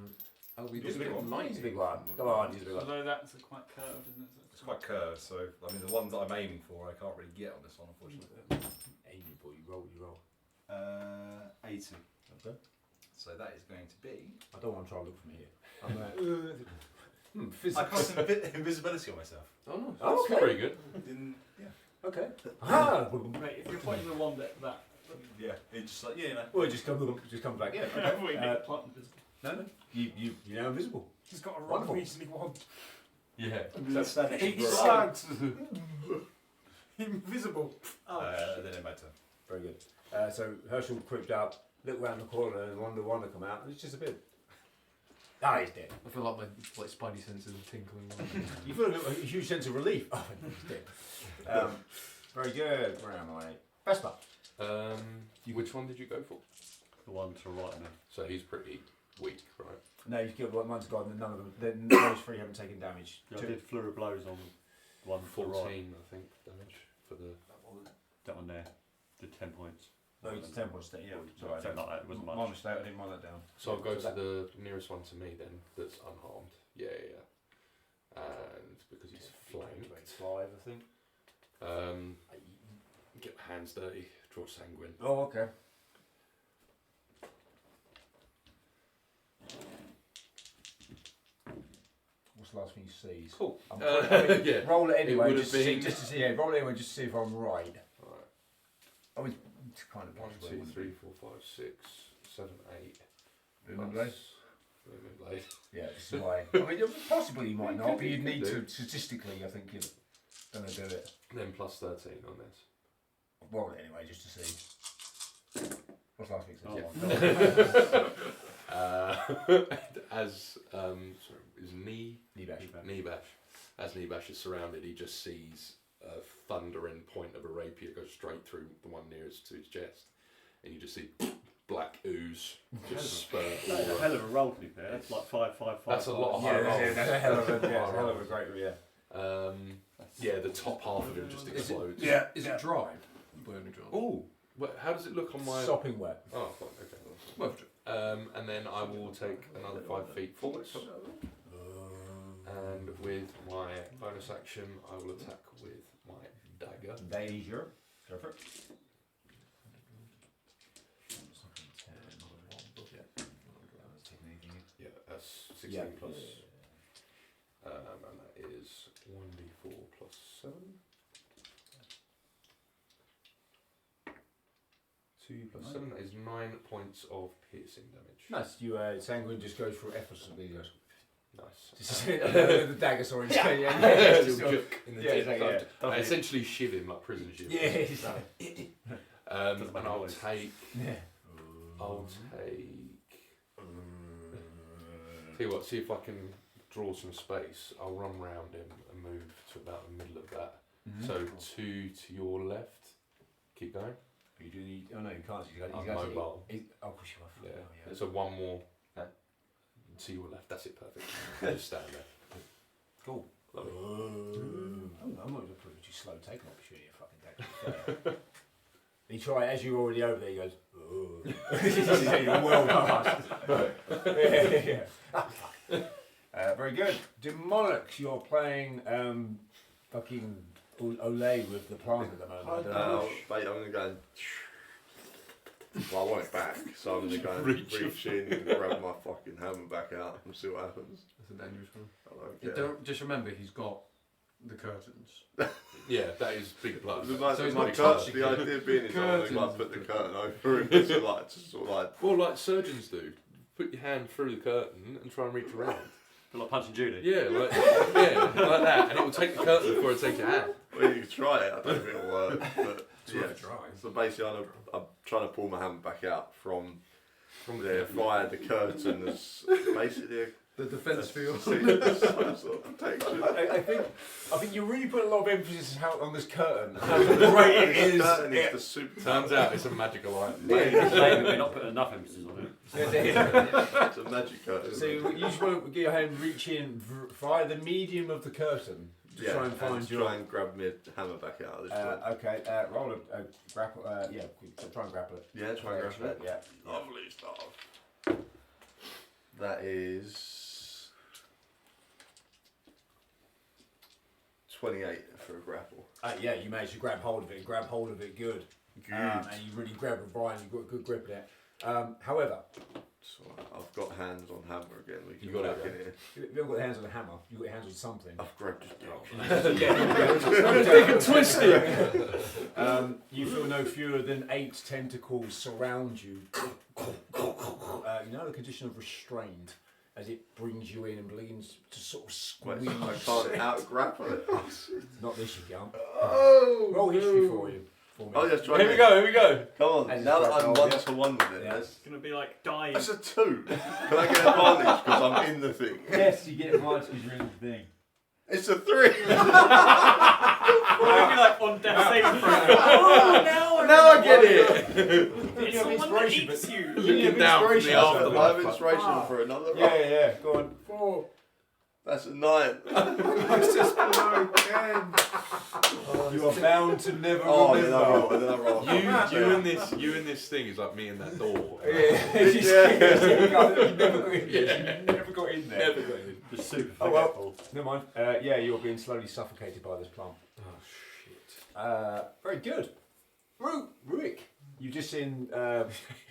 Oh, we Use did the big one. Use the big one. Come on, use the big one. Although that's quite curved, isn't it? It's quite curved, so I mean the ones that I'm aiming for, I can't really get on this one, unfortunately. Amy, boy, you roll. 80. Okay. So that is going to be. I don't want to try and look from here. I'm I physics. cast invisibility on myself. Oh, no. Oh, okay. Very good. Okay. Ah. Right, if you're pointing the wand at that, Yeah, it just like, yeah, you know. Well, it just comes back. Yeah. we Okay. make the plant invisible. No. You're now invisible. He's got a Wonderful. rock measly wand. Yeah. That's that He slugs. Invisible. Then it matter. Very good. So Herschel creeped up, looked round the corner, and Wonder come out, and it's just a bit. Ah, he's dead. I feel like my spidey senses are tinkling. You feel a huge sense of relief. Oh, he's dead. Very good. Where am I? Vespa. Which one did you go for? The one to right now. So he's pretty weak, right? No, you killed one. One's gone, and none of them. Those three haven't taken damage. Yeah, I Two. did flurry blows on the one to the 14, right. I think, damage for the. That one there did 10 points. No, it's 10 points. Yeah, sorry. Something like that. It wasn't My much. mistake. I didn't write that down. So I'll go to that- the nearest one to me then, that's unharmed. Yeah. And because he's flanked, 25, I think. get my hands dirty, draw sanguine. Oh, okay. What's the last thing he sees? Cool. Yeah. Roll it anyway, would just have to see, been- just to see. Yeah, roll it anyway, just to see if I'm right. Alright. I mean, it's kind of 1, possible. 2, wouldn't 3, it? 4, 5, 6, 7, 8. Movement plus- blade? Movement blade. Yeah, this is why. I mean, possibly you might not, but you'd need do. to. Statistically, I think you're going to do it. Then plus 13 on this. Roll it anyway, just to see. What's last week's? Oh, As sorry, is Nebash. Nebash. As Nebash is surrounded, he just sees a thundering point of a rapier go straight through the one nearest to his chest, and you just see black ooze just spurt. all That's a around. hell of a roll to be fair. That's like 5, 5, 5. That's a lot of Yeah, high rolls. that's a hell of a, High yeah, it's a hell of a rolls. great, yeah. Yeah, the top half of him just explodes. Is it dry? Burning dry. Ooh, how does it look on my? Sopping wet. Oh, fine, okay. Worth it. And then I will take another 5 feet forwards. And with my bonus action, I will attack with my dagger. Danger. Go for it. Yeah, that's 16 Yeah. plus. And that is 1d4 plus 7. 2 plus 7, that is 9 points of piercing damage. Nice. You sanguine just goes through effortlessly. He goes. Nice. Just the dagger, sorry. Yeah, Little just- joke in the yeah, teeth. exactly, yeah. I essentially shiv him like prison shiv. Yeah. And I'll noise. take. Yeah. I'll take. Tell you what, see if I can draw some space. I'll run round him and move to about the middle of that. Mm-hmm. So 2 to your left. Keep going. You do need. Oh no, you can't. He's got. I'm He's got mobile. oh, push you off. Yeah. Oh, yeah. So one more. To your left. That's it. Perfect. Just stand there. Cool. Lovely. I'm not going to put you slow take an opportunity of fucking dagger. He try as you're already over there. He goes. Oh. Well past. Very good. Demolix, you're playing fucking Olay with the plant at the moment. I don't know. Mate, I'm gonna go and well, I want it back, so I'm gonna go and reach in and grab my fucking hammer back out and see what happens. That's a dangerous one. I don't You care. don't, just remember, he's got the curtains. Yeah, that is big plus. So he's my not curtain, touching the it. idea being is I'm gonna Curtains. like put the curtain over him, so like, just sort of like. Well, like surgeons do. Put your hand through the curtain and try and reach around. Feel like punching Judy. Yeah, like that, and it will take the curtain before it takes your hand. Well, you can try it. I don't think it'll work, but It's worth a try. So basically, I'm trying to pull my hammer back out from there via the curtain as basically The defence field. some sort of protection. I think you really put a lot of emphasis on this curtain. How great it is. This curtain is the super. Turns out it's a magical item. We're not putting enough emphasis on it. It's a magic curtain. So you just want to get your hand reach in via the medium of the curtain to try and find your. Try and grab me a hammer back out of this joint. Okay, roll a grapple. Yeah, so try and grapple it. Yeah, try and grab it. Yeah. Lovely stuff. That is 28 for a grapple. Yeah, you managed to grab hold of it. Grab hold of it good. And you really grab it right. And you've got a good grip in it. However, so I've got hands on hammer again. We can You got back it, in here. you haven't got your hands on the hammer. You've got your hands on something. I've grabbed his dick. You feel no fewer than 8 tentacles surround you. You know the condition of restrained as it brings you in and begins to sort of squeeze. Wait, I can't out grapple it. Not this you can't. Oh, Roll history for you. For me. Oh, yes, try Here we go, here we go. Come on, And now that grab I'm hold, 1 to 1 with it, Yeah. It's gonna be like dying. that's a 2. Can I get advantage because I'm in the thing? Yes, you get advantage because you're in the thing. It's a 3. We're gonna be like on death saving throw. Oh, now I get it. It's someone that eats you. Looking down from the I afterlife. have inspiration for another roll. Yeah. Go on. 4. That's a 9. It's just below 10. You are bound to never Oh, then remember. I roll. You and this thing is like me and that door. You never got in there. You never got in there. Never got in. Just super Oh, well. forgetful. Never mind. Yeah, you're being slowly suffocated by this plant. Oh shit. Very good. Ruik, you've just seen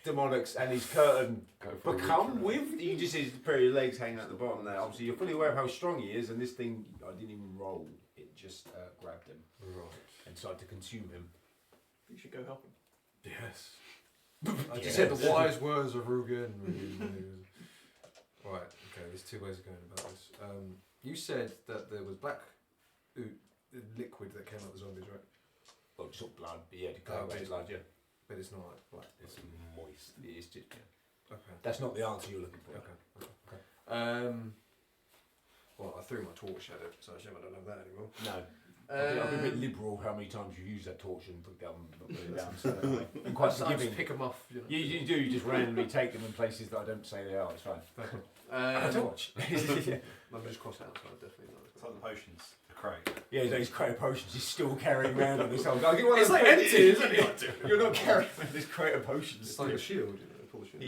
Demonix and his curtain Go for a become reach. with. You just see his pair of legs hanging at the bottom there. Obviously, you're fully aware of how strong he is, and this thing, I didn't even roll. It just grabbed him Right. and started to consume him. You should go help him. Yes. I just said the wise words of Rugen. Right, okay, there's 2 ways of going about this. You said that there was black liquid that came out of the zombies, right? Well, just sort of blood, but yeah, to go Oh, away but blood, yeah. But it's not like black. It's moist. It is just, yeah. Okay. That's not the answer you're looking for. Okay. Well, I threw my torch at it, so I don't have that anymore. No. I've been a bit liberal how many times you use that torch and put it down. So I'm quite Sometimes forgiving. pick them off. You know. You do, you just randomly take them in places that I don't say they are, it's fine. A torch. I've just crossed out, so I definitely not. It's like the potions. The crate. Yeah, those crate of potions he's still carrying around on this whole guy. It's like empty, isn't it? You're not carrying around this crate of potions. It's like a shield, you know. Pull a shield.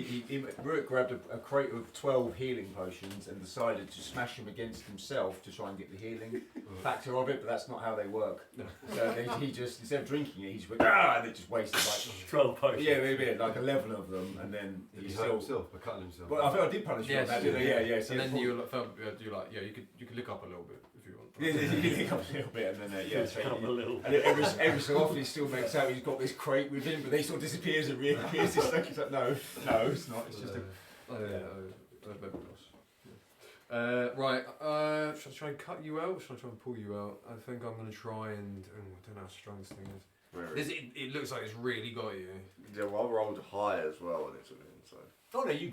Rurik grabbed a crate of 12 healing potions and decided to smash them against himself to try and get the healing factor of it, but that's not how they work. So he just, instead of drinking it, he just went, and it just wasted like 12 potions. Yeah, like 11 of them, and then Did he he still. hurt himself by cutting himself? Well, I think I did punish him Yes, on that, didn't I? Yeah. So And then yeah, you could lick up a little bit if you want. Yeah, you think up a little bit, and then yeah, so Up a little. and every so often he still makes out he's got this crate with him, but then he sort of disappears and reappears. It's like, no, it's not. It's just a. Memory loss. Right, should I try and cut you out or should I try and pull you out? I think I'm going to try and. I don't know how strong this thing is. It looks like it's really got you. Yeah, well, I rolled high as well on it, so. Oh no, you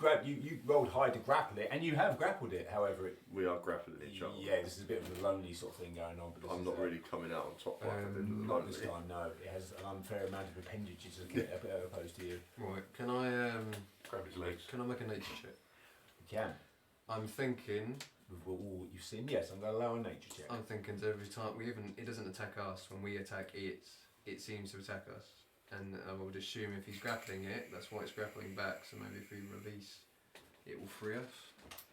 rolled high to grapple it, and you have grappled it. However, We are grappling each other. yeah, this is a bit of a lonely sort of thing going on. But I'm not really coming out on top like I did with the not this lonely. time. No, it has an unfair amount of appendages opposed to you. Right, can I Grab his legs. can I make a nature check? You can. I'm thinking With all you've seen, yes, I'm going to allow a nature check. that every time it doesn't attack us. When we attack it seems to attack us. And I would assume if he's grappling it, that's why it's grappling back. So maybe if we release, it will free us.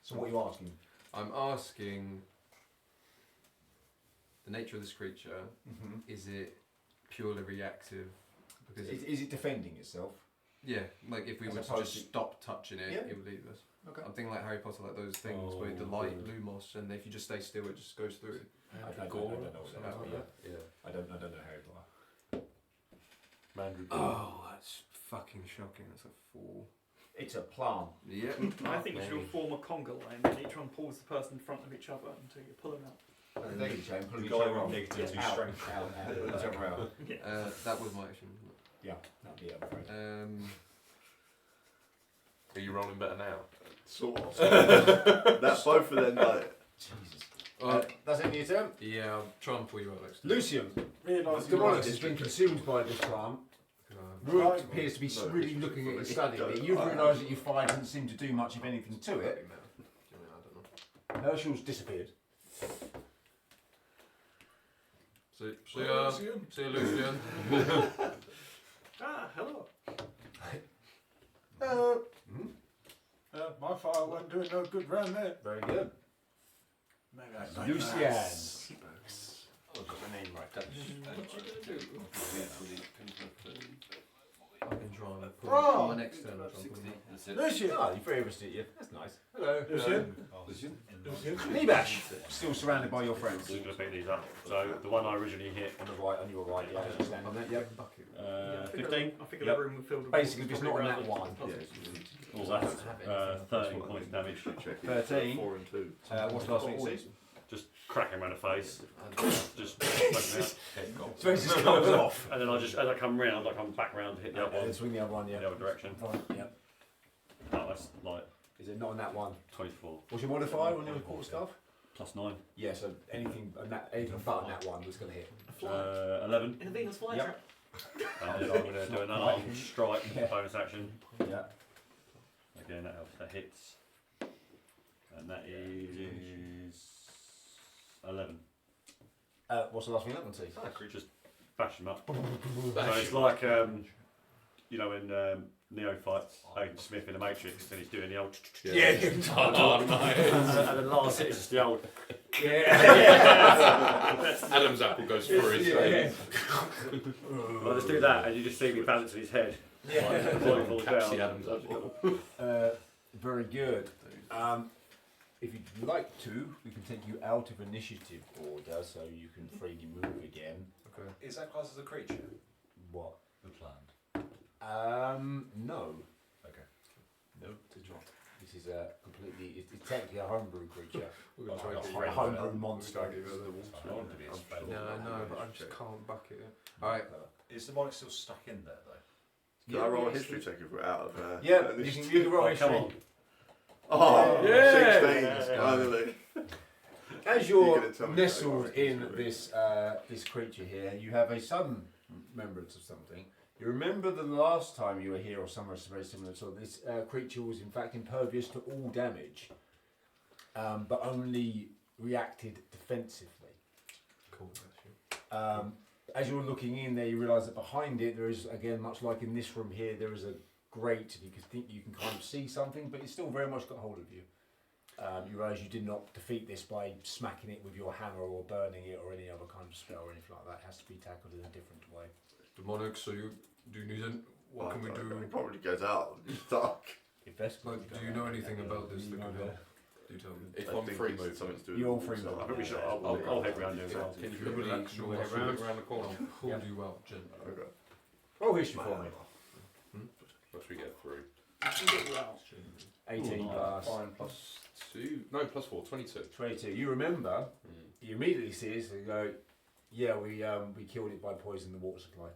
So what are you asking? I'm asking the nature of this creature. Mm-hmm. Is it purely reactive? Because Is it defending itself? yeah, like if we As were to opposed just to- stop touching it, Yeah. it would leave us. Okay. I'm thinking like Harry Potter, like those things where the light lumos, and if you just stay still, it just goes through. I don't know what that is, but yeah. I don't know Harry Potter. Mandragora. Oh, that's fucking shocking. That's a 4. It's a plant. Yeah. I think you should form a conga line and each one pulls the person in front of each other until you pull them out. And then The pulling guy each other with off. negative Yeah, out, strength. out, pulling each other out. That was my action. Yeah, that'd be it, I'm afraid. Are you rolling better now? Sort of. That's both of them done it. Jesus. That's it in your turn? Yeah, I'll try and pull you out next time. Lucian. Demonics has been consumed by this plant. Rook appears to be really looking at it, studying it. You've realised that your fire doesn't seem to do much of anything to it. Herschel's disappeared. See ya, Lucian. Hello. My fire wasn't doing no good round there. Very good. Lucian. Oh, I've got the name right. I can try and pull my next turn. Lucian. Oh, you three of us did you? That's nice. Hello. Lucian. Lucian. Lucian. Nebash. Still surrounded by your friends. I'm going to pick these up. So the one I originally hit. On the right, on your right, yeah. Just standing there. Yep. 15. I think that room filled with Basically, if it's not on that one. What's that? 13 points damage. 13. 4 and 2. What's the last thing it says? Just crack him around the face. Just poke him out. Face just comes off. And then I just, as I come round, I come back round to hit the other one. Swing the other one, yeah. The other direction. Fine, yep. Oh, that's like Is it not on that one? 24. What's your modifier on your quarter staff? +9. Yeah, so anything on that, anything but on that one was going to hit. 11. In a Venus flytrap. Yep. And then I'm going to do an unarmed strike bonus action. Yeah. Again, that helps. That hits. And that is 11. What's the last thing that one says? Just bash him up. So it's like, you know, when Neo fights Agent Smith in the Matrix and he's doing the old. Yeah. And the last hit is just the old. Adam's apple goes through his face. Well, just do that and you just see me balancing his head. Yeah. Like, the body falls Catch down. the Adam's apple. Very good. If you'd like to, we can take you out of initiative order so you can freely move again. Okay. Is that class as a creature? What? The plant. No. Okay. No. This is a completely, it's technically a homebrew creature. We're gonna try A and get rid of homebrew that. monster. No, I know, but I just can't buck it. Alright. Is the monk still stuck in there though? Can I roll a history check if we're out of Yeah, you initiative? can roll Oh, history. come on. Oh, Yeah. 16, finally. As You're you're gonna tell me nestled about in it. this creature here, you have a sudden remembrance of something. You remember the last time you were here, or somewhere very similar to this creature was in fact impervious to all damage, but only reacted defensively. Cool. As you're looking in there, you realise that behind it there is, again, much like in this room here, there is a grate, and you can think you can kind of see something, but it's still very much got hold of you. You realise you did not defeat this by smacking it with your hammer or burning it or any other kind of spell or anything like that. It has to be tackled in a different way. Demonic, so you do you need it? What can we do? It probably goes out. It's dark. Investment. Like, do you know anything about this that could help? Do tell me. If I I'm think free it's move, something to do with You're the free water. move. I think we should. I'll head round there as well. can you Can you relax relax your your head head around the corner? I'll pull you out gently. Okay. Roll history for me. Once we get through. 18 plus Fine, plus 2. No, plus 4, 22. 22. You remember, you immediately see this and go, yeah, we killed it by poisoning the water supply.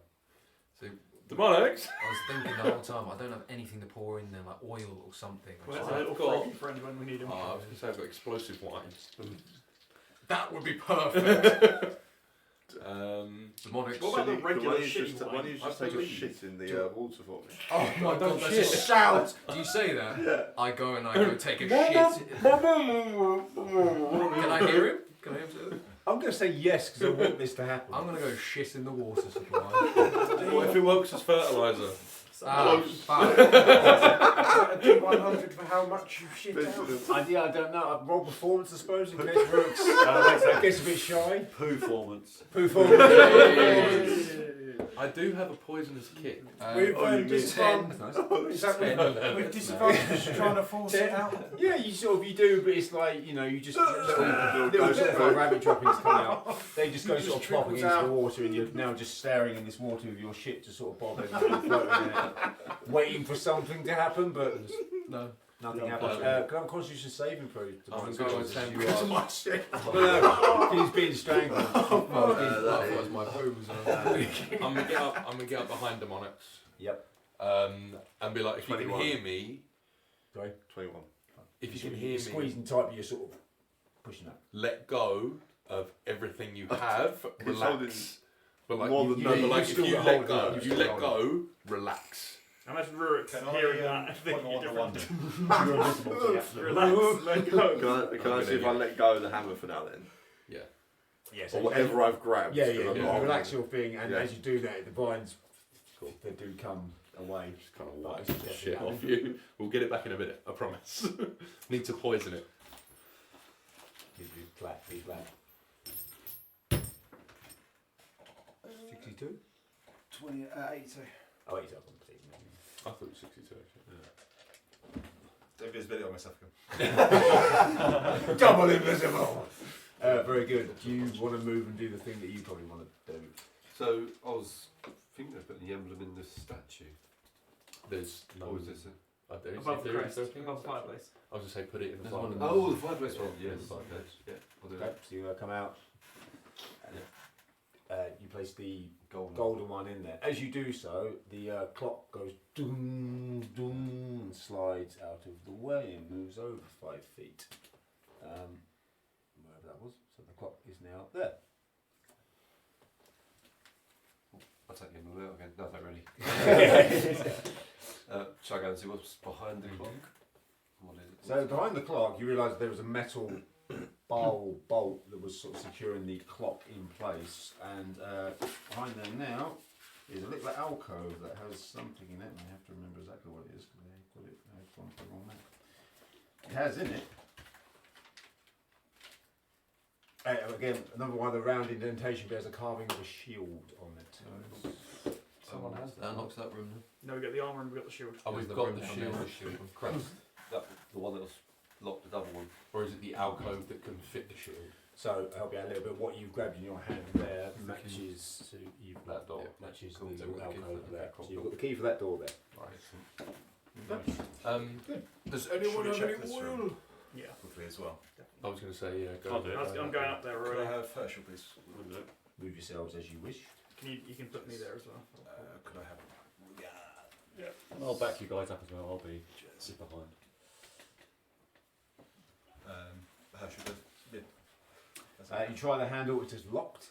See, Demonics! I was thinking the whole time, I don't have anything to pour in there, like oil or something. Well, that's I've a little got- froggy friend when we need him. I was going to say I've got explosive wines. that would be perfect. Demonics. What about the regular Why don't you shitty just, why wine? don't you just take a shit in the water for me? Oh my god, that's a shit. shout! Do you say that? Yeah. I go and I go take a shit. Can I hear him? Can I hear him say that? I'm going to say yes because I want this to happen. I'm gonna go shit in the water supply. What if it works as fertiliser? Ah, fuck. D100 for how much you shit out. I don't know. I'd roll performance, I suppose, in case Rook's I guess a bit shy. Performance. Performance. I do have a poisonous kick. We've you disadvantaged. Nice. Is that with disadvantage trying to force it out? Yeah, you do, but it's like, you just little sort of like rabbit droppings come out. They just go Just sort of popping trickles into out. the water, and you're now just staring in this water with your shit just sort of bobbing and floating in it, waiting for something to happen. But No. Nothing Yeah, happens. okay. Can I have a constitution saving throw? I'm Because going to you because are- of my shit. No, he's being strangled. That was my home. I'm gonna get up behind Demonics. Yep. And be like, if you 21. can hear me, Sorry? 21. if you can You're hear me, squeezing tight, but you're sort of pushing up. let go of everything you have. He's holding Relax. But like, more you, than no, me. but like You if still you got let hold of go, it. if You you still let got go, relax. Imagine Rurik's Can hearing I that and point thinking on the one? different. You're invisible to Relax, the let go. Can I see if I let go of the hammer for now then? Yeah. Yes. Or whatever I've grabbed. Yeah, 'cause yeah. I'm You not- relax your thing, and Yeah. as you do that, the vines, they do come away. Just kind of wipe the shit off you. We'll get it back in a minute, I promise. Need to poison it. Give you flat, be flat. 62? 80. Oh, wait, I'll complete. I thought it was 62 actually. Don't visibility on myself. Double invisible! Very good. Do you want to move and do the thing that you probably want to do? So I was thinking of putting the emblem in the statue. There's no. Or is this a... There is, Above if the there crest, is, there above the fireplace. I was just say put it in the There's fire. one in Oh, the fireplace one. Yeah, Yes. the fireplace. Yeah. I'll do Okay, that. so you come out. And, you place the golden. golden one in there. As you do so, the clock goes doom, doom, and slides out of the way and moves over 5 feet. Wherever that was. So the clock is now there. I'll take the emblem out again. No, not really. Shall I go and see what's behind the clock? What is it? So behind the clock, you realise there was a metal bolt that was sort of securing the clock in place, and behind there now is a little alcove that has something in it. And I have to remember exactly what it is because they put it on the wrong map. It has in it. Again, another one of the round indentation bears a carving of a shield on it. Someone has That unlocks that room. No, we got the armour and we got the shield. Oh, we've The got room the down shield. there. Crest. That, the one that was locked, the double one. Or is it the alcove that can fit the shield? So I'll help you out a little bit. What you've grabbed in your hand there matches to you've That door. matches Cool. the So little we've got the key for alcove that. there. Okay, cool. So you've got the key for that door there. Good. Does anyone Should we have any check this oil? room? Yeah. Quickly as well. I was going to say, yeah, go. I'll do it. I'm going up there Could I already. have Herschel, please? Move yourselves as you wish. You can put me there as well. Could I have... I'll back you guys up as well. I'll be sit behind. Herschel, good. You try the handle, it is locked.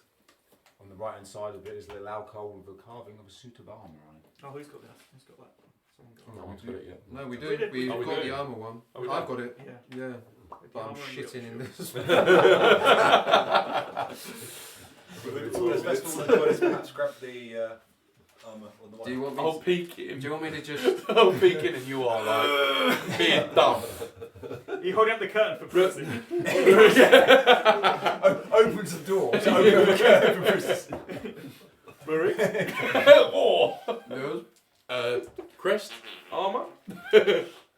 On the right hand side of it is a little alcove with a carving of a suit of armour on it. Oh, who's got that? Who's got that? Someone got No one's got it yet. No, we We do. did. We've Oh, we got do? the armour one. Oh, we I've do? got it. Yeah. Yeah. With the But I'm armour and you got shitting in the this. There's best of all the toilets, perhaps grab the armour on the one. Do you want me? I'll To, peek in. do you want me to just? I'll peek in and you are like being dumb. You holding up the curtain for Bruce? Opens the door. To open the curtain for Bruce. Murray? Or crest, armour.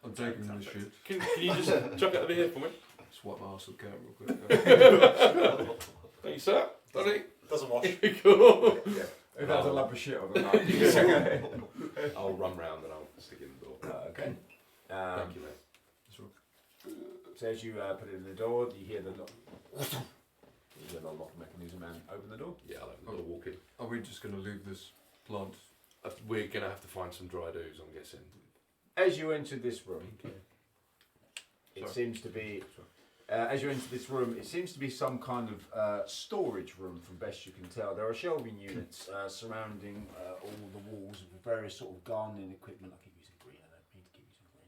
I'm taking this shit. Can you just chuck it over here for me? Swap my arse with curtain real quick. Thank you, sir. Daddy. Doesn't wash. Cool. If that's a lump of shit on the night. I'll run round and I'll stick it in the door. Okay. Thank you, mate. So as you put it in the door, you hear the lock. You hear the lock mechanism and open the door. Yeah, I'll walk in. Are we just going to leave this plant? We're going to have to find some dried ooze, I'm guessing. As you enter this room, it seems to be. As you enter this room, it seems to be some kind of storage room, from best you can tell. There are shelving units surrounding all the walls with various sort of gardening equipment. I keep using green. I don't mean to keep using green.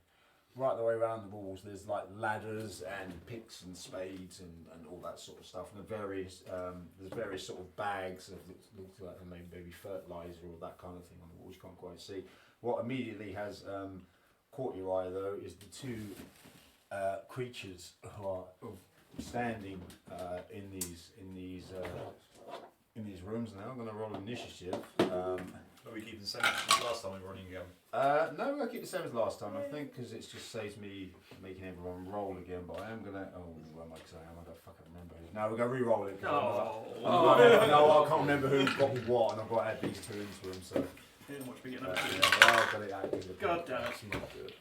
Right the way around the walls, there's like ladders and picks and spades and all that sort of stuff. And there's various sort of bags that look like maybe fertilizer or that kind of thing on the walls. You can't quite see. What immediately has caught your eye though is the two creatures who are standing in these rooms now. I'm going to roll initiative. Are we keeping the same as last time we were running? No, I'll keep the same as last time, I think, because it just saves me making everyone roll again. But I am going to. Oh, what am I saying? I'm going to fucking remember who. No, we're going to re-roll it. No, I can't remember who got what, and I've got to add these two into them. So. Didn't watch me getting Well, up. I've got it out. God damn it. That's not good.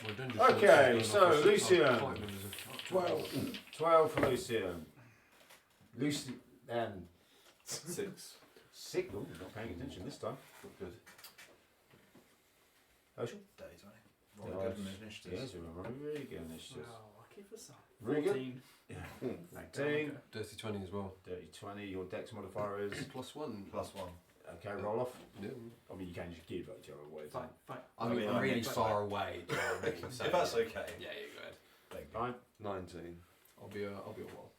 What dungeon. Okay, shows so going off Lucian. as 5 members of- 12 for Lucian. Lucian. 6. 6. Oh, not paying attention this time. Good. Herschel? Dirty 20. Roll good in initiatives. Yes, we're really good initiatives. lucky for some. Very good. 14. 19. Dirty 20 as well. Dirty 20. Your dex modifier is. +1. +1. Okay, roll off. Yeah. I mean, you can just give it to other words. Fine, fine. I'm mean, really fine. far away. Do you know what I mean? So- If that's okay. Yeah, yeah, go ahead. Thank you. Fine. 19. I'll be a while.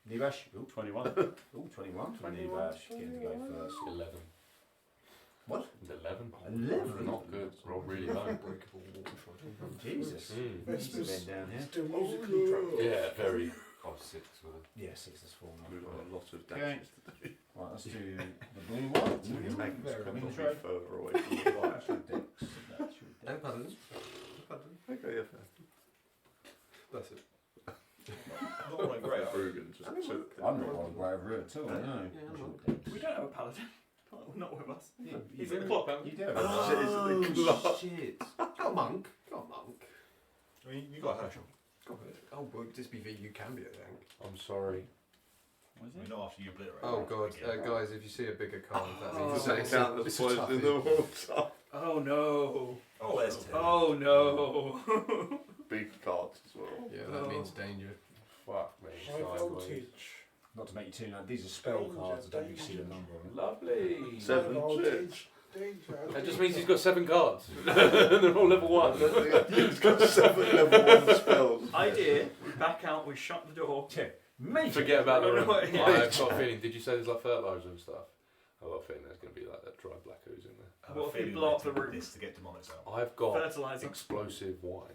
Nivash. Ooh, 21. Ooh, 21 for 21, Nivash. Getting to go first. 11. What? 11. 11? Not good. Roll really low. Unbreakable wall. Jesus. Mm. This is down here. Still musically drunk. Yeah, very. Oh, 6 with it. Yeah, 6 is 4 We've now. got a lot of Okay. dashes. Right, let's do the blue one. Magnus Very could not be intro. further away from the fire. That's your dex. That's your No dex. paladins. Okay, yeah, fair. That's it. Not rolling great. are you? Rugen just took. I'm not rolling great over it at all, no. Yeah, What's no. your dex? We don't have a paladin. Not with us. Yeah, He's you in do. plot. You do. Oh, shit. Got a monk. Got a monk. I mean, you got Herschel. Oh, well, just be you can be a tank. I'm sorry. What is We it? know after you obliterate. Oh it, god, again. guys, if you see a bigger card, that Oh. means Does that count as poison in the water? Oh no. Oh, there's 10. Oh no. Big cards as well. Yeah, that means danger. Fuck me. High Sideways. voltage. Not to make you too. These are spell cards. I don't think you see the number on them. Lovely. 7. High Shit. voltage. Danger. That just means he's got 7 cards. They're all level 1. He's got 7 level 1 spells. Idea. We back out. We shut the door. Mate. Forget about the No, room. no, yeah. I've got a feeling. Did you say there's like fertilizer and stuff? I've got a feeling there's going to be like that dry black ooze in there. I have a What if we feeling blow up they the did room? this to get demonics out. I've got Fertilizer. explosive wine.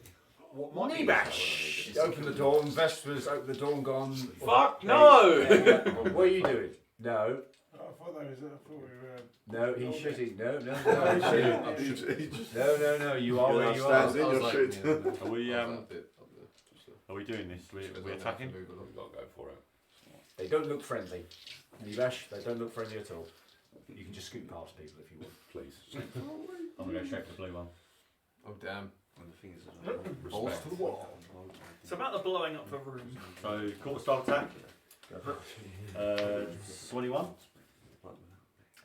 What might be Nibash! useful Open the door, and Vespers open the door and gone. Fuck no! What are you doing? No, I thought that was. I thought we were. no, he's shitting. No, no, No, no. he just- No, no, no, you are Yeah, where you stands are. in I was your like, shit. yeah, no. Are we I was that bit up there. Just, Are we doing this? We attacking? We've got to go for it. They don't look friendly. Nibash, they don't look friendly at all. You can just scoot past people if you want. Please. I'm gonna go straight for the blue one. Oh damn. And the thing is, Balls respect. to the wall. It's about the blowing up the room. So quarter style attack. 21.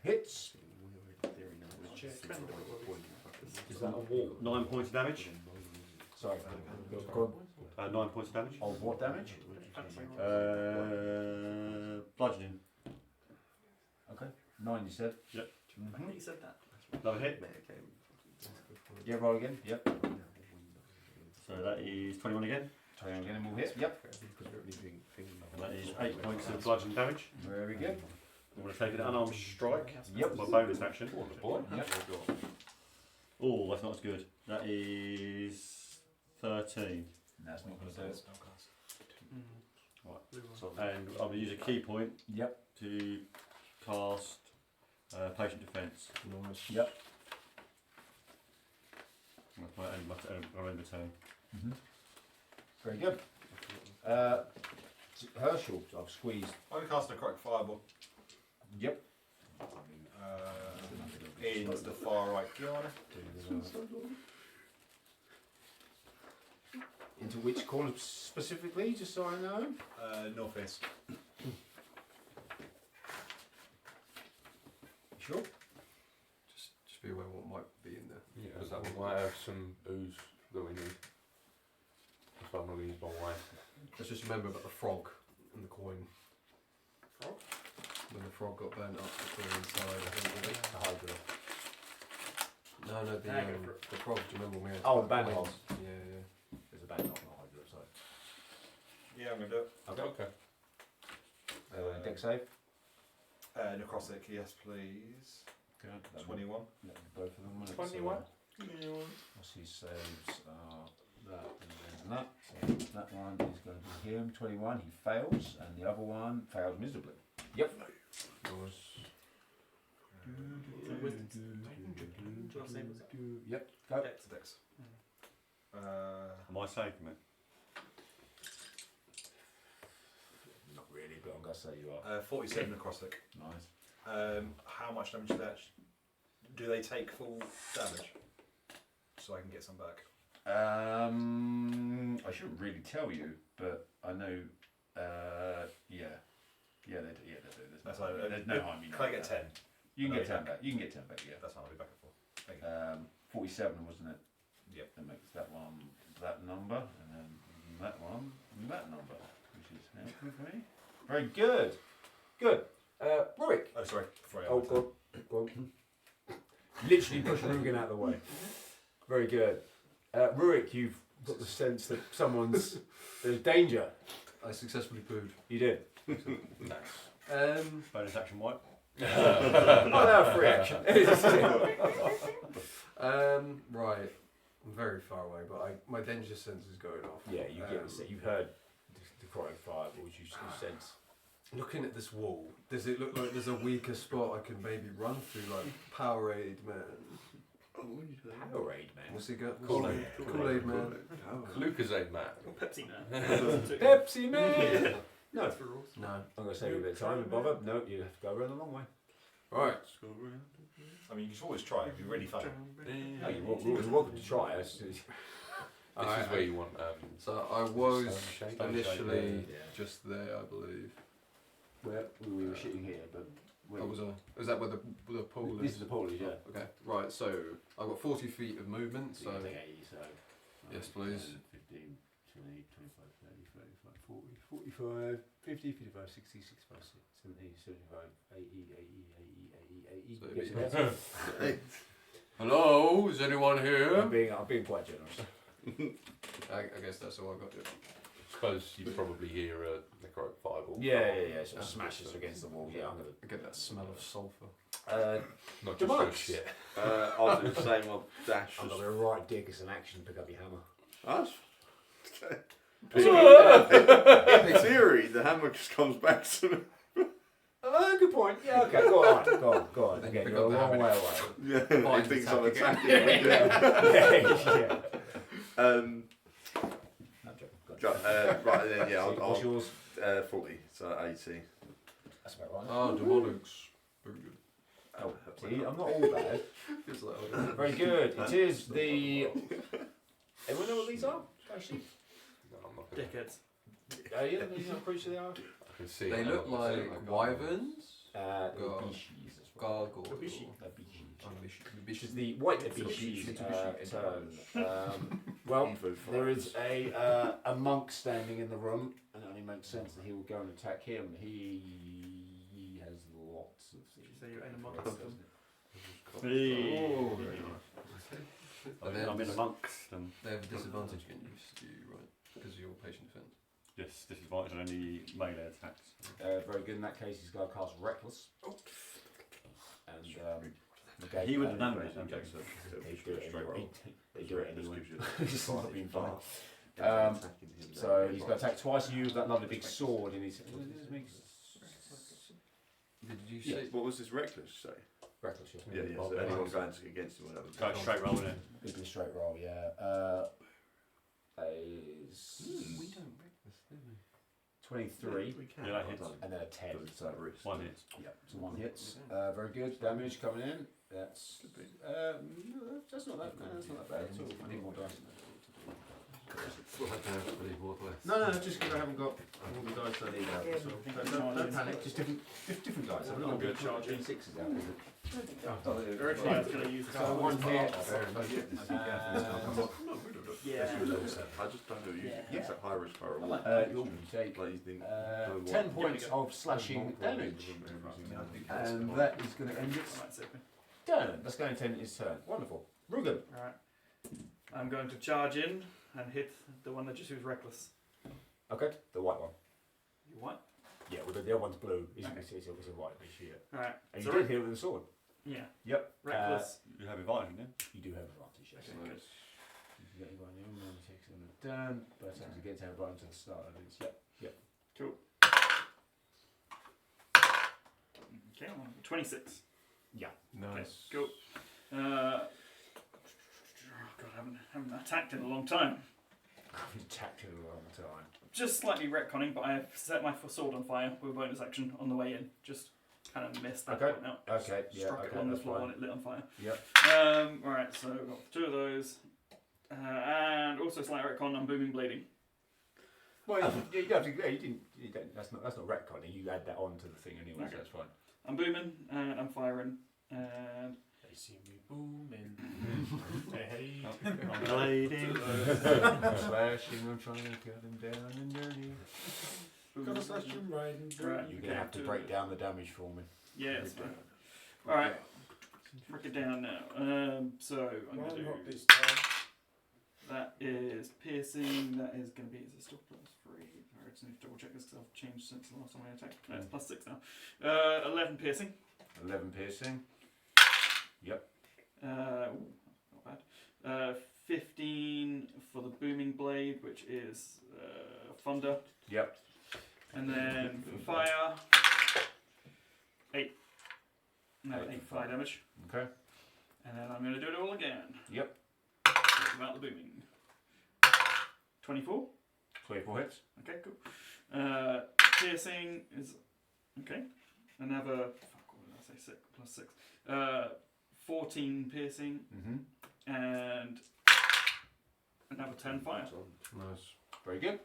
Hits. Is that a wall? 9 points of damage. Sorry. Go on. 9 points of damage. Of what damage? Bludgeoning. Okay. 9 you said? Yep. I think you said that. Another hit. Yeah, roll again. Yep. So that is 21 again. 21 again and we'll hit. Yep. And that is 8 points of bludgeoning damage. Very good. I'm going to take an unarmed strike. Yep. My bonus action. Boy. Yep. Oh, that's not as good. That is 13. That's not going to do it. And I'm going to use a key point Yep. to cast patient defence. Nice. Yep. That's my end of turn. Very good. Herschel, I've squeezed. I'm going to cast a correct fireball. Yep. Into the far right corner. Into which corner specifically, just so I know? Northeast. Sure. Just be aware what might be in there. Yeah, that we might have some ooze that we need. If I'm going to use my wine. Let's just remember about the frog and the coin. Frog? When the frog got burnt up, the coin inside, I think. Was it? The Hydra. No, the frog. Do you remember when we had Oh, the bandhole. coins? Yeah. There's a band on the Hydra, so. Yeah, I'm going to do it. Okay. Deck save. Necrotic, yes, please. Good. 21. Both of them. 21. What's his saves? That and that. So that one is going to be him. 21. He fails, and the other one fails miserably. Yep. Yep. Go. Dex. Am I saving it? Not really, but I'm going to say you are. 47 necrotic. Nice. How much damage do they take full damage? So I can get some back. I shouldn't really tell you, but I know. Yeah, they do. That's fine. There's no harm in Can I get 10? You can I'll get be 10 back. You can get 10 back. Yeah. That's fine. I'll be back at 4. Thank you. 47, wasn't it? Yep. That makes that one that number, and then that one that number, which is help with me. Very good. Good. Rurik. Oh, sorry. Before I Oh, go on. Literally push Rugen out of the way. Very good. Rurik, you've got the sense that there's danger. I successfully pooed. You did. Nice. Bonus action wipe. Oh, no, free action. Right. I'm very far away, but my danger sense is going off. Yeah, you get you've heard the crying fireballs. You sense. Looking at this wall, does it look like there's a weaker spot I can maybe run through, like Powerade Man? Powerade Man. What's he got? Kool-Aid Man. Lucozade Man. Pepsi Man. Pepsi Man. No, no. I'm going to save you a bit of time and bother. No, you have to go around the long way. Right. I mean, you can always try. It'd be really fun. No, you're welcome to try. This is where you want. So I was Stone initially yeah. just there, I believe. Where we were shooting here, but Is that where the pool is? This is the pool, yeah. Okay. Right. So I've got 40 feet of movement. So yes, please. 15, 20, 25, 30, 35, 40, 45, 50, 55, 60, 65, 70, 75, 80, 80, 80, 80. Hello, is anyone here? I'm being quite generous. I guess that's all I've got to do. Suppose you probably hear a necrotic fireball. Yeah. Sort of smashes against the wall. Yeah, I'm gonna get that smell of sulphur. Not just your shit. I'll do the same. I'll dash. I'm gonna be a right dick as an action. Pick up your hammer. Us? In theory, the hammer just comes back to me. Good point. Yeah, okay. Go on. Then Again, pick you're a up the long hammer. way away. Yeah, he thinks I'm attacking. Yeah. No joke. Right then, yeah. What's yours? 40, so 80. That's about right. Oh, demonics. Very good. Oh, see, I'm not all bad. Feels like Very good. It is the. Anyone know what these are? Actually, No, I'm not gonna. Dickheads. yeah, these are creatures they are. I can see. They it. look I'm not saying like I wyverns. The Abishis as well. Gargoyle. Which is the white Abishi turn. Well, there is a monk standing in the room, and it only makes sense that he will go and attack him. He has lots of things. So you're in a monk doesn't system. Oh, I'm in amongst them. They have a disadvantage against you, right? Because of your patient defense. Yes, disadvantage on any melee attacks. Very good. In that case, he's got to cast Reckless. And okay, He wouldn't and- know this, don't you? They do it anyway. It's not been fun. So he's got to attack twice. You use that lovely big sword in his. Did you Yeah. say? What was this reckless say? Reckless, Yeah, so anyone going against him will have Go straight roll in. It'd be a straight roll, yeah. Is We don't break this, do we? 23, We can. Yeah, that hits. and then a 10. So, One hit. Yep, so one hits. Very good. Damage coming in. That's no, that's not that. No, that's not that bad at all. I need more dice. No, just because I haven't got all the dice I need out. So don't panic. Just different dice. I've not got charging sixes out. Very fine. It's going to use So one hit. Yeah. I just don't know. You Yeah. it's a high risk horror. You'll take Like you think. 10 points of slashing damage, and that is going to end its turn. That's going to end its turn. Wonderful. Rugen. Alright. I'm going to charge in and hit the one that just used Reckless. Okay, the white one. You what? Yeah, well, the other one's blue. It's a white fish here. Alright. And So you did hit it with a sword. Yeah. Yep. Reckless. You have advantage, don't You do have advantage, yes. Okay, good. You get one in, 96 on the turn, but attacks against have right until the start of it. Yep. Cool. Okay, 26. Yeah. Nice. Okay, cool. God, I haven't attacked in a long time. I've attacked it a long time. Just slightly retconning, but I have set my sword on fire with a bonus action on the way in. Just kind of missed that Okay. point out. Okay, yeah, Struck it okay, on the that's floor fine. and it lit on fire. Yep. Alright, so I've got 2 of those. And also slight retcon on booming blading. Well, you have to. You didn't. You don't, that's not retconning. You add that on to the thing anyway, Okay. so that's fine. I'm booming and I'm firing and They see me booming. Hey, I'm blading. Slashing, I'm trying to cut him down and dirty. Gotta slash him right and Right. You're gonna have to break down the damage for me. Yeah, it's fine. All right, break it down now. So I'm gonna do not this time. that is piercing. That is gonna be is it still +3? I just need to double check this because I've changed since the last time I attacked. No, it's +6 now. 11 piercing. 11 piercing. Yep. Not bad. 15 for the booming blade, which is thunder. Yep. And then for fire, 8. No, 8 fire damage. Okay. And then I'm going to do it all again. Yep. About the booming. 24. 24 hits. Okay, cool. Piercing is okay. Another. Fuck, what did I say? 6 +6. 14 piercing. Mm-hmm. And another 10 fire. Nice. Very good.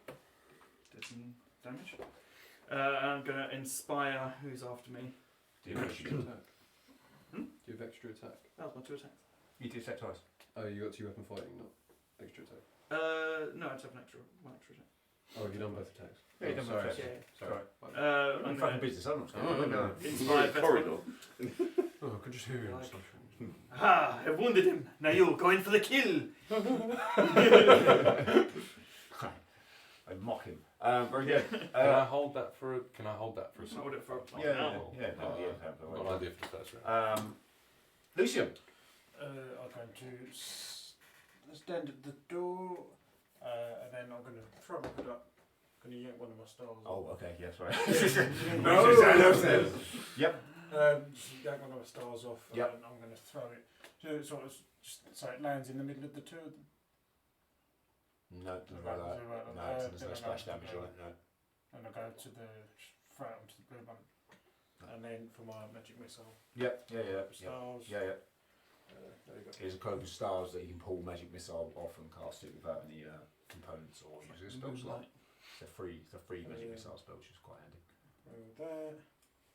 Did some damage. I'm gonna inspire who's after me. Do you have extra attack? Do you have extra attack? That was my 2 attacks. You do attack twice. Oh, you got 2 weapon fighting, not extra attack. No, I just have one extra attack. Oh, you've done both attacks. Yeah, you've done sorry. both attacks. Sorry. I'm I'm fucking gonna business. I'm not Oh, no. inspire corridor. Oh, I could just hear him. Ah, I've wounded him. Now you go in for the kill. I mock him. Very good. Can I hold that for? Can I hold that for a second? Hold it for Yeah, an hour. yeah. I'll do it for the first round. Lucian. I'm going to stand at the door, and then I'm going to throw my hood up. I'm going to yank one of my stars. Oh, okay. Yeah, sorry. No. Yep. Yank one of my stars off, Yep. and I'm going to throw it. So so it lands in the middle of the two of them. No, doesn't matter. No, there's no splash damage on it. No. And I'll go to the throw it onto the blue one, and then for my magic missile. Yep. Yeah. Stars. Yeah. There you go. Here's a cloak of stars that you can pull magic missile off and cast it without any components or using a spell slot. It's a free magic missile spell, which is quite handy. Roll there.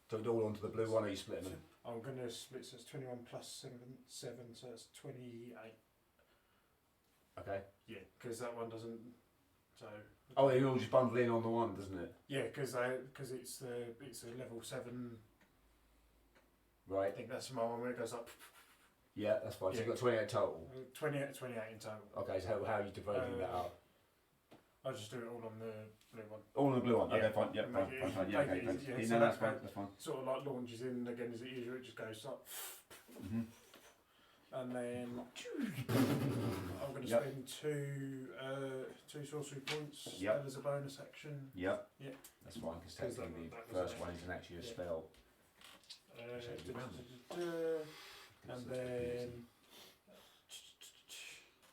So it all onto the blue one, or are you splitting them? I'm going to split, so it's 21 plus 7, so it's 28. Okay. Yeah, because that one doesn't. So. Oh, they all just bundle in on the one, doesn't it? Yeah, because it's a level 7. Right. I think that's my one where it goes up. Yeah, that's fine. So Yeah. you've got 28 total. 28 in total. Okay, so how are you dividing that up? I'll just do it all on the blue one. All on the blue one. Yeah. Okay, fine. Yep, Make fine. it Fine. easy. Yeah, Make okay, it thanks. easy, yeah, Yeah, so no, that's that fine. goes- That's fine. Sort of like launches in again as it usual. It just goes up. Mm-hmm. And then I'm going to Yep. spend two sorcery points Yep. as a bonus action. Yep. Yeah. That's fine, because Because technically that the was first an one isn't actually a yeah. spell. And then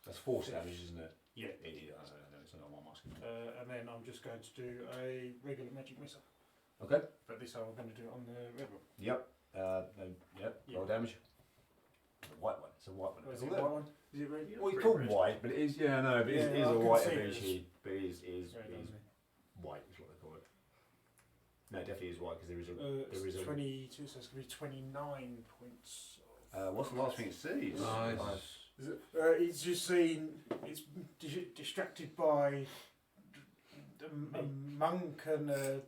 That's force damage, isn't it? yeah. I don't know, it's not one masking. And then I'm just going to do a regular magic missile. Okay. But this time I'm going to do it on the red one. Yep. Yep. Yeah. Roll damage. The white one. It's a white one. Oh, is it white one? Is it red? Well, it's called white, but it is. Yeah, no, but it is I a can white see it ability. But it is Red, isn't it? white is what they call it. No, it definitely is white because there is a. There is 22, so it's going to be 29 points. What's the last thing it sees? Nice. Is it, it's just seen. It's distracted by a monk and a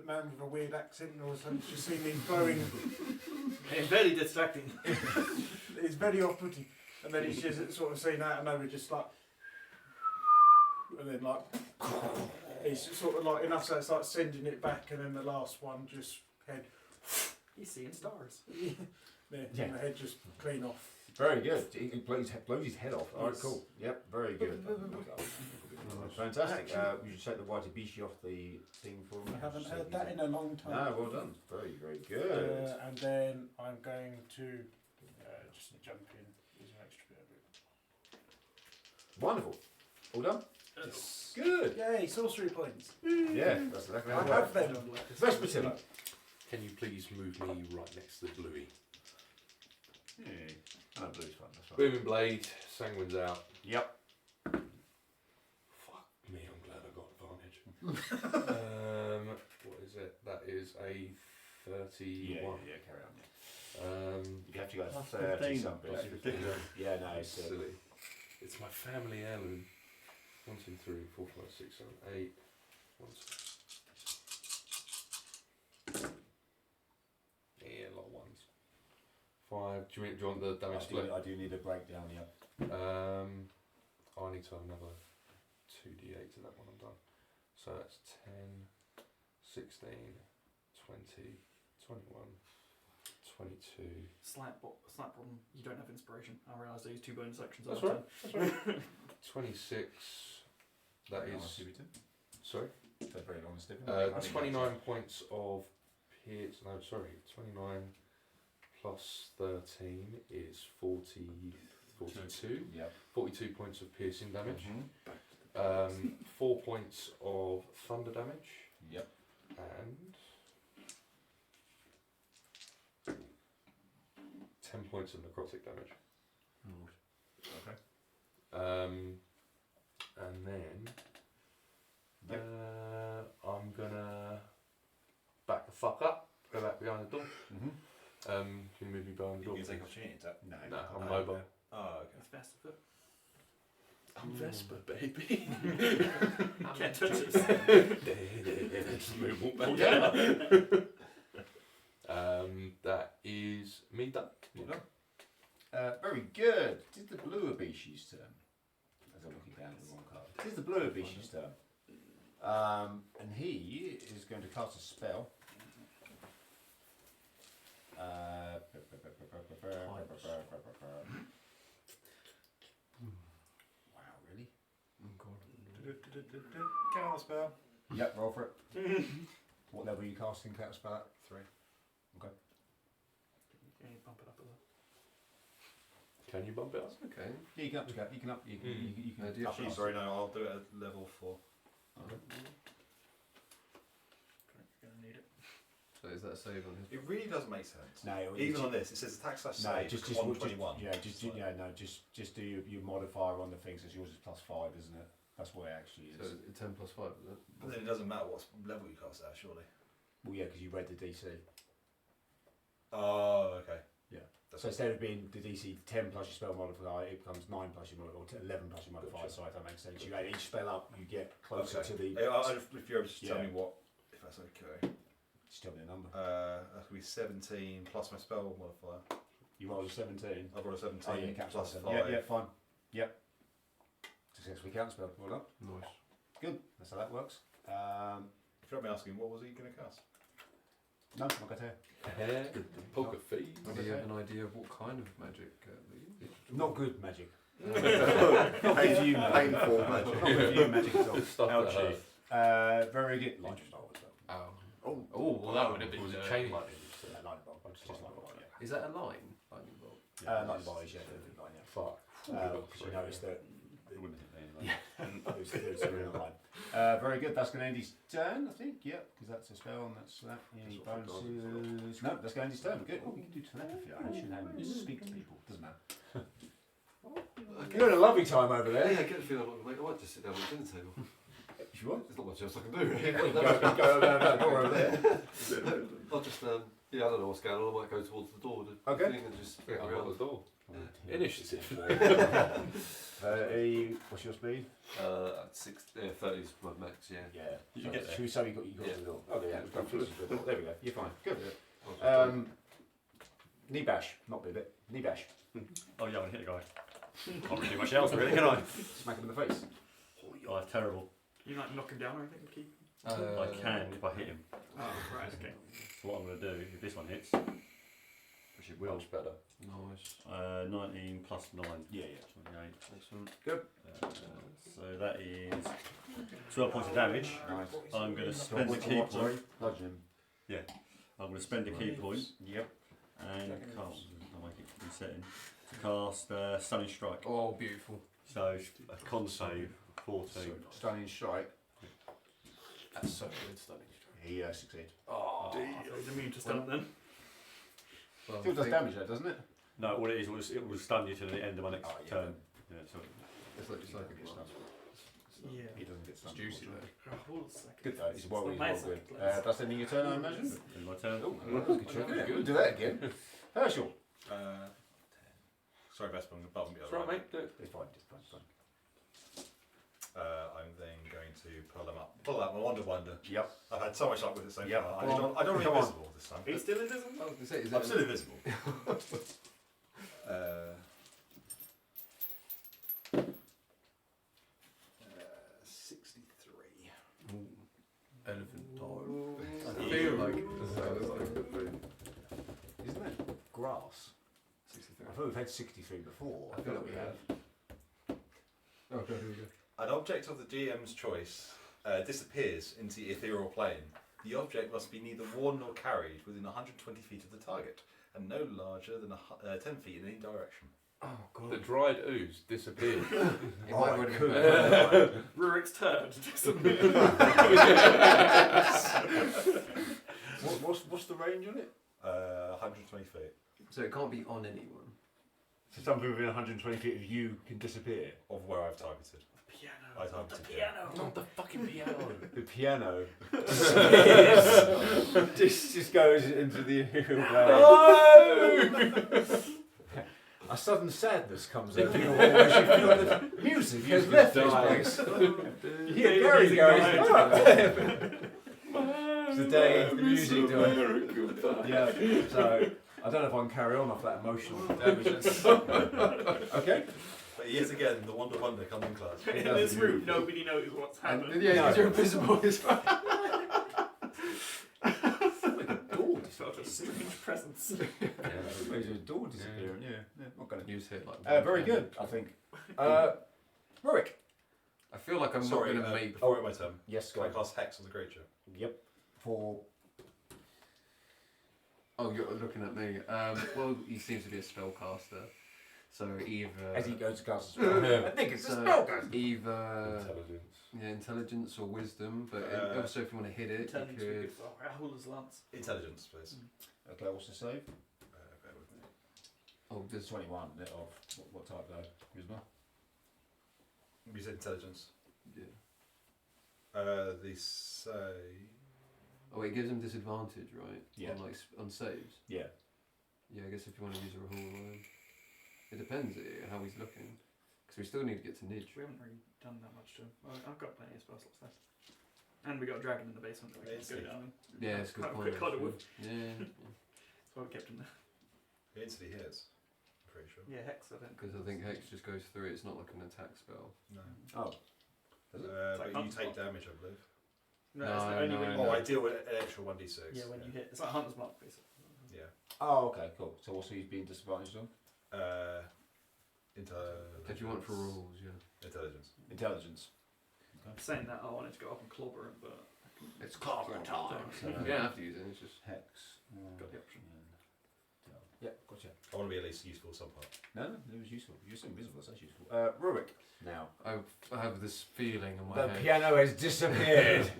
man with a weird accent or something. It's just seen him blowing. Very distracting. It's very off-putting, and then he's just sort of seen out of nowhere, just like, and then like, it's sort of like enough so it's like sending it back, and then the last one just head. He's seeing stars. Yeah. And the head just clean off. Very good. He blows his head off. Alright, cool. Yep, very good. Fantastic. We should take the white Ibishi off the thing for me. I haven't heard that in a long time. No, well done. Very, very good. And then I'm going to just jump in. Use an extra bit of it. Wonderful. All done? Yes. Good. Yay, sorcery points. Yeah, that's exactly how I it have works. them. Vespertilla. Can you please move me right next to the bluey? Yeah. Oh, blue's fun. That's fine. Booming blade, sanguine's out. Yep. What is it? That is a 31. Yeah, carry on. You have to go Plus 30 15. something. That's ridiculous. Yeah, no, it's silly. It's my family heirloom. 1, 2, 3, 4, 5, 6, 7, 8. 1, 2. Yeah, a lot of ones. 5. Do you want the damage split? I do need a breakdown, yeah. I need to have another 2d8 to that one. I'm done. So that's 10, 16, 20, 21, 22. Slight problem. You don't have inspiration. I realise I use 2 bonus actions. That's all the right. time. That's right. 26. That is. Sorry. That's very honest. 29 points of pierce. No, sorry. 29 plus 13 is 42. Yep. 42 points of piercing damage. 4 points of thunder damage. Yep. And 10 points of necrotic damage. Okay. And then I'm gonna back the fuck up, go back behind the door. Can you move me behind the door? You can take opportunity attack. No, I'm mobile. Oh, okay. That's best of it. I'm Vesper, baby. Can't touch us. Just move all back up. That is me done. Very good. It is the blue Abishi's turn. As I'm looking down at the wrong card. It is the blue Abishi's turn. And he is going to cast a spell. Wow, really? Counter spell. Yep, roll for it. What level are you casting counter spell at? 3. Okay. Yeah, you bump it up a little. Can you bump it up? Okay. Yeah, you can up. You can up. You can. You can do you up have it. Sorry, no, I'll do it at level 4. You're gonna need it. So is that a save on his? It really doesn't make sense. No, Even on this, it says attack slash no, save. just 121. just do your modifier on the thing. Because yours is +5, isn't it? That's what it actually is. So 10 plus 5, is it? But then it doesn't matter what level you cast at, surely. Well, yeah, because you read the DC. Oh, okay. Yeah. That's So instead of being the DC 10 plus your spell modifier, it becomes 9 plus your modifier, or 11 plus your modifier. So if that makes sense, you add each spell up, you get closer to the. If you're able to tell me what, if that's okay. Just tell me the number. That's gonna be 17 plus my spell modifier. You roll a 17. I've got a 17 Oh, yeah, plus 5. Yeah, fine. Yep. Successfully counter spell. Well done. Nice. Good. That's how that works. If you don't mind me asking, what was he going to cast? No, I'm not going to tell you. Poker fees. Do you have an idea of what kind of magic? Not good magic. Painful magic. magic. Not review magic at all. Stuff that hurts. Very good. Lightning bolt as well. Oh, well, that would have been a chain lightning. Lightning bolt. Just lightning bolt, yeah. Is that a line? Lightning bolt. Lightning bolt is, yeah, line, yeah. Fuck. Because you notice that. It wouldn't have been Yeah. There's a real line. Very good. That's going to end his turn, I think. Yep, because that's a spell and that's that. Any bonuses? No, that's going to end his turn. Good. Oh, we can do telepathy. I should have speak to people. Doesn't matter. You're having a lovely time over there. Yeah, I get the feeling I might just sit down at the dinner table. If you want. There's not much else I can do. Go over that door over there. I'll just, I don't know what's going on. I might go towards the door and just Yeah, look I'm around. at the door. Initiative. What's your speed? 30 is my max, yeah. Yeah. You get there. Should we say you got to the door? Oh, yeah. There we go. You're fine. Good. Knee bash, not bit. Knee bash. Oh yeah, I can hit the guy. Can't really do much else, really, can I? Smack him in the face. Oh, that's terrible. You like knock him down or anything? Keep. I can if I hit him. Oh, right, okay. So what I'm going to do, if this one hits, which it will. Much better. Nice. 19 plus 9. Yeah. 28. Excellent. Good. So that is 12 points of damage. Nice. I'm going to spend the key point. Bludgeon him. Yeah. I'm going to spend a key point. Yep. And cast. I'll make it resetting. To cast Stunning Strike. Oh, beautiful. So a con save 14. Stunning strike. That's so good, stunning strike. He succeeds. Oh, He's immune to stun then. Well, Still does damage though, doesn't it? No, what it is, it will stun you to the end of my next turn. Yeah, so It's like He doesn't get stunned. Yeah. He doesn't get stunt. juicy, Good though. He's well good. Amazing. That's the end of your turn, I imagine. In my turn. Oh, that was a good check. Yeah, we'll do that again. Herschel. 10. Sorry, Vespa, I'm above and That's beyond. right, mate. Do it. It's fine. It's fine. It's fine. I'm then going to pull them up. Pull out my Wonder. Yep. I've had so much luck with it so Yep. far. Come on. I don't Come on. invisible this time. He's still invisible? I was going to say, is I'm that still invisible. 63. Elephant time. I feel like Isn't that grass? 63. I thought we've had 63 before. I feel like we have. Oh, God, here we go. An object of the GM's choice disappears into the ethereal plane. The object must be neither worn nor carried within 120 feet of the target, and no larger than 10 feet in any direction. Oh, God. The dried ooze disappeared. It might already be Rurik's turd disappeared. What's the range on it? 120 feet. So it can't be on anyone. So something within 120 feet of you can disappear. Of where I've targeted. Piano. I targeted The him. piano. Not the fucking piano. The piano just goes into the ethereal plane. A sudden sadness comes over your voice. You feel like the music has left this place. You hear Gary going, it's the day the music died. Yeah, so I don't know if I can carry on off that emotional damage. Okay. But yet again, the Wonder comes in class. In this room, nobody knows what's happening. Yeah, because you're invisible as well. Felt a strange presence. There's a door disappearing. Yeah. Not gonna. Use hit like Very good, I think. Rurik. I feel like I'm Sorry, not going to make. Oh, wait, my turn. Yes, Can go I on. cast Hex on the creature? Yep. For Oh, you're looking at me. Well, he seems to be a spellcaster. So either. as he goes to cast a spell. I think it's a spellcaster. Either. Intelligence. Yeah, intelligence or wisdom. But also, if you want to hit it, Intelligence you would be could. good for Rahul's lance. Intelligence, please. Okay, what's the save? Bear with me. Oh, There's 21 of what type though? Wisdom. You said intelligence. Yeah. They say. Oh, it gives him disadvantage, right? Yeah. On saves. Yeah. Yeah, I guess if you want to use a Rahul, it depends how he's looking. Because we still need to get to Nidge. We haven't really done that much to him. Well, I've got plenty of spell slots left. And we got a dragon in the basement that we can just go down. Yeah, it's a good Quite a point. quick cuddle actually. with. Yeah. That's why we kept him there. He instantly hits. I'm pretty sure. Yeah, Hex, I think. Because I think Hex just goes through. It's not like an attack spell. No. Oh. It's But like you Hunter's take Mark. damage, I believe. No, it's No, only no, when you no. Oh, I deal with an extra 1d6. Yeah, when you hit. It's like Hunter's Mark, basically. Yeah. Oh, okay, cool. So what's he being disadvantaged on? Intelligence. If you want for rules, yeah. Intelligence. Intelligence. Saying that, I wanted to go up and clobber him, but It's clobbering time. You don't have to use it. It's just. Hex. got the option. Yeah, gotcha. I want to be at least useful some part. No, it was useful. You're so invisible, that's useful. Rurik, now. I have this feeling in my The head. piano has disappeared.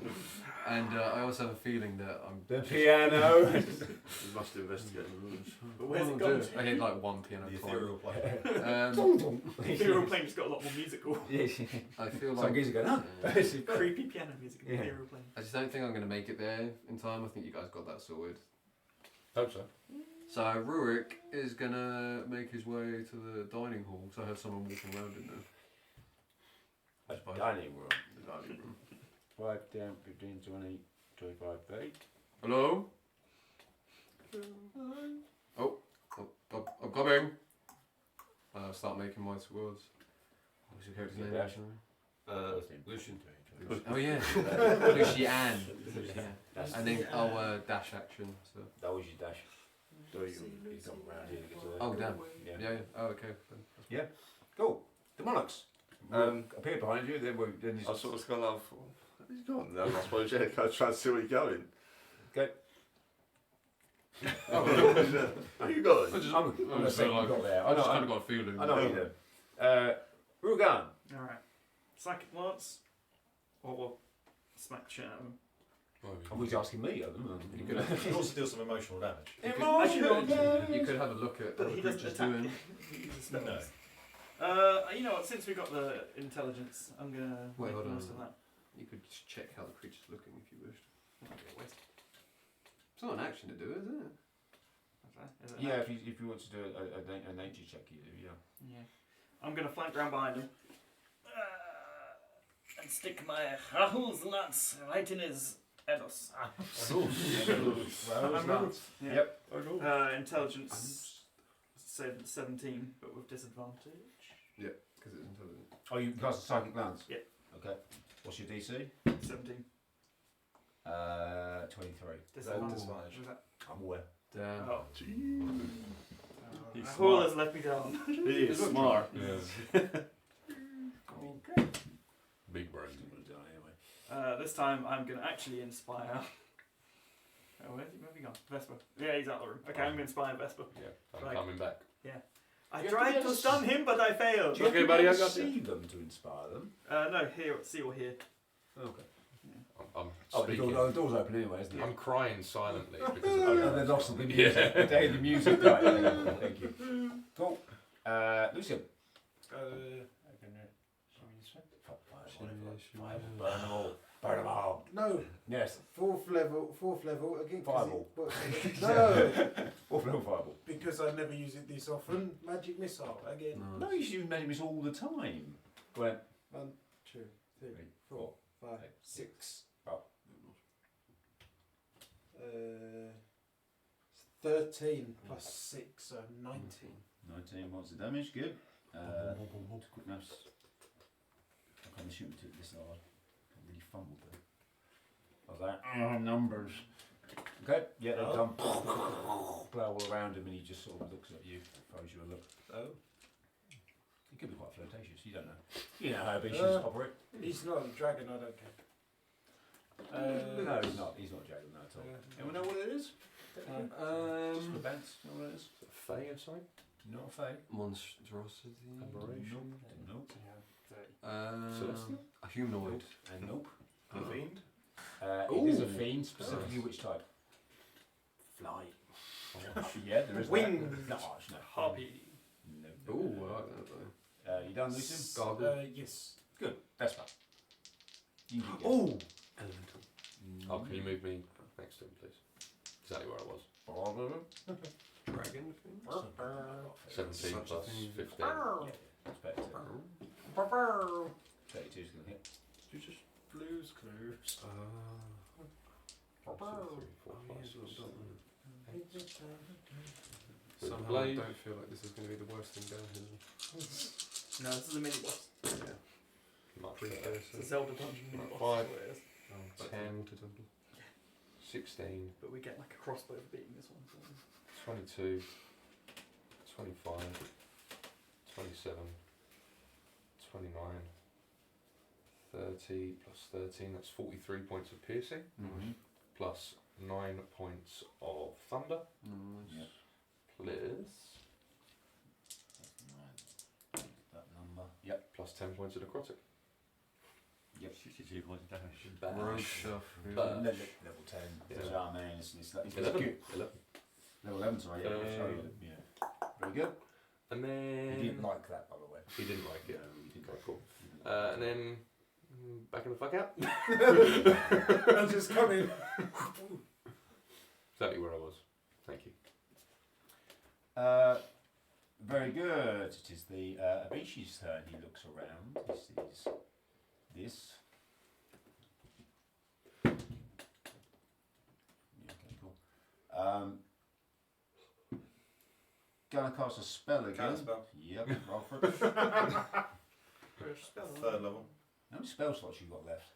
And I also have a feeling that I'm. The piano. We must investigate the rooms. But where's it I'll gone do it. I hit like one piano The time. ethereal plane. The ethereal plane just got a lot more musical. I feel Some like. geezer going, huh? Yeah. Creepy piano music in the Yeah. ethereal plane. I just don't think I'm going to make it there in time. I think you guys got that sorted. Hope so. So Rurik is going to make his way to the dining hall. So I have someone walking around in there. A dining room. The dining room. 5, 10, 15, 20, 25, 30. Hello? Oh, I'm coming. Start making my words. What's your character's name? Dash. Lucian. Oh yeah, Lucian. That's And then dash action. So. that was your dash. So you come around here to get to the... Oh damn. Yeah. Yeah. Oh okay. Then. Cool. The monarchs. Appear behind you, then I sort of gone off. He's gone. No, I suppose yeah. Go try and see where he's going. Okay. How you going? I just, I'm gonna say you got there. I just kind of got a feeling. I know what you do. Rugan. Alright. Psychic Lance. Or smack the shit out of him. I was asking me. You could, You can also deal some emotional damage. you could have a look at But what he the doesn't creature's attack. doing. He uses spells. No. You know what? Since we got the intelligence, I'm gonna Wait, make hold the on. most of that. You could just check how the creature's looking if you wished. That might be a waste. It's not an action to do, is it? Is it Yeah, if you want to do a nature check, you do, yeah. Yeah. I'm going to flank round behind him. And stick my Rahul's lance right in his Edos. Yeah. Yep. Intelligence 17, but with disadvantage. Yeah, because it's intelligent. Oh, you cast a psychic glance? Yeah. Okay. What's your DC? 17. 23. Disadvantage. Disadvantage. Was that? I'm aware. Damn. Oh. He's Rahul smart. has let me down. He is smart. Yeah. Big brain. This time I'm going to actually inspire. Oh, where's he gone? Vesper. Yeah, he's out of the room. Okay, I'm going to inspire Vesper. Yeah, I'm Right. coming back. I You have to tried be able to to stun him, but I failed. Do you Okay, have to buddy, be I able to got you. see them to inspire them? No, here, see or hear. Okay. I'm Oh, speaking. the door's open anyway, isn't it? I'm crying silently because Oh, of they lost the Yeah. music. The day the music died. Thank you. Cool. Lucian. Burn them all. Burn them all. No, Yes. fourth level again. 'cause Fireball. it works- No, Fourth level fireball. because I never use it this often. Magic missile again. No, you should use magic miss all the time. Go ahead. 1, 2, 3, 4, 5, 6. Oh. 13 plus 6, so 19. 19 points of damage. Good. Quick maths. I can't assume it took this hard. I really fumbled there. I was like, numbers. Okay, yeah, they're done. Blow all around him and he just sort of looks at you, throws you a look. Oh. He could be quite flirtatious, you don't know. You know how beasts operate. He's not a dragon, I don't care. No, he's not. He's not a dragon at all. Anyone know what it is? Just for Bants, know what it is? Fae or something? Not a fae. Monstrosity. Aberration. Nope. Celestial? A humanoid. And nope. A fiend? It is a fiend, specifically which type? Fly. Yeah, there is Wings. that. No. Harpy. Ooh, No. I like that though. You done, Lucian? Gargle. Yes. Good. That's fine. You can get Oh! Elemental. Oh, can you move me next to him, please? Exactly where I was. Dragon thing. 17 Such a plus thing. 15. That's better. 32 is going to hit. You just Blue's Clues. 1, 2, 3, 4, 5, 6, 7. Somehow I Blade. don't feel like this is going to be the worst thing down here. No, this is a mini boss. Much Pretty better. It's a Zelda dungeon mini boss. 5, That's what it is. 10, 16, But we get like a crossbow for beating this one. So. 22, 25, 27, 29, 30 plus 13, that's 43 points of piercing, Mm-hmm. plus 9 points of thunder, Nice. plus, That number. Yep. plus 10 points of necrotic. Yep. 62 points of damage. Bash. Level 10. Yeah. So, I mean, it's like, it's 11. good. 11. Level 11, sorry. Yeah, I'll show you. Yeah. Very good. And He then... didn't like that, by the way. He didn't like it. No, he didn't. Okay, cool. And then... backing the fuck out. I'm just coming. Exactly where I was. Thank you. Very good. It is the Abishi's turn. He looks around. He sees this. Yeah, okay, cool. Gonna cast a spell again. Counterspell. Yep, roll for it. Third level. How many spell slots you got left?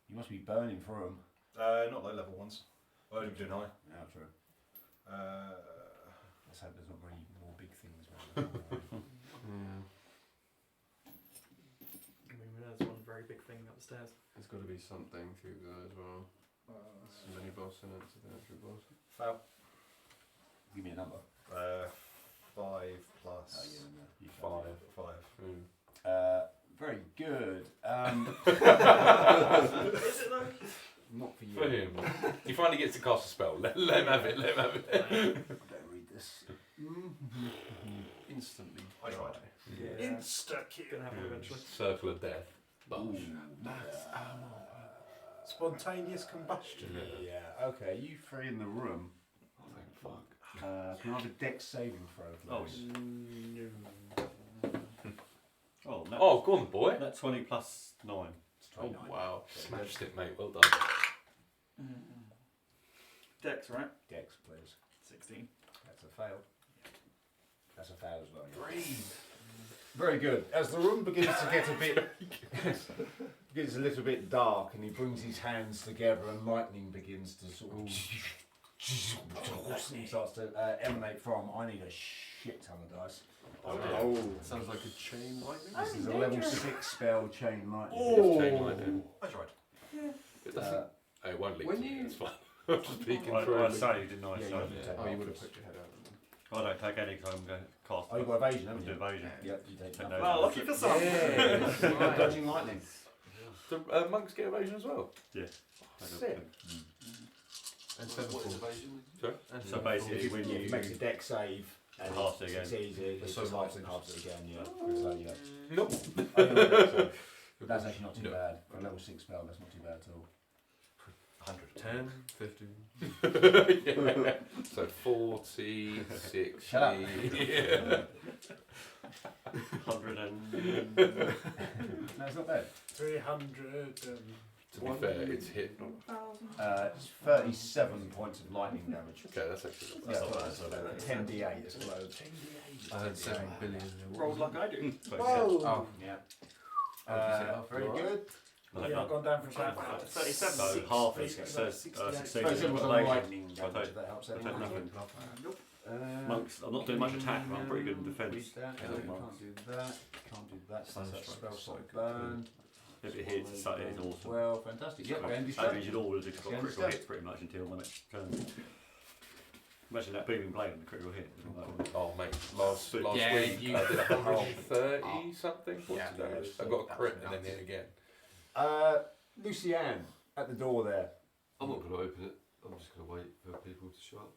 You must be burning through them. Not low level ones. I've only been doing high. Yeah, true. Let's hope there's not really more big things. Yeah. I mean, there's one very big thing upstairs. There's got to be something through there as well. There's a mini boss in it, so that's through boss. Foul. Give me a number. 5 plus Oh, yeah, no, you can't 5. do it. Very good. Is it though? Not for you. For him. He finally gets to cast a spell. Let him have it. Let him have it. Don't read this. Instantly. I tried. Yeah. Insta kill. Gonna happen eventually. Circle of death. Bosh. Ooh, Spontaneous combustion. Yeah. Okay. You three in the room. Oh, thank fuck. Can I have a dex saving throw, please? Oh, Oh, go on, boy. That's 20 plus 9. Oh, wow. Smashed it, mate. Well done. Dex, right? Dex, please. 16. That's a fail. That's a fail as well. Breathe. Very good. As the room begins to get a bit, gets a little bit dark, and he brings his hands together, and lightning begins to sort of starts to emanate from. I need a shit ton of dice. Oh. Sounds like a chain lightning. This is a level 6 spell, chain lightning. Oh. Chain lightning. That's right. It doesn't. It won't leak. when to me, you- it's fine. I'm just peeking I through. saved, didn't I? Yeah, So you take Oh, you half. would have put your head out. I don't take any because I'm going to cast. Oh, you've got evasion, haven't Do you? evasion. Yep, you take Take none. no Well, lucky for some. Yeah. Dodging lightning. Do monks get evasion as well? Yeah. Sick. And 7 What is full. evasion? Sorry? And So 7 basically, full. when It you makes a deck save and halves it again. succeeds it, It's it's so just halves lightning. and halves it again, yeah. So, yeah. Nope. Oh, yeah, deck save. That's actually not too No. bad. For a level 6 spell, that's not too bad at all. 10, 15. Yeah. So 40, 60. Shut up. Yeah. 100 and. No, it's not bad. 300 and... To be fair, it's hit. It's 37 points of lightning damage. Okay, that's actually Yeah, not bad. so 10d8 as well. I had 7 billion. Rolled like I do. Oh, Yeah. half, Very alright. good. Yeah, I've gone down from 5 to 37. So half is success. 37 was on lightning I damage, take- if that helps I take anyone. nothing. Uh, Monks, I'm not doing much attack, but I'm pretty good in defence. Read that. Yeah, No, monks. can't do that. Can't do that. So Thunder that's strike spell is so slot good. burned. If it hits, it's awesome. Well, fantastic. Yep, and That means you'd always have got Again, critical step. hits pretty much until the next turn. Imagine that booming blade and the critical hit. Oh, mate, last Yeah, week you- I did 130 something points Yeah. of damage. Yeah, I got a that crit was and then nuts. hit again. Lucianne at the door there. I'm not going to open it. I'm just going to wait for people to show up.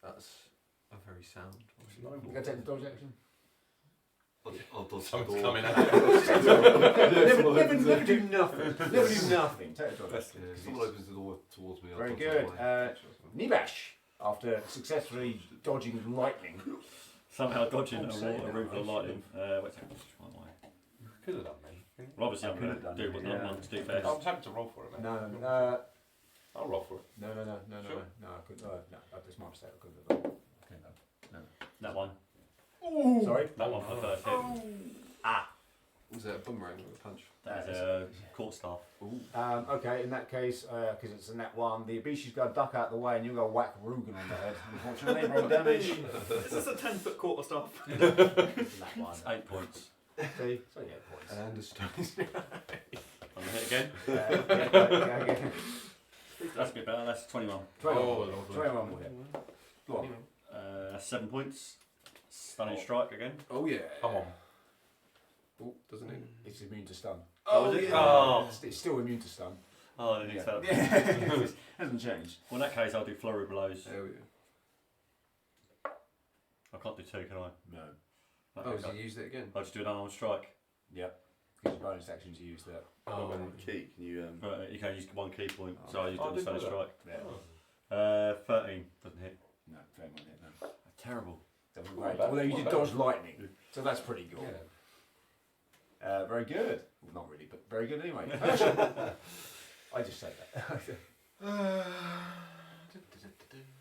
That's a very sound. You gonna take the dodge action? I'll dodge the Someone's door. coming out. Never do nothing. Never do nothing. Take the dodge Yeah, action. if someone opens the door towards me, I'll Very dodge good. that way. Nibash, after successfully dodging lightning. Somehow dodging a saying water that, roof I of lightning. should. Wait a second, just one way. Could have done me. Well, obviously, I I'm could going have done to do it, what yeah. non-monks do best. I'm happy to roll for it, mate. No, I'll roll for it. no. Sure. No, I couldn't. No, that's my mistake. I couldn't have done. Okay, no. That one. Sorry? That one for the first hit. Was that a boomerang or a punch? That is a court staff. Okay, in that case, because it's a nat 1, the Abishi's got to duck out the way and you'll go whack Rugen on the head. Unfortunately, roll damage. Is this a 10-foot quarter staff? Nat 1. 8 points. See? It's only 8 points. And a stone. I'm going to hit again. Okay. That's a bit better. That's 21. 21. Oh, lovely. 21 will hit. Go on. That's 7 points. Stunning strike again. Oh, yeah. Come on. Oh, doesn't it? It's immune to stun. Oh, is it? Oh, It's still immune to stun. oh, I didn't expect that. Yeah. Hasn't changed. Well, in that case, I'll do flurry of blows. There we go. I can't do 2, can I? No. Oh, so you used it again? I'll just do an unarmed strike. Yep. Because your bonus action to use that. Oh, key. Can you But you can use 1 key point, so I used Oh, a did stunning know that. strike. Yeah. 13 doesn't hit. No, fair one hit, no. Terrible. That was Not great. bad, Although you not did bad. dodge lightning. So that's pretty good. Yeah. Very good. Well, not really, but very good anyway. I just said that.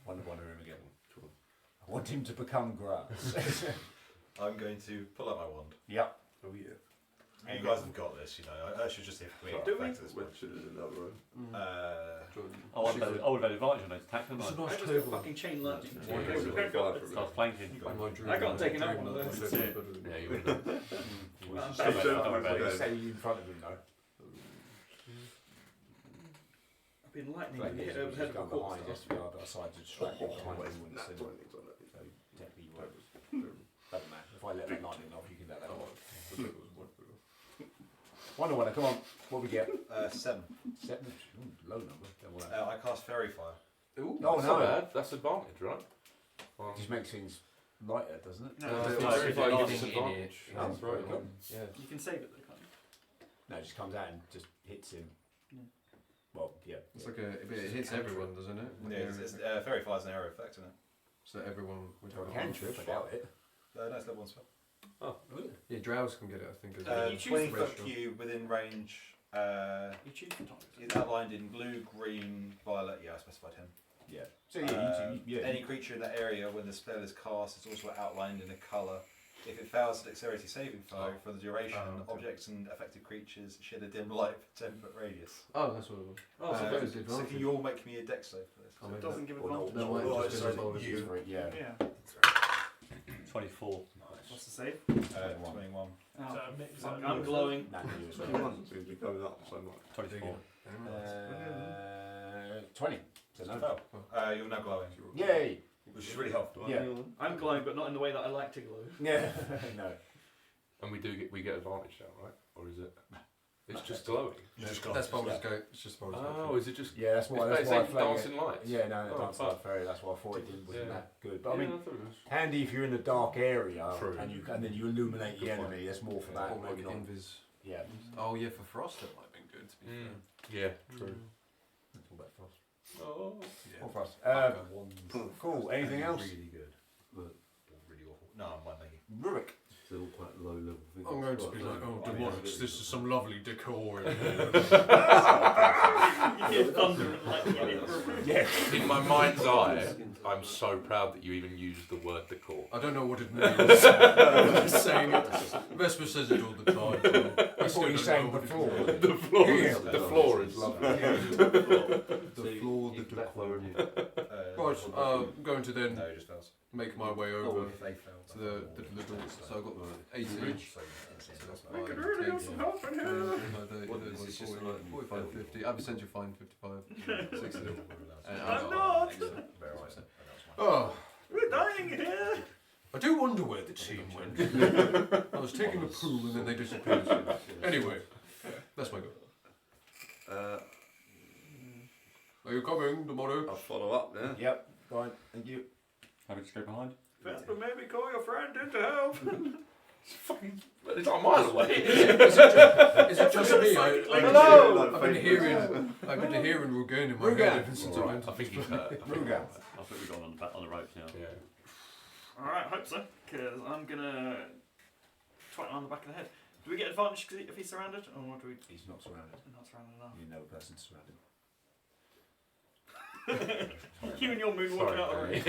Wonder him again. I want him to become grass. I'm going to pull out my wand. Yep. Oh, yeah. You guys have got this, you know. I should just hit me. do we? Which is another room. Oh, I would have advantage on those attacks, It's a wouldn't I? nice I just table. got fucking chain lightning. Starts flanking. I got taken out one of those. That's it. Yeah, you would have. Don't worry about it. Say you in front of him though. I've been lightning Like, and hit he's over the head of a going quarter behind, staff. just to be able to side to distract him behind him and Nat send 20 him. on it. So technically you won't. Doesn't matter. If I let that lightning off, you can let that off. Wonder Woman, come on. What we get? 7. 7. Low number. Double that. I cast Fairy Fire. Ooh, Oh, that's no. not bad. That's advantage, right? It just makes things lighter, doesn't it? No, it's no, not. Very It's fine, not gives in advantage. it. That's right. Cool. Yeah. you can save it though, can't you? No, it just comes out and just hits him. Yeah. Well, yeah, it hits everyone, doesn't it? Yeah, it's Fairy Fire's an area effect, isn't it? So everyone would have a Cantrip, I doubt it. No, it's level 1 spell. Oh, really? Yeah, drows can get it, I think. As well. you choose 20 the foot ratio. cube within range. You choose the target. It's outlined in blue, green, violet. Yeah, I specified him. Yeah. So yeah, Any creature in that area when the spell is cast is also outlined in a colour. If it fails a dexterity saving throw for the duration, objects and affected creatures shed a dim light for 10-foot radius. Oh, that's what it was. Oh, so that was the so advantage. can you all make me a dex save for this? So it doesn't give Or advantage. No, no, mine just sorry, gives bonuses you. for it. Yeah. Yeah. 24. What's the save? 21. Oh, So I'm glowing. Nah, you as well. 21 seems to be coming up so much. 24. 20. So no. Oh. You're now glowing. Yay! Which is really helpful. Yeah. I'm glowing, but not in the way that I like to glow. Yeah. No. And we get advantage now, right? Or is it? It's just glowing. That's Baldur's Gate. It's just Baldur's Gate. Oh, is it just? Yeah, that's why. It's That's why I basically flagged dancing it. lights. Yeah, no, Oh, dancing fuck. light fairy. That's why I thought it wasn't Yeah. that good. But I Yeah, mean, I thought it was. handy if you're in a dark area True. and then you illuminate the Good point. enemy. That's more for Yeah. that. Or like Maybe not. invis. Yeah. Oh yeah, for Frost that might have been good. To be fair. Yeah, true. That's all about frost. Oh. Yeah. All frost. One. Cool. Anything else? Really good. But really awful. No, I'm one making. Rubik. They're all quite low level things. I'm going to be like, oh, demonics, this is some lovely decor. You hear thunder and lightning. Yeah. In my mind's eye, I'm so proud that you even used the word decor. I don't know what it means. I'm just saying it. Vesper says it all the time. I thought you were saying the floor. The floor Yeah. is the floor is lovely. The floor, the decor. Right, I'm going to then No, it just fails. make my way over If they fail. to the doors. So I've got 18. I could really use some help in here. 45, 50. I've sent you fine 55. 60. I'm not. Oh, We're dying here. I do wonder where the team went. I was taking a poo and then they disappeared. Anyway, that's my go. Are you coming tomorrow? I'll follow up, yeah. Yep. Go on. Thank you. Happy to go behind. Vesper, maybe call your friend in to help. It's not a mile away. Is it just me? Hello! I've been hearing Rugan in my head ever since I went. I think he's hurt. Ruga. I think we've gone on the ropes now. Yeah. Alright, hope so. Because I'm gonna twat him on the back of the head. Do we get advantage if he's surrounded? Or do we. He's not surrounded. Not surrounded enough. You know a person's surrounded. You and your moon walking out of the ring.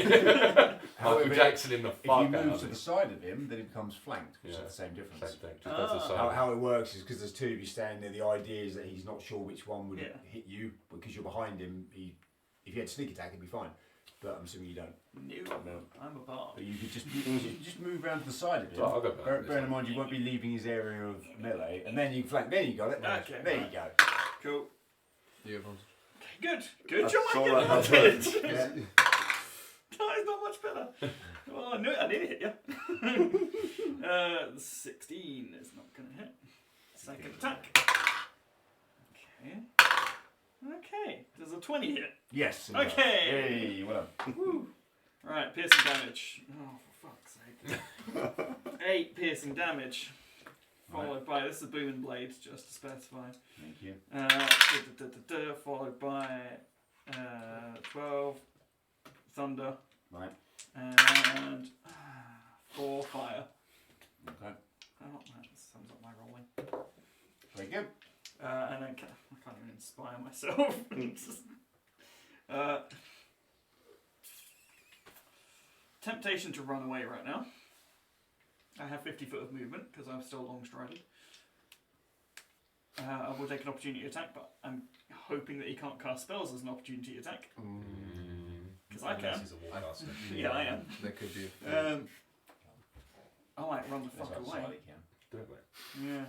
Michael Jackson in the If fuck you out move of to it. the side of him, then he becomes flanked, which Yeah. is the same difference. Same thing. Just go to the Ah. side. How it works is because there's two of you standing there, the idea is that he's not sure which one would Yeah. hit you, because you're behind him. If you had sneak attack, he'd be fine. But I'm assuming you don't. No, I'm a bard. But you could just move around to the side of him. So I'll go back. Bear in mind, you won't be leaving his area of melee, and then you flank. There you got it. Okay. There you go. Cool. Yeah, advantage. Good. Good That's job, all I I did. have. Yeah. That is not much better. Well, I knew it. I did hit you. 16 is not going to hit. Second attack. Okay. Okay. There's a 20 hit. Yes. Okay. Hey, well done. Woo. Right, piercing damage. Oh, for fuck's sake. 8 piercing damage. Followed by, this is a booming blade, just to specify. Thank you. Followed by 12 thunder. Right. And 4 fire. Okay. Oh, that sums up my rolling. Very good. And then I can't even inspire myself. Temptation to run away right now. I have 50 foot of movement because I'm still long strided. I will take an opportunity attack, but I'm hoping that he can't cast spells as an opportunity attack. Because I can. He's a warcaster. Yeah, I am. There could be. I might run the fuck That's away. outside it, Cam. Don't we? Yeah.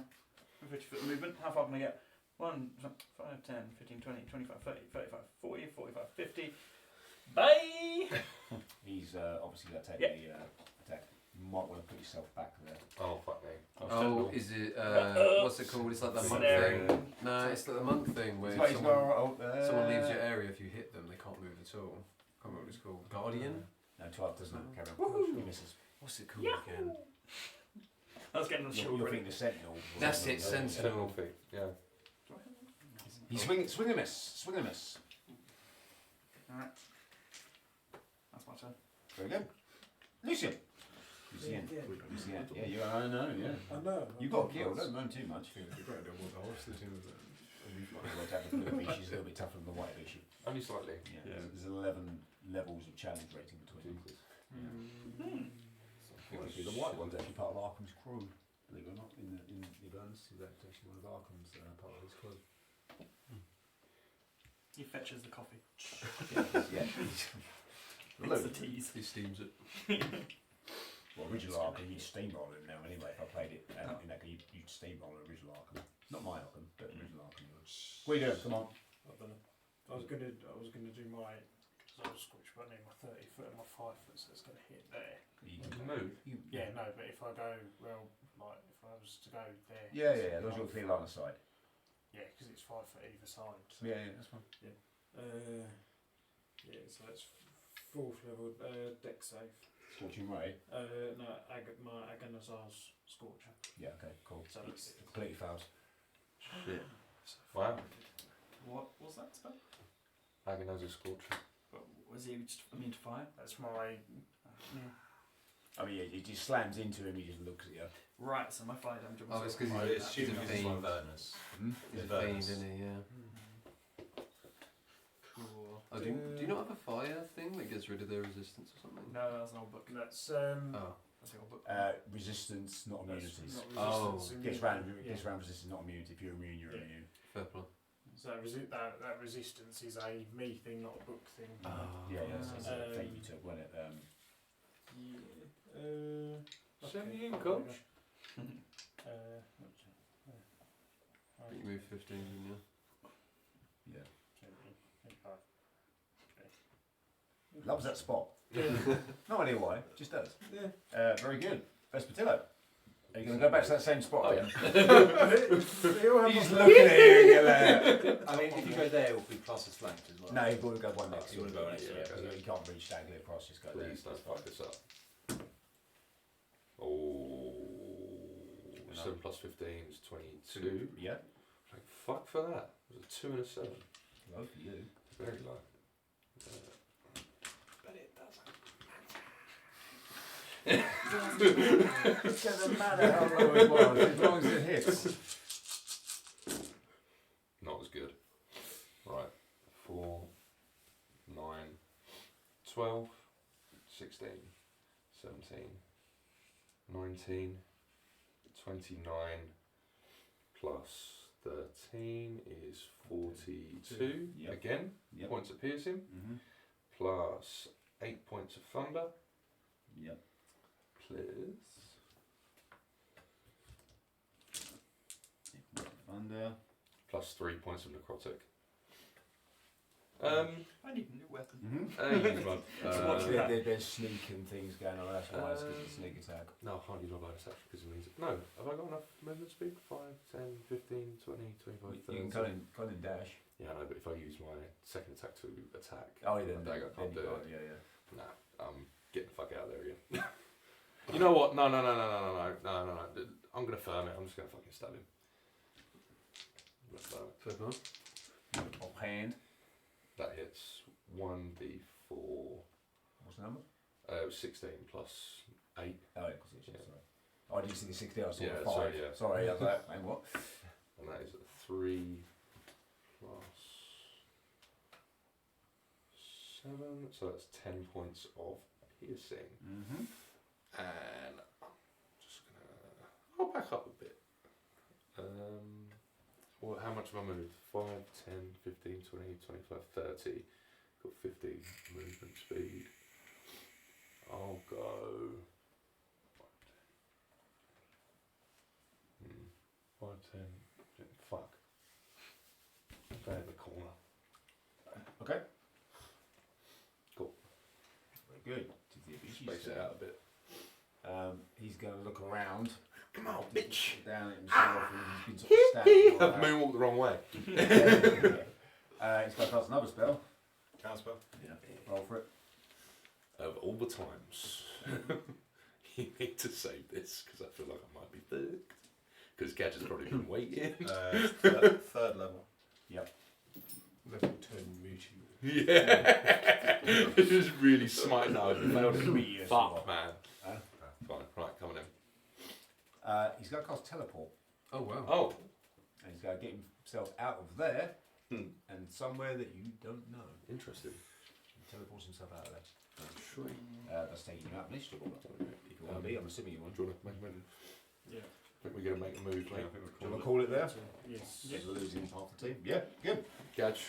50 foot of movement. How far can I get? 1, 5, 10, 15, 20, 25, 30, 35, 40, 45, 50. Bye! He's obviously going to take Yeah. the attack. You might want to put yourself back there. Oh fuck me. Oh, is it? What's it called? It's like that monk Snaring. thing. No, it's like the monk thing where It's like someone leaves your area. If you hit them, they can't move at all. I can't remember what it's called. Guardian. No, 12 doesn't have carry on. He misses. What's it called again? I was getting on the You're shoulder. thinking the Sentinel. That's it, Sentinel. Sentinel feet. Yeah. He's swing and miss. Swing and miss. Alright. That's my turn. Very good. Lucian. Lucian. Lucian. Yeah, you. I know. Yeah. I know. You got killed. Don't moan too much. I think it'd be great to have one horse sitting with a leaf like Well, to have the blue fish is a little bit tougher than the white fish. Only slightly. Yeah. Yeah. There's 11 levels of challenge rating between them. Obviously, the white one's actually part of Arkham's crew. Believe it or not, in the Burns, is actually one of Arkham's part of his crew. He fetches the coffee. Yeah. It's the teas. He steams it. Well, original Arkham, you'd steamroll him now anyway. If I played it in that game, you'd steamroll original Arkham. Not my Arkham, but original Arkham. What are you doing? Come on. I don't know. I was gonna do my, because I was squished, but I need my 30 foot and my 5 foot, so it's gonna hit there. You You can can move. Yeah, no, but if I go, well, like if I was to go there. Yeah. Those are your clear line of sight. Yeah, because it's 5 foot either side. So. Yeah, that's fine. Yeah, so that's 4th level deck save. Scorching Ray. No, my Agonizar's Scorcher. Yeah. Okay. Cool. So that's Completely fails. Shit. Wow. What was that spell? Agonizer Scorcher. Was he just immune to fire? That's my. I mean, it just slams into him. He just looks at you. Right, so my fire damage. Oh, it's because I he's assume a this is my fiend. Avernus. He's a Avernus. fiend, isn't he? Yeah. Cool. Oh, do you not have a fire thing that gets rid of their resistance or something? No, that's an old book. That's Oh. That's the old book. Resistance, not immunities. Oh. Gets round resistance, not immunity. If you're immune, you're immune. Fair play. So that resistance is a me thing, not a book thing. Yeah, it's a fate you took, wasn't it? Send me in, coach. I think you moved 15, didn't you? Yeah. Loves that spot. No idea why, just does. Yeah. Very good. Vespertillo. Are you going to go back to that same spot again? He's looking at you and you're like... I mean, if you go there, it will be plus his flanked as well. No, you've got to go one next. You want to go next? Yeah, because you can't reach diagonally across, just go there. Please don't fuck this up. Oh, 7 plus 15 is 22. Yeah. Like, fuck for that. It was a 2 and a 7. Low for you. Very low. But it doesn't. It doesn't matter how low it was, as long as it hits. Not as good. Right. 4, 9, 12, 16, 17, 19, 29, plus 13 is 42. Yep. Again, Yep. points of piercing, Mm-hmm. plus 8 points of thunder, Yep. plus Thunder. plus 3 points of necrotic. I need a new weapon. Use one. There's sneaking things going on, that's why it's good to sneak attack. No, I can't use my bonus action because it means it. No, have I got enough movement speed? 5, 10, 15, 20, 25, 30. You can cut in dash. Yeah, I know, but if I use my second attack to attack, Oh, yeah, then I can't do it. Yeah. Nah, I'm getting the fuck out of there again. You know what? No. I'm gonna firm it. I'm just gonna fucking stab him. I'm gonna firm it. Fair play. Offhand. That hits 1d4. What's the number? It was 16 plus 8. Oh, yeah, because it's just sorry. Oh, I didn't see the 60, I saw Yeah, the 5. sorry, yeah. Sorry, I was like, man, what? And that is a 3 plus 7. So that's 10 points of piercing. Mm-hmm. And I'm just gonna. I'll back up a bit. Well, how much have I moved? 5, 10, 15, 20, 25, 30. Got 50 movement speed. I'll go. 5, 10. Fuck. Go in the corner. Okay. Cool. Very good. Space it out a bit. He's going to look around. Come on, bitch! Down at himself and he's been sort of stabbed. I've moonwalked the wrong way. He's going to cast another spell. Counterspell? Yeah. Roll for it. Of all the times, you need to save this because I feel like I might be fucked. Because Gadget's probably been waiting. Third level. Yep. Level 10 meteor. Yeah. This is really smite now. You failed it. Yes, Fuck, man. Huh? Fine. Right, coming in. He's going to cast teleport. Oh wow. Oh. And he's going to get himself out of there and somewhere that you don't know. Interesting. He teleports himself out of there. Sweet. That's taking you out of initiative order. If you want to be, I'm assuming you want. Do you want to make a move? Yeah. I think we're going to make a move, mate. Do you want to call it there? Yes. Yes. We're losing half the team. Yeah, good. Gadge.